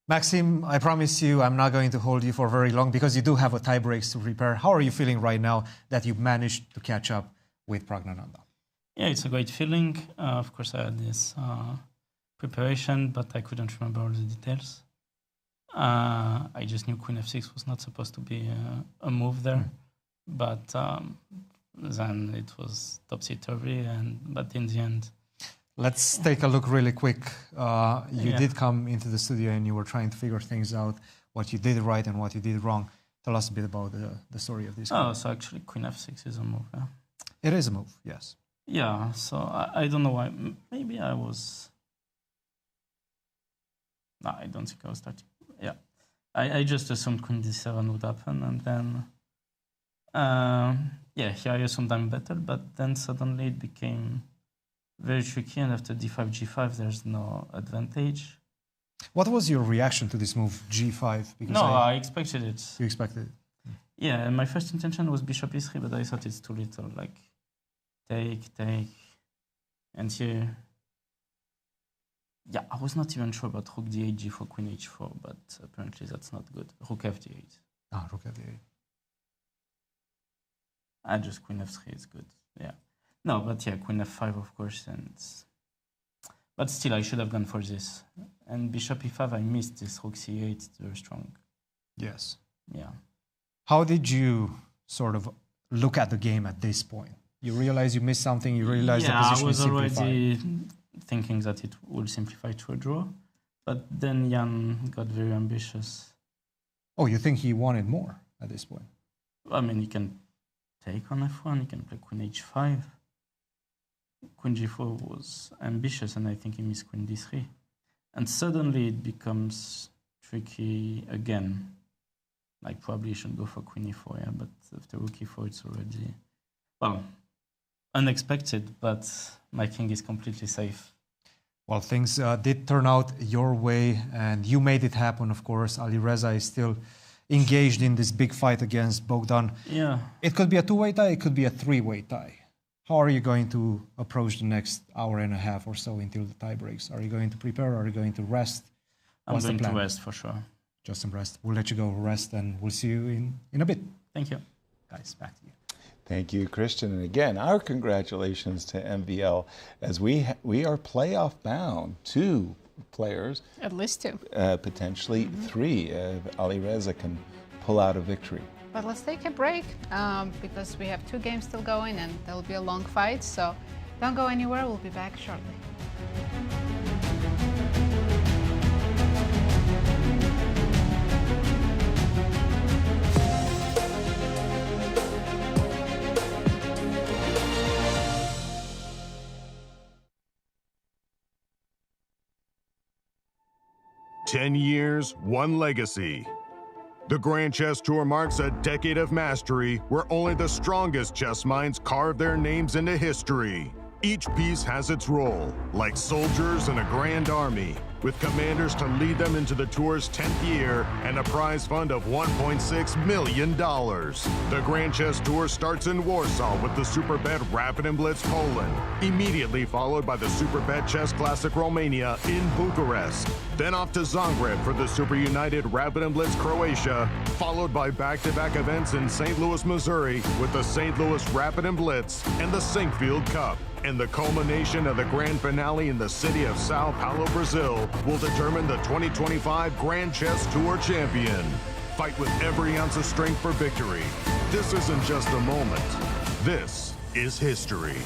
Maxime, I promise you I'm not going to hold you for very long because you do have a tie breaks to prepare. How are you feeling right now that you've managed to catch up with Praggnanandhaa? Yeah, it's a great feeling. Of course, I had this preparation, but I couldn't remember all the details. I just knew queen f6 was not supposed to be a move there, but then it was topsy-turvy, but in the end... Let's take a look really quick. You did come into the studio and you were trying to figure things out, what you did right and what you did wrong. Tell us a bit about the story of this. Oh, so actually queen f6 is a move, yeah? It is a move, yes. Yeah, so I don't know why. Maybe I was... No, I don't think I was starting. Yeah. I just assumed queen d7 would happen, and then... yeah, here I assumed I'm better, but then suddenly it became very tricky, and after d5, g5, there's no advantage. What was your reaction to this move, g5? Because No, I expected it. You expected it? Yeah, and my first intention was bishop e3, but I thought it's too little, like take, and here... Yeah, I was not even sure about rook d8, g4, queen h4, but apparently that's not good. Rook f d8. Ah, rook f d8. Just queen f3 is good, yeah. No, but yeah, queen f5, of course, but still, I should have gone for this. And bishop e5, I missed this rook c8, it's very strong. Yes. Yeah. How did you sort of look at the game at this point? You realize you missed something, you realize the position is simplified. I was already thinking that it will simplify to a draw, but then Jan got very ambitious. Oh, you think he wanted more at this point? I mean, he can take on f1, he can play queen h5. Queen g4 was ambitious, and I think he missed queen d3. And suddenly it becomes tricky again. Like, probably should go for queen e4, yeah, but after rook e4, it's already, well, unexpected, but my king is completely safe. Well, things did turn out your way, and you made it happen, of course. Alireza is still engaged in this big fight against Bogdan. Yeah. It could be a two-way tie, it could be a three-way tie. How are you going to approach the next hour and a half or so until the tie breaks? Are you going to prepare? Are you going to rest? I'm going to rest for sure. Just some rest. We'll let you go rest, and we'll see you in a bit. Thank you. Guys, back to you. Thank you, Cristian. And again, our congratulations to MVL as we are playoff bound. 2 players. At least 2. Potentially 3. Alireza can pull out a victory. But let's take a break because we have 2 games still going and there'll be a long fight. So don't go anywhere. We'll be back shortly. "10 years, 1 legacy." The Grand Chess Tour marks a decade of mastery where only the strongest chess minds carve their names into history. Each piece has its role, like soldiers in a grand army, with commanders to lead them into the tour's 10th year and a prize fund of $1.6 million. The Grand Chess Tour starts in Warsaw with the Superbet Rapid and Blitz Poland, immediately followed by the Superbet Chess Classic Romania in Bucharest, then off to Zagreb for the Super United Rapid and Blitz Croatia, followed by back-to-back events in St. Louis, Missouri with the St. Louis Rapid and Blitz and the Sinkfield Cup. And the culmination of the grand finale in the city of Sao Paulo, Brazil, will determine the 2025 Grand Chess Tour champion. Fight with every ounce of strength for victory. This isn't just a moment. This is history.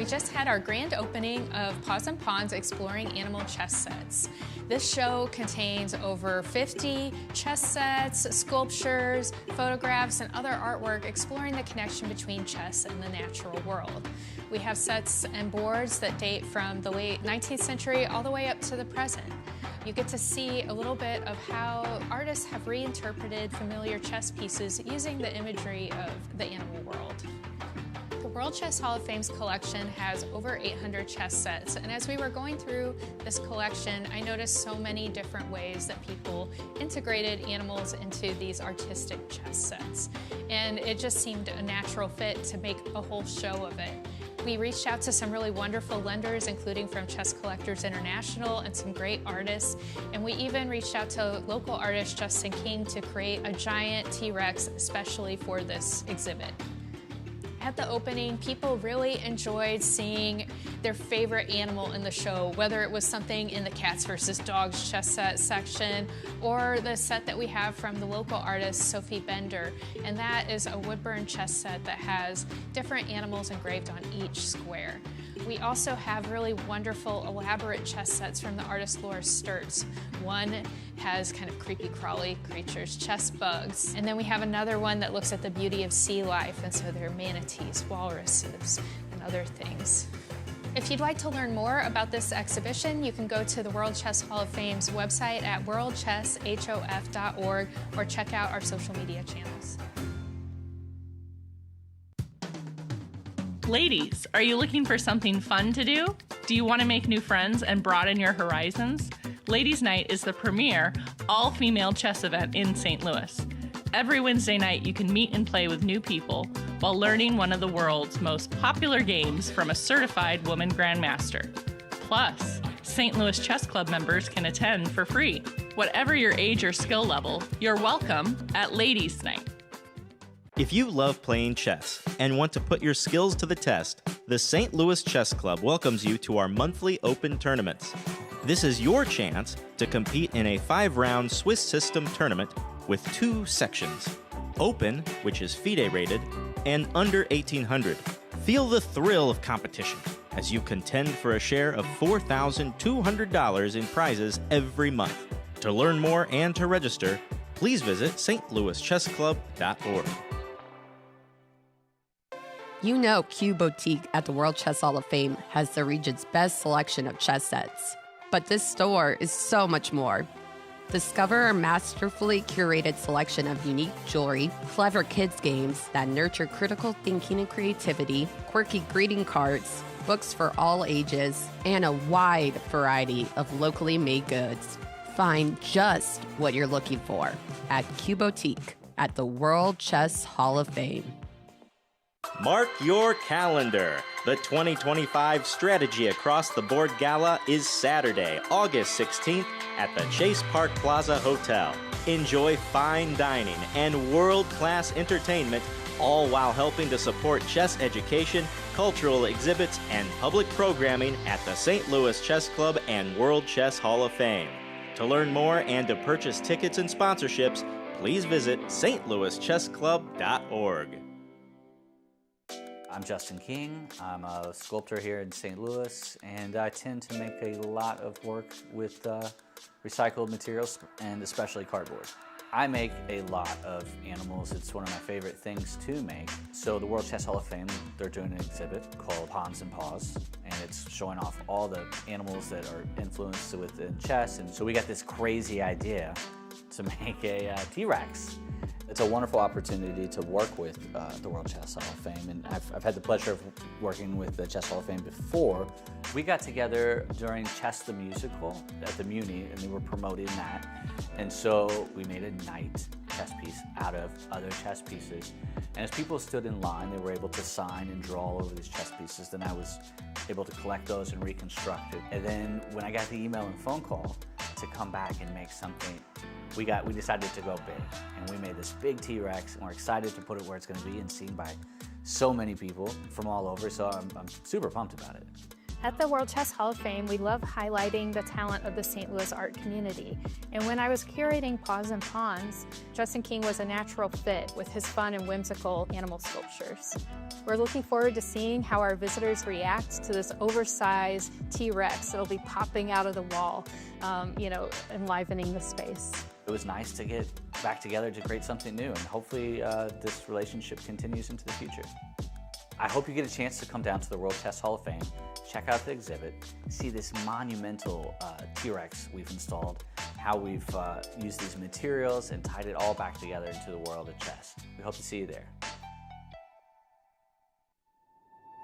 Just had our grand opening of Paws and Pawns Exploring Animal Chess Sets. This show contains over 50 chess sets, sculptures, photographs, and other artwork exploring the connection between chess and the natural world. We have sets and boards that date from the late 19th century all the way up to the present. You get to see a little bit of how artists have reinterpreted familiar chess pieces using the imagery of the animal world. The World Chess Hall of Fame's collection has over 800 chess sets, and as we were going through this collection, I noticed so many different ways that people integrated animals into these artistic chess sets. And it just seemed a natural fit to make a whole show of it. We reached out to some really wonderful lenders, including from Chess Collectors International and some great artists. And we even reached out to local artist Justin King to create a giant T-Rex especially for this exhibit. At the opening, people really enjoyed seeing their favorite animal in the show, whether it was something in the cats versus dogs chess set section or the set that we have from the local artist Sophie Bender. And that is a woodburn chess set that has different animals engraved on each square. We also have really wonderful, elaborate chess sets from the artist Laura Sturtz. One has kind of creepy crawly creatures, chess bugs. And then we have another one that looks at the beauty of sea life, and so there are manatees, walruses, and other things. If you'd like to learn more about this exhibition, you can go to the World Chess Hall of Fame's website at worldchesshof.org or check out our social media channels. Ladies, are you looking for something fun to do? Do you want to make new friends and broaden your horizons? Ladies' Night is the premier all-female chess event in St. Louis. Every Wednesday night, you can meet and play with new people while learning one of the world's most popular games from a certified woman grandmaster. Plus, St. Louis Chess Club members can attend for free. Whatever your age or skill level, you're welcome at Ladies' Night. If you love playing chess and want to put your skills to the test, the St. Louis Chess Club welcomes you to our monthly open tournaments. This is your chance to compete in a 5-round Swiss system tournament with 2 sections, Open, which is FIDE rated, and Under 1800. Feel the thrill of competition as you contend for a share of $4,200 in prizes every month. To learn more and to register, please visit stlouischessclub.org. You know Q Boutique at the World Chess Hall of Fame has the region's best selection of chess sets. But this store is so much more. Discover our masterfully curated selection of unique jewelry, clever kids games that nurture critical thinking and creativity, quirky greeting cards, books for all ages, and a wide variety of locally made goods. Find just what you're looking for at Q Boutique at the World Chess Hall of Fame. Mark your calendar. The 2025 Strategy Across the Board Gala is Saturday, August 16th at the Chase Park Plaza Hotel. Enjoy fine dining and world-class entertainment, all while helping to support chess education, cultural exhibits, and public programming at the St. Louis Chess Club and World Chess Hall of Fame. To learn more and to purchase tickets and sponsorships, please visit stlouischessclub.org. I'm Justin King. I'm a sculptor here in St. Louis, and I tend to make a lot of work with recycled materials, and especially cardboard. I make a lot of animals. It's one of my favorite things to make. So the World Chess Hall of Fame, they're doing an exhibit called Pawns and Paws, and it's showing off all the animals that are influenced within chess. And so we got this crazy idea to make a T-Rex. It's a wonderful opportunity to work with the World Chess Hall of Fame, and I've had the pleasure of working with the Chess Hall of Fame before. We got together during Chess the Musical at the Muni, and they were promoting that. And so we made a knight chess piece out of other chess pieces. And as people stood in line, they were able to sign and draw all over these chess pieces. Then I was able to collect those and reconstruct it. And then when I got the email and phone call to come back and make something, we decided to go big, and we made this big T-Rex, and we're excited to put it where it's going to be and seen by so many people from all over, so I'm super pumped about it. At the World Chess Hall of Fame, we love highlighting the talent of the St. Louis art community. And when I was curating Paws and Pawns, Justin King was a natural fit with his fun and whimsical animal sculptures. We're looking forward to seeing how our visitors react to this oversized T-Rex that'll be popping out of the wall, enlivening the space. It was nice to get back together to create something new, and hopefully this relationship continues into the future. I hope you get a chance to come down to the World Chess Hall of Fame, check out the exhibit, see this monumental T-Rex we've installed, how we've used these materials and tied it all back together into the world of chess. We hope to see you there.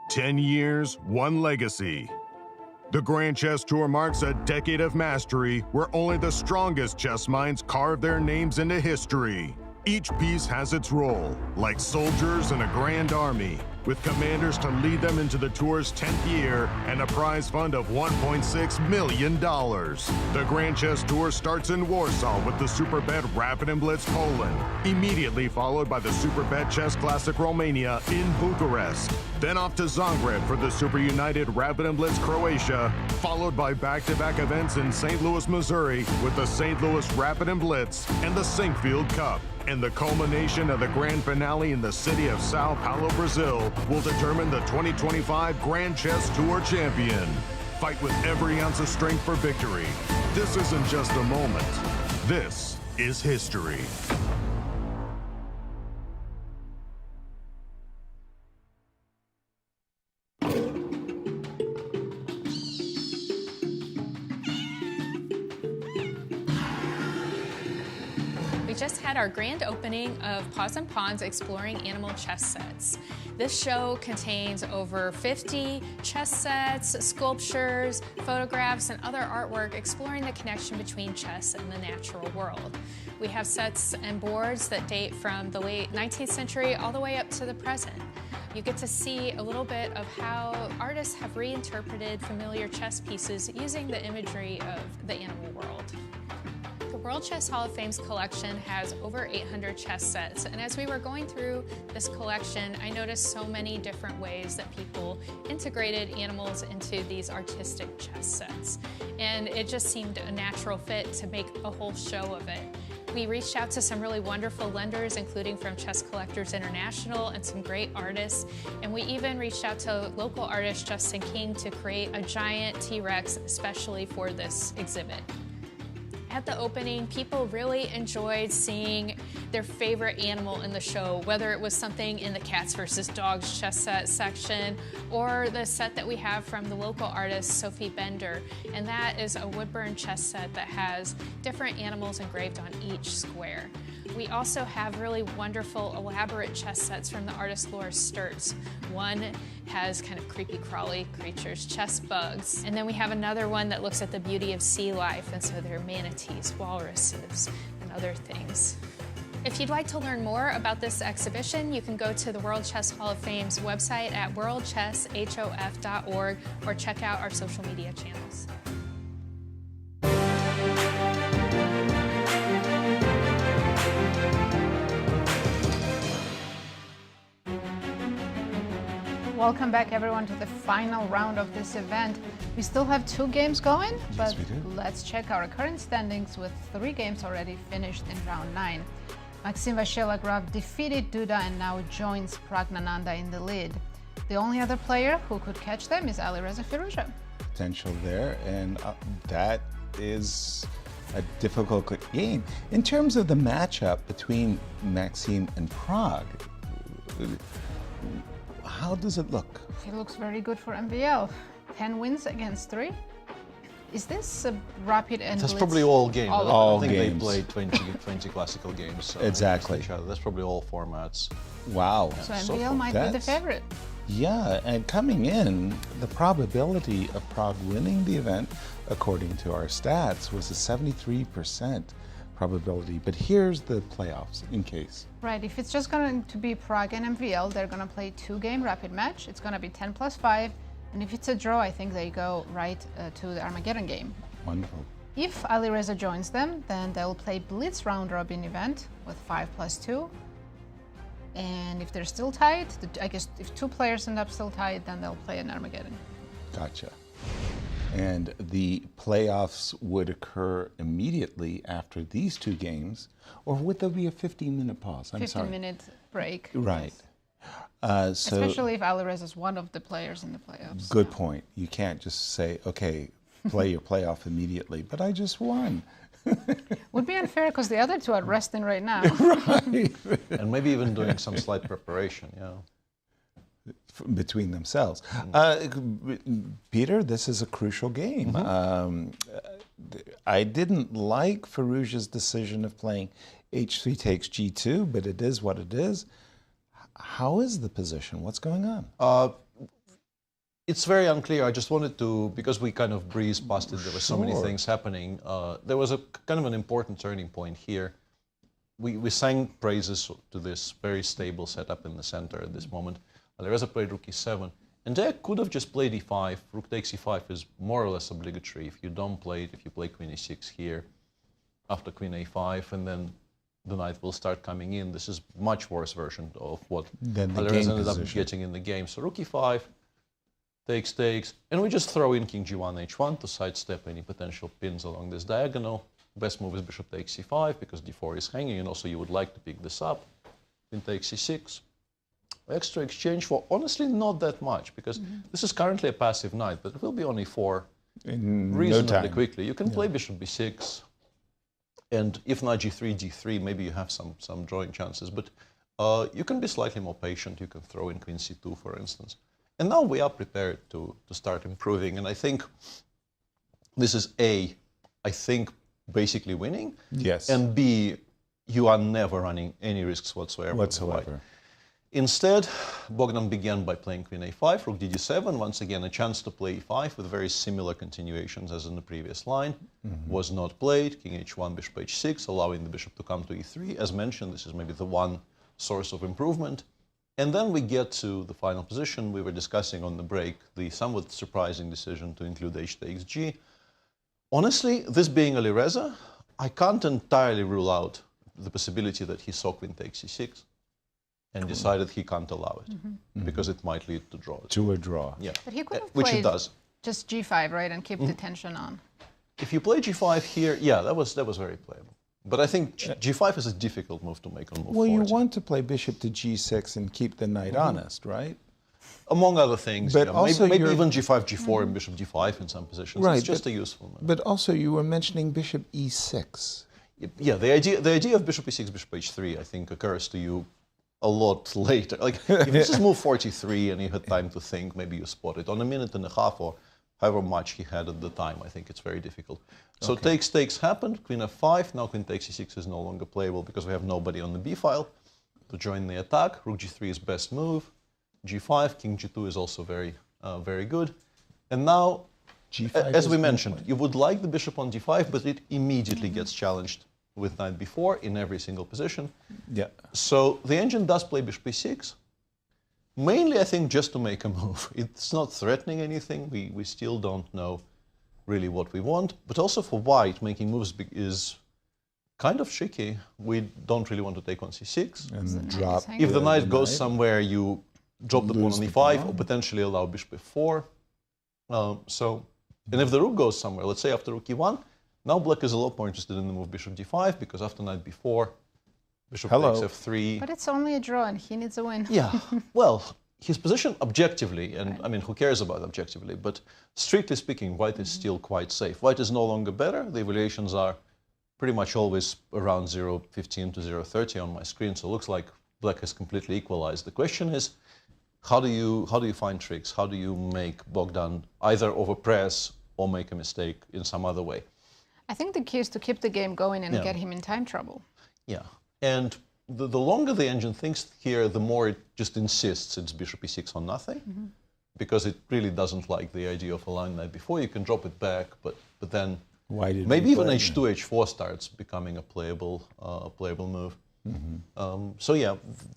10 years, one legacy. The Grand Chess Tour marks a decade of mastery where only the strongest chess minds carve their names into history. Each piece has its role, like soldiers in a grand army, with commanders to lead them into the tour's 10th year and a prize fund of $1.6 million. The Grand Chess Tour starts in Warsaw with the Superbet Rapid and Blitz Poland, immediately followed by the Superbet Chess Classic Romania in Bucharest. Then off to Zagreb for the Super United Rapid and Blitz Croatia, followed by back-to-back events in St. Louis, Missouri with the St. Louis Rapid and Blitz and the Sinkfield Cup. And the culmination of the grand finale in the city of Sao Paulo, Brazil, will determine the 2025 Grand Chess Tour champion. Fight with every ounce of strength for victory. This isn't just a moment. This is history. Just had our grand opening of Paws and Pawns Exploring Animal Chess Sets. This show contains over 50 chess sets, sculptures, photographs, and other artwork exploring the connection between chess and the natural world. We have sets and boards that date from the late 19th century all the way up to the present. You get to see a little bit of how artists have reinterpreted familiar chess pieces using the imagery of the animal world. The World Chess Hall of Fame's collection has over 800 chess sets, and as we were going through this collection, I noticed so many different ways that people integrated animals into these artistic chess sets, and it just seemed a natural fit to make a whole show of it. We reached out to some really wonderful lenders, including from Chess Collectors International and some great artists, and we even reached out to local artist Justin King to create a giant T-Rex especially for this exhibit. At the opening, people really enjoyed seeing their favorite animal in the show, whether it was something in the Cats vs. Dogs chess set section or the set that we have from the local artist Sophie Bender. And that is a woodburn chess set that has different animals engraved on each square. We also have really wonderful, elaborate chess sets from the artist Laura Sturtz. One has kind of creepy crawly creatures, chess bugs. And then we have another one that looks at the beauty of sea life, and so there are manatees, walruses, and other things. If you'd like to learn more about this exhibition, you can go to the World Chess Hall of Fame's website at worldchesshof.org or check out our social media channels. Welcome back, everyone, to the final round of this event. We still have 2 games going, but let's check our current standings with 3 games already finished in round 9. Maxime Vachier-Lagrave defeated Duda and now joins Praggnanandhaa in the lead. The only other player who could catch them is Alireza Firouzja. Potential there, and that is a difficult game. In terms of the matchup between Maxime and Pragg, how does it look? It looks very good for MVL. 10 wins against 3. Is this a rapid and That's blitz? probably all games. All I think games. they played 20 classical games. Exactly. Each other. That's probably all formats. Wow. So MVL might be the favorite. Yeah, and coming in, the probability of Pragg winning the event, according to our stats, was a 73% probability. But here's the playoffs in case. Right, if it's just going to be Pragg and MVL, they're going to play 2-game rapid match. It's going to be 10+5. And if it's a draw, I think they go right to the Armageddon game. Wonderful. If Alireza joins them, then they'll play Blitz round robin event with 5+2. And if they're still tied, I guess if 2 players end up still tied, then they'll play an Armageddon. Gotcha. And the playoffs would occur immediately after these two games, or would there be a 15-minute pause? I'm sorry. 15-minute break. Right. Especially if Alireza is one of the players in the playoffs. Good point. You can't just say, okay, play your playoff immediately, but I just won. Would be unfair because the other two are resting right now. Right. And maybe even doing some slight preparation, between themselves. Peter, this is a crucial game. I didn't like Firouzja's decision of playing h3 takes g2, but it is what it is. How is the position? What's going on? It's very unclear. I just wanted to, because we kind of breezed past it, there were so many things happening. There was a kind of an important turning point here. We sang praises to this very stable setup in the center at this moment. Alireza played rook e7, and Deac could have just played e5. Rook takes e5 is more or less obligatory. If you don't play it, if you play queen e6 here, after queen a5, and then the knight will start coming in. This is much worse version of what Alireza ended up getting in the game. So rook e5, takes, and we just throw in king g1, h1 to sidestep any potential pins along this diagonal. Best move is bishop takes c5 because d4 is hanging, and also you would like to pick this up. Queen takes c6. Extra exchange for honestly not that much, because this is currently a passive knight, but it will be on e4 reasonably quickly. You can play bishop b6, and if not g3, d3, maybe you have some drawing chances, but you can be slightly more patient. You can throw in queen c2, for instance. And now we are prepared to start improving, and I think this is A, I think basically winning, yes, and B, you are never running any risks whatsoever. Instead, Bogdan began by playing queen a5, rook d7, once again a chance to play e5 with very similar continuations as in the previous line. Was not played, king h1, bishop h6, allowing the bishop to come to e3. As mentioned, this is maybe the one source of improvement. And then we get to the final position. We were discussing on the break the somewhat surprising decision to include h takes g. Honestly, this being Alireza, I can't entirely rule out the possibility that he saw queen takes e6 and decided he can't allow it because it might lead to draw. To a draw. Yeah. But he could have which played it does. just g5, right, and keep the tension on. If you play g5 here, yeah, that was very playable. But I think g5 is a difficult move to make on move 40. Well, you want to play bishop to g6 and keep the knight honest, right? Among other things, but yeah. also maybe even g5, g4, and bishop g5 in some positions. Right, it's just a useful move. But also you were mentioning bishop e6. Yeah, the idea of bishop e6, bishop h3, I think, occurs to you a lot later. Like, if this is move 43 and you had time to think, maybe you spot it. On a minute and a half or however much he had at the time, I think it's very difficult. So takes happened, queen f5, now queen takes e6 is no longer playable because we have nobody on the b file to join the attack. Rook g3 is best move. G5, king g2 is also very good. And now, as we mentioned, you would like the bishop on d5, but it immediately gets challenged with knight b4 in every single position. Yeah. So the engine does play bishop e6, mainly I think just to make a move. It's not threatening anything. We still don't know really what we want, but also for white, making moves is kind of tricky. We don't really want to take on c6. And drop. If the knight goes somewhere, you drop the pawn on e5 or potentially allow bishop f4. And if the rook goes somewhere, let's say after rook e1, now black is a lot more interested in the move bishop d5 because after knight b4, bishop takes f3. But it's only a draw and he needs a win. Yeah, well, his position objectively, and I mean, who cares about objectively, but strictly speaking, white is still quite safe. White is no longer better. The evaluations are pretty much always around 0.15 to 0.30 on my screen, so it looks like black has completely equalized. The question is, how do you find tricks? How do you make Bogdan either overpress or make a mistake in some other way? I think the key is to keep the game going and get him in time trouble. Yeah, and the longer the engine thinks here, the more it just insists it's bishop e6 on nothing, because it really doesn't like the idea of allowing knight before. You can drop it back, but then maybe even h2, h4 starts becoming a playable move. So yeah,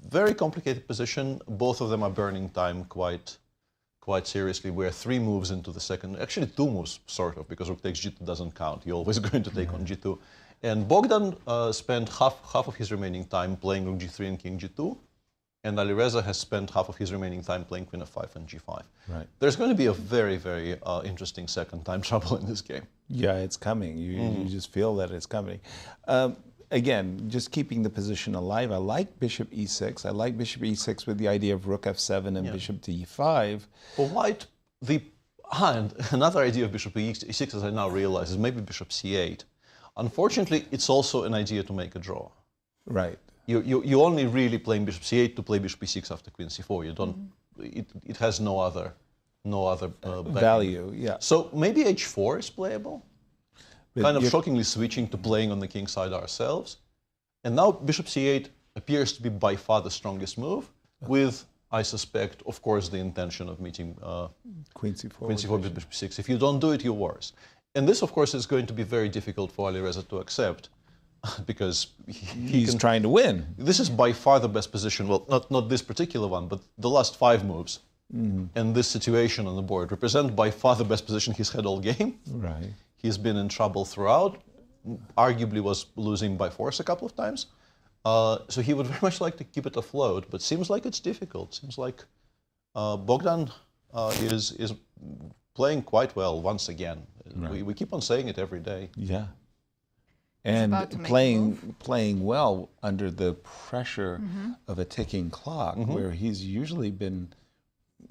very complicated position. Both of them are burning time quite seriously. We're 3 moves into the second, actually 2 moves sort of, because rook takes g2 doesn't count. You're always going to take on g2. And Bogdan spent half of his remaining time playing rook g3 and king g2. and Alireza has spent half of his remaining time playing queen f5 and g5. Right. There's going to be a very, very interesting second time trouble in this game. Yeah, it's coming. You just feel that it's coming. Again, just keeping the position alive. I like bishop e6. I like bishop e6 with the idea of rook f7 and bishop to e5. For white, and another idea of bishop e6, as I now realize, is maybe bishop c8. Unfortunately, it's also an idea to make a draw. Right. You only really playing bishop c8 to play bishop e6 after queen c4. You don't. It has no other value. Yeah. So maybe h4 is playable. But kind of shockingly switching to playing on the king side ourselves. And now bishop c8 appears to be by far the strongest move, with, I suspect, of course, the intention of meeting queen c4, with bishop c6. If you don't do it, you're worse. And this, of course, is going to be very difficult for Alireza to accept, because he's trying to win. This is by far the best position. Well, not this particular one, but the last 5 moves and this situation on the board represent by far the best position he's had all game. Right. He's been in trouble throughout, arguably was losing by force a couple of times. So he would very much like to keep it afloat, but seems like it's difficult. Seems like Bogdan is playing quite well once again. Right. We keep on saying it every day. Yeah. And playing well under the pressure of a ticking clock, where he's usually been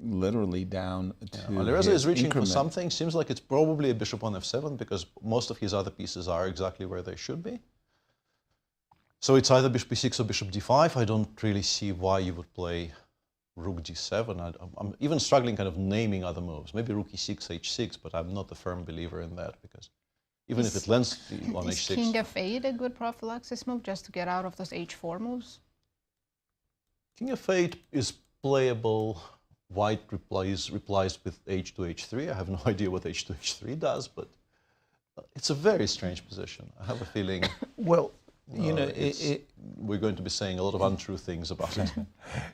literally down to Alireza is reaching increment. for something. Seems like it's probably a bishop on f7, because most of his other pieces are exactly where they should be. So it's either bishop e6 or bishop d5. I don't really see why you would play rook d7. I'm even struggling kind of naming other moves. Maybe rook e6, h6, but I'm not a firm believer in that, because even if it lands on h6... Is king f8 a good prophylaxis move, just to get out of those h4 moves? King f8 is playable. White replies with h to h3. I have no idea what h to h3 does, but it's a very strange position. I have a feeling... Well, you know, we're going to be saying a lot of untrue things about it.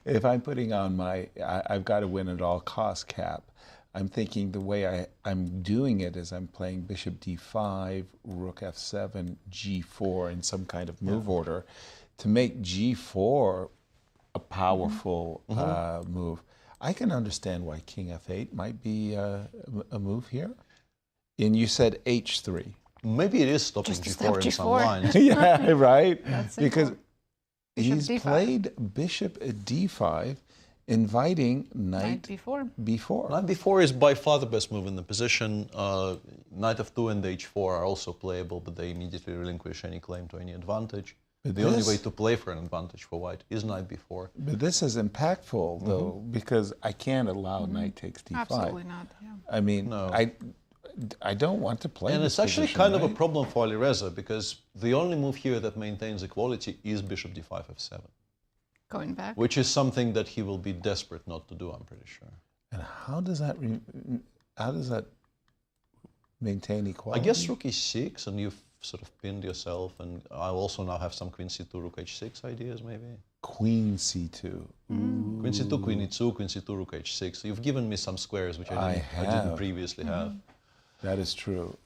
If I'm putting on my I've got to win at all costs cap, I'm thinking the way I'm doing it is I'm playing bishop d5, rook f7, g4 in some kind of move order to make g4 a powerful move. I can understand why king f8 might be a move here. And you said h3. Maybe it is stopping g4 in some lines. Yeah, right? That's because he's played bishop at d5, inviting knight b4. Knight b4 is by far the best move in the position. Knight f2 and h4 are also playable, but they immediately relinquish any claim to any advantage. The only way to play for an advantage for white is knight b4. But this is impactful, though, because I can't allow knight takes d5. Absolutely not, yeah. I mean, I don't want to play And this it's actually position, kind of a right? problem for Alireza, because the only move here that maintains equality is bishop d5 f7. Going back. Which is something that he will be desperate not to do, I'm pretty sure. And how does that maintain equality? I guess rook e6, and you've sort of pinned yourself, and I also now have some queen c2, rook h6 ideas, maybe. Queen c2. Queen c2, queen e2, queen c2, rook h6. So you've given me some squares which I didn't previously have. That is true.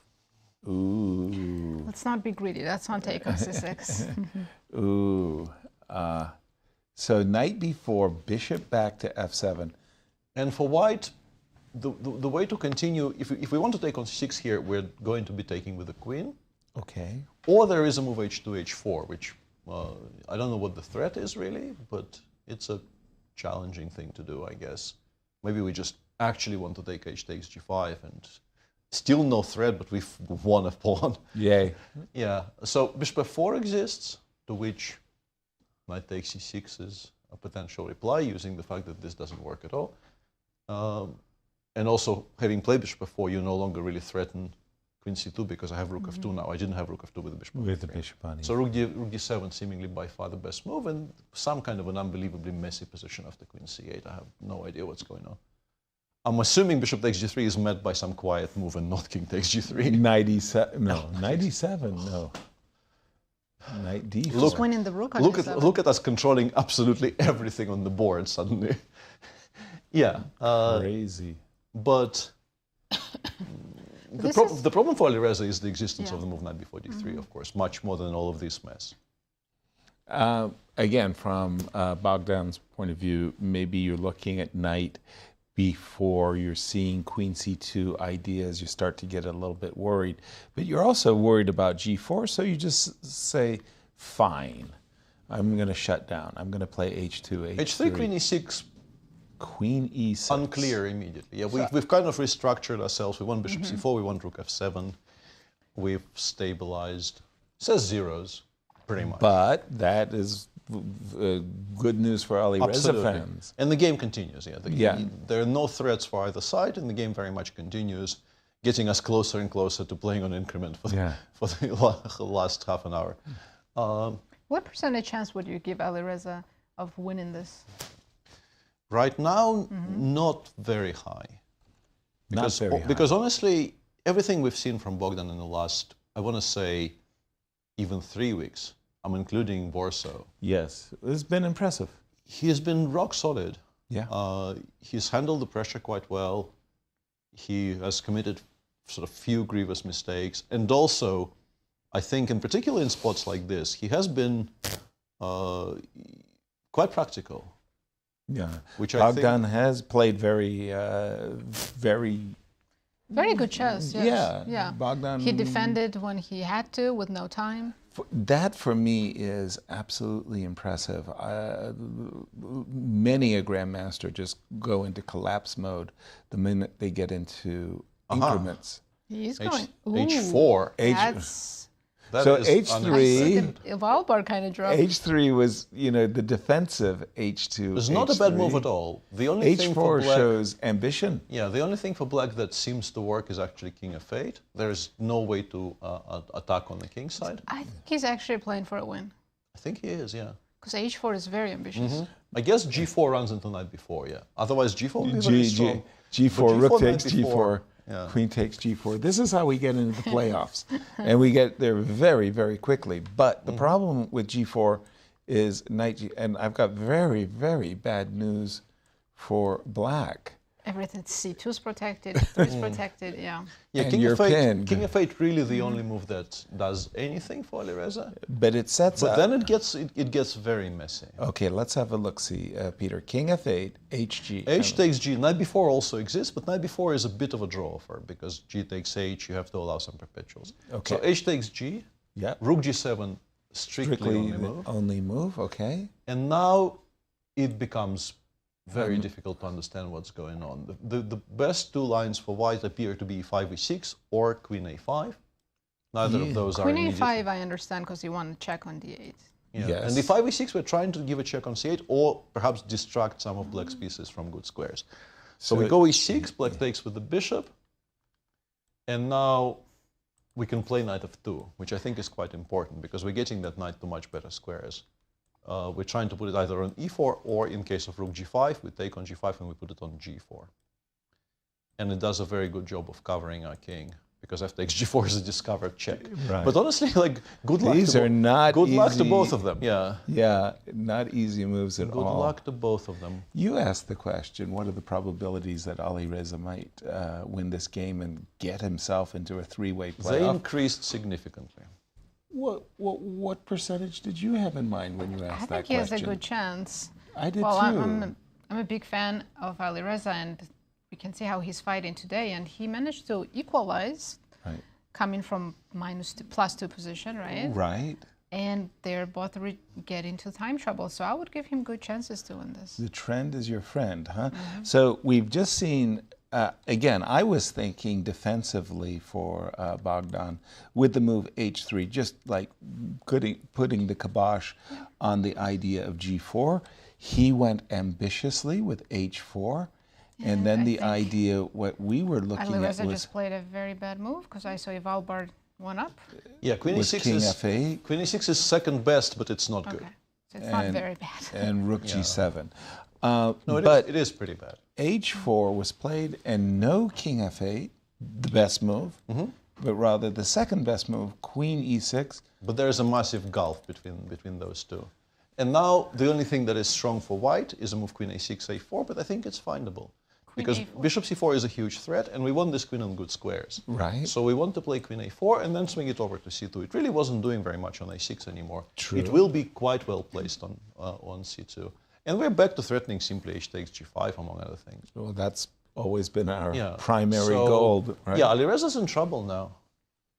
Ooh. Let's not be greedy. Let's not take on c6. Ooh. So knight b4, bishop back to f7. And for white, the way to continue, if we want to take on c6 here, we're going to be taking with the queen. Okay. Or there is a move h2, h4, which I don't know what the threat is really, but it's a challenging thing to do, I guess. Maybe we just actually want to take h takes g5, and still no threat, but we've won a pawn. Yay. Yeah. So bishop f4 exists, to which knight takes c6 is a potential reply, using the fact that this doesn't work at all. And also, having played bishop f4, you no longer really threaten queen c2, because I have rook f2 now. I didn't have rook f2 with the bishop on With the e3. bishop on e3. So rook d7 seemingly by far the best move, and some kind of an unbelievably messy position after queen c8. I have no idea what's going on. I'm assuming bishop takes g3 is met by some quiet move and not king takes g3. Knight e7, no. Knight e7, no. Knight d4. Just winning the rook on Look at us controlling absolutely everything on the board suddenly. Yeah. Crazy. But the problem for Alireza is the existence of the move knight before d3, of course, much more than all of this mess. Again, from Bogdan's point of view, maybe you're looking at knight before you're seeing queen c2 ideas. You start to get a little bit worried. But you're also worried about g4, so you just say, fine, I'm going to shut down. I'm going to play h2, h3, queen e6. Queen e6. Unclear immediately. Yeah, we've kind of restructured ourselves. We want bishop c4, we want rook f7. We've stabilized. It says zeros, pretty much. But that is good news for Alireza fans. And the game continues. There are no threats for either side, and the game very much continues, getting us closer and closer to playing on increment for the last half an hour. What percentage chance would you give Alireza of winning this? Right now, not very high. Because honestly, everything we've seen from Bogdan in the last, I want to say, even 3 weeks, I'm including Warsaw. Yes, it's been impressive. He has been rock solid. Yeah. He's handled the pressure quite well. He has committed sort of few grievous mistakes. And also, I think in particular in spots like this, he has been quite practical. Yeah, which Bogdan has played very good chess. Yes. Yeah, Bogdan. He defended when he had to with no time. That for me is absolutely impressive. Many a grandmaster just go into collapse mode the minute they get into increments. He's going h4. So h3, wildcard kind of drop. h3 was, the defensive h2. It's not a bad move at all. The only thing for h4 black, shows ambition. Yeah, the only thing for black that seems to work is actually king f8. There's no way to attack on the king side. I think he's actually playing for a win. I think he is, yeah. Because h4 is very ambitious. I guess g4 runs into knight b4, yeah. Otherwise g4 would be very strong. G4, rook takes g4. g4. Yeah. Queen takes g4. This is how we get into the playoffs. And we get there very, very quickly. But the problem with g4 is knight g, and I've got very, very bad news for black. Everything c2 is protected, 3 is protected, yeah. Yeah, and king you're f8, pinned. King f8 really the only move that does anything for Alireza. But it sets up. But then it gets very messy. Okay, let's have a look-see, Peter. King f8, hg. H takes g. Knight b4 also exists, but knight b4 is a bit of a draw offer because g takes h, you have to allow some perpetuals. Okay. So h takes g, rook g7, strictly only move, okay. And now it becomes very difficult to understand what's going on. The best two lines for white appear to be 5 e6 or queen a5. Neither of those are immediate. Queen a5 I understand because you want to check on d8. Yeah. Yes. And the 5 e6 we're trying to give a check on c8 or perhaps distract some of black's pieces from good squares. So we go e6, black takes with the bishop. And now we can play knight f2, which I think is quite important because we're getting that knight to much better squares. We're trying to put it either on e4 or in case of rook g5, we take on g5 and we put it on g4. And it does a very good job of covering our king because f takes g4 is a discovered check. Right. But honestly, like good luck. These are not good easy. luck to both of them. Yeah. Yeah, not easy moves at all. Good luck to both of them. You asked the question, what are the probabilities that Alireza might win this game and get himself into a three-way playoff? They increased significantly. What percentage did you have in mind when you asked that question? I think he has a good chance. I did too. I'm a big fan of Alireza, and we can see how he's fighting today. And he managed to equalize, coming from +2 position, right? Right. And they're both getting to time trouble. So I would give him good chances to win this. The trend is your friend, huh? So we've just seen. Again, I was thinking defensively for Bogdan with the move h3, just like putting the kibosh on the idea of g4. He went ambitiously with h4, and then the idea, what we were looking at was... Alireza just played a very bad move because I saw Valbard one up. Yeah, queen e6 king is f8. Queen e6 is second best, but it's not good. So it's not very bad. And rook g7. No, it is pretty bad. h4 was played, and no king f8, the best move, but rather the second best move, queen e6. But there is a massive gulf between those two. And now the only thing that is strong for white is a move queen a6, a4, but I think it's findable. because bishop c4 is a huge threat, and we want this queen on good squares. Right. So we want to play queen a4 and then swing it over to c2. It really wasn't doing very much on a6 anymore. True. It will be quite well placed on c2. And we're back to threatening simply h takes g5, among other things. Well, that's always been our primary goal. Right? Yeah, Alireza's in trouble now,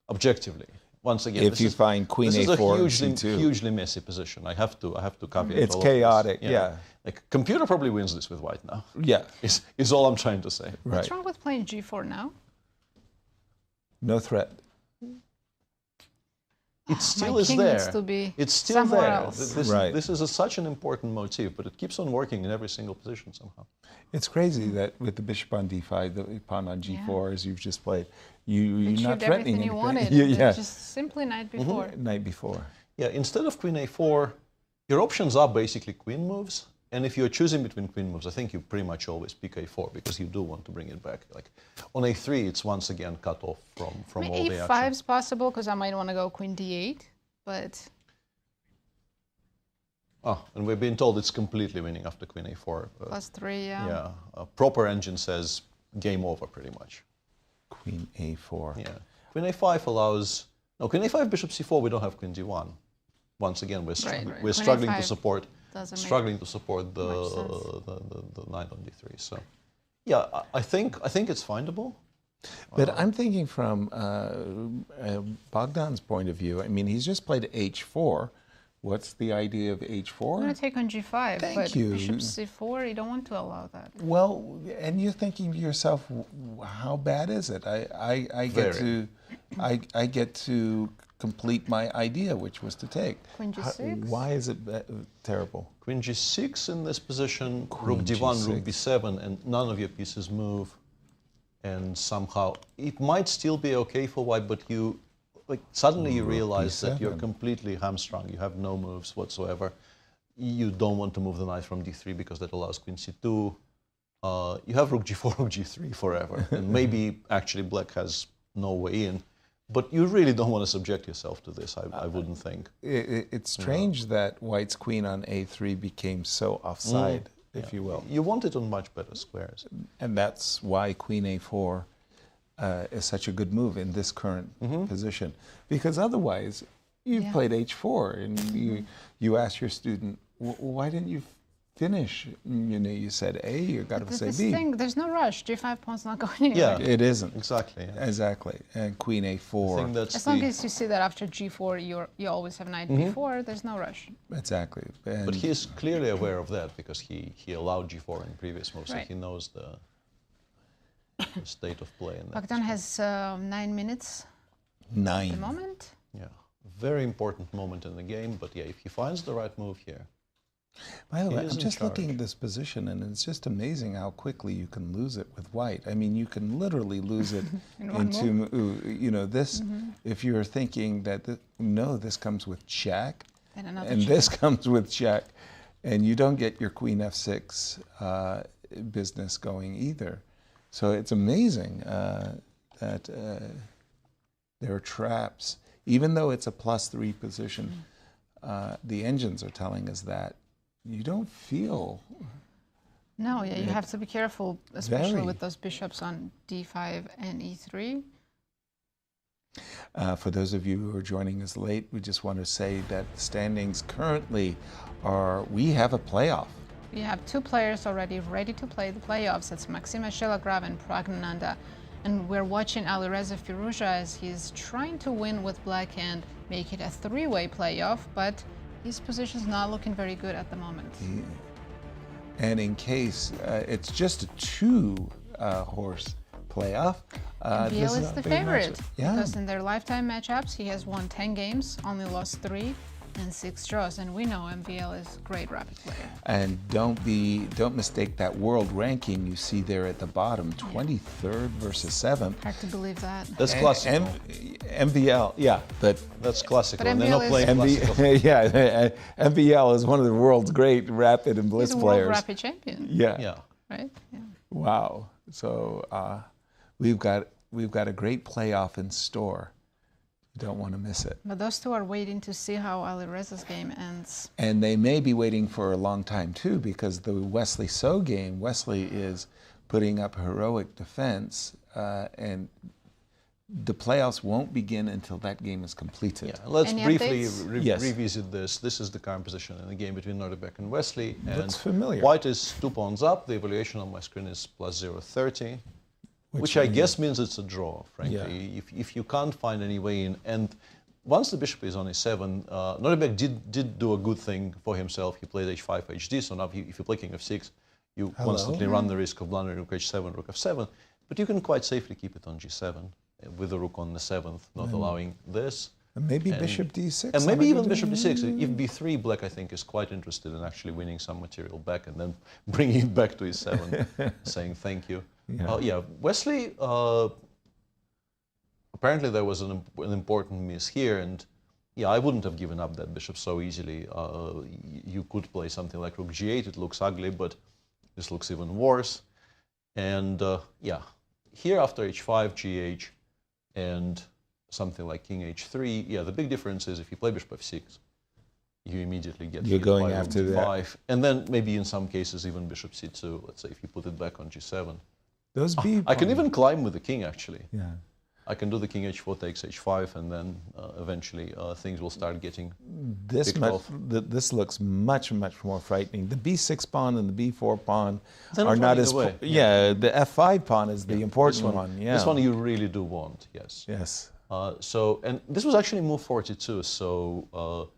objectively. Once again, if you find queen this a4 is a c2. hugely messy position. I have to caveat. It's all chaotic. Of this. Like computer probably wins this with white now. Yeah, is all I'm trying to say. Right. What's wrong with playing g4 now? No threat. It still My is king there. needs to be It's still somewhere there. else. This is such an important motif, but it keeps on working in every single position somehow. It's crazy that with the bishop on d5, the pawn on g4, as you've just played, you're not threatening everything you wanted. Just simply knight before. Knight before. Yeah, instead of queen a4, your options are basically queen moves. And if you're choosing between queen moves, I think you pretty much always pick a4 because you do want to bring it back. Like on a3, it's once again cut off from all the action. a5 is possible because I might want to go queen d8, but... Oh, and we've been told it's completely winning after queen a4. +3, yeah. Yeah, a proper engine says game over pretty much. Queen a4. Yeah. Queen a5 allows... No, queen a5, bishop c4, we don't have queen d1. Once again, we're struggling to support... the knight on d3. So, yeah, I think it's findable. But I'm thinking from Bogdan's point of view. I mean, he's just played h4. What's the idea of h4? I'm going to take on g5, Thank you. Bishop c4, you don't want to allow that. Well, and you're thinking to yourself, how bad is it? I get to complete my idea, which was to take. Queen g6? Why is it terrible? Queen g6 in this position, rook d1, rook b7, and none of your pieces move. And somehow, it might still be okay for white, but suddenly you realize that you're completely hamstrung. You have no moves whatsoever. You don't want to move the knight from d3 because that allows queen c2. You have rook g4, rook g3 forever. And maybe actually black has no way in. But you really don't want to subject yourself to this, I wouldn't think. It's strange that white's queen on a3 became so offside, if you will. You want it on much better squares. And that's why queen a4 is such a good move in this current position. Because otherwise, you've played h4, and you ask your student, why didn't you finish? You said A, you got to say B. There's no rush. G5 pawn's not going anywhere. Yeah, it isn't. Exactly. Yeah. Exactly. And queen a4. As long as you see that after g4, you always have knight b4, there's no rush. Exactly. And but he's clearly aware of that because he allowed g4 in previous moves, so he knows the state of play. In that Bogdan has 9 minutes at the moment. Yeah, very important moment in the game, but yeah, if he finds the right move here. By the way, I'm just looking at this position, and it's just amazing how quickly you can lose it with white. I mean, you can literally lose it into, this, if you're thinking that, no, this comes with check, and this comes with check, and you don't get your queen f6 business going either. So it's amazing that there are traps. Even though it's a +3 position, the engines are telling us that you don't feel. No, yeah, you have to be careful, especially with those bishops on d5 and e3. For those of you who are joining us late, we just want to say that the standings currently are, we have a playoff. We have 2 players already ready to play the playoffs. It's Maxime Vachier-Lagrave and Praggnanandhaa. And we're watching Alireza Firouzja as he's trying to win with black and make it a 3-way playoff, but his position's not looking very good at the moment. And in case it's just a 2-horse playoff, MVL is the favorite because in their lifetime matchups, he has won 10 games, only lost 3 and 6 draws, and we know MVL is a great rapid player. And don't mistake that world ranking you see there at the bottom, 23rd versus 7th. Hard to believe that. That's classical. MVL, yeah, but that's classical. But they're not playing classical. Yeah, MVL is one of the world's great rapid and blitz He's a players. world rapid champion. Yeah. Right. Yeah. Wow. So we've got a great playoff in store. You don't want to miss it. But those two are waiting to see how Alireza's game ends. And they may be waiting for a long time too, because the Wesley So game, Wesley is putting up heroic defense, and the playoffs won't begin until that game is completed. Yeah, let's Any briefly updates? revisit this. This is the current position in the game between Nodirbek and Wesley. Looks And familiar. White is 2 pawns up. The evaluation on my screen is plus 0.30, which I guess means it's a draw, frankly. Yeah. If you can't find any way in, and once the bishop is on e7, Nodirbek did do a good thing for himself. He played h5, hd, so now if you play king f6, you constantly run the risk of blundering rook h7, rook f7, but you can quite safely keep it on g7 with the rook on the 7th, not allowing this. And maybe bishop d6. And maybe even bishop d6. If b3, black, I think, is quite interested in actually winning some material back and then bringing it back to e7, saying thank you. Yeah. Wesley, apparently there was an important miss here, and I wouldn't have given up that bishop so easily. You could play something like rook g8. It looks ugly, but this looks even worse. And here after h5, gh, and something like king h3, the big difference is if you play bishop f6, you immediately get You're hit going by after rook that. d5, and then maybe in some cases even bishop c2. Let's say if you put it back on g7. Those I can even climb with the king, actually. Yeah. I can do the king h4 takes h5, and then eventually things will start getting This picked off. this looks much more frightening. The b6 pawn and the b4 pawn They're are not running as away. the f5 pawn is the important one. Yeah. This one you really do want, yes. Yes. And this was actually move 42, so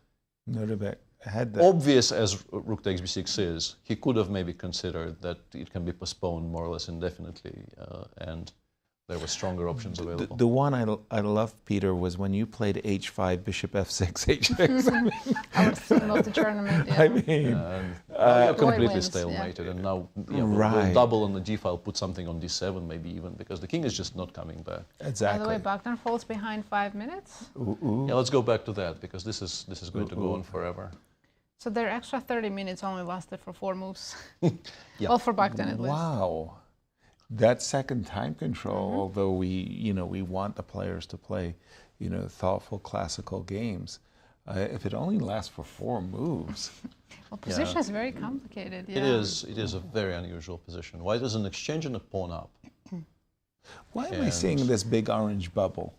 Nodirbek had that. obvious as rook takes b6 is, he could have maybe considered that it can be postponed more or less indefinitely, and there were stronger options available. The one I love, Peter, was when you played h5, bishop f6, h6. Our theme of the tournament. Yeah. I mean, now you're completely wins, stalemated, and now Right. we'll double on the g file, put something on d7 maybe even, because the king is just not coming back. Exactly. By the way, Bogdan falls behind 5 minutes. Yeah, let's go back to that, because this is going to go on forever. So their extra 30 minutes only lasted for 4 moves. Yeah. Well, for Bogdan at least. Wow. That second time control, although we want the players to play, thoughtful classical games, if it only lasts for 4 moves. Well, position is very complicated. Yeah. It is a very unusual position. White is an exchange and a pawn up. Why am I seeing this big orange bubble?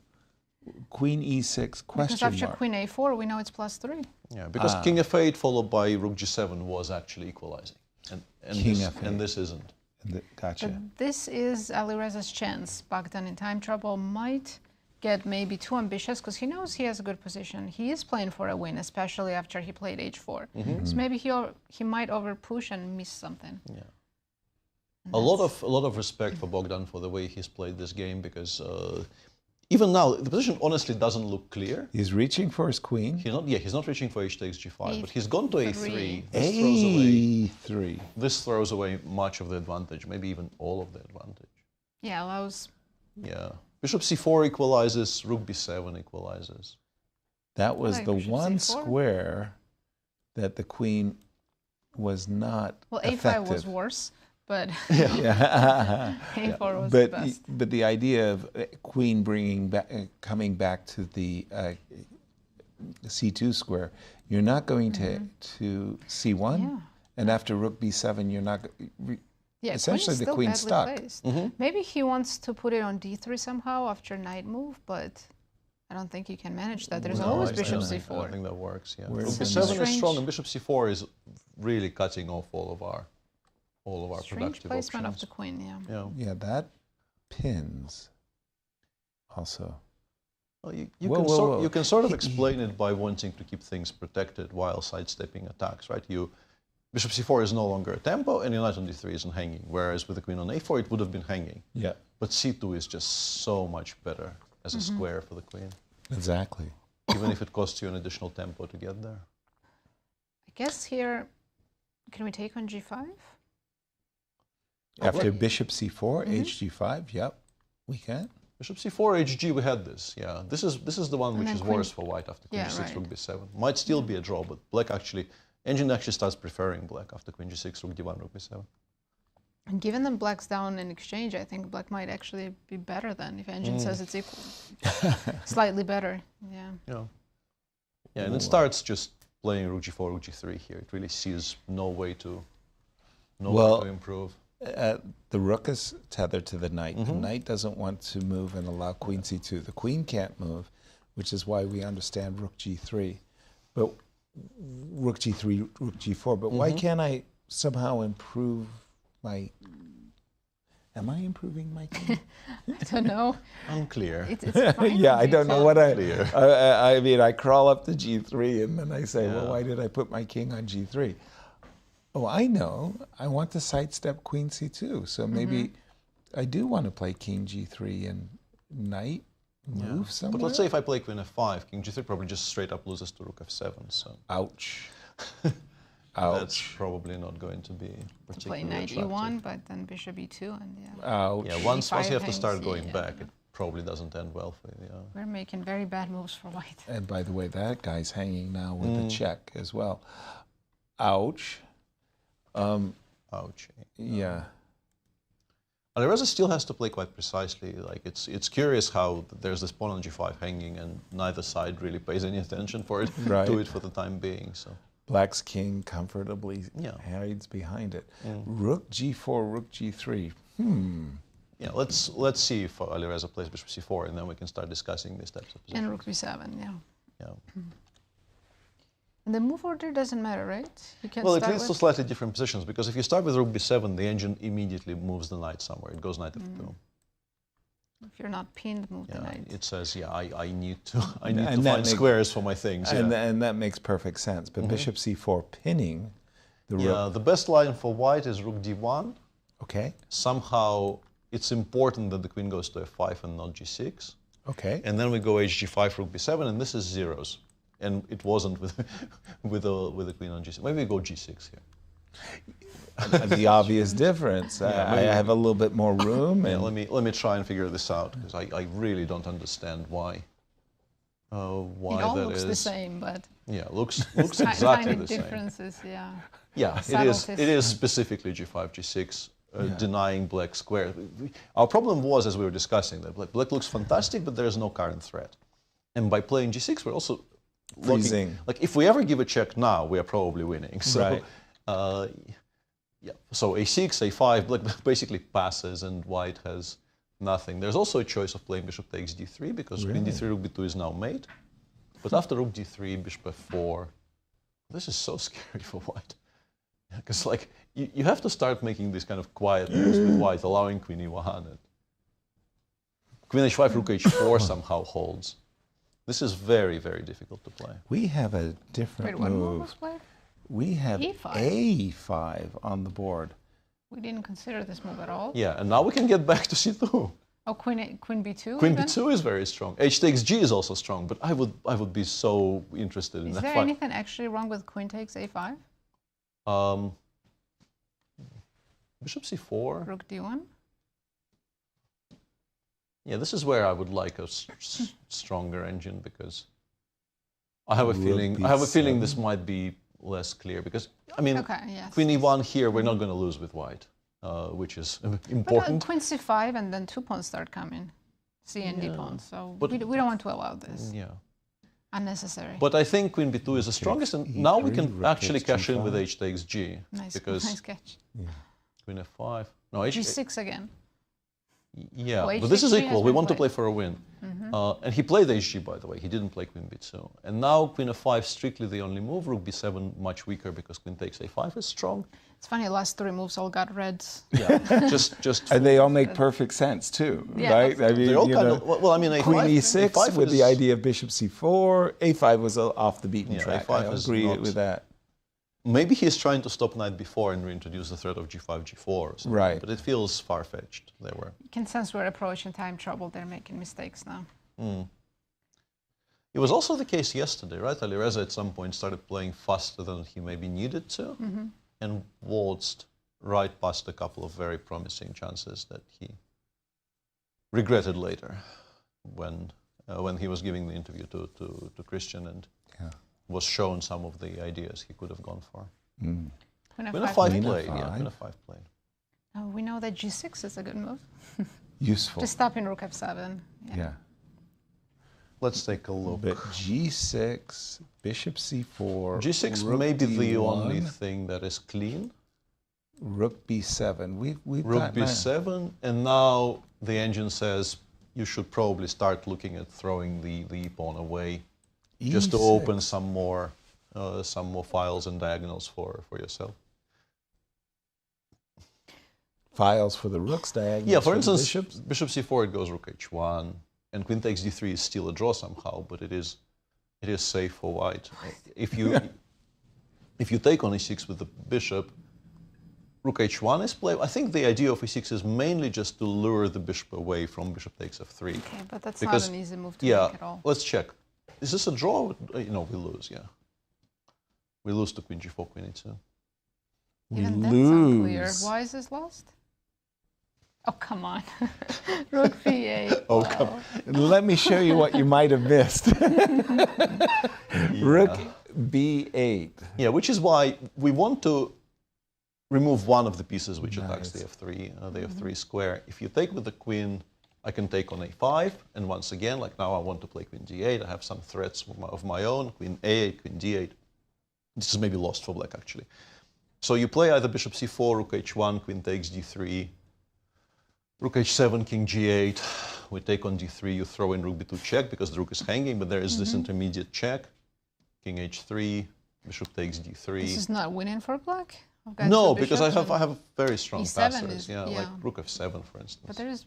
Queen e6 question Because after mark. queen a4, we know it's +3. Yeah, because king f8 followed by rook g7 was actually equalizing, and King this, f8. and this isn't. Gotcha. But this is Alireza's chance. Bogdan in time trouble might get maybe too ambitious because he knows he has a good position. He is playing for a win, especially after he played h4. So maybe he might overpush and miss something. Yeah. A lot of respect for Bogdan for the way he's played this game, because even now the position honestly doesn't look clear. He's reaching for his queen. He's not reaching for h takes g5, but he's gone to a3. A3. This throws away much of the advantage, maybe even all of the advantage. Yeah, allows. Yeah. Bishop c4 equalizes, rook b7 equalizes. That was Like the bishop one c4? square that the queen was not Well, a5 effective. was worse, but Yeah. a4 was the best. But the idea of queen bringing back, coming back to the c2 square, you're not going to c1, Yeah. and after rook b7, you're not. Yeah, essentially, the still queen's badly stuck. placed. Maybe he wants to put it on d3 somehow after knight move, but I don't think you can manage that. There's always bishop I c4. don't think that works. Yeah. Where's Rook the b7 is strange- strong, and bishop c4 is really cutting off all of our Strange productive placement options. of the queen, yeah. Yeah, that pins also. Well, you Whoa. can sort of explain it by wanting to keep things protected while sidestepping attacks, right? Bishop c4 is no longer a tempo, and your knight on d3 isn't hanging, whereas with the queen on a4 it would have been hanging. Yeah. But c2 is just so much better as a square for the queen, Exactly. even if it costs you an additional tempo to get there. I guess here, can we take on g5? After bishop c4, hg5, yep, we can. Bishop c4, hg, we had this. Yeah, this is the one And which then is queen- worse for white after queen Yeah, g6, right. rook b7. Might still be a draw, but black engine actually starts preferring black after queen g6, rook d1, rook b7. And given them black's down in exchange, I think black might actually be better than if engine says it's equal. Slightly better, yeah. Yeah, and it starts just playing rook g4, rook g3 here. It really sees no way to improve. The rook is tethered to the knight. The knight doesn't want to move and allow queen c2. The queen can't move, which is why we understand rook g3. But rook g3, rook g4. But why can't I somehow improve my... Am I improving my king? I don't know. Unclear. It's fine. Yeah, I don't know what I mean, I crawl up to g3 and then I say, well, why did I put my king on g3? Oh, I know. I want to sidestep queen c2. So maybe I do want to play king g3 and knight move somewhere. But let's say if I play queen f5, king g3 probably just straight up loses to rook f7. So ouch. That's probably not going to be particularly play knight attractive. e1, but then bishop e2, and ouch. Yeah, once you have to hangs, start going back, it probably doesn't end well for you. We're making very bad moves for white. And by the way, that guy's hanging now with a check as well. Ouch. Ouch. Yeah. Alireza still has to play quite precisely. Like it's curious how there's this pawn on g5 hanging, and neither side really pays any attention for it to it for the time being. So black's king comfortably hides behind it. Rook g4, rook g3. Yeah, let's see if Alireza plays bishop c4, and then we can start discussing these types of positions. And rook b7, Yeah. And the move order doesn't matter, right? You can Well, it start leads to with... slightly different positions, because if you start with rook b7, the engine immediately moves the knight somewhere. It goes knight f2. If you're not pinned, move the knight. It says, I need to find squares for my things. And that makes perfect sense. But bishop c4 pinning the rook. Yeah, the best line for white is rook d1. Okay. Somehow it's important that the queen goes to f5 and not g6. Okay. And then we go hg5, rook b7, and this is zeros. And it wasn't with the queen on g6. Maybe we go g6 here. The obvious difference. I have a little bit more room. Yeah, let me try and figure this out, because I really don't understand why. Why it all that looks is. the same, but looks exactly the same. Differences, yeah. Yeah, it is specifically g5, g6. Denying black square. Our problem was, as we were discussing, that black looks fantastic, but there's no current threat. And by playing g6, we're also freezing. Like if we ever give a check now, we are probably winning. So, so a6, a5, black basically passes, and white has nothing. There's also a choice of playing bishop takes d3, because queen d3, rook b2 is now mate. But after rook d3, bishop f4, this is so scary for white. Because like you have to start making these kind of quiet moves with white, allowing queen e1. And queen h5, rook h4 somehow holds. This is very, very difficult to play. We have a different Wait, move. what move was played? We have E5. a5 on the board. We didn't consider this move at all. Yeah, and now we can get back to c2. Oh, queen b2. Queen b2 is very strong. H takes g is also strong, but I would be so interested in Is that there fight. anything actually wrong with queen takes a5? Bishop c4. Rook d1. Yeah, this is where I would like a stronger engine, because I have a feeling this might be less clear, because I mean queen e1 here we're not going to lose with white, which is important. But, queen c5 and then 2 pawns start coming, c and d pawns. So we don't want to allow this. Yeah. Unnecessary. But I think queen b2 is the strongest, and now we can actually cash in with h takes g. Nice, because nice catch. Queen f5. No, g6 again. Yeah, Oh, but this is H6 equal. has We been want to played. play for a win. And he played hg, by the way. He didn't play queen b2. And now queen f5 strictly the only move. Rook b7 much weaker, because queen takes a5 is strong. It's funny, last 3 moves all got reds. Yeah, just. And they all make perfect sense too, Yeah. right? I mean, They're all you kind know, of, well, I mean, queen a5, e6 with the idea of bishop c4. a5 was off the beaten track. I agree with that. Maybe he's trying to stop knight b4 and reintroduce the threat of g5, g4 or something. Right. But it feels far-fetched. There were. You can sense we're approaching time trouble. They're making mistakes now. It was also the case yesterday, right? Alireza at some point started playing faster than he maybe needed to, and waltzed right past a couple of very promising chances that he regretted later when he was giving the interview to Cristian and was shown some of the ideas he could have gone for. Queen Queen f5 f5 played, yeah, queen f5 played. We know that g6 is a good move. Useful. Just stopping rook f7. Yeah. Let's take a look. But g6, bishop c4. G6 rook may be the d1, only thing that is clean. Rook b7. We've Rook got b7, and now the engine says you should probably start looking at throwing the pawn away, just to E6. open some more files and diagonals for yourself. Files for the rooks, diagonals. Yeah, for the instance, bishops. bishop c4, it goes rook h1, and queen takes d3 is still a draw somehow, but it is safe for white. If you take on e6 with the bishop, rook h1 is played. I think the idea of e6 is mainly just to lure the bishop away from bishop takes f3. Okay, but that's not an easy move to make at all. Let's check. Is this a draw? No, we lose, yeah. We lose to queen g4, queen e2. Even that's unclear. Why is this lost? Oh, come on. Rook b8. Oh, come. Let me show you what you might have missed. Rook b8. Yeah, which is why we want to remove one of the pieces which attacks the f3 square. If you take with the queen, I can take on a5, and once again, like now I want to play queen d8. I have some threats of my own, queen a8, queen d8. This is maybe lost for black, actually. So you play either bishop c4, rook h1, queen takes d3, rook h7, king g8. We take on d3, you throw in rook b2 check because the rook is hanging, but there is this intermediate check. King h3, bishop takes d3. This is not winning for black? No, because I have very strong E7 passes. Yeah, like rook f7, for instance. But there is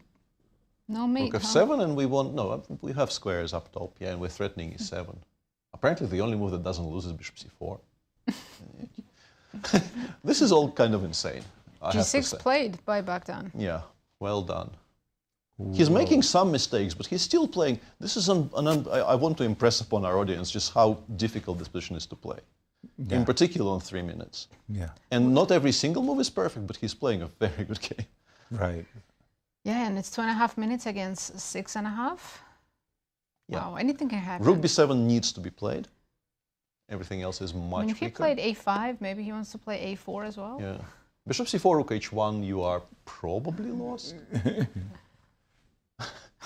no mate, rook f7, and we have squares up top, yeah, and we're threatening e7. Apparently, the only move that doesn't lose is bishop c4. This is all kind of insane. g6 played by Bogdan. Yeah, well done. He's making some mistakes, but he's still playing. This is I want to impress upon our audience just how difficult this position is to play. Yeah. In particular on 3 minutes. Yeah. And not every single move is perfect, but he's playing a very good game. Right. Yeah, and it's 2.5 minutes against 6.5. Yeah. Wow, anything can happen. Rook b7 needs to be played. Everything else is much if he weaker. played a5, maybe he wants to play a4 as well. Yeah. Bishop c4, rook h1, you are probably lost.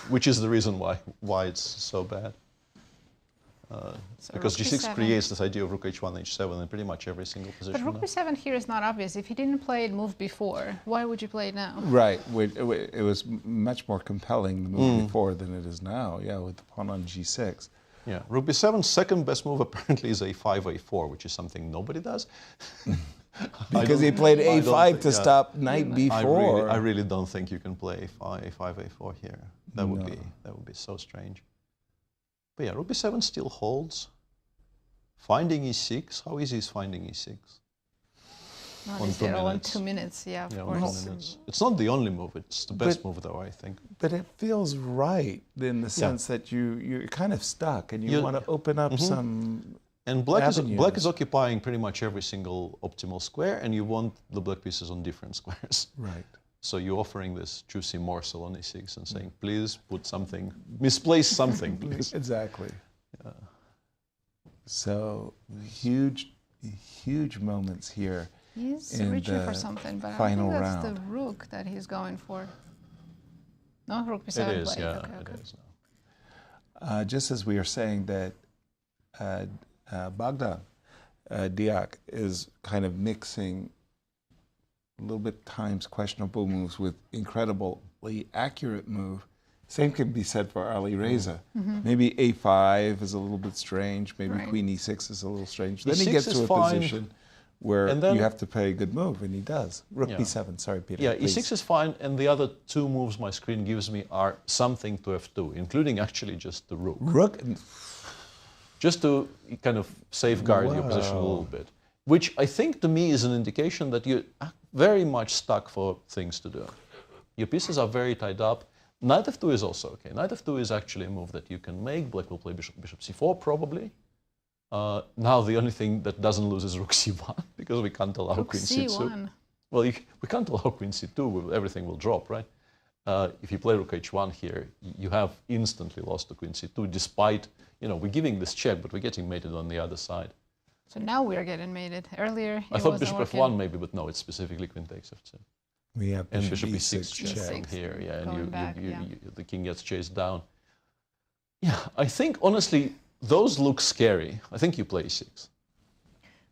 Which is the reason why it's so bad. Because g6 creates this idea of rook h1, h7 in pretty much every single position. But rook b7 here is not obvious. If he didn't play it move before, why would you play it now? Right. It was much more compelling the move before than it is now. Yeah, with the pawn on g6. Yeah, rook b7's second best move apparently is a5, a4, which is something nobody does. Because he played a5 to stop knight b4. I really don't think you can play a5, a4 here. That would be so strange. But yeah, rook b7 still holds. Finding e6. How easy is finding e6? Not easy at all in 2 minutes. Yeah, of course. 2 minutes. It's not the only move. It's the best move, though, I think. But it feels right in the sense that you're kind of stuck and you want to open up some. And black is occupying pretty much every single optimal square, and you want the black pieces on different squares. Right. So you're offering this juicy morsel on e6 and saying, please put something, misplace something, please. Exactly. Yeah. So huge moments here. He's reaching for something, but I think that's the rook that he's going for. No, rook b7 It is, played. yeah, Okay. it is. Just as we are saying that Bogdan Deac is kind of mixing a little bit times questionable moves with incredibly accurate move. Same can be said for Alireza. Maybe a5 is a little bit strange. Maybe queen e6 is a little strange. Then he gets to a position where you have to play a good move, and he does. Rook b7, sorry, Peter. Yeah, please. e6 is fine, and the other 2 moves my screen gives me are something to f2, including actually just the rook. Just to kind of safeguard your position a little bit. Which I think to me is an indication that you're very much stuck for things to do. Your pieces are very tied up. Knight f2 is also okay. Knight f2 is actually a move that you can make. Black will play bishop c4 probably. Now the only thing that doesn't lose is rook c1 because we can't allow queen c2. Well, we can't allow queen c2. Everything will drop, right? If you play rook h1 here, you have instantly lost to queen c2 despite, we're giving this check, but we're getting mated on the other side. So now we're getting mated. Earlier, I thought bishop f1 maybe, but no, it's specifically queen takes f2. We have and bishop bishop E6 check check. here, yeah, Going and back, yeah. the king gets chased down. Yeah, I think honestly those look scary. I think you play E6.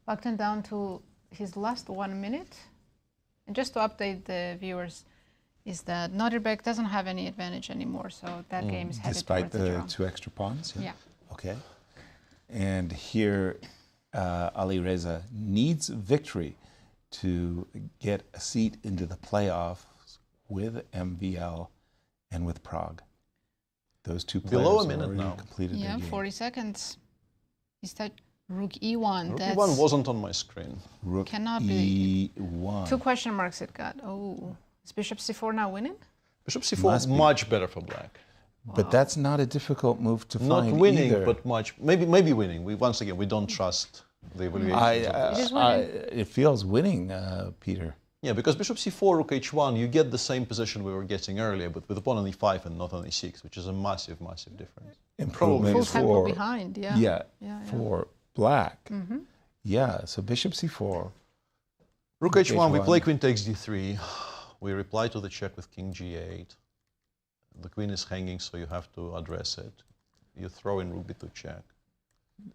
Bogdan down to his last 1 minute. And just to update the viewers, is that Nodirbek doesn't have any advantage anymore, so that game is headed Despite towards the the draw. 2 extra pawns? Yeah. Okay. And here, Alireza needs victory to get a seat into the playoffs with MVL and with Prague. Those two players Below a minute already now. completed Yeah, their game. 40 seconds. Is that Rook E1? Rook That's E1 wasn't on my screen. Rook cannot be. E1. 2 question marks it got. Oh, is Bishop C4 now winning? Bishop C4 is much better for black. But that's not a difficult move to Not find winning, either. but maybe winning. Once again, we don't trust the evaluations. It feels winning, Peter. Yeah, because Bishop C4, Rook H1, you get the same position we were getting earlier, but with the pawn on E5 and not on E6, which is a massive, massive difference. Improvement Full tempo for behind, yeah. Yeah, for black. Mm-hmm. Yeah, so Bishop C4. Rook H1, we play Queen takes D3. We reply to the check with King G8. The queen is hanging, so you have to address it. You throw in Rook B2 check.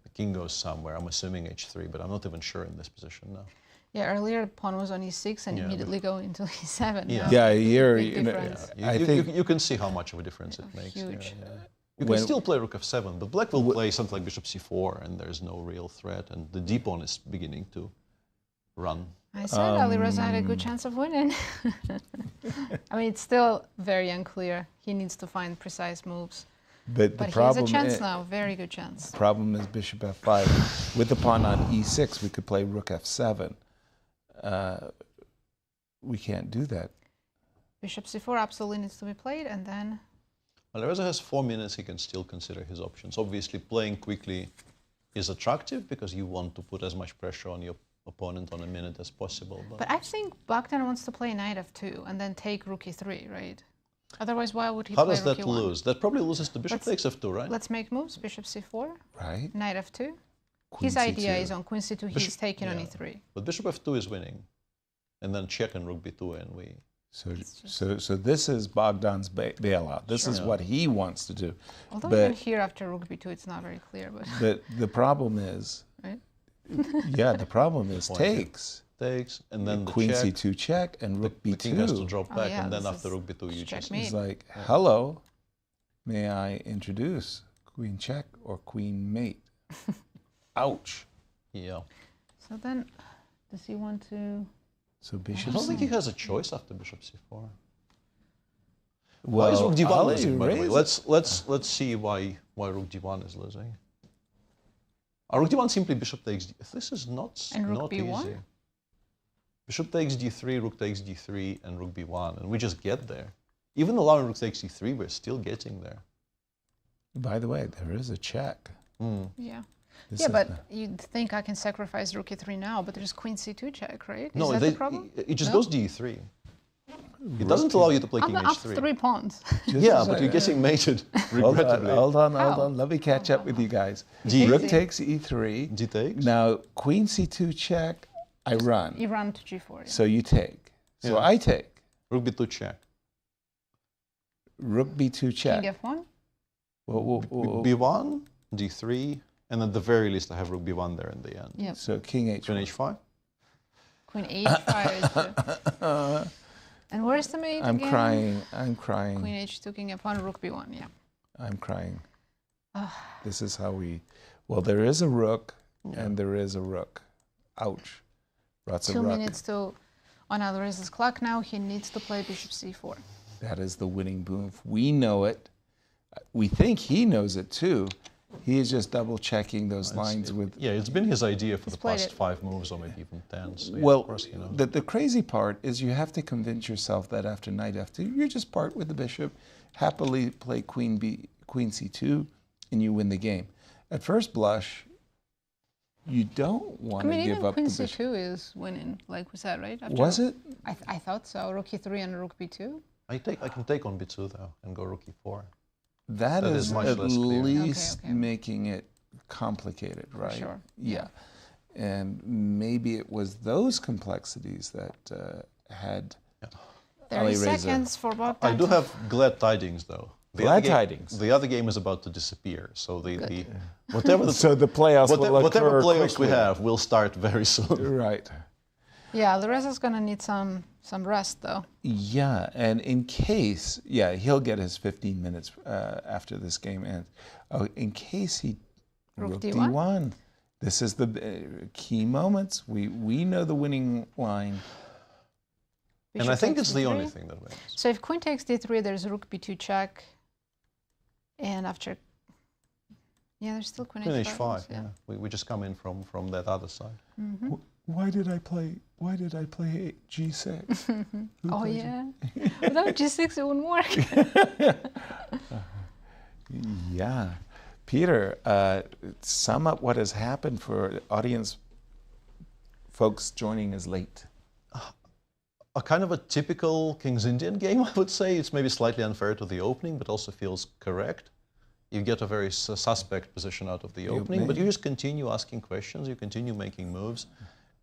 The king goes somewhere. I'm assuming H3, but I'm not even sure in this position now. Yeah, earlier pawn was on E6 and immediately go into E7. Yeah, yeah, you're. Big difference. I think you can see how much of a difference it makes. Huge. Yeah, yeah. You can still play Rook F7, but black will play something like Bishop C4, and there's no real threat, and the d pawn is beginning to run. I said Alireza had a good chance of winning. I mean, it's still very unclear. He needs to find precise moves. But the he problem has a chance now, very good chance. The problem is Bishop F5. With the pawn on E6, we could play Rook F7. We can't do that. Bishop C4 absolutely needs to be played, and then... Alireza has 4 minutes, he can still consider his options. Obviously, playing quickly is attractive because you want to put as much pressure on your opponent on a minute as possible. But I think Bogdan wants to play Knight F2 and then take Rook E3, right? Otherwise, why would he How play does Rook that E1? lose? That probably loses to Bishop takes F2, right? Let's make moves. Bishop C4. Right. Knight F2. Queen His idea C2. is on Queen C2, he's taking on E3. But Bishop F2 is winning. And then check and Rook B2 and we... So this is Bogdan's bailout. This is what he wants to do. Although but, even here after Rook B2, it's not very clear. But the problem is... Right? Yeah, the problem is takes. Takes, and then the Queen check. C2 check and Rook B2. The king has to drop back, yeah, and then this after is Rook B2, you just... He's like, hello, may I introduce Queen check or Queen mate? Ouch. Yeah. So then, does he want to... So Bishop I don't think he has a choice after Bishop C4. Well, why is Rook D1 I'll losing, by the way? erase Let's see why Rook D1 is losing. Rook D1 simply Bishop takes D. This is not, And Rook not B1? easy. Bishop takes D3, Rook takes D3, and Rook B1, and we just get there. Even allowing Rook takes D3, we're still getting there. By the way, there is a check. Yeah. This Yeah, is but the- you'd think I can sacrifice Rook E3 now, but there's Queen C2 check, right? No, is that the problem? it just No? goes D3. It doesn't allow you to play King I'm up H3. 3 pawns. Yeah, but you're getting mated, regrettably. Hold on. How? Let me catch up with you guys. D- Rook takes E3. D takes. Now, Queen C2 check, I run. You run to G4. Yeah. So you take. So Yeah. I take. Rook B2 check. Rook B2 check. King F1? B1, D3, and at the very least I have Rook B1 there in the end. Yep. So King H1. Queen H5? Queen H5 is the... And where's the mate I'm again? crying. I'm crying. Queen H2, King F1, Rook B1, yeah. I'm crying. Ugh. This is how we... Well, there is a rook, and there is a rook. Ouch. That's 2 a rook. minutes to... On Alireza's clock now, he needs to play Bishop C4. That is the winning move. We know it. We think he knows it too. He is just double checking those lines with... Yeah, it's been his idea for the played past it. 5 moves or maybe even 10. So yeah, Well, of course he knows. the crazy part is you have to convince yourself that after knight f2, you just part with the bishop, happily play queen c2, and you win the game. At first blush, you don't want I mean, to give even up Queen the bishop. C2 is winning, like we said, right? After Was it? I thought so. Rook E3 and Rook B2. I can take on B2 though and go Rook E4. That is much at less clear. least Okay. making it complicated, right? sure. Yeah. And maybe it was those complexities that had 30 seconds for Bogdan. I do have glad tidings, though. Glad tidings. The other game is about to disappear, so whatever the playoffs whatever playoffs quickly. we have will start very soon. Right. Yeah, Alireza's gonna need some rest though. Yeah, and in case, he'll get his 15 minutes after this game ends. Oh, in case he Rook D1. This is the key moments. We know the winning line. And I think it's the only thing that wins. So if queen takes d3, there's rook b2 check. And after, there's still queen h5. Yeah, we just come in from that other side. Mm-hmm. Why did I play g6? Oh yeah, without g6 it wouldn't work. Yeah, Peter, sum up what has happened for audience folks joining us late. A kind of a typical King's Indian game, I would say. It's maybe slightly unfair to the opening, but also feels correct. You get a very suspect position out of the opening, but you just continue asking questions, you continue making moves,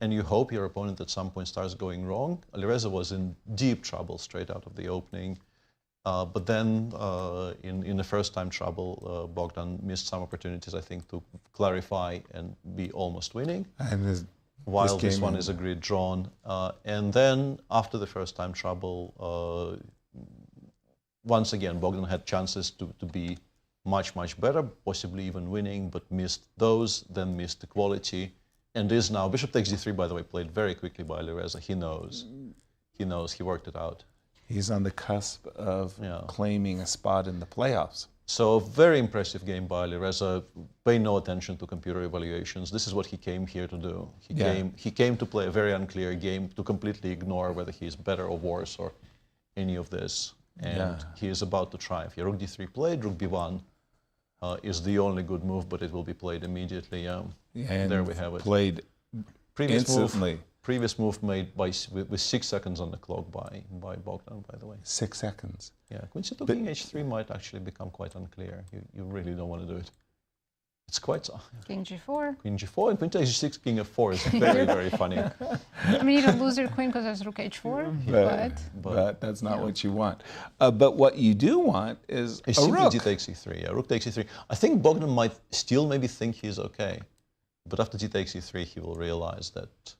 and you hope your opponent at some point starts going wrong. Alireza was in deep trouble straight out of the opening, but then in the first time trouble, Bogdan missed some opportunities, I think, to clarify and be almost winning. And while this one is a grid drawn. And then after the first time trouble, once again, Bogdan had chances to be much, much better, possibly even winning, but missed those, then missed the quality, and is now, bishop takes d3, by the way, played very quickly by Alireza. He knows, he worked it out. He's on the cusp of claiming a spot in the playoffs. So very impressive game by Alireza. Pay no attention to computer evaluations. This is what he came here to do. He came to play a very unclear game, to completely ignore whether he's better or worse or any of this. And he is about to triumph. Rook d3 played, rook b1 is the only good move, but it will be played immediately. And there we have it. Played instantly. Previous move made with 6 seconds on the clock by Bogdan, by the way. 6 seconds. Yeah, queen c2 king h3 might actually become quite unclear. You really don't want to do it. It's quite... King g4. Queen g4 and queen takes g6, king f4 is very, very funny. I mean, you don't lose your queen because there's rook h4, but that's not what you want. But what you do want is a rook. G takes e3, rook takes e3. I think Bogdan might still maybe think he's okay, but after g takes e3, he will realize that...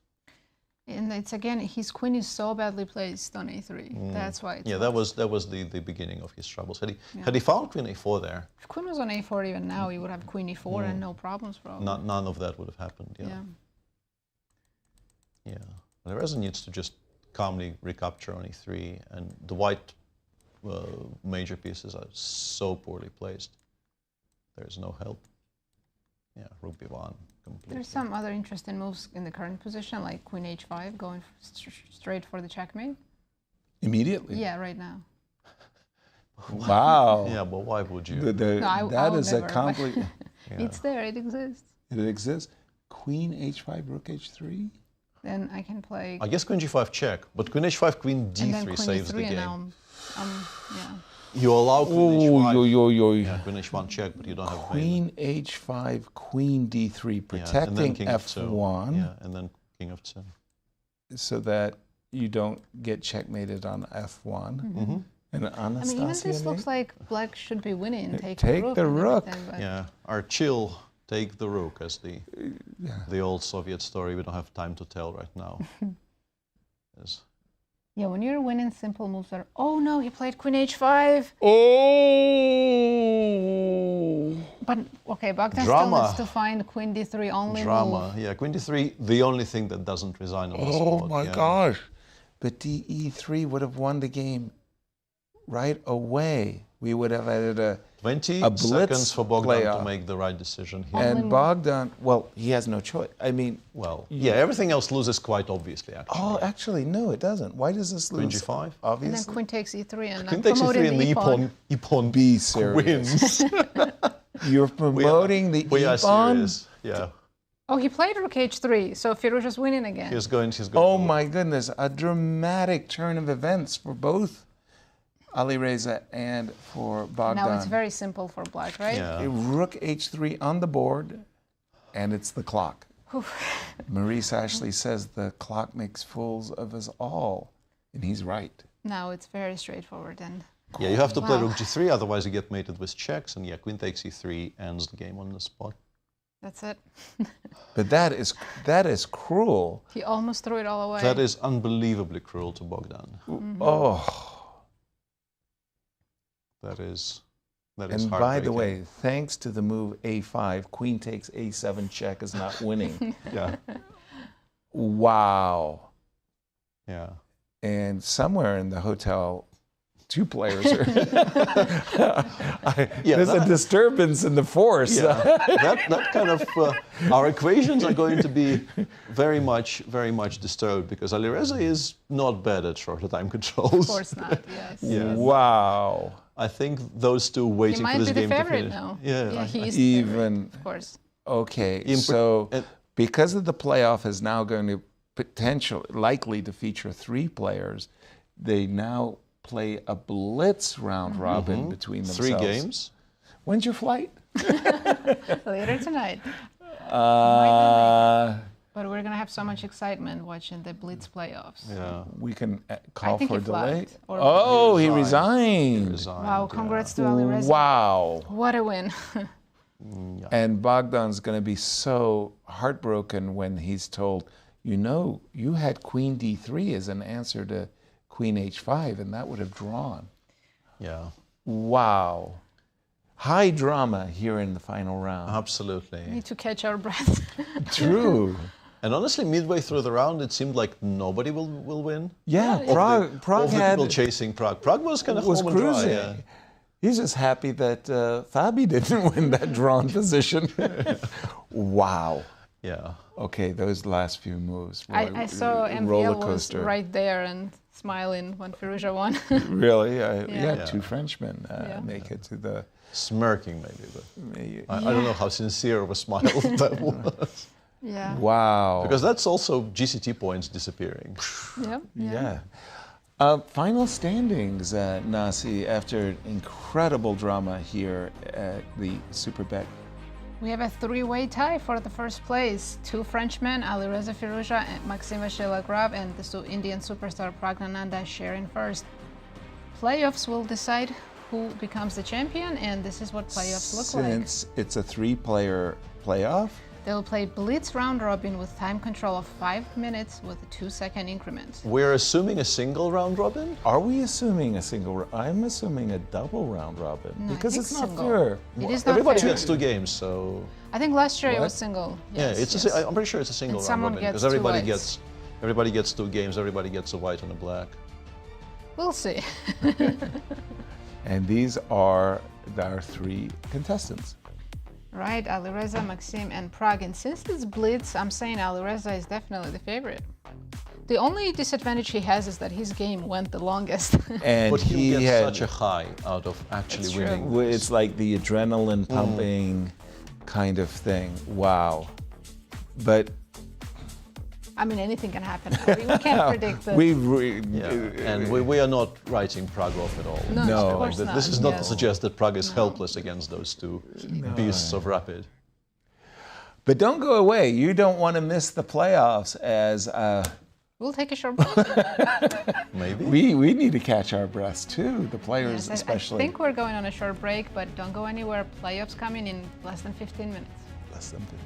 And it's again, his queen is so badly placed on a3. That's why. That was the beginning of his troubles. Had he found queen a4 there? If queen was on a4 even now, he would have queen e4 and no problems probably. None of that would have happened. Yeah. Alireza needs to just calmly recapture on e3, and the white major pieces are so poorly placed. There's no help. Yeah, rook b1. Completely. There's some other interesting moves in the current position, like queen h5, going straight for the checkmate. Immediately? Yeah, right now. Wow. Yeah, but why would you? That is a complete... It's there, it exists. It exists. Queen h5, rook h3? Then I can play... I guess queen g5 check, but queen h5, queen d3 saves the game. You allow queen h5, queen h1 check, but you don't have queen h5, queen d3, protecting f1. Yeah, and then king of 2. So that you don't get checkmated on f1. And Anastasiya, I mean, even this looks like black should be winning. Take the rook. Yeah, our chill, take the rook, as the old Soviet story we don't have time to tell right now. Yeah, when you're winning simple moves are, oh no, he played queen h5. Oh! But, okay, Bogdan still needs to find queen d3 only move. Yeah, queen d3, the only thing that doesn't resign on the spot. Oh my gosh. But de3 would have won the game right away. We would have added a 20 blitz seconds for Bogdan playoff. to make the right decision here. And Bogdan, well, he has no choice. I mean... Well, yeah, everything else loses quite obviously, actually. Oh, actually, no, it doesn't. Why does this lose? Queen g5? Obviously. And then queen takes e3 and queen takes e3 and the e-pawn be serious. wins. You're promoting the e-pawn? We are serious, yeah. Oh, he played rook h3, so Firouzja's winning again. He's going oh my goodness, a dramatic turn of events for both Alireza and for Bogdan. Now it's very simple for black, right? Yeah. Rook h3 on the board, and it's the clock. Maurice Ashley says the clock makes fools of us all, and he's right. Now it's very straightforward and. Yeah, you have to play Wow. rook g3, otherwise you get mated with checks, and yeah, queen takes e3 ends the game on the spot. That's it. But that is cruel. He almost threw it all away. That is unbelievably cruel to Bogdan. Oh. That is And by the way, thanks to the move a5, queen takes a7 check is not winning. Yeah. Wow. Yeah. And somewhere in the hotel, two players are. There's a disturbance in the force. Yeah. that kind of our equations are going to be very much disturbed because Alireza is not bad at shorter time controls. Of course not. Yes. Yeah. Wow. I think those two waiting for this game to finish. Now. Yeah. He is even. Of course. Okay. So because of the playoff is now going to likely to feature 3 players, they now play a blitz round robin between themselves. 3 games. When's your flight? Later tonight. But we're going to have so much excitement watching the blitz playoffs. Yeah. We can call think for a he delay. flied, or- Oh, he resigned. Wow, congrats to Alireza. Wow. What a win. And Bogdan's going to be so heartbroken when he's told, you had queen d3 as an answer to queen h5, and that would have drawn. Yeah. Wow. High drama here in the final round. Absolutely. We need to catch our breath. True. And honestly, midway through the round, it seemed like nobody will win. Yeah, Prague the had people chasing Prague. Prague was kind of was home and dry. cruising. Yeah. He's just happy that Fabi didn't win that drawn position. Wow. Yeah. Okay, those last few moves. I saw roller MVL was coaster. right there and smiling when Firouzja won. Really? Yeah. 2 Frenchmen make it to the... Smirking maybe, but I don't know how sincere of a smile that was. Yeah. Wow. Because that's also GCT points disappearing. Yeah. Final standings, Nazi, after incredible drama here at the Superbet. We have a 3-way tie for the first place. 2 Frenchmen, Alireza Firouzja and Maxime Vachier-Lagrave, and the Indian superstar Praggnanandhaa sharing first. Playoffs will decide who becomes the champion, and this is what playoffs look like. Since it's a 3-player playoff? They'll play blitz round robin with time control of 5 minutes with a 2-second increment. We're assuming a single round robin? Are we assuming a single? I'm assuming a double round robin No, I because think it's not single. fair. It is not Everybody fair. gets 2 games, so I think last year it What? was single. yeah, Yes, I'm pretty sure it's a single And round someone robin gets because 2 everybody gets 2 games. Everybody gets a white and a black. We'll see. And these are our 3 contestants. Right, Alireza, Maxime, and Prague. And since this blitz, I'm saying Alireza is definitely the favorite. The only disadvantage he has is that his game went the longest. And But he he gets had such a high out of actually winning. It's like the adrenaline pumping kind of thing. Wow. But I mean, anything can happen now. We can't predict the... And we are not writing Prague off at all. No, of course not. This is not to Yes. suggest that Prague is helpless against those 2 beasts of rapid. But don't go away. You don't want to miss the playoffs as We'll take a short break. Maybe. we need to catch our breaths too, the players Yes, especially. I think we're going on a short break, but don't go anywhere. Playoffs coming in less than 15 minutes. Less than 15.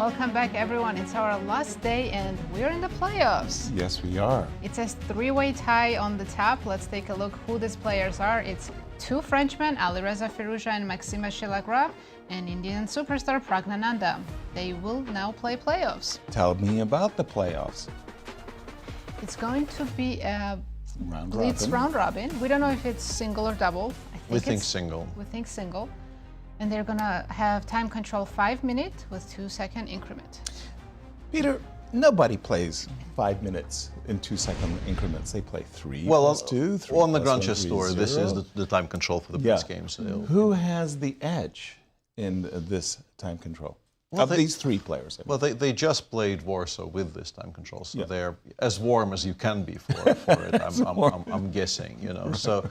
Welcome back, everyone. It's our last day, and we're in the playoffs. Yes, we are. It says three-way tie on the top. Let's take a look who these players are. It's two Frenchmen, Alireza, Firouzja, and Maxime Vachier-Lagrave, and Indian superstar Praggnanandhaa. They will now play playoffs. Tell me about the playoffs. It's going to be a round blitz round robin. We don't know if it's single or double. We think single. We think single. And they're gonna have time control 5 minutes with 2-second increment. Peter, nobody plays 5 minutes in 2-second increments. They play 3 well, plus 2, 3 on the plus Grand 1, Chess 3, Tour, 0. this is the time control for the blitz games. Who has the edge in this time control? Well, these three players. Well, they just played Warsaw with this time control, so they're as warm as you can be for it. I'm guessing, you know. Right. So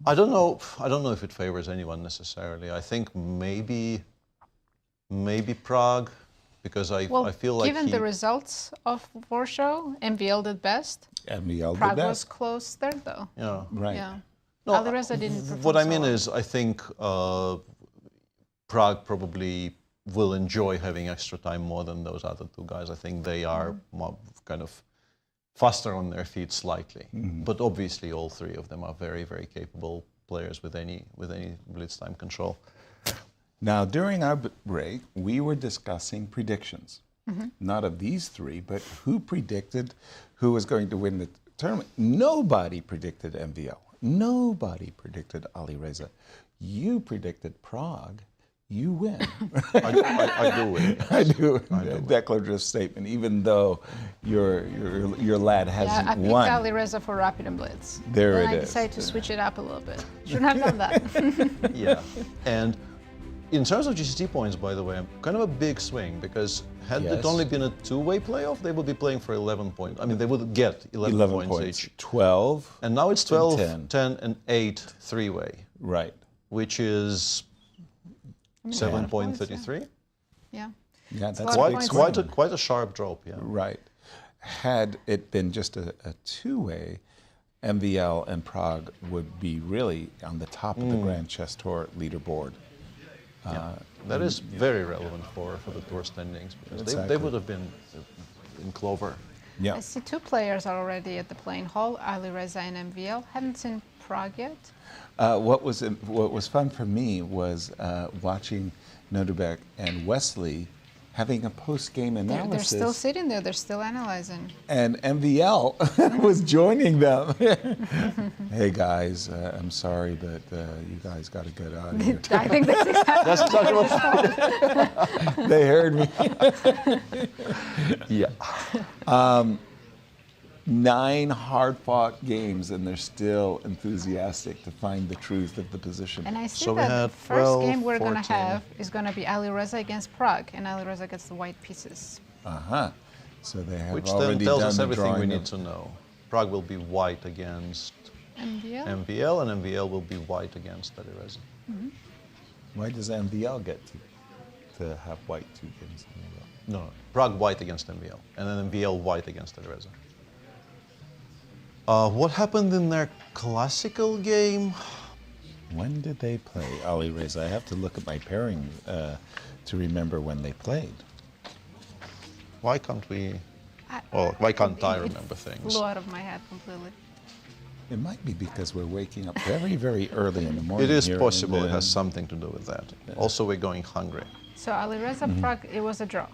I don't know if it favors anyone necessarily. I think maybe Prague, because I feel like given the results of Warsaw, MVL did best. MVL Prague did best. was close there, though. Yeah. Right. Yeah. No, Alireza didn't perform what I mean so well. is, I think Prague probably will enjoy having extra time more than those other two guys. I think they are more kind of faster on their feet slightly. But obviously all three of them are very, very capable players with any blitz time control. Now, during our break, we were discussing predictions. Not of these three, but who predicted who was going to win the tournament. Nobody predicted MVL. Nobody predicted Alireza. You predicted Prague. You win. I do win. Yes. I do. A declarative statement, even though your lad hasn't I picked won. Alireza for Rapid and Blitz. There then it I is. decided to switch it up a little bit. Shouldn't have done that. Yeah. And in terms of GCT points, by the way, kind of a big swing, because had it only been a two-way playoff, they would be playing for 11 points. I mean, they would get 11 points each. 12. And now it's 12, 10, and 8 three-way. Right. Which is 7.33. Yeah. Yeah, that's quite a sharp drop. Yeah. Right. Had it been just a two-way, MVL and Prague would be really on the top of the Grand Chess Tour leaderboard. That is very relevant for the tour standings, because they would have been in clover. Yeah. I see two players are already at the playing hall, Alireza and MVL. Haven't seen Prague yet. What was fun for me was watching Nodirbek and Wesley having a post-game analysis. They're still sitting there. They're still analyzing. And MVL was joining them. Hey guys, I'm sorry, but you guys got to get out of here. I think that's exactly what They heard me. Yeah. 9 hard-fought games, and they're still enthusiastic to find the truth of the position. And I see that the first game we're going to have is going to be Alireza against Prague, and Alireza gets the white pieces. So they have Which already then tells done us the everything we drawing need to know. Prague will be white against MVL, and MVL will be white against Alireza. Why does MVL get to have white 2 games? No, Prague white against MVL, and then MVL white against Alireza. What happened in their classical game? When did they play Alireza? I have to look at my pairing to remember when they played. Why can't we? Well, why can't I remember things? Flew out of my head completely. It might be because we're waking up very, very early in the morning. It is possible it has something to do with that. Also, we're going hungry. So Alireza Prague, it was a draw.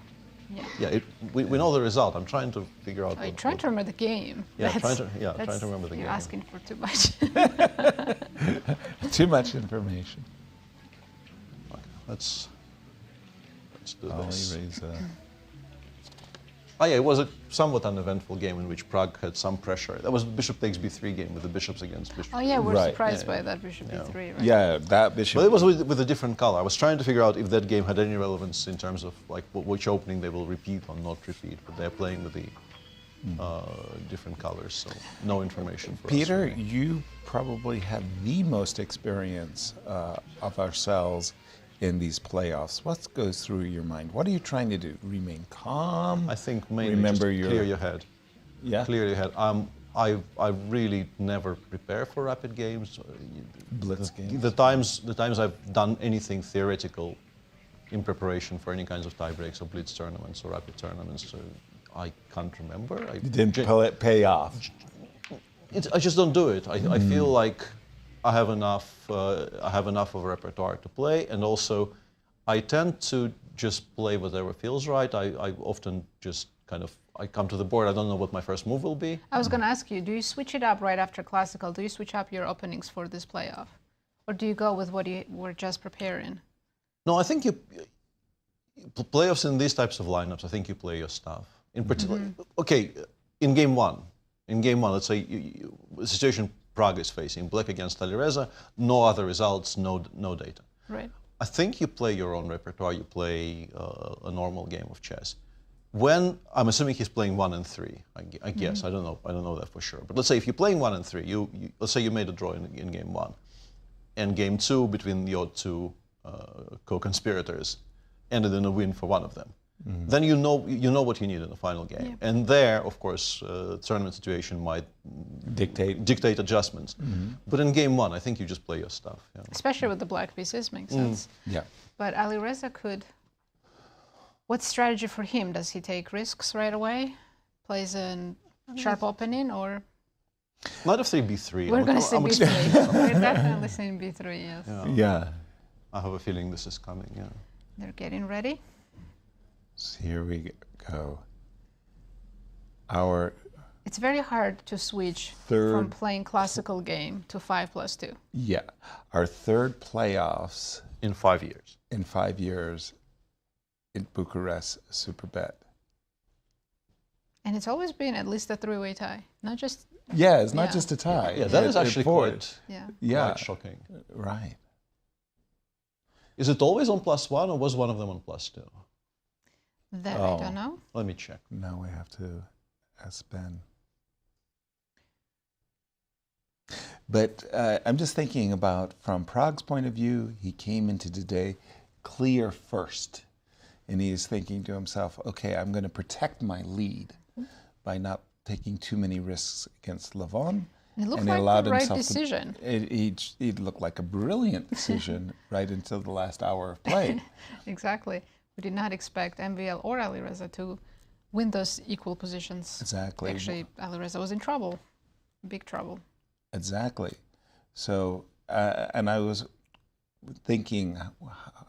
Yeah, we know the result. I'm trying to figure out. I'm trying to remember the game. Yeah, trying to remember the game. You're asking for too much. Too much information. Okay, let's do this. Alireza. Oh yeah, it was a somewhat uneventful game in which Prague had some pressure. That was Bishop takes B3 game with the bishops against bishop. Oh yeah, we're surprised by that Bishop B3, right? Yeah, that bishop. But it was with a different color. I was trying to figure out if that game had any relevance in terms of like which opening they will repeat or not repeat. But they're playing with the different colors, so no information for Peter, us. Peter, you probably have the most experience of ourselves in these playoffs. What goes through your mind? What are you trying to do? Remain calm? I think mainly remember just clear your head. Yeah? Clear your head. I really never prepare for rapid games. Blitz games? The times I've done anything theoretical, in preparation for any kinds of tie breaks or blitz tournaments or rapid tournaments. So I can't remember. You didn't pay off. I just don't do it. I feel like I have enough of a repertoire to play, and also I tend to just play whatever feels right. I often just I come to the board, I don't know what my first move will be. I was going to ask you, do you switch it up right after Classical? Do you switch up your openings for this playoff? Or do you go with what you were just preparing? No, I think playoffs in these types of lineups, I think you play your stuff. In particular, okay, in game one, let's say the situation Prague is facing, black against Alireza, no other results, no data. Right. I think you play your own repertoire, you play a normal game of chess. When, I'm assuming he's playing 1 and 3, I guess, I don't know that for sure. But let's say if you're playing 1 and 3, let's say you made a draw in game 1, and game 2 between your two co-conspirators ended in a win for one of them. Then you know what you need in the final game. Yeah. And there, of course, tournament situation might dictate adjustments. But in game 1, I think you just play your stuff. Yeah. Especially with the black pieces, makes sense. Yeah. But Alireza could... What's strategy for him? Does he take risks right away? Plays a sharp opening, or...? Knight of 3, b3. We're going to say b3. We're definitely saying b3, yes. Yeah. I have a feeling this is coming, yeah. They're getting ready. So here we go. It's very hard to switch from playing classical game to 5+2. Yeah. Our third playoffs... In 5 years. In 5 years in Bucharest Superbet. And it's always been at least a three-way tie, not just... Yeah, it's not just a tie. Yeah, that is actually quite shocking. Right. Is it always on +1, or was one of them on +2? That I don't know. Let me check. Now we have to ask Ben. But I'm just thinking about, from Prague's point of view, he came into today clear first. And he is thinking to himself, okay, I'm going to protect my lead by not taking too many risks against Levon. It looked like the right decision. It looked like a brilliant decision right until the last hour of play. Exactly. We did not expect MVL or Alireza to win those equal positions. Exactly. Actually, Alireza was in trouble, big trouble. Exactly. So, and I was thinking,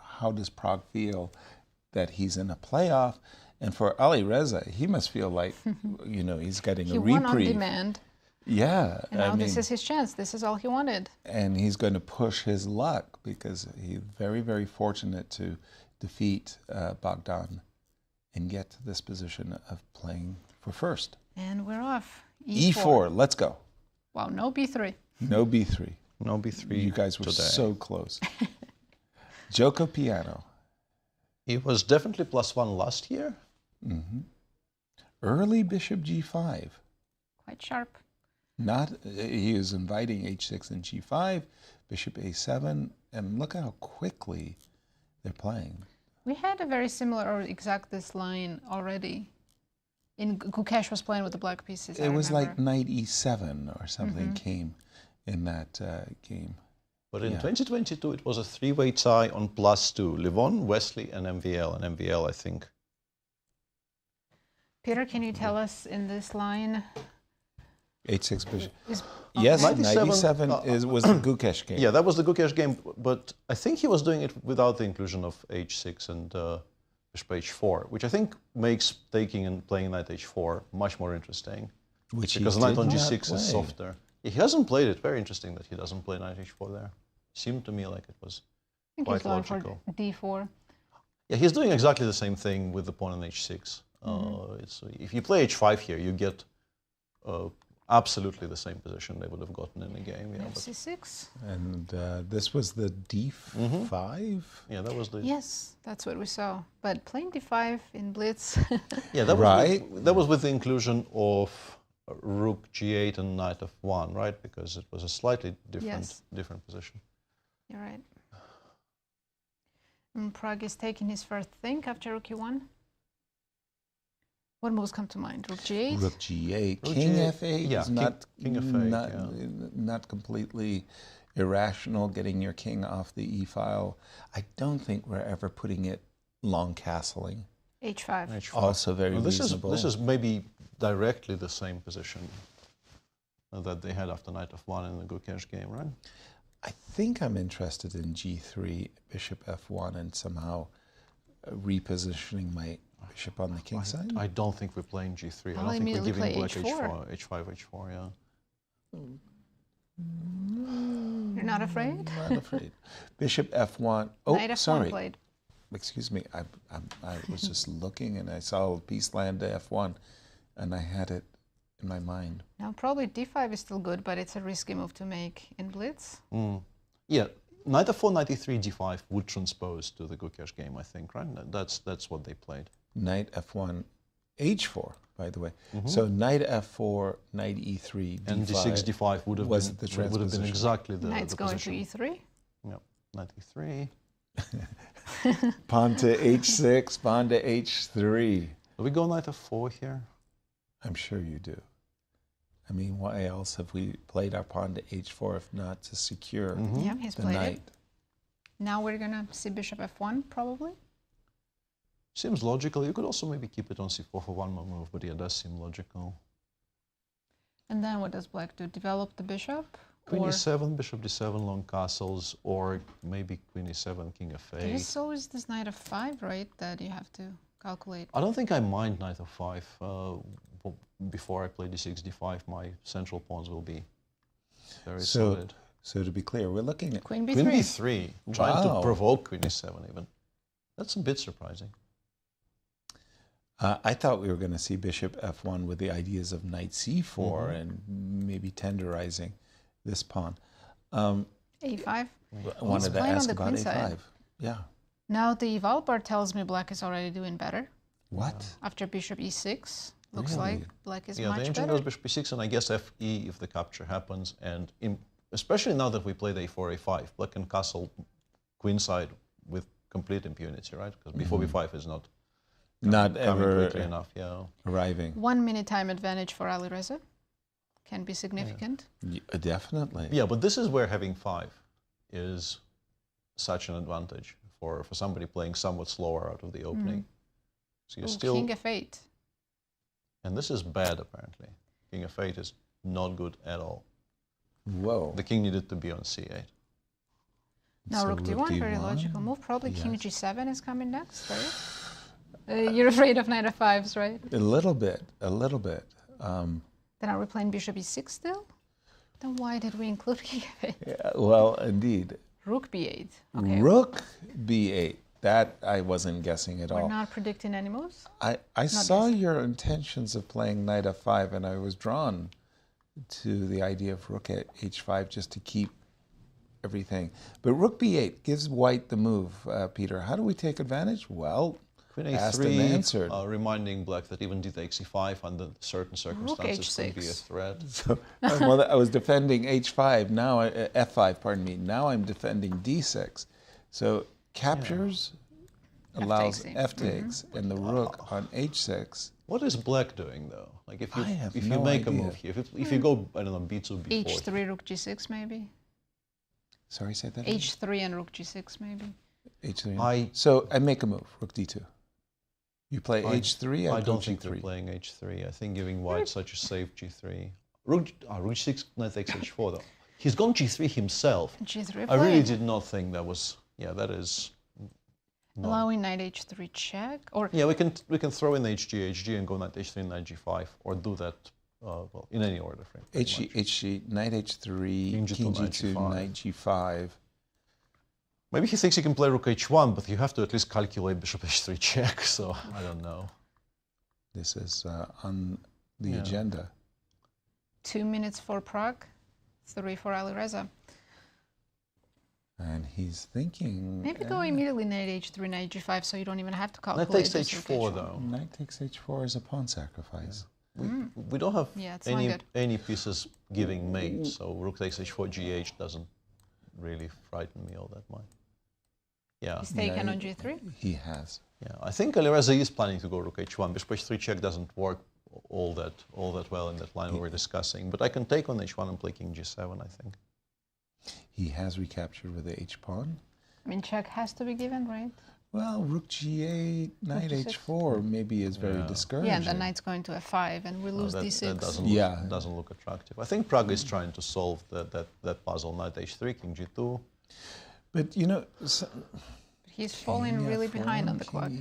how does Prague feel that he's in a playoff? And for Alireza, he must feel like, he's getting a reprieve. He won on demand. Yeah. And now this is his chance. This is all he wanted. And he's going to push his luck because he's very, very fortunate to defeat Bogdan and get to this position of playing for first. And we're off. E4. Let's go. Wow, no b3. No b3. No b3. You guys were so close. Joko Piano. He was definitely +1 last year. Early bishop g5. Quite sharp. He is inviting h6 and g5, bishop a7, and look how quickly they're playing. We had a very similar or exact this line already. Gukesh was playing with the black pieces. It was like knight e7 or something came in that game. But in 2022, it was a three-way tie on +2. Levon, Wesley, and MVL. And MVL, I think. Peter, can you tell us in this line? h6 bishop. Yes, knight e7 was the Gukesh game. Yeah, that was the Gukesh game. But I think he was doing it without the inclusion of h6 and bishop h4, which I think makes taking and playing knight h4 much more interesting. Because knight on g6 is softer. He hasn't played it. Very interesting that he doesn't play knight h4 there. Seemed to me like it was quite logical. For d4. Yeah, he's doing exactly the same thing with the pawn on h6. If you play h5 here, you get absolutely the same position they would have gotten in the game. Yeah, c6. And this was the d5? Yeah, that was the... Yes, that's what we saw. But playing d5 in blitz... Yeah, that was with the inclusion of rook g8 and knight f1, right? Because it was a slightly different position. You're right. And Prague is taking his first think after rook e1. What moves come to mind? Rook g8? Rook g8. King f8 is king f8, not completely irrational, getting your king off the e-file. I don't think we're ever putting it long castling. H5. Also very reasonable. This is maybe directly the same position that they had after knight f1 in the Gukesh game, right? I think I'm interested in g3, bishop f1, and somehow repositioning my bishop on the king side. I don't think we're playing g3. I I'll don't think we're immediately giving play black H4. h5, h4, yeah. You're not afraid? Not afraid. Bishop f1. Oh, Knight f1 sorry. played. Excuse me. I was just looking and I saw piece land to f1, and I had it in my mind. Now, probably d5 is still good, but it's a risky move to make in blitz. Yeah, knight f4, knight e3, d5 would transpose to the Gukesh game, I think, right? That's what they played. Knight f1, h4, by the way. So knight f4, knight e3, d5. And d6, d5 would have been exactly the Knight's going position. to e3. Yep, knight e3. Pawn to h6, pawn to h3. Do we go knight f4 here? I'm sure you do. I mean, why else have we played our pawn to h4 if not to secure Yeah, he's the played knight? it. Now we're going to see bishop f1, probably. Seems logical. You could also maybe keep it on c4 for one more move, but yeah, it does seem logical. And then what does black do? Develop the bishop? Queen or e7, bishop d7, long castles, or maybe queen e7, king f8. there is always this knight f5, right, that you have to calculate. I don't think I mind knight f5. Before I play d6, d5, my central pawns will be very solid. So to be clear, we're looking at Queen b3. Queen b3, trying to Wow. provoke queen e7 even. That's a bit surprising. I thought we were going to see bishop f1 with the ideas of knight c4 and maybe tenderizing this pawn. a5. I He's wanted to playing ask on the about queen a5. side. Yeah. Now the eval bar tells me black is already doing better. What? After bishop e6, looks Really? like black is Yeah, the much ancient better. goes bishop e6, and I guess fe if the capture happens. And especially now that we played a4, a5, black can castle queenside with complete impunity, right? Because before b5 is not Not coming ever quickly enough. Yeah. arriving. 1 minute time advantage for Alireza can be significant. Definitely. Yeah, but this is where having 5 is such an advantage for somebody playing somewhat slower out of the opening. So you're still... King f8. And this is bad, apparently. King f8 is not good at all. Whoa. The king needed to be on c8. Now So rook d1, very d1. logical move. Probably king Yes. g7 is coming next, right? You're afraid of knight f5s, right? A little bit, a little bit. Then are we playing bishop e6 still? Then why did we include king f8? Yeah, well, indeed. Rook b8. Okay. Rook b8. That I wasn't guessing at We're all. not predicting any moves? I saw your intentions of playing knight f5, and I was drawn to the idea of rook at h5 just to keep everything. But rook b8 gives white the move, Peter. How do we take advantage? Well, Queen asked and answered. a3, reminding black that even d takes e5 under certain circumstances could be a h6. threat. So, well, I was defending h5, now f5, pardon me. Now I'm defending d6. So captures allows f takes and the rook on h6. What is black doing though? Like if you no make a idea. move here, if you go, I don't know, b2, b4. h3, rook g6 maybe? Sorry, say that again? h3 and rook g6 maybe? h3. So I make a move, rook d2. You play h3, I I don't go think they're g3. playing h3. I think giving white such a safe g3. Rook g6, knight takes h4 though. He's gone g3 himself. G3 I really play. did not think that was, yeah, that is... not- Allowing knight h3 check? Or Yeah, we can throw in hg and go knight h3, knight g5, or do that, well, in any order, frankly. hg, knight h3, King king g2, g2, knight g5. Maybe he thinks he can play rook h1, but you have to at least calculate bishop h3 check, so I don't know. This is on the Yeah. agenda. 2 minutes for Prague, 3 for Alireza. And he's thinking... Maybe go immediately knight h3, knight g5, so you don't even have to calculate. Knight takes this rook h4 h1. though. Knight takes h4 is a pawn sacrifice. We don't have Yeah, it's not good. any pieces giving mate, so rook takes h4, gh doesn't really frighten me all that much. Yeah. He's taken on g3. He has. Yeah, I think Alireza is planning to go rook h1. Bishop h3 check doesn't work all that well in that line we were discussing, but I can take on h1 and play king g7, I think. He has recaptured with the h pawn. I mean, check has to be given, right? Well, rook g8, knight h4 maybe is very discouraging. Yeah, and the knight's going to f5, and we lose d6. That doesn't look attractive. I think Pragg is trying to solve that puzzle. Knight h3, king g2. But you know, he's falling really behind on the clock.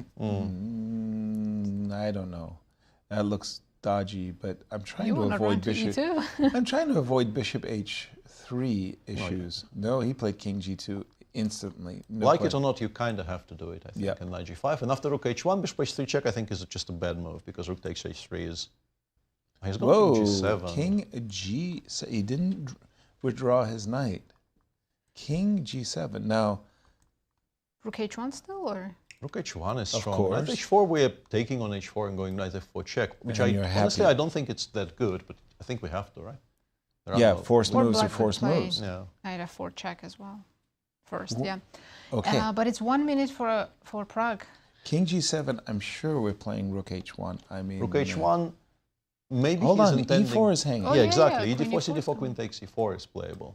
I don't know. That looks dodgy, but I'm trying to wanna avoid run to bishop. E2? I'm trying to avoid bishop h3 issues. No, he played king g2 instantly. No Like question. it or not, you kind of have to do it, I think, in knight g5. And after rook h1, bishop h3 check, I think is just a bad move, because rook takes h3 is... He's got king g7. King g... So he didn't withdraw his knight. King g7. Now... Rook h1 still, or...? Rook h1 is Of strong. course. Knight h4, we are taking on h4 and going knight f4 check, which honestly, I don't think it's that good, but I think we have to, right? Yeah, forced Or moves are Black would forced play moves. Yeah. Knight f4 check as well. First, yeah. Okay. But it's 1 minute for Pragg. King g7, I'm sure we're playing rook h1. I mean... Rook h1, maybe Hold he's on, intending... e4 is hanging. Yeah, exactly. yeah, e4, queen c4, queen takes e4 is playable.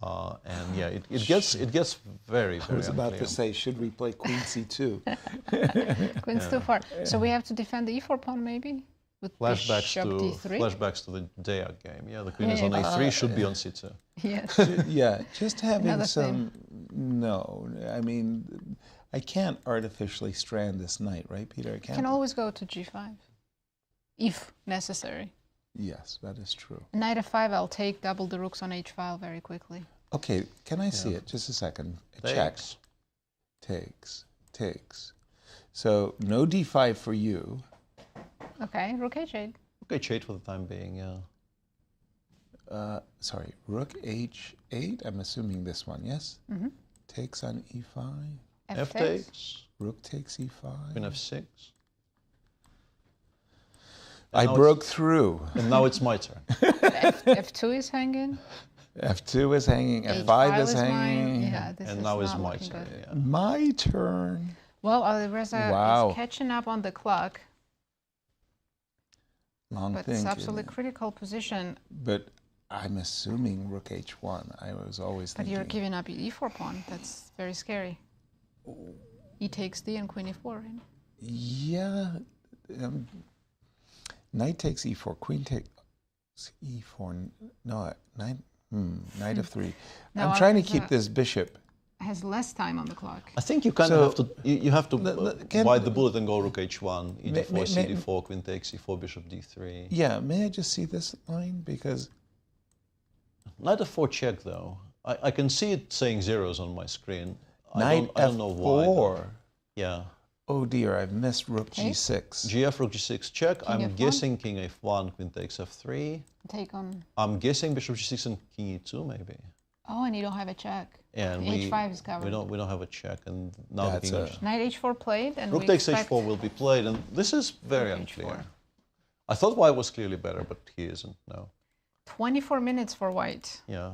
And yeah, it gets very, very I was about unclear. to say, should we play queen c2? Queen's too far. So we have to defend the e4 pawn, maybe? With bishop d3? Flashbacks to the Deac game. Yeah, the queen is on a3, should be on c2. Yes. Yeah, just having Another some... No, I mean, I can't artificially strand this knight, right, Peter? I You can't. can always go to g5, if necessary. Yes, that is true. Knight f5, I'll take double the rooks on h-file very quickly. Okay, can I see it? Just a second. Checks. Takes. So no d5 for you. Okay, rook h8. Rook h8 for the time being, yeah. Sorry, rook h8. I'm assuming this one, yes? Mm-hmm. Takes on e5. F takes. Rook takes e5. Queen f6. I broke through. And now it's my turn. F2 is hanging. F2 is hanging. F5 is hanging. Yeah, this and is now is not my looking turn. good. Yeah. My turn. Well, Alireza is catching up on the clock. Long But thinking. it's absolutely critical position. But I'm assuming rook h1. I was always But thinking. you're giving up your e4 pawn. That's very scary. E takes d and queen e4, right? Yeah. Knight takes e4. Queen takes e4. No, knight. Knight f3. No, I'm trying to Alireza keep this bishop. Has less time on the clock. I think you kind of have to. You have to bite the bullet and go rook h1, e d4, c d4, queen takes e4, bishop d3. Yeah, may I just see this line? Because Knight f4 check, though. I can see it saying zeros on my screen. Knight I don't know why. f4. Yeah. Oh dear, I've missed rook g6. gf, rook g6 check. King I'm f1. guessing king f1, queen takes f3. Take on. I'm guessing bishop g6 and king e2, maybe. Oh, and you don't have a check. And h5 is covered. we don't have a check, and now the king Knight h4 played, and rook we takes expect h4 will be played, and this is very unclear. I thought white was clearly better, but he isn't. No. 24 minutes for white. Yeah.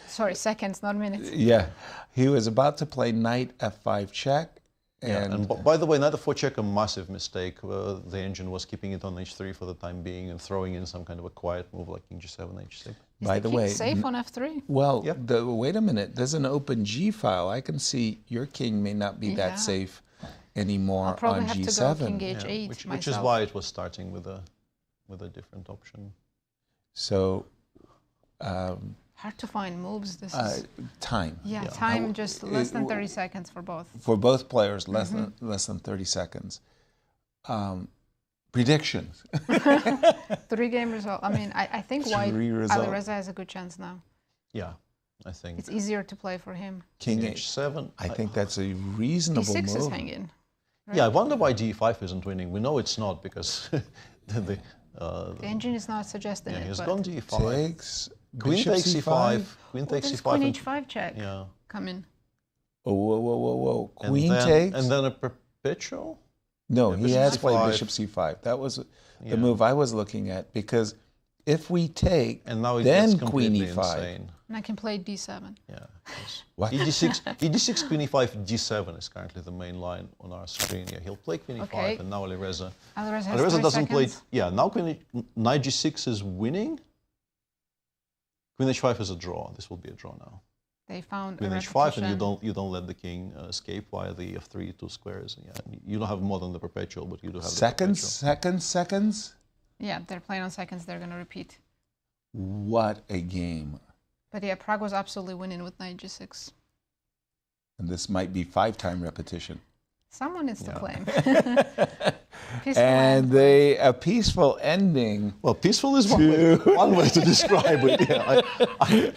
Sorry, seconds, not minutes. Yeah, he was about to play knight f5 check. And by the way, knight f4 check, a massive mistake. The engine was keeping it on h3 for the time being and throwing in some kind of a quiet move like king g7, h6. By the way, safe on f3. Well, wait a minute. There's an open g file. I can see your king may not be that safe anymore I'll probably on have g7. to go king h8 which is why it was starting with a different option. So. Hard to find moves. This is time. Yeah, time just less than 30 seconds for both. For both players, less than 30 seconds. Predictions. 3-game result. I mean, I think white Alireza has a good chance now. Yeah, I think it's easier to play for him. King h7. I think that's a reasonable d6 move. is hanging. Right? Yeah, I wonder why d5 isn't winning. We know it's not because the engine is not suggesting it. He's but gone d5. Takes. Queen takes e5. Queen takes e5. Queen h5 check. Yeah. Come in. Oh, whoa. Queen and takes. And then a perpetual? No, yeah, he has c5. played bishop c5. That was the move I was looking at, because if we take, and now it then gets queen e5. Insane. And I can play d7. Yeah. What? e6, queen e5, d7 is currently the main line on our screen. Yeah, he'll play queen e5, and now Alireza. Alireza doesn't play. Yeah, now knight g6 is winning. Queen h5 is a draw. This will be a draw now. They found queen a h5, and repetition. you don't let the king escape via the f3 2 squares. Yeah, you don't have more than the perpetual, but you do have Seconds. Yeah, they're playing on seconds. They're going to repeat. What a game! But yeah, Prague was absolutely winning with knight g6. And this might be 5-time repetition. Someone needs to claim. And a peaceful ending. Well, peaceful is one way to describe it. Yeah,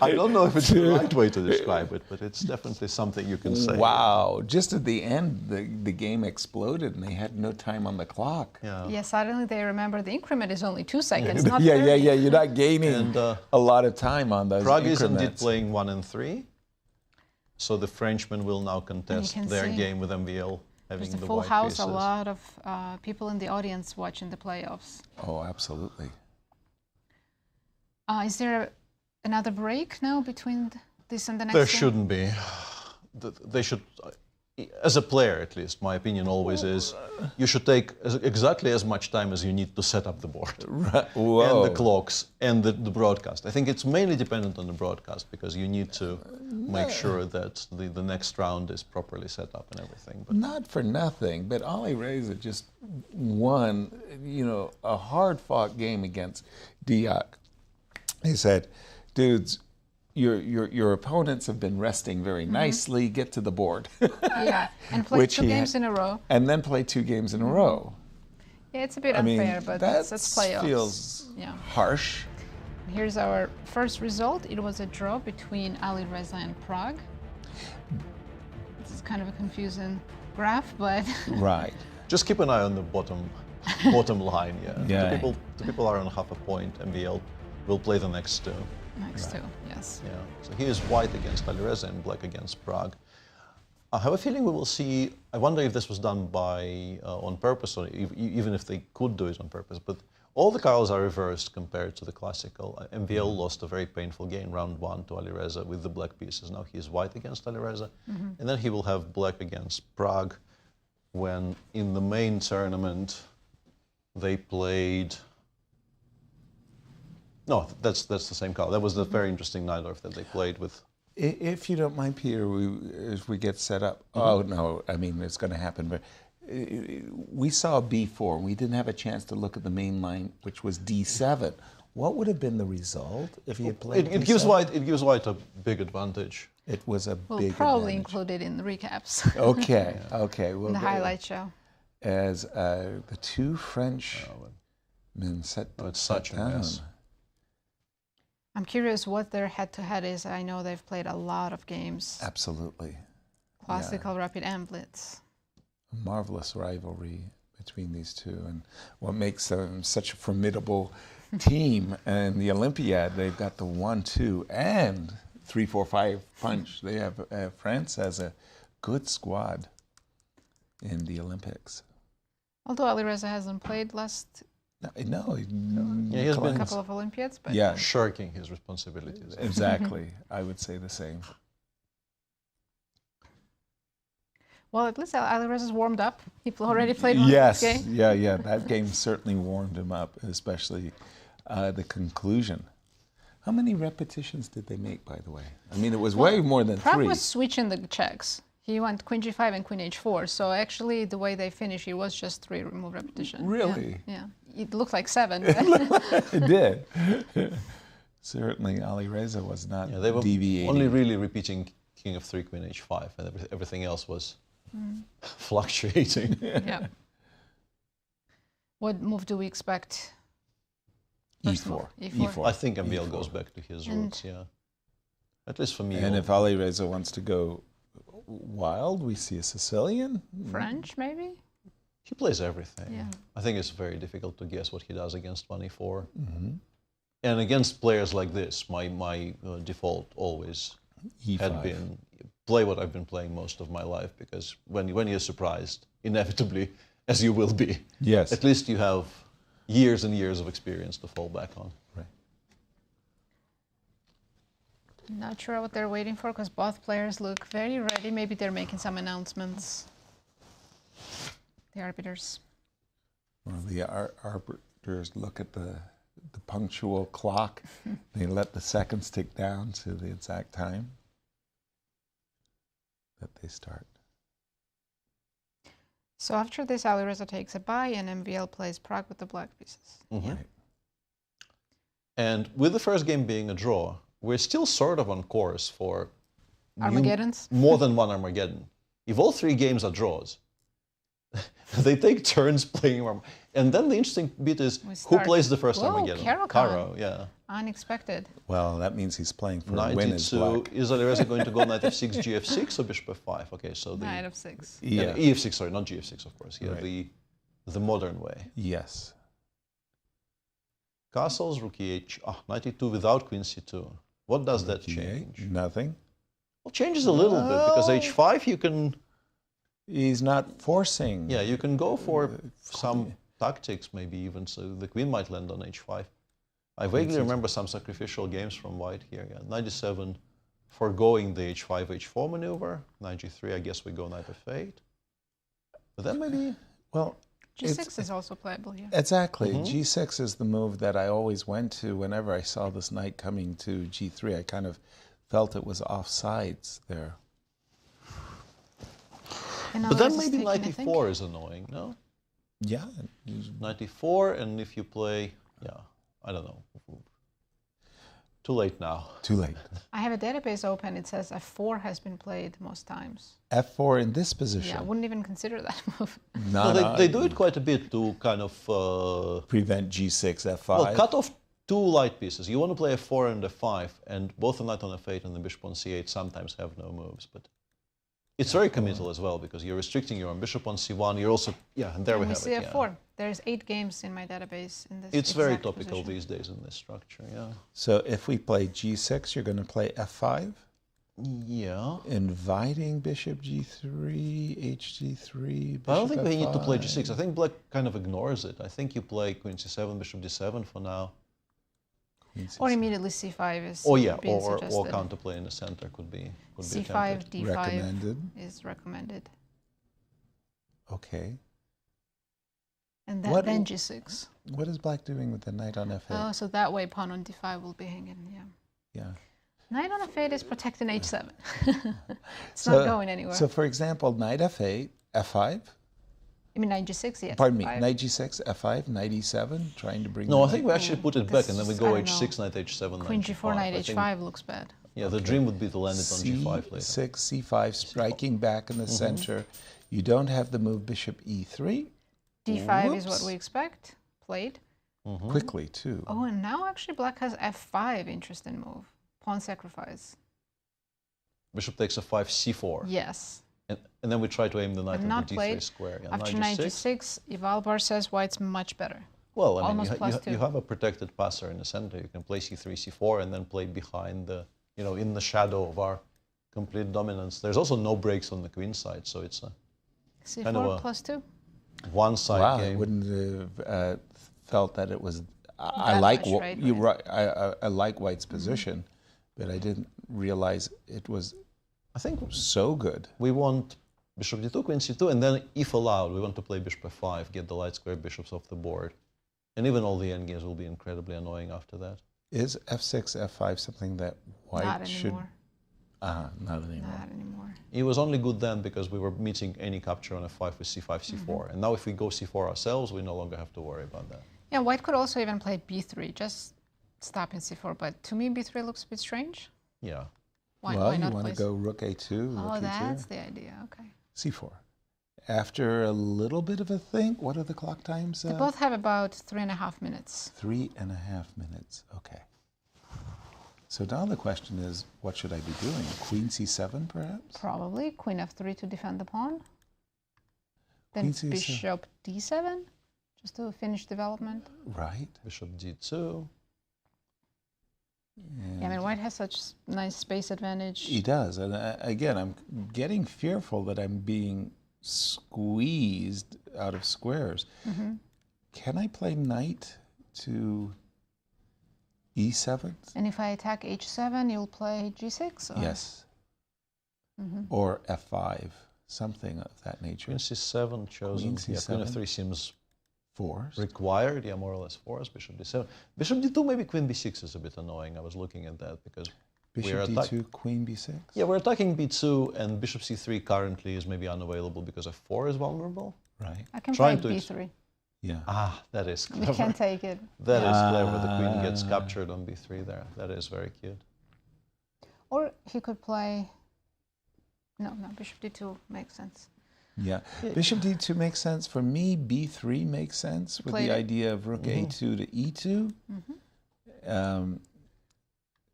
I don't know if it's the right way to describe it, but it's definitely something you can say. Wow! Just at the end, the game exploded, and they had no time on the clock. Yeah, suddenly they remember the increment is only 2 seconds, Yeah, not yeah, 30. You're not gaining a lot of time on those Prague is increments. indeed playing 1 and 3, so the Frenchmen will now contest can their see game with MVL. There's a full house, a lot of people in the audience watching the playoffs. Oh, absolutely. Is there another break now between this and the next There game? shouldn't be. They should, as a player at least, my opinion always is, you should take exactly as much time as you need to set up the board. And the clocks and the broadcast. I think it's mainly dependent on the broadcast because you need to make sure that the next round is properly set up and everything. But Not for nothing, but Alireza just won, a hard-fought game against Deac. He said, dudes, your opponents have been resting very nicely. Get to the board. Yeah, and play 2 games in a row. And then play 2 games in a row. Yeah, it's a bit I mean, unfair, but that that's playoffs. feels harsh. Here's our first result. It was a draw between Alireza and Prague. This is kind of a confusing graph, but right. Just keep an eye on the bottom line. Yeah. The people are on half a point. MVL will play the next 2. Next 2, yes. Yeah. So he is white against Alireza and black against Prague. I have a feeling we will see. I wonder if this was done by on purpose, or even if they could do it on purpose. But all the cards are reversed compared to the classical. MVL lost a very painful game, round 1, to Alireza with the black pieces. Now he is white against Alireza, and then he will have black against Prague. When in the main tournament they played. No, that's the same card. That was the very interesting Najdorf that they played with. If you don't mind, Peter, as we get set up. Oh, no, I mean, it's going to happen. But we saw B4. We didn't have a chance to look at the main line, which was D7. What would have been the result if he had played It gives white a big advantage. It was a we'll big probably advantage. include it in the recaps. Okay, okay. Well, in the highlight show. As the 2 French men set it's such a mess. I'm curious what their head-to-head is. I know they've played a lot of games. Absolutely. Classical, Rapid, and Blitz. A marvelous rivalry between these 2. And what makes them such a formidable team in the Olympiad, they've got the 1-2 and 3-4-5 punch. They have France has a good squad in the Olympics. Although Alireza hasn't played last... No, he has been a couple of Olympiads, but shirking his responsibilities. Exactly, I would say the same. Well, at least Alireza's warmed up. He already played one yes, game. yeah, that game certainly warmed him up, especially the conclusion. How many repetitions did they make, by the way? I mean, it was way more than Prague 3. was switching the checks. He went Queen G5 and Queen H4. So actually, the way they finished, it was just 3 remove repetition. Really? Yeah. It looked like 7. It did. Certainly, Alireza was not they were deviating. only really repeating King of 3, Queen H5, and everything else was fluctuating. Yeah. What move do we expect? E4. E4. I think MVL goes back to his roots, yeah. At least for me. And if Alireza wants to go wild, we see a Sicilian? French, maybe? He plays everything. Yeah. I think it's very difficult to guess what he does against 1-E4. And against players like this, my default always E5. had been play what I've been playing most of my life, because when you're surprised, inevitably, as you will be, yes, at least you have years and years of experience to fall back on. Right. Not sure what they're waiting for, because both players look very ready. Maybe they're making some announcements. The arbiters. Well, the arbiters look at the punctual clock. They let the seconds tick down to the exact time. that they start. So after this, Alireza takes a bye, and MVL plays Prague with the black pieces. Right. And with the first game being a draw, we're still sort of on course for Armageddons? more than one Armageddon. If all 3 games are draws, they take turns playing. And then the interesting bit is who plays the first Armageddon? Caro, yeah. Unexpected. Well, that means he's playing for Knight a win as E2. black. Is Alireza going to go knight f6, gf6, or bishop f5? Okay, so the Knight f6. Yeah, ef6, sorry, not gf6, of course. Yeah, Right. the modern way. Yes. Castles, rook e8, knight e2 without queen c2. What does that change? Nothing. Well, changes a little bit because h5 you can. He's not forcing. Yeah, you can go for some tactics, maybe even, so the queen might land on h5. I vaguely remember some sacrificial games from white here. Yeah, knight e7, foregoing the h5, h4 maneuver. Knight g3, I guess we go knight f8. But then maybe. Well, G6 is also playable here. Exactly. G6 is the move that I always went to whenever I saw this knight coming to G3. I kind of felt it was offsides there. But then maybe knight e4 is annoying, no? Yeah. Knight e4, and if you play, yeah, I don't know. Too late now. Too late. I have a database open. It says f4 has been played most times. F4 in this position? Yeah, I wouldn't even consider that move. No, they do it quite a bit to kind of... prevent g6, f5. Well, cut off 2 light pieces. You want to play f4 and f5, and both the knight on f8 and the bishop on c8 sometimes have no moves. But it's very committal as well, because you're restricting your own bishop on c1. You're also... Yeah, and there we have see it. f4. There's 8 games in my database in this. It's very exact topical position. these days in this structure, yeah. So if we play g6, you're going to play f5? Yeah. Inviting bishop g3, hg3, But I don't think bishop we need to play f5. g6. I think black kind of ignores it. I think you play queen c7, bishop d7 for now. Or immediately c5 is being or suggested. counterplay in the center could be c5, attempted. d5 Recommended. is recommended. Okay. And then g6. What is black doing with the knight on f8? Oh, so that way pawn on d5 will be hanging, Yeah. Knight on f8 is protecting h7. It's not going anywhere. So for example, knight f8, f5? I mean, knight g6, yes. Pardon me, f5. knight g6, f5, knight e7, trying to bring No, the I think we actually put it back and then we go I don't h6, knight h7, Queen knight g4, g5. knight I think- h5 looks bad. Yeah, the dream would be to land it on g5 later. C6, c5, striking back in the center. You don't have the move bishop e3. d5 is what we expect, played. Quickly, too. Oh, and now actually black has f5, interesting move. Pawn sacrifice. Bishop takes f5, c4. Yes. And then we try to aim the knight But on not the d3 played. square. Yeah, After knight g6, Ivalbar says white's much better. Well, I mean, Almost plus you 2. have a protected passer in the center. You can play c3, c4, and then play behind the, in the shadow of our complete dominance. There's also no breaks on the queen side, so it's a c4 kind of a plus 2. one-side Wow, game. I wouldn't have felt that it was. I That like much, right? you're right. I like White's position, but I didn't realize it was. I think so good. We want bishop d2, queen c2, and then, if allowed, we want to play bishop f5, get the light square bishops off the board. And even all the endgames will be incredibly annoying after that. Is f6, f5 something that White Not should? anymore. Not anymore. Not anymore. It was only good then because we were meeting any capture on f5 with c5, c4. And now if we go c4 ourselves, we no longer have to worry about that. Yeah, white could also even play b3, just stop in c4. But to me, b3 looks a bit strange. Yeah. Why Well, not you want to play go rook a2, Oh, rook that's e2, the idea. Okay. c4. After a little bit of a think, what are the clock times? They both have about 3.5 minutes. 3.5 minutes. Okay. So now the question is, what should I be doing? Queen c7, perhaps? Probably. Queen f3 to defend the pawn. Then Queen c7. bishop d7, just to finish development. Right. Bishop d2. Yeah, I mean, white has such nice space advantage. He does. And again, I'm getting fearful that I'm being squeezed out of squares. Can I play knight to e7? And if I attack h7, you'll play g6? Or? Yes. Or f5, something of that nature. Queen c7 chosen. Queen Yeah, c7. queen f3 seems forced. Required, yeah, more or less forced. Bishop d7. Bishop d2, maybe queen b6 is a bit annoying. I was looking at that because Bishop d2, queen b6? Yeah, we're attacking b2, and bishop c3 currently is maybe unavailable because f4 is vulnerable. Right. I can play b3. Yeah. Ah, that is clever. We can't take it. That is clever. The queen gets captured on b3 there. That is very cute. Or he could play... No, bishop d2 makes sense. Yeah. Bishop d2 makes sense. For me, b3 makes sense with the idea of rook a2 to e2.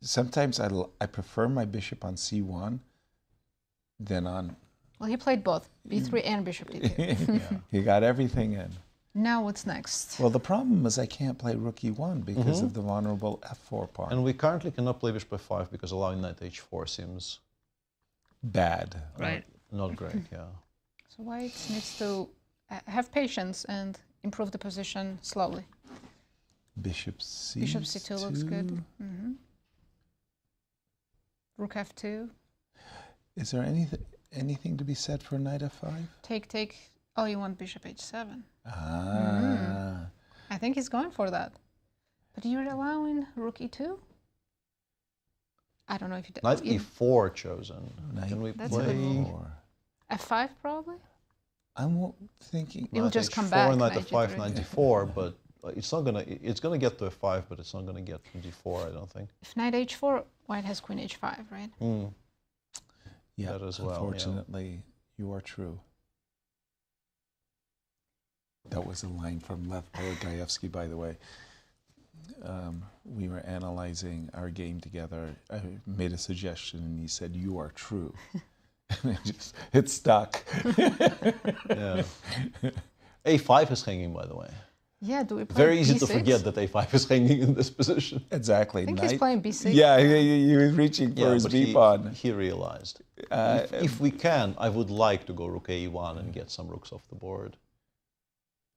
Sometimes I prefer my bishop on c1 than on... Well, he played both, b3 and bishop d2. He got everything in. Now what's next? Well, the problem is I can't play rook e1 because of the vulnerable f4 pawn. And we currently cannot play bishop f5 because allowing knight h4 seems... bad. Right. Not great, yeah. So white needs to have patience and improve the position slowly. Bishop c2. Bishop c2 looks good. Rook f2. Is there anything to be said for knight f5? Take. Oh, you want bishop h7. I think he's going for that. But you're allowing rook e2? I don't know if you... Knight e4 chosen. Can we play... f5 probably? I'm thinking... It will just come back. Knight f5, knight d4, but it's not gonna... It's gonna get to f5, but it's not gonna get to d4, I don't think. If knight h4, white has queen h5, right? Yeah, that as well, unfortunately, you are true. That was a line from Lev Polagaevsky, by the way. We were analyzing our game together. I made a suggestion, and he said, "You are true." And it stuck. Yeah. A5 is hanging, by the way. Yeah, do we play Very easy b6? to forget that A5 is hanging in this position. Exactly. I think he's playing b6. Yeah, he was reaching for his b-pawn. He realized. If we can, I would like to go rook a1 and get some rooks off the board.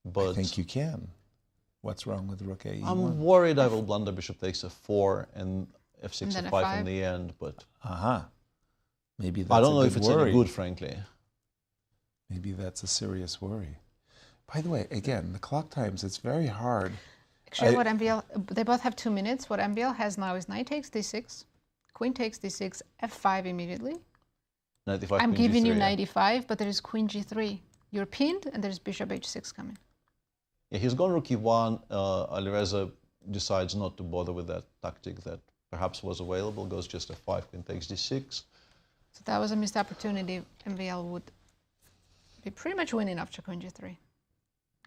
But I think you can. What's wrong with rook a1? I'm worried I will blunder bishop takes f4 and f6, And then f5 f5. in the end, but... Maybe that's I don't know a if good it's worry. any good, frankly. Maybe that's a serious worry. By the way, again, the clock times, it's very hard. Actually, what MBL, they both have 2 minutes. What MBL has now is knight takes d6, queen takes d6, f5 immediately. Knight e5, I'm queen giving g3, you yeah. knight e5, but there is queen g3. You're pinned, and there's bishop h6 coming. Yeah, he's gone rook e1. Alireza decides not to bother with that tactic that perhaps was available, goes just f5, queen takes d6. So that was a missed opportunity. MBL would be pretty much winning after queen g3.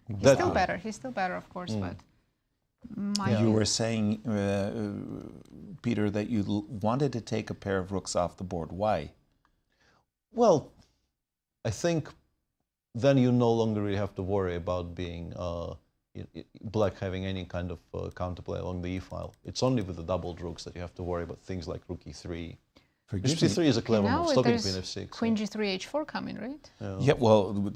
He's still better. He's still better, of course, but... You were saying, Peter, that you wanted to take a pair of rooks off the board. Why? Well, I think then you no longer really have to worry about being black having any kind of counterplay along the e-file. It's only with the doubled rooks that you have to worry about things like rook e3. Bishop c3 is a clever move, stopping queen f6. Queen g3, h4 coming, right? Yeah, well,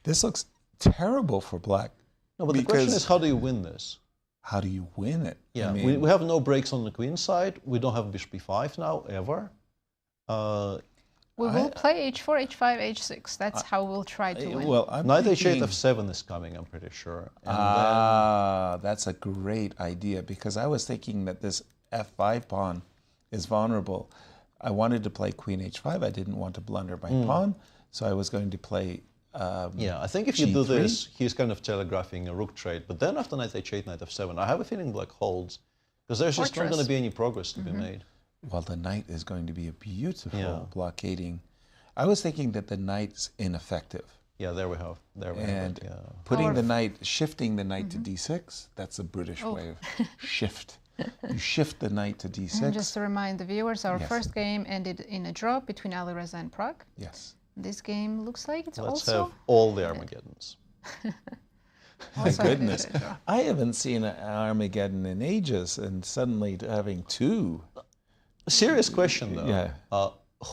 this looks terrible for black. No, but the question is, how do you win this? How do you win it? Yeah, I mean, we have no breaks on the queen side. We don't have bishop e5 now, ever. We will play h4, h5, h6. That's how we'll try to win. Well, I'm Knight thinking, h8, f7 is coming, I'm pretty sure. And that's a great idea, because I was thinking that this f5 pawn is vulnerable. I wanted to play queen h5. I didn't want to blunder my pawn, so I was going to play yeah, I think if you do this, he's kind of telegraphing a rook trade. But then after knight h8, knight f7, I have a feeling black holds, because there's just not going to be any progress to be made. Well, the knight is going to be a beautiful blockading. I was thinking that the knight's ineffective. Yeah, there we have. There we have it, yeah. Putting the knight, shifting the knight to d6, that's a British way of shift. You shift the knight to d6. And just to remind the viewers, our first game ended in a draw between Alireza and Pragg. Yes. This game looks like it's Let's also... have all the Armageddons. My goodness. I haven't seen an Armageddon in ages, and suddenly having two. A serious question, though. Yeah.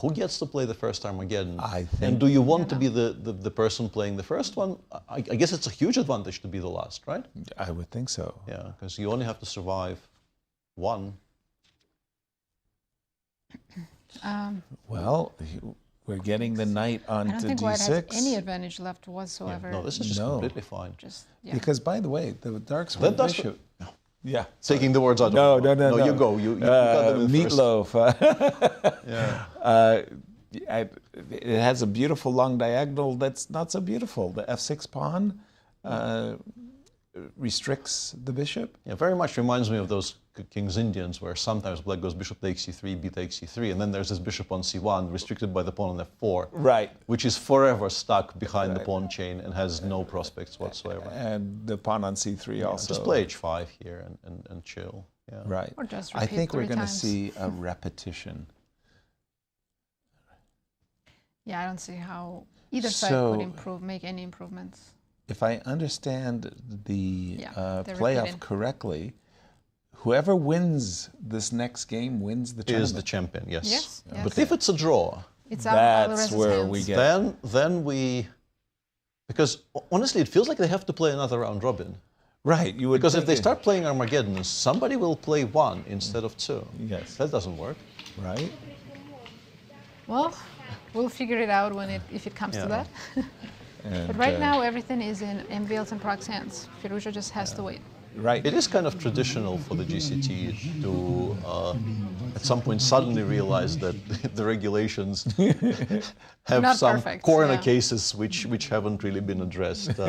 Who gets to play the first Armageddon? I think. And do you want to be the person playing the first one? I guess it's a huge advantage to be the last, right? I would think so. Yeah, because you only have to survive one. Well, we're getting the knight onto d6. I don't think White has any advantage left whatsoever. Yeah, no, this is just completely fine. Just, Because, by the way, the dark's bishop. Yeah. Taking the words out of no, my mouth. no. You go. You got them in Meatloaf. Yeah. It has a beautiful long diagonal that's not so beautiful. The f6 pawn restricts the bishop. Yeah, very much reminds me of those King's Indians, where sometimes black goes bishop takes c3, b takes c3, and then there's this bishop on c1, restricted by the pawn on f4. Right. Which is forever stuck behind the pawn chain and has no prospects whatsoever. And the pawn on c3 also. Just play h5 here and chill. Yeah. Right. Or just I repeat think we're 3 going to times. see a repetition. Yeah, I don't see how either side could make any improvements. If I understand the they're playoff repeating. correctly, whoever wins this next game wins the tournament. Is the champion, yes. Yes, yes. But if it's a draw, that's where we get. Then we, because honestly, it feels like they have to play another round robin. Right, you would. Because if they start playing Armageddon, somebody will play 1 instead of 2. Yes, that doesn't work. Right. Well, we'll figure it out if it comes to that. But right now, everything is in MVL's and Prag's hands. Firouzja just has to wait. Right. It is kind of traditional for the GCT to, at some point, suddenly realize that the regulations have Not some perfect, corner cases which haven't really been addressed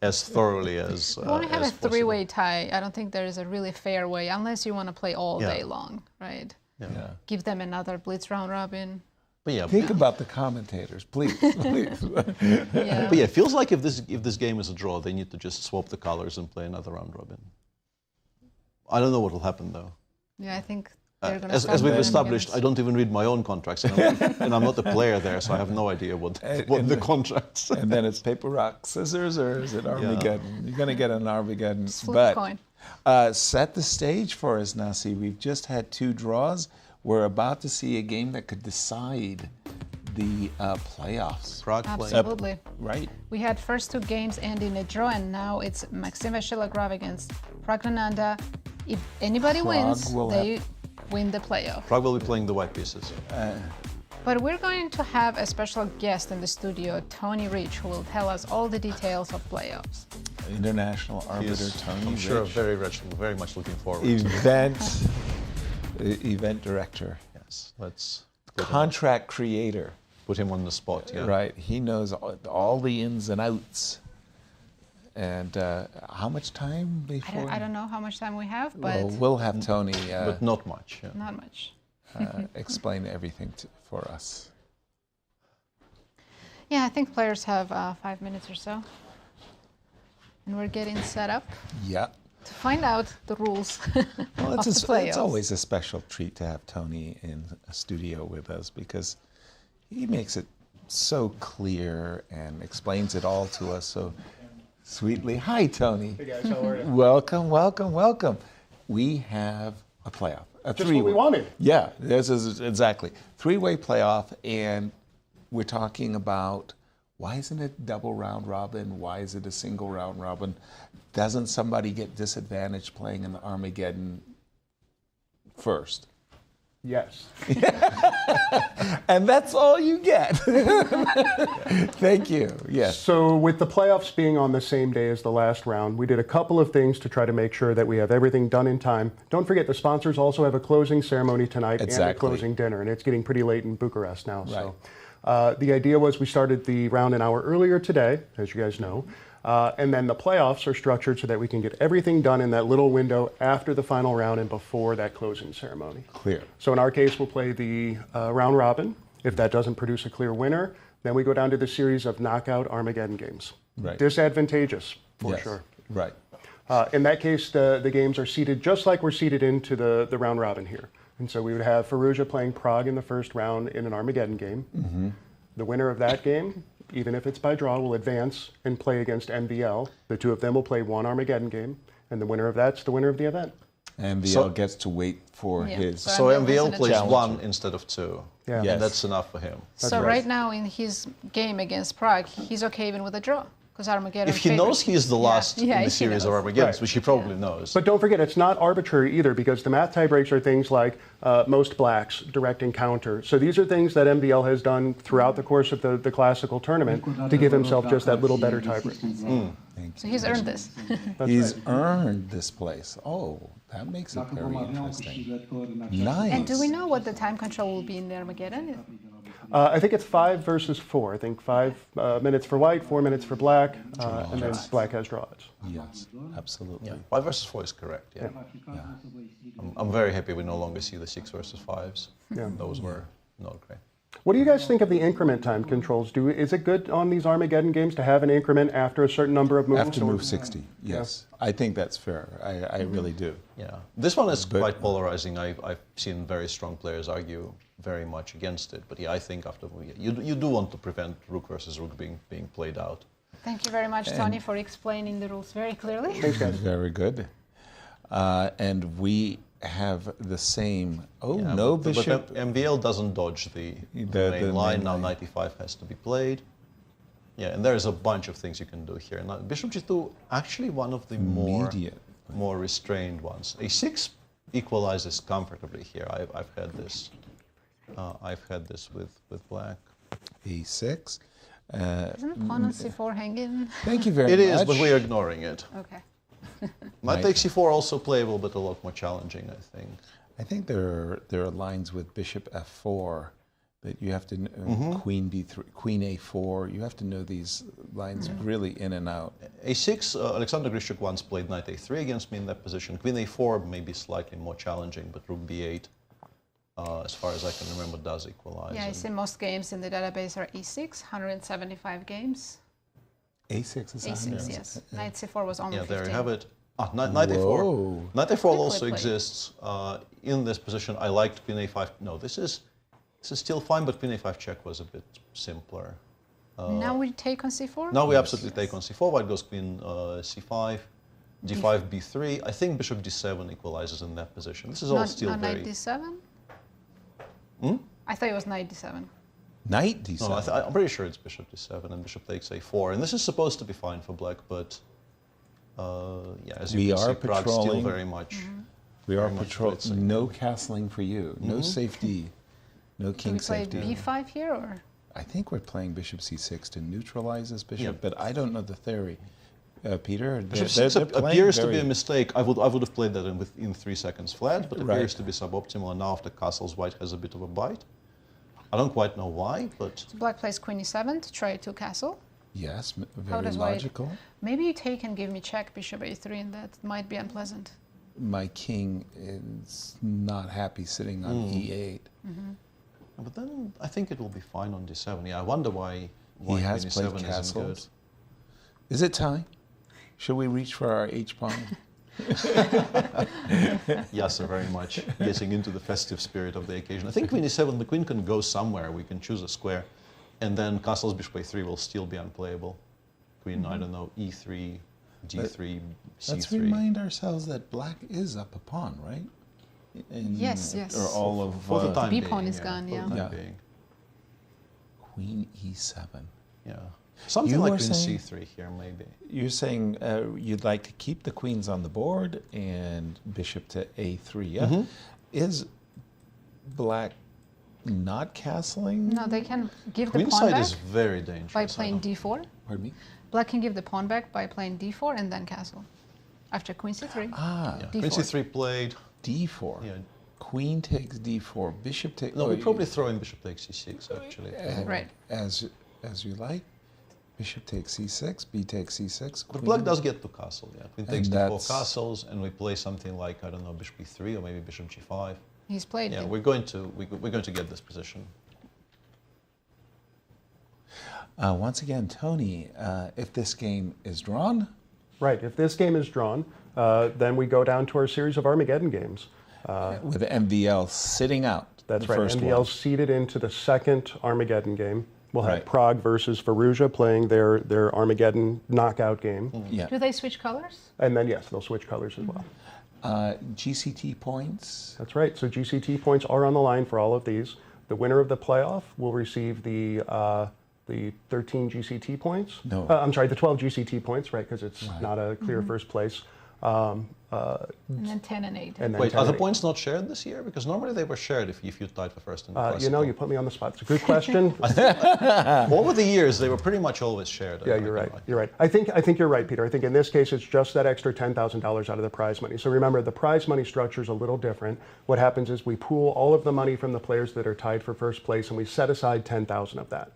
as thoroughly as You want to have as a 3-way tie. I don't think there is a really fair way, unless you want to play all day long, right? Yeah. Give them another blitz round robin. But yeah, think about the commentators, please, please. But yeah, it feels like if this game is a draw, they need to just swap the colors and play another round robin. I don't know what will happen though. Yeah, I think they're going to as we've established, I don't even read my own contracts, and I'm not a player there, so I have no idea what the contracts. And then it's paper, rock, scissors, or is it Armageddon? You're going to get an Armageddon. Flip coin. Set the stage for us, Nasi. We've just had 2 draws. We're about to see a game that could decide the playoffs. Absolutely. Right. We had first 2 games end in a draw, and now it's Maxime Vachier-Lagrave against Praggnanandhaa. If anybody wins, they win the playoff. Prague will be playing the white pieces. But we're going to have a special guest in the studio, Tony Rich, who will tell us all the details of playoffs. International arbiter Tony I'm sure Rich. very much looking forward Event director. Yes, let's contract creator. Put him on the spot. Yeah. Right. He knows all the ins and outs. And how much time before? I don't know how much time we have, but well, we'll have Tony. But not much. Yeah. Not much. Explain everything for us. Yeah, I think players have 5 minutes or so, and we're getting set up. Yeah. To find out the rules Well, of the playoffs. it's always a special treat to have Tony in a studio with us because he makes it so clear and explains it all to us so sweetly. Hi, Tony. Hey, guys. How are you? Welcome, welcome, welcome. We have a playoff. A Just what we wanted. Yeah, this is exactly. 3-way playoff, and we're talking about why isn't it double round robin? Why is it a single round robin? Doesn't somebody get disadvantaged playing in the Armageddon first? Yes. And that's all you get. Thank you. Yes. So with the playoffs being on the same day as the last round, we did a couple of things to try to make sure that we have everything done in time. Don't forget, the sponsors also have a closing ceremony tonight and a closing dinner, and it's getting pretty late in Bucharest now. Right. So the idea was we started the round an hour earlier today, as you guys know. And then the playoffs are structured so that we can get everything done in that little window after the final round and before that closing ceremony. Clear. So in our case, we'll play the round robin. If that doesn't produce a clear winner, then we go down to the series of knockout Armageddon games. Right. Disadvantageous, for sure. Right. In that case, the games are seeded just like we're seeded into the round robin here. And so we would have Firouzja playing Prague in the first round in an Armageddon game. Mm-hmm. The winner of that game, even if it's by draw, will advance and play against MVL. The 2 of them will play 1 Armageddon game, and the winner of that's the winner of the event. MVL gets to wait for his. So MVL plays 1 instead of 2. Yeah. And that's enough for him. So right now in his game against Prague, he's okay even with a draw. Because Armageddon. If he knows he's the last in the if he series of knows. Armageddons, which he probably knows. But don't forget, it's not arbitrary either, because the math tie breaks are things like most blacks, direct encounter. So these are things that MVL has done throughout the course of the classical tournament to give himself just that little better tie break. So he's earned this. He's earned this place. Oh, that makes it very interesting. Nice. And do we know what the time control will be in the Armageddon? I think it's 5 versus 4. I think 5 minutes for white, 4 minutes for black, and then black has draws. Yes, absolutely. Yeah, 5 versus 4 is correct, yeah. I'm very happy we no longer see the 6 versus 5s. Yeah. Those were not great. What do you guys think of the increment time controls? Is it good on these Armageddon games to have an increment after a certain number of moves? After move 60, yes. I think that's fair. I really do. Yeah, this one is quite polarizing. I've seen very strong players argue very much against it. But yeah, I think after you do want to prevent rook versus rook being played out. Thank you very much, Tony, for explaining the rules very clearly. Thanks, guys. Very good. And we have the same. Oh, yeah, no, bishop. But MVL doesn't dodge the main line. Now knight e5 has to be played. Yeah, and there's a bunch of things you can do here. Now, bishop g2, actually one of the more restrained ones. a6 equalizes comfortably here. I've had this. I've had this with black. e6. Isn't pawn on c4 hanging? Thank you very much. It is, but we're ignoring it. Okay. Knight takes c4 also playable, but a lot more challenging, I think. I think there are lines with bishop f4 that you have to queen b3, queen a4. You have to know these lines really in and out. a6, Alexander Grishuk once played knight a3 against me in that position. Queen a4 may be slightly more challenging, but rook b8, as far as I can remember, does equalize. Yeah, I see most games in the database are e6, 175 games. a6 is a6, yes. Knight c4 was only 15. There you have it. Knight a4. Knight a4 also exists in this position. I liked queen a5. No, this is still fine, but queen a5 check was a bit simpler. Now we take on c4? Now we absolutely take on c4. White goes queen c5, d5, b3. I think bishop d7 equalizes in that position. This is all still very... Knight d7? I thought it was knight d7. Knight d7? No, I'm pretty sure it's bishop d7 and bishop takes a4. And this is supposed to be fine for black, but yeah, as you can see, Prague still very much... We are patrolling. No castling for you. No safety. No king safety. Do we play b5 here, or...? I think we're playing bishop c6 to neutralize this bishop, but I don't know the theory. Peter, bishop c6 appears to be a mistake. I would have played that in 3 seconds flat, but appears to be suboptimal. And now after castles, white has a bit of a bite. I don't quite know why, but... So black plays queen e7 to try to castle. Yes, very logical. Maybe you take and give me check bishop a3, and that might be unpleasant. My king is not happy sitting on e8. But then I think it will be fine on d7. Yeah, I wonder why he has played d7 castles. isn't good. Is it time? Should we reach for our h-pawn? Yes, very much getting into the festive spirit of the occasion. I think queen e7, the queen can go somewhere. We can choose a square, and then castles bishop a3 will still be unplayable. Queen, I don't know, e3, g3, c3. Let's remind ourselves that black is up a pawn, right? Yes. Or all of for the time B being, pawn is gone, yeah. Queen e7. Yeah. Something like queen c3 here, maybe. You're saying you'd like to keep the queens on the board and bishop to a3, yeah? Is black not castling? No, they can give the pawn back. Queen side is very dangerous. By playing d4. Pardon me? Black can give the pawn back by playing d4 and then castle. After queen c3. D4. Queen c3 played. d4. Yeah. Queen takes d4, bishop takes... No, we probably throw in bishop takes c6, actually. Right. As you like. Bishop takes c6, b takes c6. But black does get to castle, yeah. Queen takes d4 castles, and we play something like, I don't know, bishop e3 or maybe bishop g5. He's played. Yeah, we're going to get this position. Once again, Tony, if this game is drawn? Right, if this game is drawn, then we go down to our series of Armageddon games. With MVL sitting out. That's right, MVL seeded into the second Armageddon game. We'll have Prague versus Firouzja playing their Armageddon knockout game. Yeah. Do they switch colors? And then, yes, they'll switch colors as well. GCT points? That's right, so GCT points are on the line for all of these. The winner of the playoff will receive the 13 GCT points. No. I'm sorry, the 12 GCT points, right, because it's not a clear first place. And then 10 and 8. Wait, are the points not shared this year? Because normally they were shared if you tied for first in the classical. You know, you put me on the spot. It's a good question. Over the years, they were pretty much always shared. Yeah, you're right. You're right. I think you're right, Peter. I think in this case, it's just that extra $10,000 out of the prize money. So remember, the prize money structure is a little different. What happens is we pool all of the money from the players that are tied for first place, and we set aside 10,000 of that.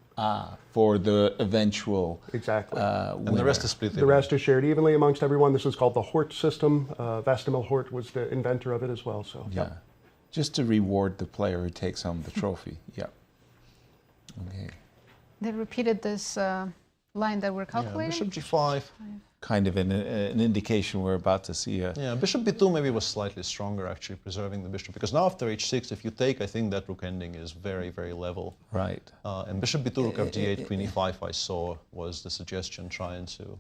For the eventual exactly. And the rest is split. The rest is shared evenly amongst everyone. This is called the Hort system. Vastimil Hort was the inventor of it as well. So yeah, just to reward the player who takes home the trophy. Yeah. Okay. They repeated this line that we're calculating. Bishop G5. Kind of an indication we're about to see a... Yeah, Bishop B2 maybe was slightly stronger, actually, preserving the bishop. Because now after H6, if you take, I think that rook ending is very, very level. Right. And Bishop B2, rook F8, Queen E5, I saw, was the suggestion trying to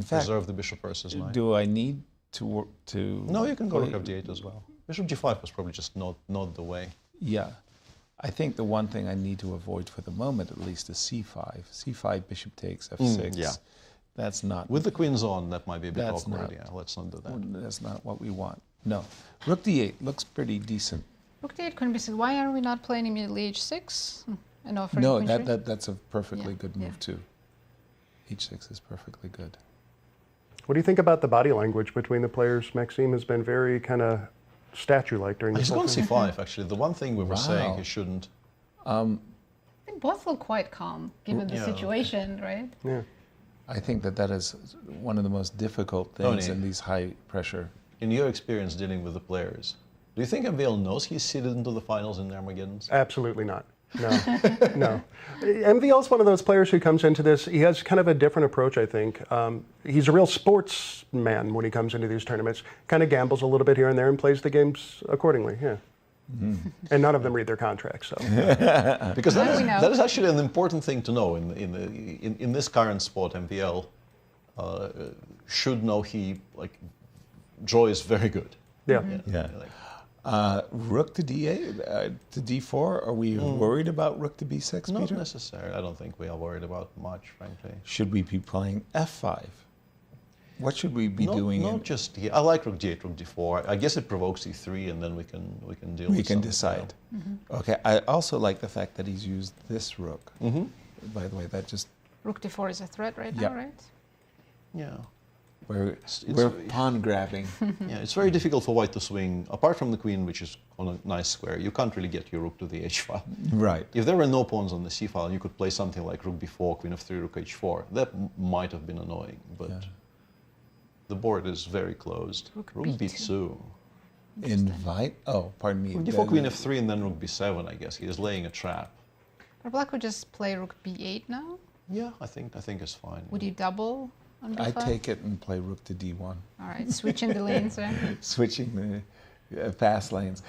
preserve the bishop versus knight. Do I need to work to... No, you can go rook F8 as well. Bishop G5 was probably just not the way. Yeah. I think the one thing I need to avoid for the moment, at least, is C5. C5, bishop takes F6. Yeah. That's not... With the queens on, that might be a bit that's awkward. Not, yeah, let's not do that. That's not what we want. No. Rook D8 looks pretty decent. Rook D8 couldn't be said. Why are we not playing immediately H6? And offering no, queen that's a perfectly good move, too. H6 is perfectly good. What do you think about the body language between the players? Maxime has been very kind of statue-like during this He's whole gone thing. C5, actually. The one thing we were saying he shouldn't... They both look quite calm, given the situation, right? Yeah. I think that is one of the most difficult things in these high pressure. In your experience dealing with the players, do you think MVL knows he's seeded into the finals in Armageddons? Absolutely not. No, no. MVL's one of those players who comes into this, he has kind of a different approach, I think. He's a real sportsman when he comes into these tournaments, kind of gambles a little bit here and there and plays the games accordingly, yeah. And none of them read their contracts, so. Because that is actually an important thing to know in this current sport. MVL should know draw is very good. Yeah. Rook to D8 to D4. Are we worried about rook to B6? Not Peter? necessarily. I don't think we are worried about much, frankly. Should we be playing F5? What should we be doing? Not just here. I like rook D8, rook D4. I guess it provokes E3, and then we can deal. We with can something. decide. Okay. I also like the fact that he's used this rook. By the way, that just Rook D4 is a threat right now, right? Yeah. We're pawn grabbing. Yeah, it's very difficult for white to swing. Apart from the queen, which is on a nice square, you can't really get your rook to the H file. Right. If there were no pawns on the C file, you could play something like rook B4, queen of 3, rook H4. That might have been annoying, but the board is very closed. Rook B2. Invite? Oh, pardon me. Rook D4, queen F3, and then rook B7. I guess he is laying a trap. Or black would just play rook B8 now. Yeah, I think it's fine. Would you double on B5? I take it and play rook to D1. All right, switching the lanes there. Switching the fast lanes.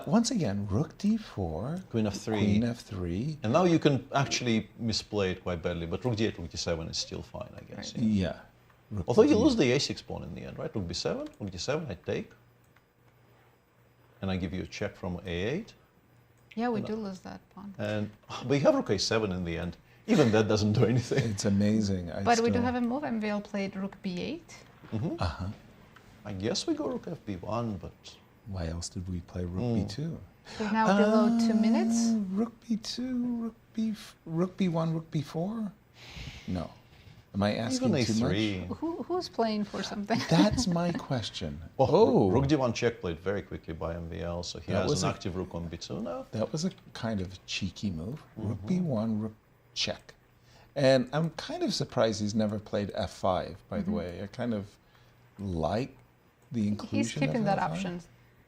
Once again, rook D4, queen F3, queen F3, and now you can actually misplay it quite badly. But rook D8, rook D7 is still fine, I guess. Right. Yeah. Although you lose the A6 pawn in the end, right? Rook B7, rook D7, I take, and I give you a check from A8. Yeah, we do lose that pawn. But you have rook A7 in the end. Even that doesn't do anything. It's amazing. But we do have a move. MVL played rook B8. I guess we go rook FB1, but why else did we play rook B2? We're now below 2 minutes. Rook B2, rook B1, rook B4. No. Am I asking even too A3. much? Who's playing for something? That's my question. Rook D1 check played very quickly by MVL, so he That has was an a- active rook on B2 now. That was a kind of cheeky move. Rook B1, rook check. And I'm kind of surprised he's never played F5, by the way. I kind of like the inclusion He's keeping of that F5. option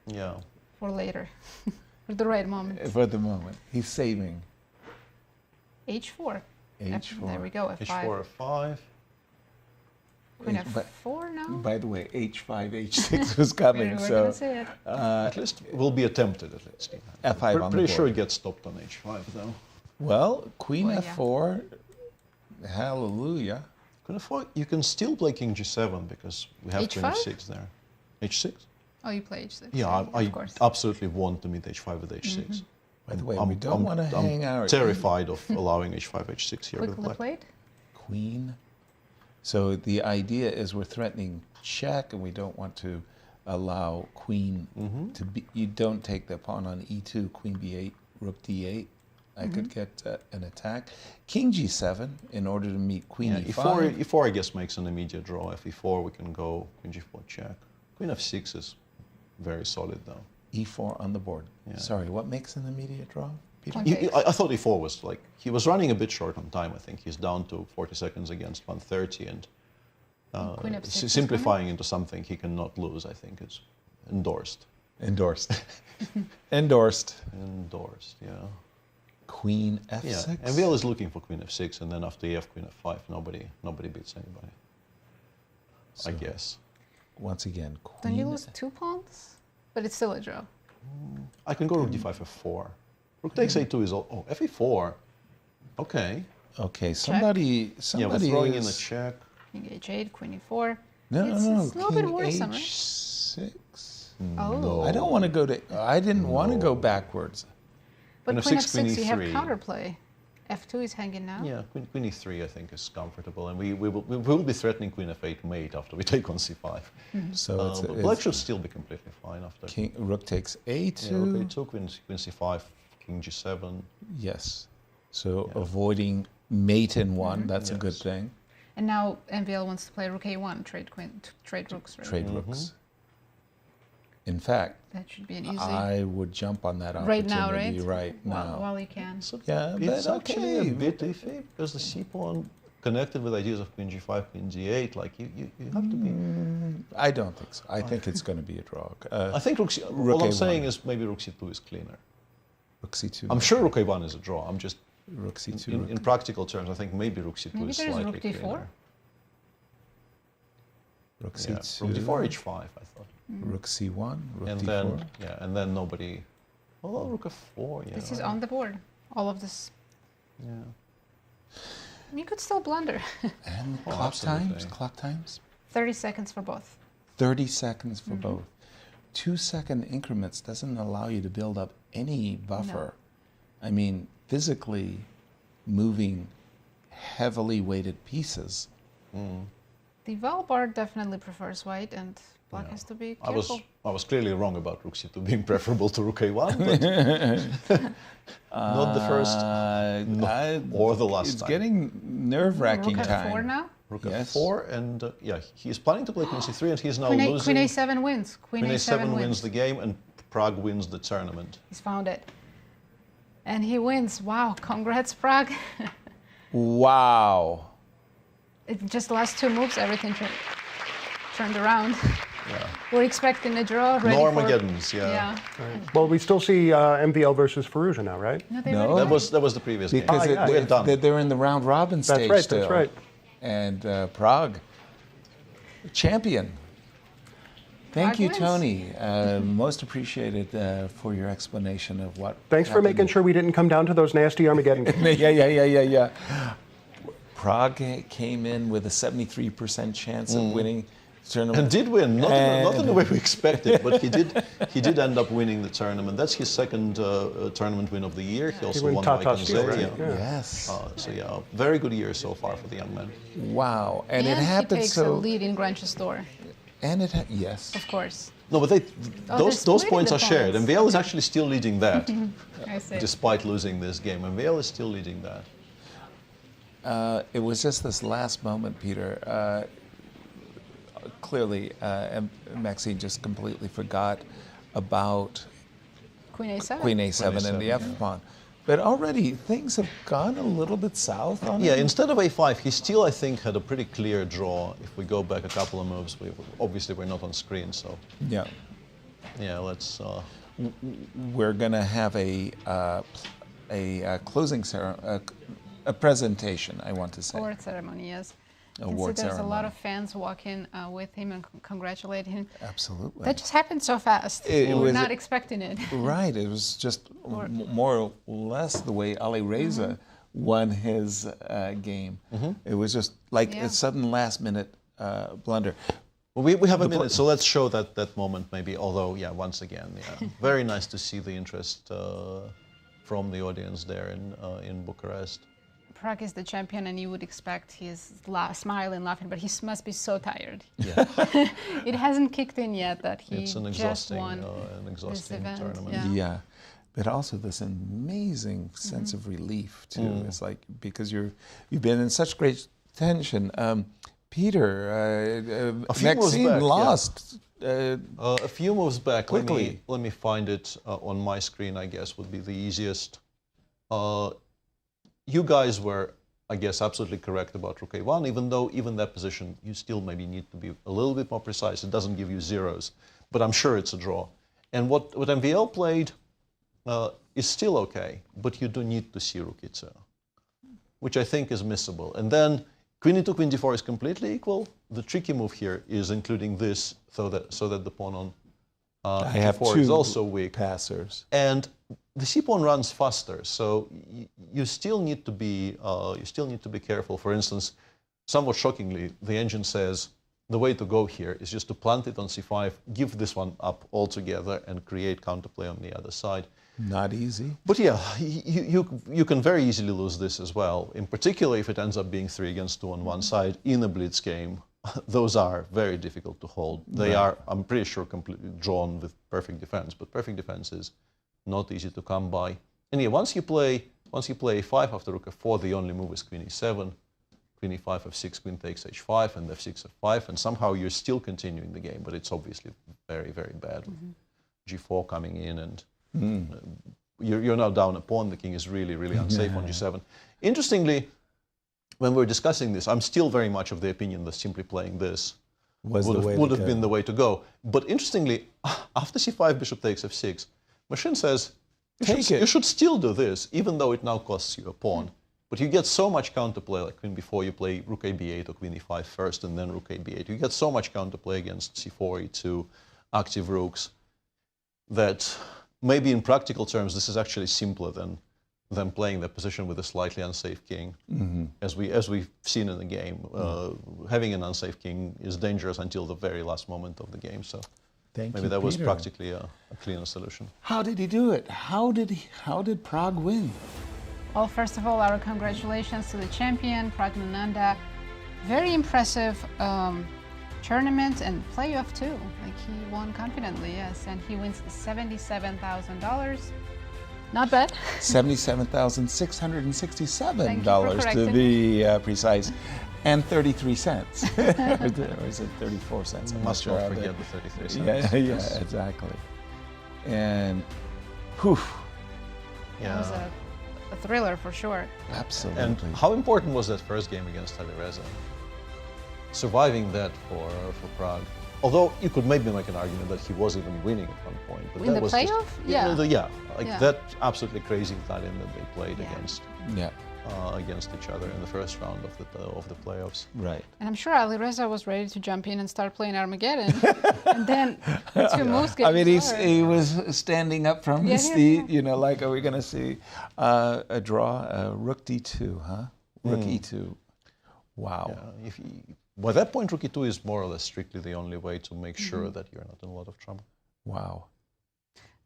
Yeah. for later, for the right moment. For the moment. He's saving. H4. H4. There we go, F5. H4, F5. Queen But- F4 now? By the way, H5, H6 was coming, We're so gonna see it. At least will be attempted at least. F5 on the Pretty sure board. it gets stopped on H5 though. Well, Queen Well, yeah. F4, hallelujah. Queen F4, you can still play King G7 because we have Queen H5? F6 there. H6? Oh, you play H6. Yeah, I of course. absolutely want to meet H5 with H6. By the way, we don't want to hang out. I'm terrified of allowing H5, H6 here with Quickly black. played. Queen. So the idea is we're threatening check, and we don't want to allow queen to be, you don't take the pawn on e2, queen b8, rook d8. I could get an attack. King g7 in order to meet queen e5. E4, I guess, makes an immediate draw. If e4, we can go queen g4 check. Queen f6 is very solid, though. e4 on the board. Yeah. Sorry, what makes an immediate draw, Peter? I thought e4 was like, he was running a bit short on time, I think. He's down to 40 seconds against 130, and simplifying into something he cannot lose, I think, is endorsed. Endorsed. Endorsed. Endorsed, yeah. Queen f6. Yeah, and Vial is looking for queen f6, and then after ef, queen f5, nobody beats anybody. So, I guess. Once again, queen. Don't you lose 2 pawns? But it's still a draw. I can go rook d5, f4. Rook takes a2 is all. Oh, fe4. Okay. Okay, somebody yeah, we're throwing in a check. King h8, queen e4. No, it's a little bit worrisome, right? h6. Oh. No. I don't want to go to. I didn't want to go backwards. But queen f6, you have counterplay. f2 is hanging now. Yeah, queen e3, I think, is comfortable, and we will be threatening queen f8 mate after we take on c5. So but black should still be completely fine after. Rook takes a2. Yeah, rook a2, queen c5, king g7. Yes. So avoiding mate in one, that's a good thing. And now MVL wants to play rook a1, trade rooks, right? Trade rooks. In fact, that should be an easy. I would jump on that opportunity right now. While you can. So yeah, it's actually a bit iffy because the c pawn connected with ideas of queen g5, queen g8. Like you have to be. I don't think so. I think it's going to be a draw. I think rook what I'm saying is maybe rook c2 is cleaner. Rook c2. I'm sure rook a1 is a draw. I'm just rook c2. In practical terms, I think maybe rook c2 is slightly rook d4. cleaner. Rook c2. Rook d4, h5, I thought. Rook c1, rook and d4. Then, and then nobody. Well, rook f4. Yeah. This is on the board. All of this. Yeah. You could still blunder. And clock times. Clock times. 30 seconds for both. 30 seconds for both. 2-second increments doesn't allow you to build up any buffer. No. I mean, physically moving heavily weighted pieces. The Val board definitely prefers white, and black has to be careful. I was clearly wrong about rook c2 being preferable to rook a1, but not the first or the last it's time. It's getting nerve-wracking rook time. f4 now? Rook f4, and he's planning to play queen c3, and he's now queen losing. Queen a7 wins. Queen a7 wins the game, and Prague wins the tournament. He's found it. And he wins. Wow, congrats, Prague. Wow. Just the last 2 moves, everything turned around. Yeah. We're expecting a draw. Normageddon's, yeah. Right. Well, we still see MVL versus Firouzja now, right? No, that was the previous game. Because they're in the round robin stage still. That's right. And Prague, champion. Thank you, Tony. Most appreciated for your explanation of what. Thanks for making sure we didn't come down to those nasty Armageddon games. Yeah. Prague came in with a 73% chance of winning the tournament. And did win, not in the way we expected, but he did end up winning the tournament. That's his second tournament win of the year. He also won Vachier-Lagrave. Right? Yes. So very good year so far for the young man. Wow, and it happened he takes a lead in Grand Hotel. And yes. Of course. No, but those points are shared. And MVL is actually still leading that, I see. despite losing this game. MVL is still leading that. It was just this last moment, Peter. Clearly, Maxime just completely forgot about Queen a7. Queen a7 and the f-pawn. But already things have gone a little bit south on him. Yeah, instead of a5, he still, I think, had a pretty clear draw. If we go back a couple of moves, obviously we're not on screen, so... Yeah. Yeah, let's... We're going to have a closing ceremony, a presentation, I want to say. Award ceremony, yes. Award there's ceremony. a lot of fans walking with him and congratulate him. Absolutely. That just happened so fast. We were not expecting it. Right. It was just more or less the way Alireza won his game. It was just like a sudden last-minute blunder. Well, we have a minute, so let's show that moment maybe, although, once again, very nice to see the interest from the audience there in Bucharest. Pragg is the champion, and you would expect he's smiling, laughing, but he must be so tired. Yeah. It hasn't kicked in yet that he it's an just exhausting, won an exhausting this event. tournament. Yeah. But also this amazing sense of relief too. It's like, because you've been in such great tension. Peter, Maxime lost. A few moves back. Quickly. Let me find it on my screen, I guess, would be the easiest. You guys were, I guess, absolutely correct about rook a1, even though even that position, you still maybe need to be a little bit more precise. It doesn't give you zeros, but I'm sure it's a draw. And what MVL played is still okay, but you do need to see rook e2, which I think is missable. And then queen e2, queen d4 is completely equal. The tricky move here is including this so that the pawn on I have d4 two is also weak. passers. And the c pawn runs faster, so you still need to be careful. For instance, somewhat shockingly, the engine says the way to go here is just to plant it on c5, give this one up altogether, and create counterplay on the other side. Not easy. But yeah, you can very easily lose this as well. In particular, if it ends up being 3 against 2 on one side in a blitz game, those are very difficult to hold. They are, I'm pretty sure, completely drawn with perfect defense. But perfect defense is not easy to come by. And yeah, once you play a5 after rook f4, the only move is queen e7, queen e5, f6, queen takes h5, and f6, f5, and somehow you're still continuing the game. But it's obviously very, very bad. G4 coming in, and you're now down a pawn. The king is really, really unsafe on g7. Interestingly, when we're discussing this, I'm still very much of the opinion that simply playing this would have been the way to go. But interestingly, after c5, bishop takes f6, Maxime says you should still do this, even though it now costs you a pawn. But you get so much counterplay, like queen b4, you play rook a b8 or queen e5 first, and then rook a b8. You get so much counterplay against c4, e2, active rooks, that maybe in practical terms, this is actually simpler than playing the position with a slightly unsafe king. As we've seen in the game, having an unsafe king is dangerous until the very last moment of the game. So maybe that was practically a cleaner solution. How did he do it? How did Pragg win? Well, first of all, our congratulations to the champion, Praggnanandhaa. Very impressive tournament and playoff too. Like, he won confidently, yes, and he wins $77,000. Not bad. $77,667 to be precise, and 33 cents. Or is it 34 cents? I'm Must not not sure. forget the 33 cents. Yeah, exactly. And, whew. That was a thriller for sure. Absolutely. And how important was that first game against Alireza? Surviving that for Pragg. Although you could maybe make an argument that he was even winning at one point. But In that the was playoff? Just, that absolutely crazy Italian that they played against each other in the first round of the playoffs. Right. And I'm sure Alireza was ready to jump in and start playing Armageddon. And then the two moves I mean, he was standing up from his seat, you know, like, are we going to see a draw? Rook d2, huh? Rook e2. Wow. Yeah, by that point, rook e2 is more or less strictly the only way to make sure that you're not in a lot of trouble. Wow.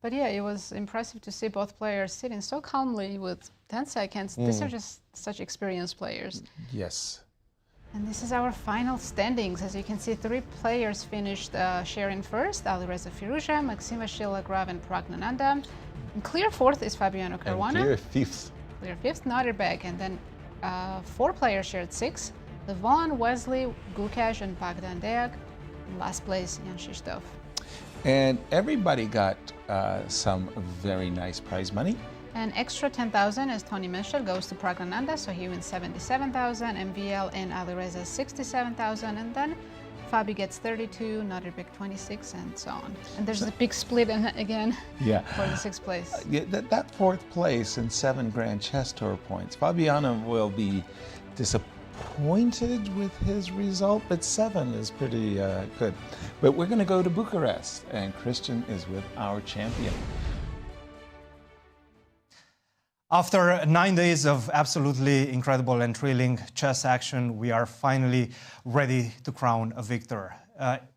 But yeah, it was impressive to see both players sitting so calmly with 10 seconds. These are just such experienced players. Yes. And this is our final standings. As you can see, 3 players finished sharing first: Alireza, Firouzja, Maxime, Vachier-Lagrave, and Praggnanandhaa. And clear fourth is Fabiano, Caruana. And clear fifth. Clear fifth, Nodirbek. And then 4 players shared 6. Levon, Wesley, Gukesh, and Bogdan-Daniel. Last place, Jan-Krzysztof. And everybody got some very nice prize money. An extra 10,000, as Tony mentioned, goes to Praggnanandhaa, so he wins 77,000. MVL and Alireza 67,000, and then Fabi gets 32, Nodirbek 26, and so on. And there's a big split again for the 6th place. That 4th place and 7 Grand Chess Tour points. Fabiano will be disappointed with his result, but 7 is pretty good. But we're going to go to Bucharest, and Cristian is with our champion. After 9 days of absolutely incredible and thrilling chess action, we are finally ready to crown a victor.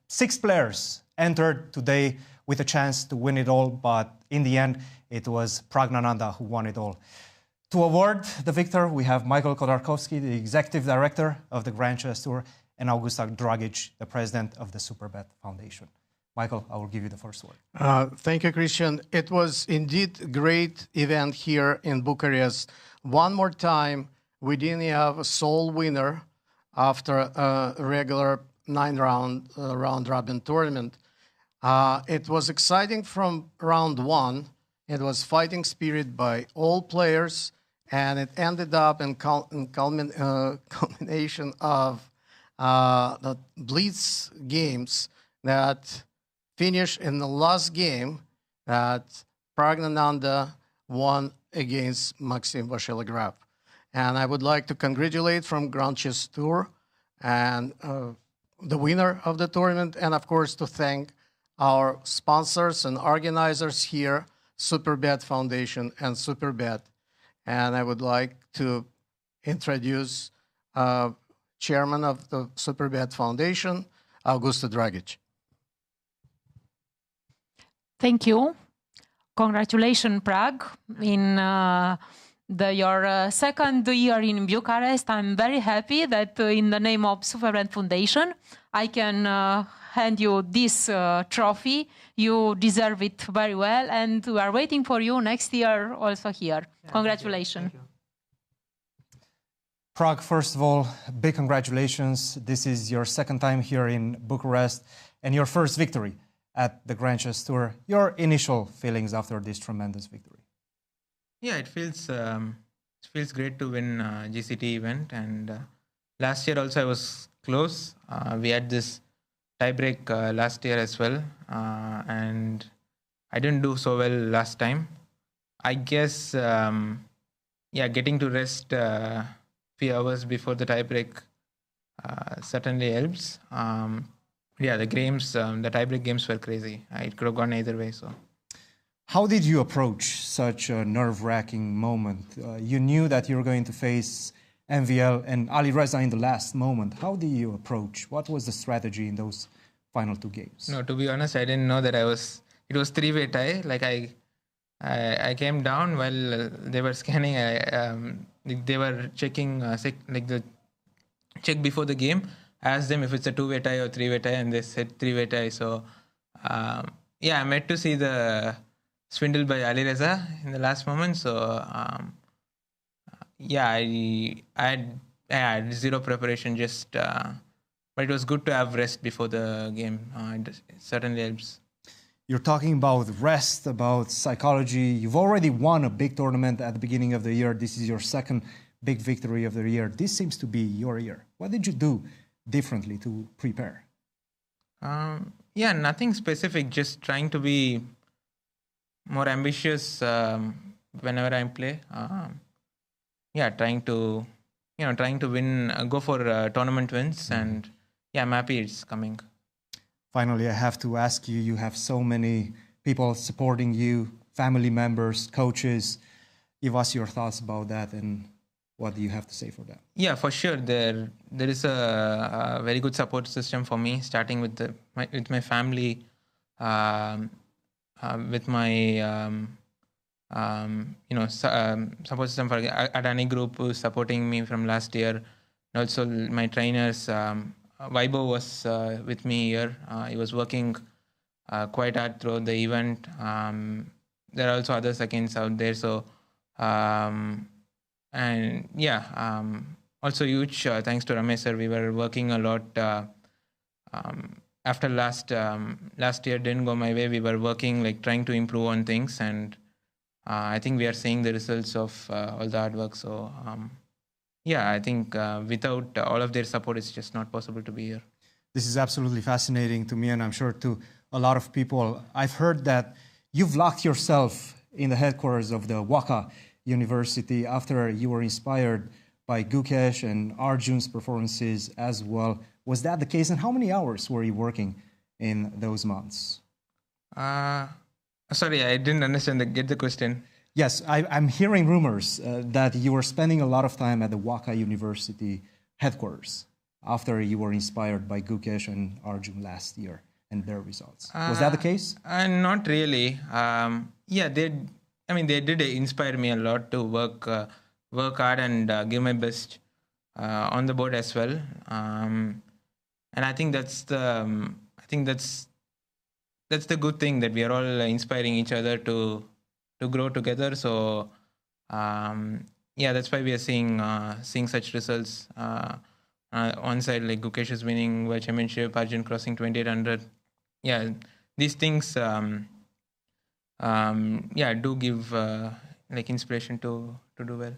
6 players entered today with a chance to win it all, but in the end, it was Praggnanandhaa who won it all. To award the victor, we have Michael Khodorkovsky, the Executive Director of the Grand Chess Tour, and Augustin Dragic, the President of the Superbet Foundation. Michael, I will give you the first word. Thank you, Cristian. It was indeed a great event here in Bucharest. One more time, we didn't have a sole winner after a regular 9-round round-robin tournament. It was exciting from round one. It was fighting spirit by all players, and it ended up in culmination of the blitz games that finished in the last game that Praggnanandhaa won against Maxime Vachier-Lagrave. And I would like to congratulate from Grand Chess Tour and the winner of the tournament, and of course to thank our sponsors and organizers here, Superbet Foundation and Superbet. And I would like to introduce Chairman of the Superbet Foundation, Augustin Dragic. Thank you. Congratulations, Prague, in your second year in Bucharest. I'm very happy that in the name of Superbet Foundation, I can hand you this trophy. You deserve it very well, and we are waiting for you next year also here. Yeah, congratulations. Thank you. Prague, first of all, big congratulations. This is your second time here in Bucharest and your first victory at the Grand Chess Tour. Your initial feelings after this tremendous victory? Yeah, it feels great to win GCT event, and last year also I was close. We had this tiebreak last year as well, and I didn't do so well last time. I guess, getting to rest few hours before the tiebreak certainly helps. The tiebreak games were crazy. It could have gone either way. So, how did you approach such a nerve-wracking moment? You knew that you were going to face MVL and Alireza in the last moment. How did you approach? What was the strategy in those final two games? No, to be honest, I didn't know that it was three-way tie. Like I came down while they were scanning. They were checking the check before the game. Asked them if it's a two-way tie or three-way tie, and they said three-way tie. So, I'm yet to see the swindle by Alireza in the last moment. So, I had zero preparation. But it was good to have rest before the game. It certainly helps. You're talking about rest, about psychology. You've already won a big tournament at the beginning of the year. This is your second big victory of the year. This seems to be your year. What did you do differently to prepare? Nothing specific. Just trying to be more ambitious whenever I play. Trying to win, go for tournament wins, and I'm happy it's coming. Finally, I have to ask you, you have so many people supporting you, family members, coaches. Give us your thoughts about that, and what do you have to say for that? Yeah, for sure. There is a very good support system for me, starting with my family, with my support system for Adani Group, who's supporting me from last year, and also my trainers. Vaibo was with me here. He was working quite hard throughout the event. There are also other seconds out there. So, also huge thanks to Ramesh sir. We were working a lot. After last year didn't go my way, we were working, trying to improve on things, and I think we are seeing the results of all the hard work. So, I think without all of their support, it's just not possible to be here. This is absolutely fascinating to me, and I'm sure to a lot of people. I've heard that you've locked yourself in the headquarters of the Waka University after you were inspired by Gukesh and Arjun's performances as well. Was that the case, and how many hours were you working in those months? Sorry, I didn't get the question. Yes, I'm hearing rumors that you were spending a lot of time at the Waka University headquarters after you were inspired by Gukesh and Arjun last year and their results. Was that the case? Not really. They did inspire me a lot to work work hard and give my best on the board as well. And I think that's the good thing, that we are all inspiring each other to grow together. So that's why we are seeing such results. One side, like Gukesh is winning World Championship, Arjun crossing 2800. Yeah, these things do give inspiration to do well.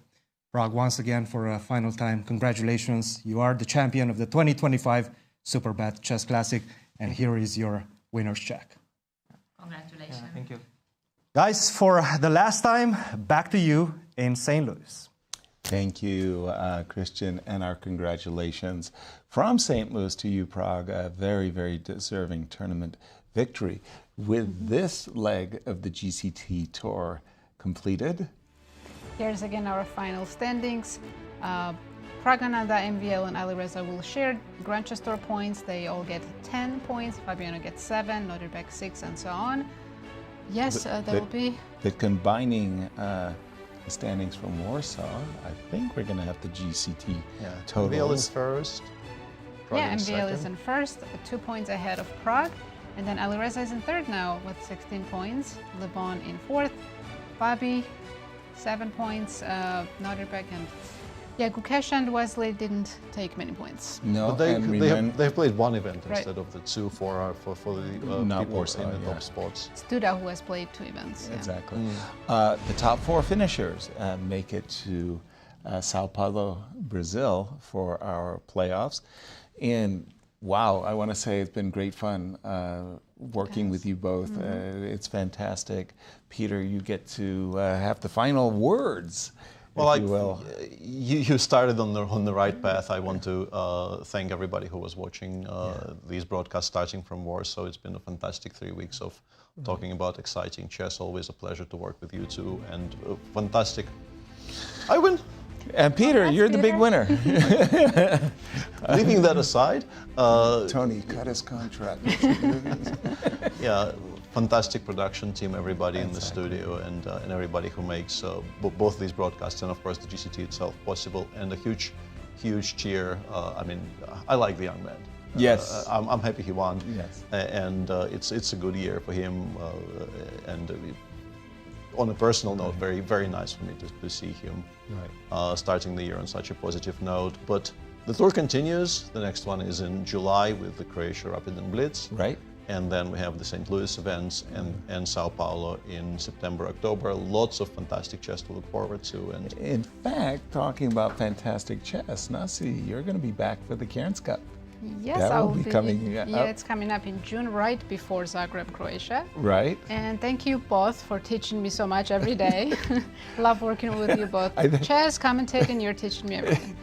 Pragg, once again, for a final time, congratulations. You are the champion of the 2025 Superbet Chess Classic, and here is your winner's check. Congratulations. Yeah, thank you. Guys, for the last time, back to you in St. Louis. Thank you, Cristian, and our congratulations from St. Louis to you, Pragg. A very, very deserving tournament victory. With this leg of the GCT Tour completed. Here's again our final standings. Praggnanandhaa, MVL, and Alireza will share Grand Chess Tour points. They all get 10 points. Fabiano gets 7, Nodirbek 6, and so on. Yes, there will be... But combining standings from Warsaw, I think we're going to have the GCT totals. MVL is first. MVL is in first, 2 points ahead of Pragg. And then Alireza is in third now with 16 points. Levon in fourth. Fabi, 7 points. Nodirbek and Gukesh and Wesley didn't take many points. No, but they've played one event instead of the two for the people in the top spots. It's Duda who has played 2 events. Exactly. The top 4 finishers make it to Sao Paulo, Brazil for our playoffs. And wow, I want to say it's been great fun working with you both. It's fantastic. Peter, you get to have the final words. Well, you started on the right path. I want to thank everybody who was watching these broadcasts starting from Warsaw. It's been a fantastic 3 weeks of talking about exciting chess. Always a pleasure to work with you two, and fantastic. I win. And Peter, you're the big winner. Leaving that aside, Tony cut his contract. Fantastic production team, everybody in the studio, and everybody who makes both these broadcasts and of course the GCT itself possible. And a huge cheer. I like the young man. Yes, I'm happy he won. Yes, and it's a good year for him. On a personal note, very, very nice for me to see him starting the year on such a positive note. But the tour continues. The next one is in July with the Croatia Rapid and Blitz. Right. And then we have the St. Louis events and Sao Paulo in September, October. Lots of fantastic chess to look forward to. And in fact, talking about fantastic chess, Nazi, you're going to be back for the Cairns Cup. Yes, that I'll will be coming up. It's coming up in June, right before Zagreb, Croatia. Right. And thank you both for teaching me so much every day. Love working with you both. Chess, commentating, you're teaching me everything.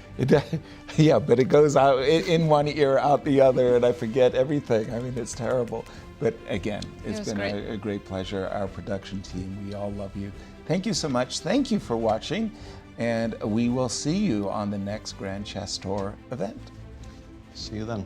Yeah, but it goes out in one ear, out the other, and I forget everything. I mean, it's terrible. But again, it's been a great pleasure. Our production team, we all love you. Thank you so much. Thank you for watching, and we will see you on the next Grand Chess Tour event. See you then.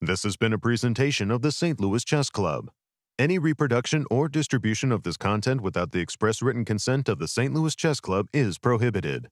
This has been a presentation of the St. Louis Chess Club. Any reproduction or distribution of this content without the express written consent of the St. Louis Chess Club is prohibited.